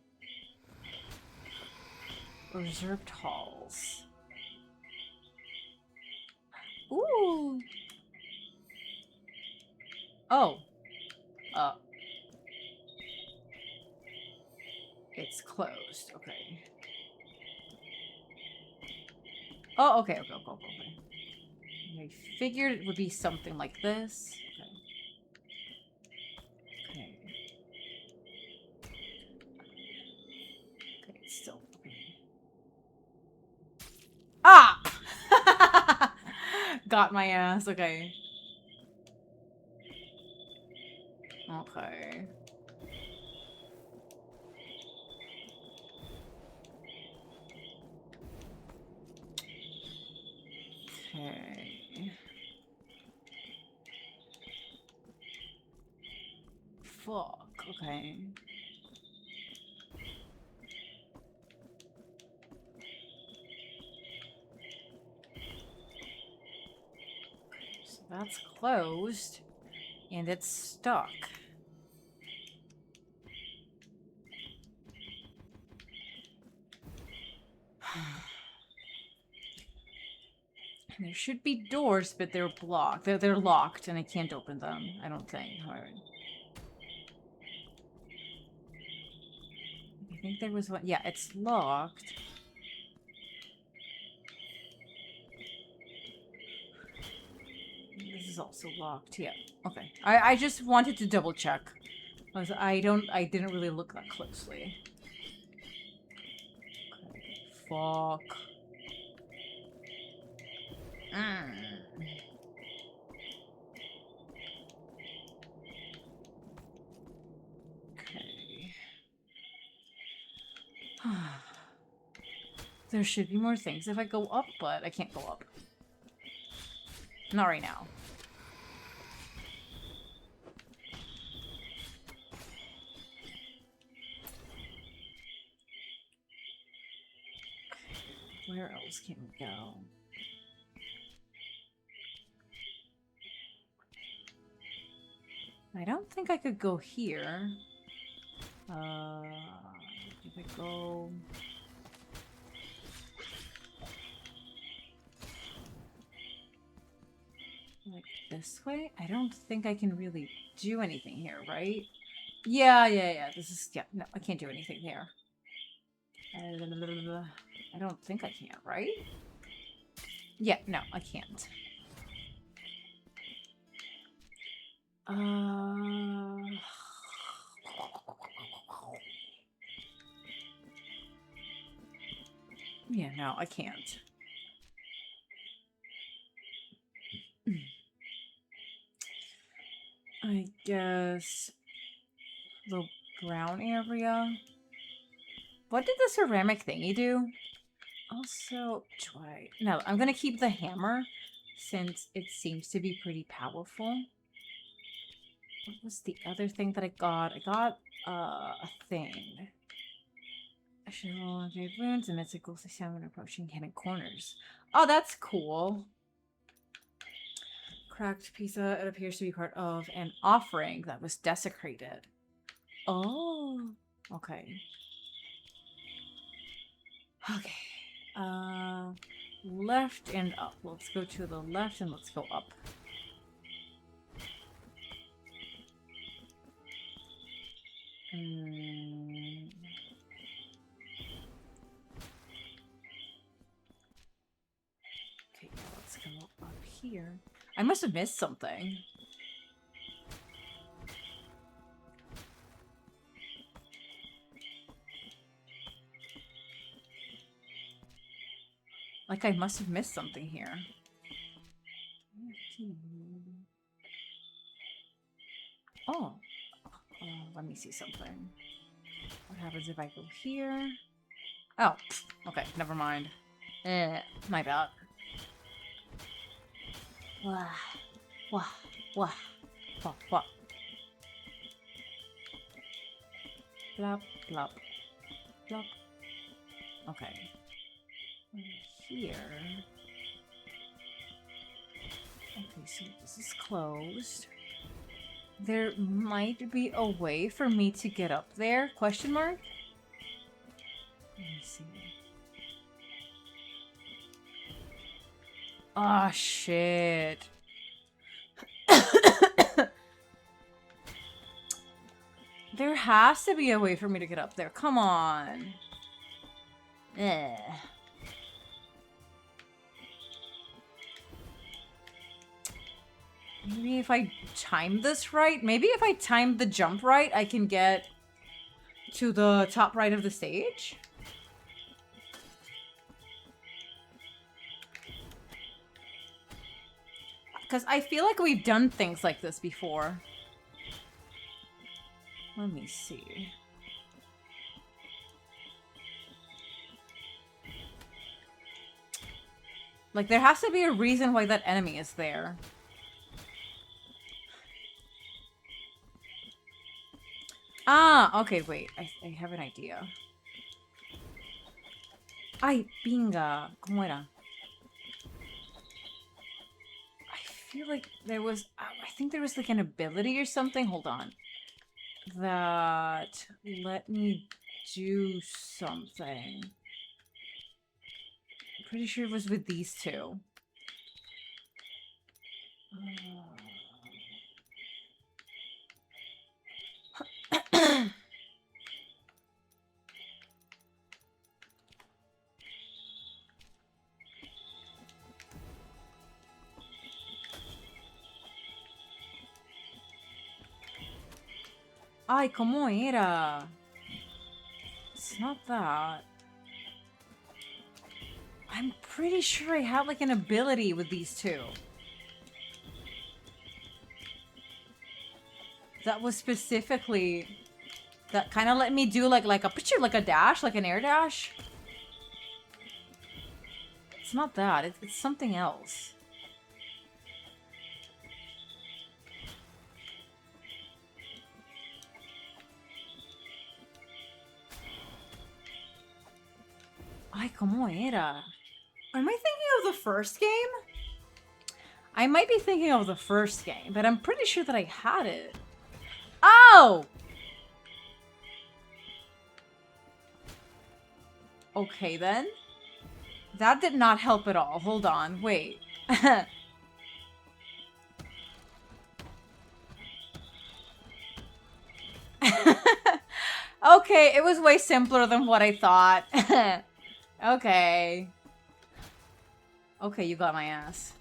Reserved halls. Ooh. Oh. It's closed. Okay. Oh, okay. I figured it would be something like this. Okay. Okay, it's still okay. Ah! Got my ass. Okay. Okay. Okay. Fuck. Okay. So that's closed. And it's stuck. There should be doors, but they're blocked. They're locked, and I can't open them. I don't think. Alright. I think there was one. Yeah, it's locked. This is also locked. Yeah. Okay. I just wanted to double check. Because I didn't really look that closely. Okay. Fuck. Okay. There should be more things if I go up, but I can't go up. Not right now. Where else can we go? I don't think I could go here. If I go... like this way? I don't think I can really do anything here, right? Yeah. This is... yeah, no, I can't do anything here. I don't think I can, right? Yeah, no, I can't. Yeah, no, I can't. I guess the brown area. What did the ceramic thingy do? Also, no, I'm gonna keep the hammer since it seems to be pretty powerful. What was the other thing that I got? I got a thing. I should roll on grave wounds and it's a ghostly sound when approaching hidden corners. Oh, that's cool. Cracked pizza. It appears to be part of an offering that was desecrated. Oh, okay. Okay. Left and up. Let's go to the left and let's go up. Okay, let's go up here. I must have missed something. Like, I must have missed something here. Oh. Let me see something. What happens if I go here? Oh, okay, never mind. My bad. Wah, wah, wah, wah, wah. Blop, blop, blop. Okay. Here. Okay, so this is closed. There might be a way for me to get up there? Question mark? Let me see. Ah, shit. There has to be a way for me to get up there. Come on. Eh. Maybe if I time this right? Maybe if I time the jump right, I can get to the top right of the stage? Because I feel like we've done things like this before. Let me see. Like, there has to be a reason why that enemy is there. Ah, okay, wait. I have an idea. Ay, pinga. ¿Cómo era? I feel like there was... I think there was like an ability or something. Hold on. That let me do something. I'm pretty sure it was with these two. Ay, ¿cómo era? It's not that. I'm pretty sure I had like an ability with these two. That was specifically... That kind of let me do like a picture, like a dash, like an air dash. It's not that. It's something else. Ay, ¿cómo era? Am I thinking of the first game? I might be thinking of the first game, but I'm pretty sure that I had it. Oh! Okay, then. That did not help at all. Hold on. Wait. Okay, it was way simpler than what I thought. Okay. Okay, you got my ass.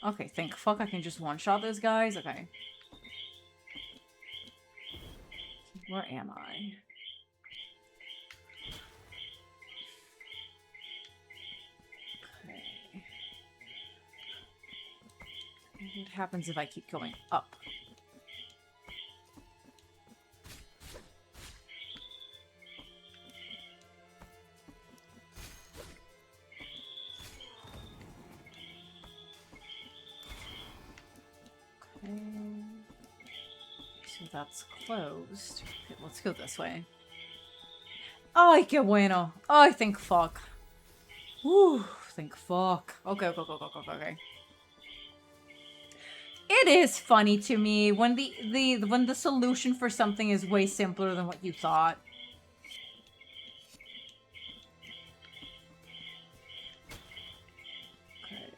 Okay, thank fuck I can just one-shot those guys. Okay. Where am I? Okay. What happens if I keep going up? Okay. So that's closed. Okay, let's go this way. Ay, qué bueno. Ay, thank fuck. Whew, thank fuck. Okay, okay, okay, okay, okay, okay. It is funny to me when when the solution for something is way simpler than what you thought. Okay.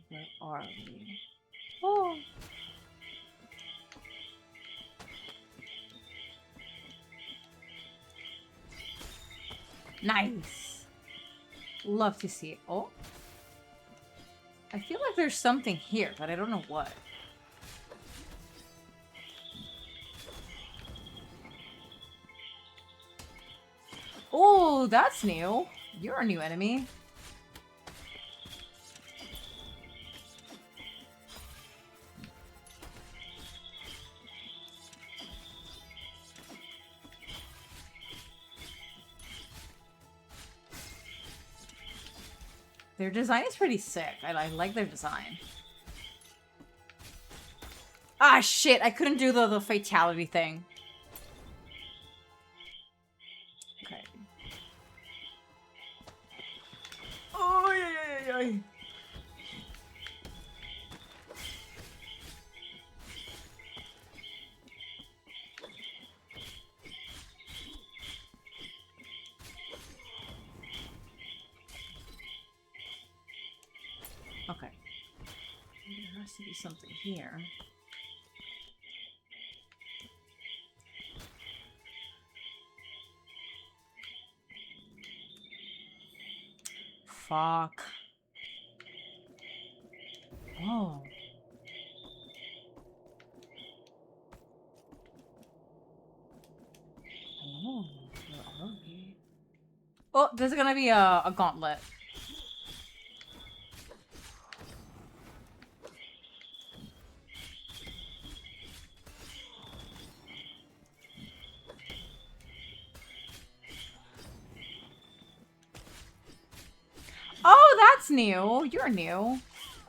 Okay, where are we? Oh. Nice. Love to see it. Oh. I feel like there's something here, but I don't know what. Oh, that's new. You're a new enemy. Their design is pretty sick. I like their design. Ah, shit. I couldn't do the fatality thing. Okay. Oh, yeah. Okay. There has to be something here. Fuck. Oh. Oh, where are we? Oh, there's gonna be a gauntlet. Oh, that's new. You're new.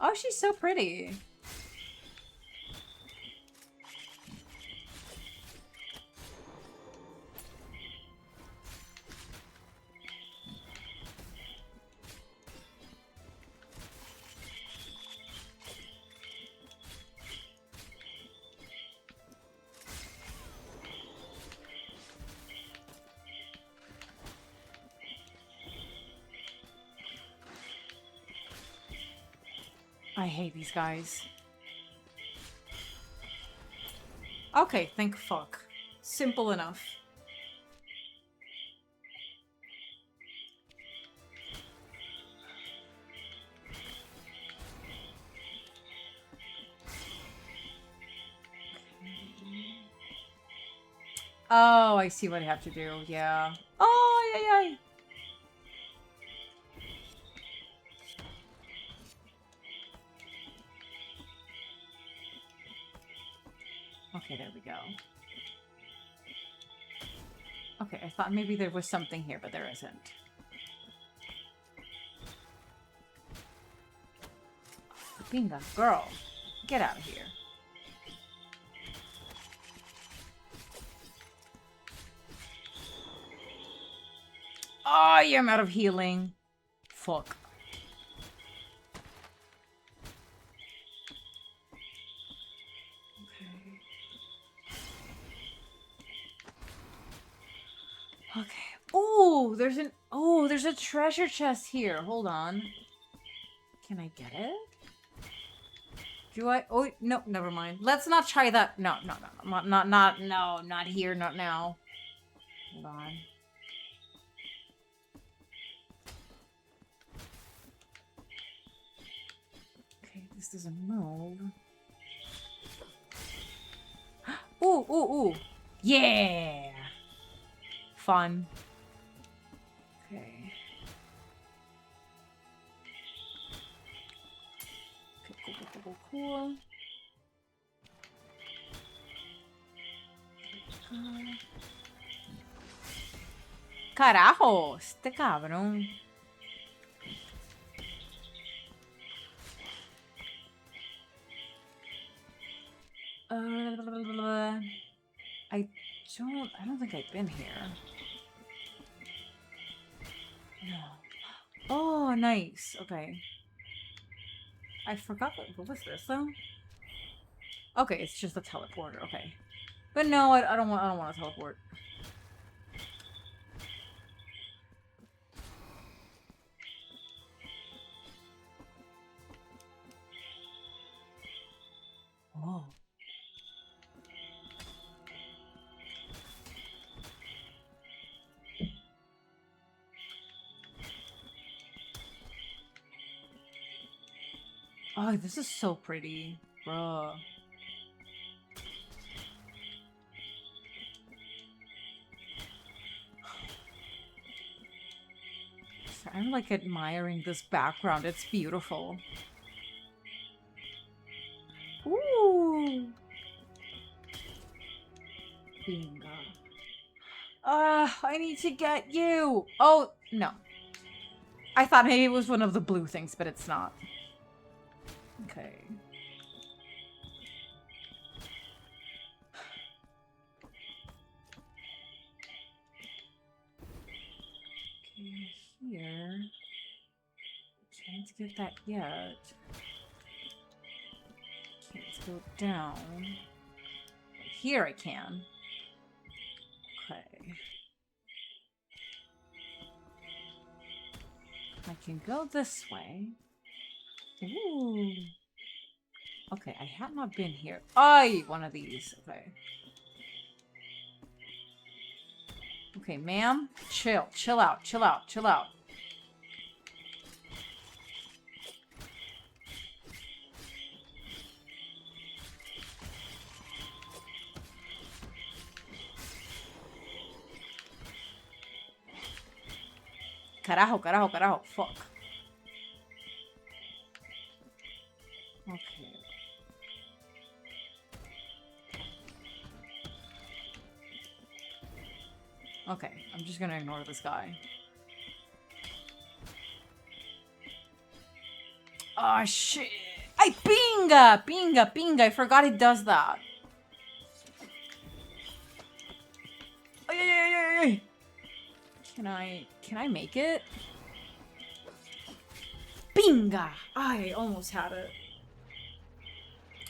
Oh, she's so pretty. I hate these guys. Okay, thank fuck. Simple enough. Oh, I see what I have to do. Yeah. Oh, yeah. Okay, there we go. Okay, I thought maybe there was something here, but there isn't. Bingo, girl. Get out of here. Oh, yeah, I'm out of healing. Fuck. Okay. Oh, there's a treasure chest here. Hold on. Can I get it? Do I? Oh, no, never mind. Let's not try that. No, not here, not now. Hold on. Okay, This doesn't move. Ooh, ooh, ooh. Yeah! Fun. Okay. Okay, cool. Carajo, este cabrón. I don't think I've been here. No. Oh, nice. Okay. I forgot what was this though? Okay, it's just a teleporter. Okay. But no, I don't want to teleport. Oh. Oh, this is so pretty, bruh. I'm like admiring this background. It's beautiful. Ooh. Bingo. I need to get you. Oh, no. I thought maybe it was one of the blue things, but it's not. Okay. Okay, here. Can't get that yet. Can't go down. Here I can. Okay. I can go this way. Ooh. Okay, I have not been here. Ay, one of these. Okay. Okay, ma'am. Chill. Chill out. Chill out. Chill out. Carajo, carajo, carajo. Fuck. Okay. Okay, I'm just gonna ignore this guy. Oh, shit. Ay, pinga! Pinga, pinga. I forgot it does that. Ay, ay, ay, ay, ay. Can I make it? Binga! I almost had it.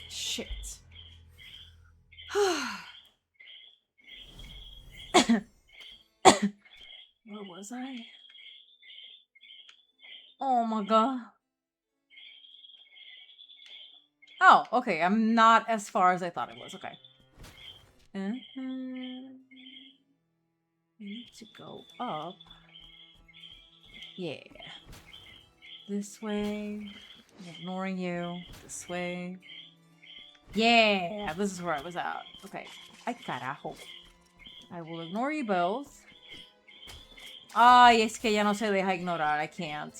Shit. Where was I? Oh my god. Oh, okay. I'm not as far as I thought it was. Okay. I need to go up. Yeah. This way. I'm ignoring you. This way. Yeah, this is where I was at. Okay. Ay, carajo. I will ignore you both. Ay, es que ella no se deja ignorar. I can't.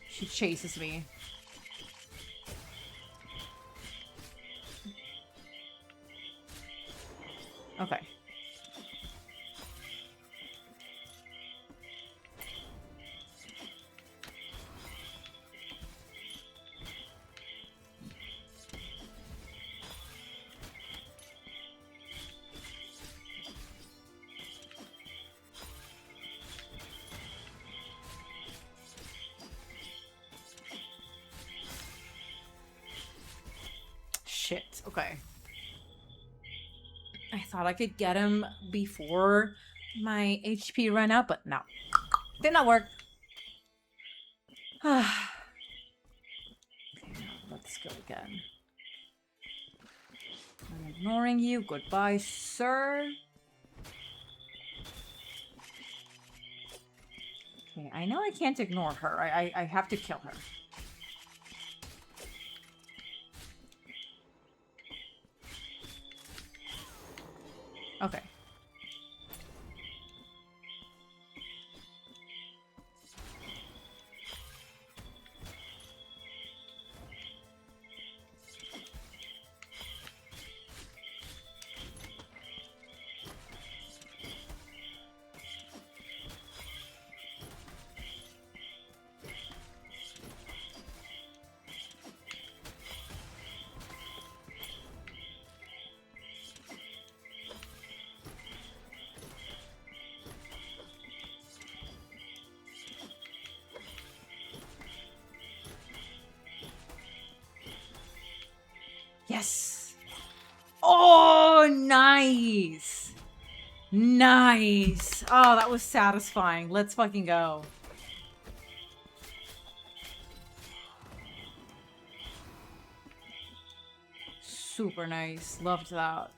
She chases me. Okay. Shit. Okay. I thought I could get him before my HP ran out, but no. Did not work. Okay, now let's go again. I'm ignoring you. Goodbye, sir. Okay, I know I can't ignore her. I have to kill her. Okay. Yes. Oh, nice. Nice. Oh, that was satisfying. Let's fucking go. Super nice. Loved that.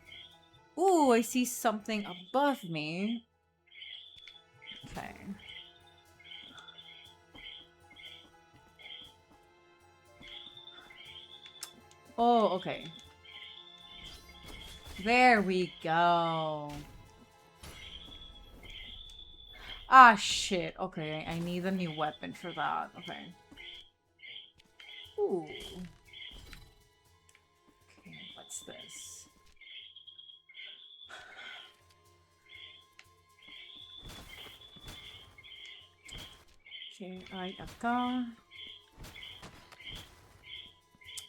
Ooh, I see something above me. Okay. Oh, okay. There we go. Ah, shit. Okay, I need a new weapon for that. Okay. Ooh. Okay, what's this? Okay, right, acá.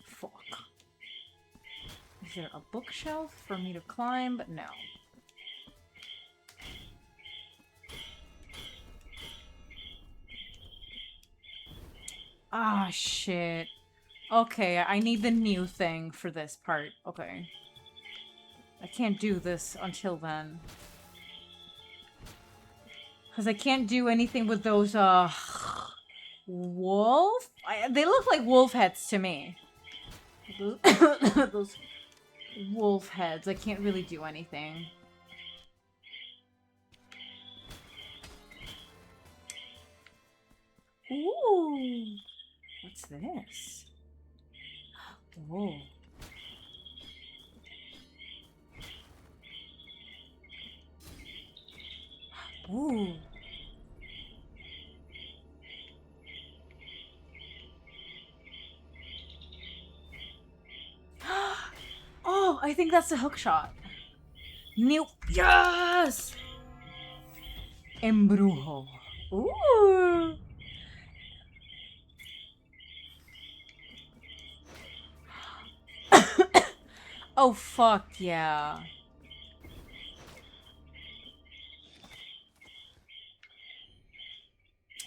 Fuck. Is there a bookshelf for me to climb? No. Ah, shit. Okay, I need the new thing for this part. Okay. I can't do this until then. Because I can't do anything with those, wolf? They look like wolf heads to me. Those wolf heads. I can't really do anything. Ooh. What's this? Oh. Ooh. Oh, I think that's a hook shot. New. Yes! Embrujo. Ooh. Oh, fuck yeah.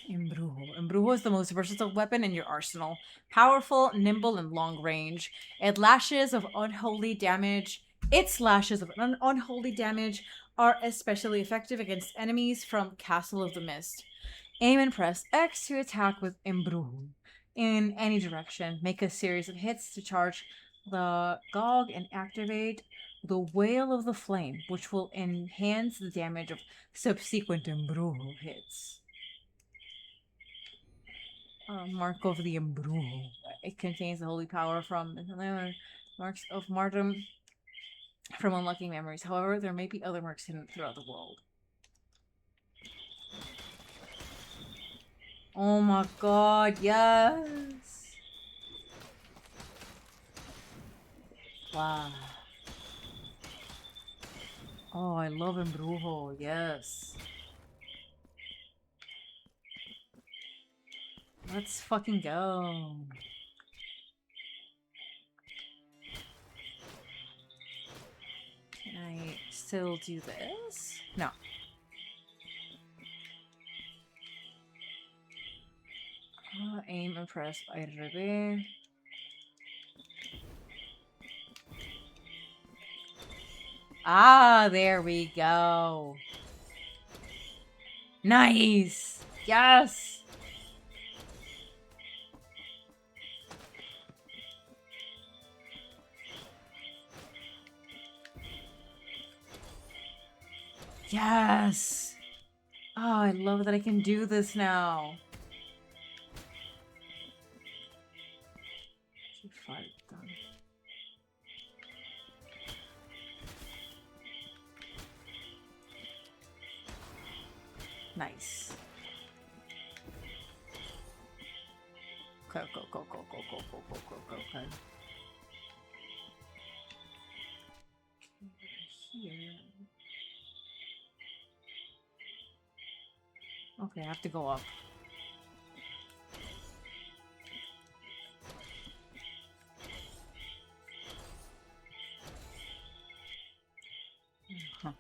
Embrujo. Embrujo is the most versatile weapon in your arsenal. Powerful, nimble, and long range. It lashes of unholy damage. Its lashes of unholy damage are especially effective against enemies from Castle of the Mist. Aim and press X to attack with Embrujo in any direction. Make a series of hits to charge the Gog and activate the Wail of the Flame, which will enhance the damage of subsequent Embrujo hits. Mark of the Embrujo. It contains the holy power from marks of martyrdom from unlocking memories. However, there may be other marks hidden throughout the world. Oh my god, yes! Wow. Oh, I love Embrujo, yes. Let's fucking go. Can I still do this? No. Aim and press RB. Ah, there we go. Nice. Yes. Yes. Oh, I love that I can do this now. Nice. Go, go, go, go, go, go, go, go, go, go, go. Here. Okay, I have to go up. Huh.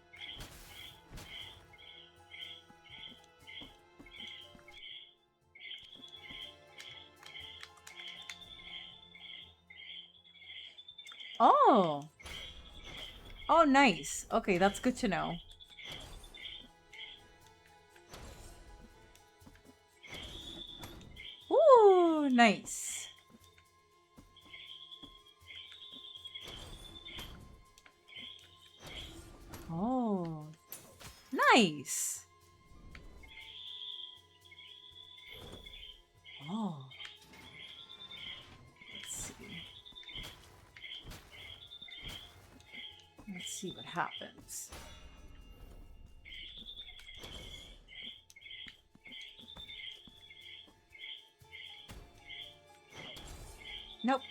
Oh. Oh, nice. Okay, that's good to know. Ooh, nice. Oh, nice. Oh. Let's see. Let's see what happens. Nope.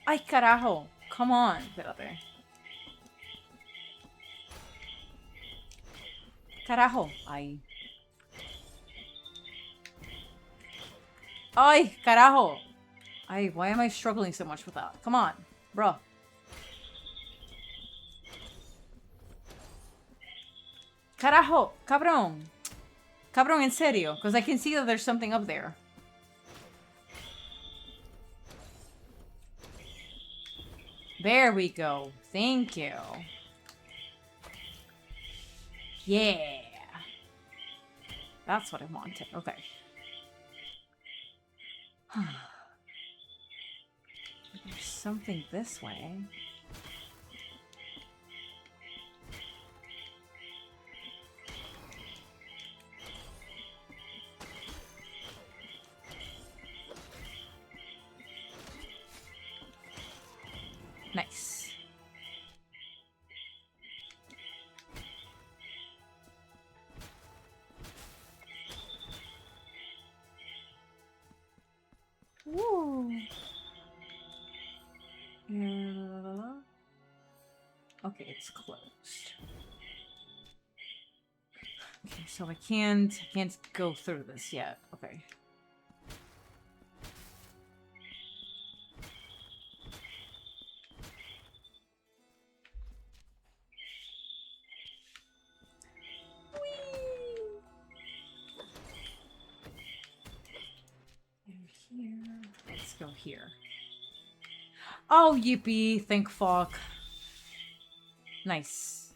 Ay, carajo. Come on. Espérate. Carajo. Ay. Ay, carajo. Ay, why am I struggling so much with that? Come on, bro. Carajo. Cabrón. Cabrón, en serio. Because I can see that there's something up there. There we go. Thank you. Yeah. That's what I wanted. Okay. There's something this way. Nice. Woo. Okay, it's closed. Okay, so I can't go through this yet. Okay. And here. Let's go here. Oh, yippee. Thank fuck. Nice.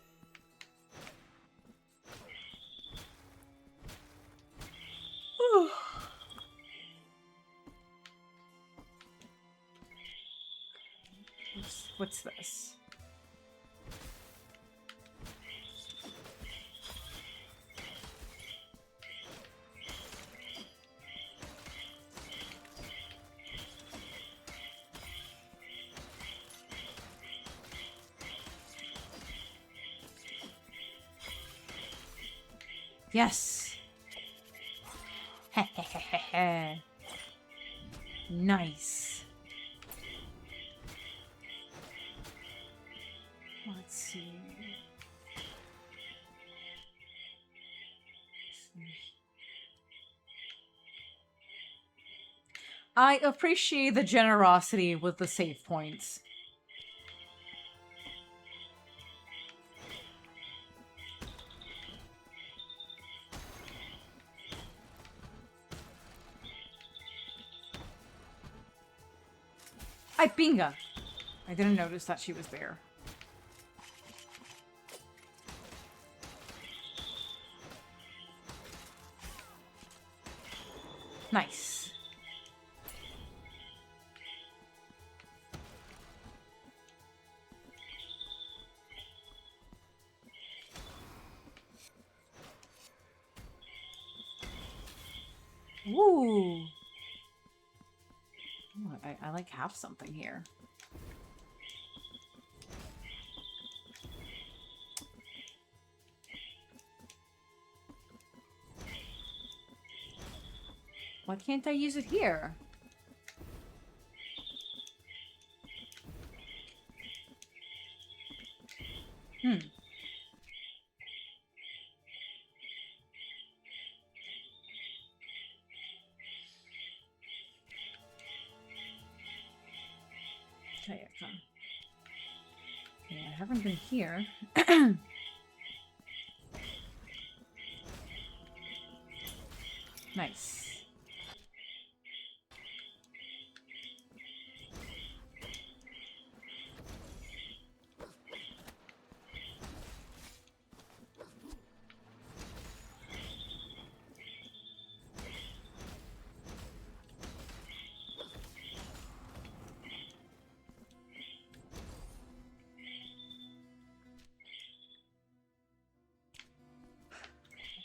What's this? Yes. Nice. Let's see. I appreciate the generosity with the save points. Ay, pinga! I didn't notice that she was there. Nice. Ooh. Ooh, I like have something here. Why can't I use it here? Okay, I haven't been here. Nice.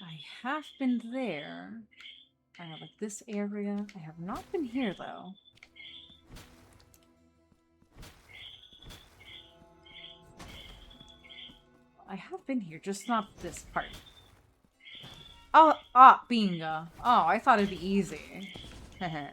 I have been there. I have like this area. I have not been here though. I have been here, just not this part. Oh, bingo. Oh, I thought it'd be easy. Okay.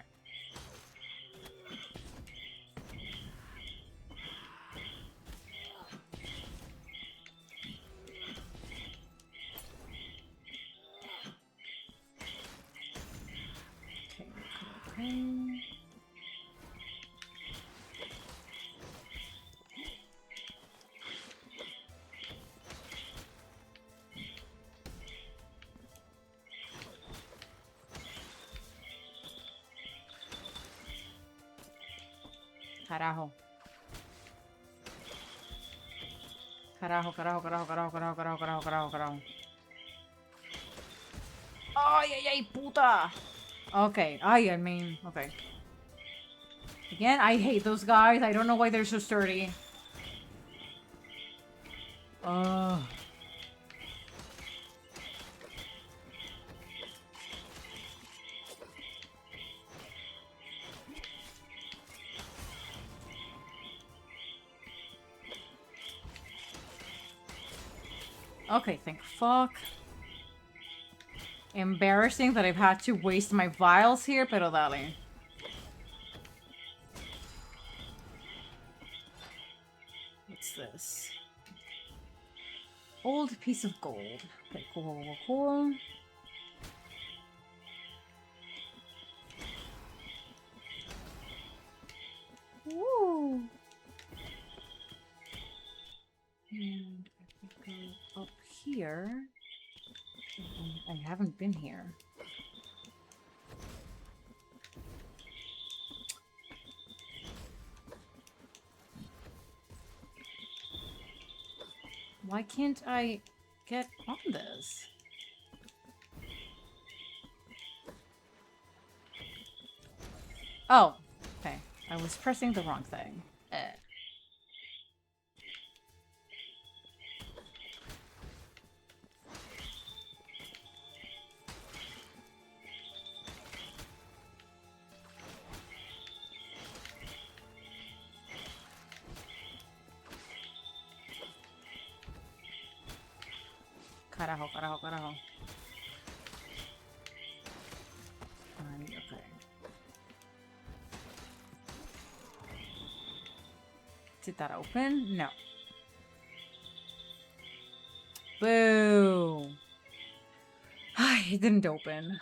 Carajo. Carajo, carajo, carajo, carajo, carajo, carajo, carajo, carajo, carajo. Ay, ay, ay, puta. Okay, I mean, okay. Again, I hate those guys. I don't know why they're so sturdy. Okay, thank fuck. Embarrassing that I've had to waste my vials here, pero dale. What's this? Old piece of gold. Okay, cool, cool, cool. Woo! And if we go up here... I haven't been here. Why can't I get on this? Oh, okay. I was pressing the wrong thing. Carajo, carajo, carajo. Okay. Did that open? No. Boo! It didn't open.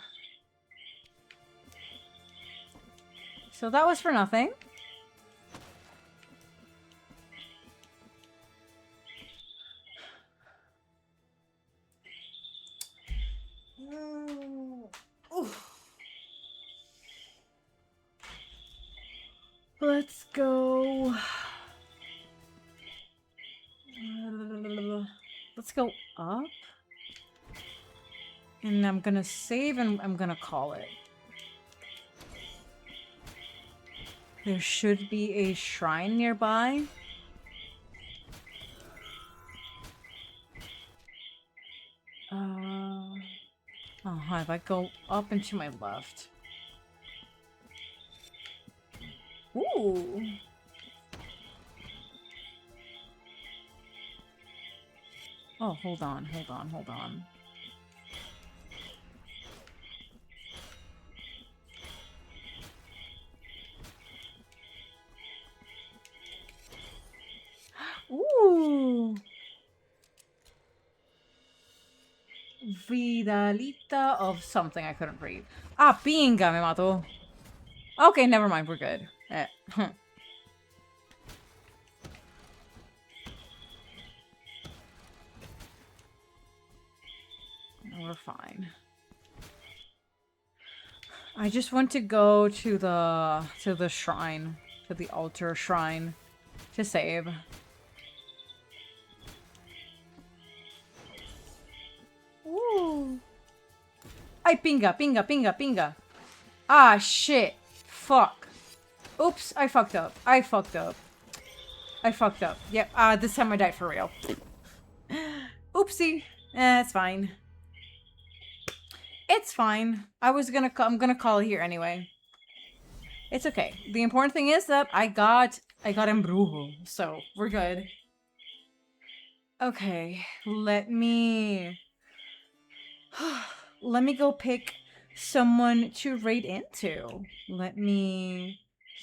So that was for nothing. Let's go. Let's go up. And I'm gonna save and I'm gonna call it. There should be a shrine nearby. If I go up and to my left. Ooh. Oh, hold on, hold on, hold on. Vidalita of something I couldn't read. Ah, pinga, me mató. Okay, never mind, we're good. We're fine. I just want to go to the shrine, to the altar shrine, to save. Ooh. Ay, pinga, pinga, pinga, pinga. Ah, shit. Fuck. Oops, I fucked up. I fucked up. I fucked up. Yep, this time I died for real. Oopsie. It's fine. It's fine. I'm gonna call it here anyway. It's okay. The important thing is that I got embrujo, so we're good. Okay, let me go pick someone to raid into.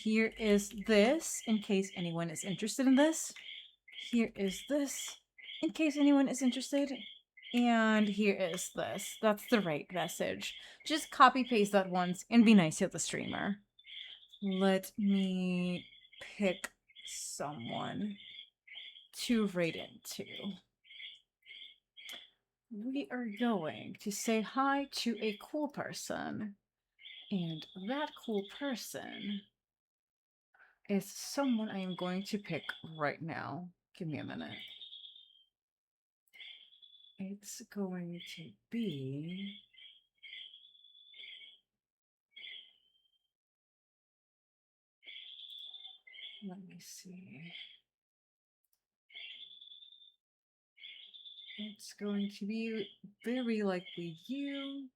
Here is this, in case anyone is interested in this. Here is this, in case anyone is interested. And here is this. That's the right message. Just copy paste that once and be nice to the streamer. Let me pick someone to raid into. We are going to say hi to a cool person. And that cool person is someone I am going to pick right now. Give me a minute. It's going to be... Let me see. It's going to be very likely you.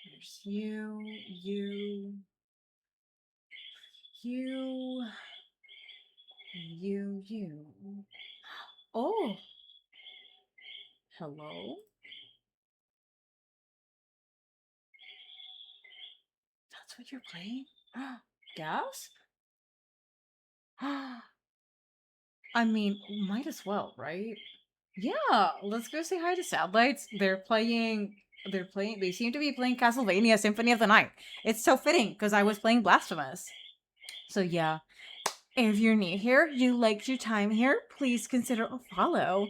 There's you, you, you, you. Oh! Hello? That's what you're playing? Gas? I mean, might as well, right? Yeah, let's go say hi to Sadlights. They seem to be playing Castlevania Symphony of the Night. It's so fitting, because I was playing Blasphemous. So yeah, if you're new here, you liked your time here, please consider a follow.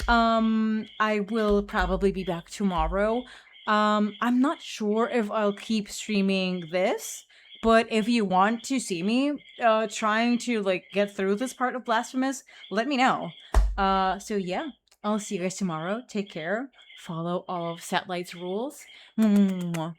I will probably be back tomorrow. I'm not sure if I'll keep streaming this, but if you want to see me trying to get through this part of Blasphemous, let me know. So yeah, I'll see you guys tomorrow. Take care. Follow all of Satlight's rules. Mwah.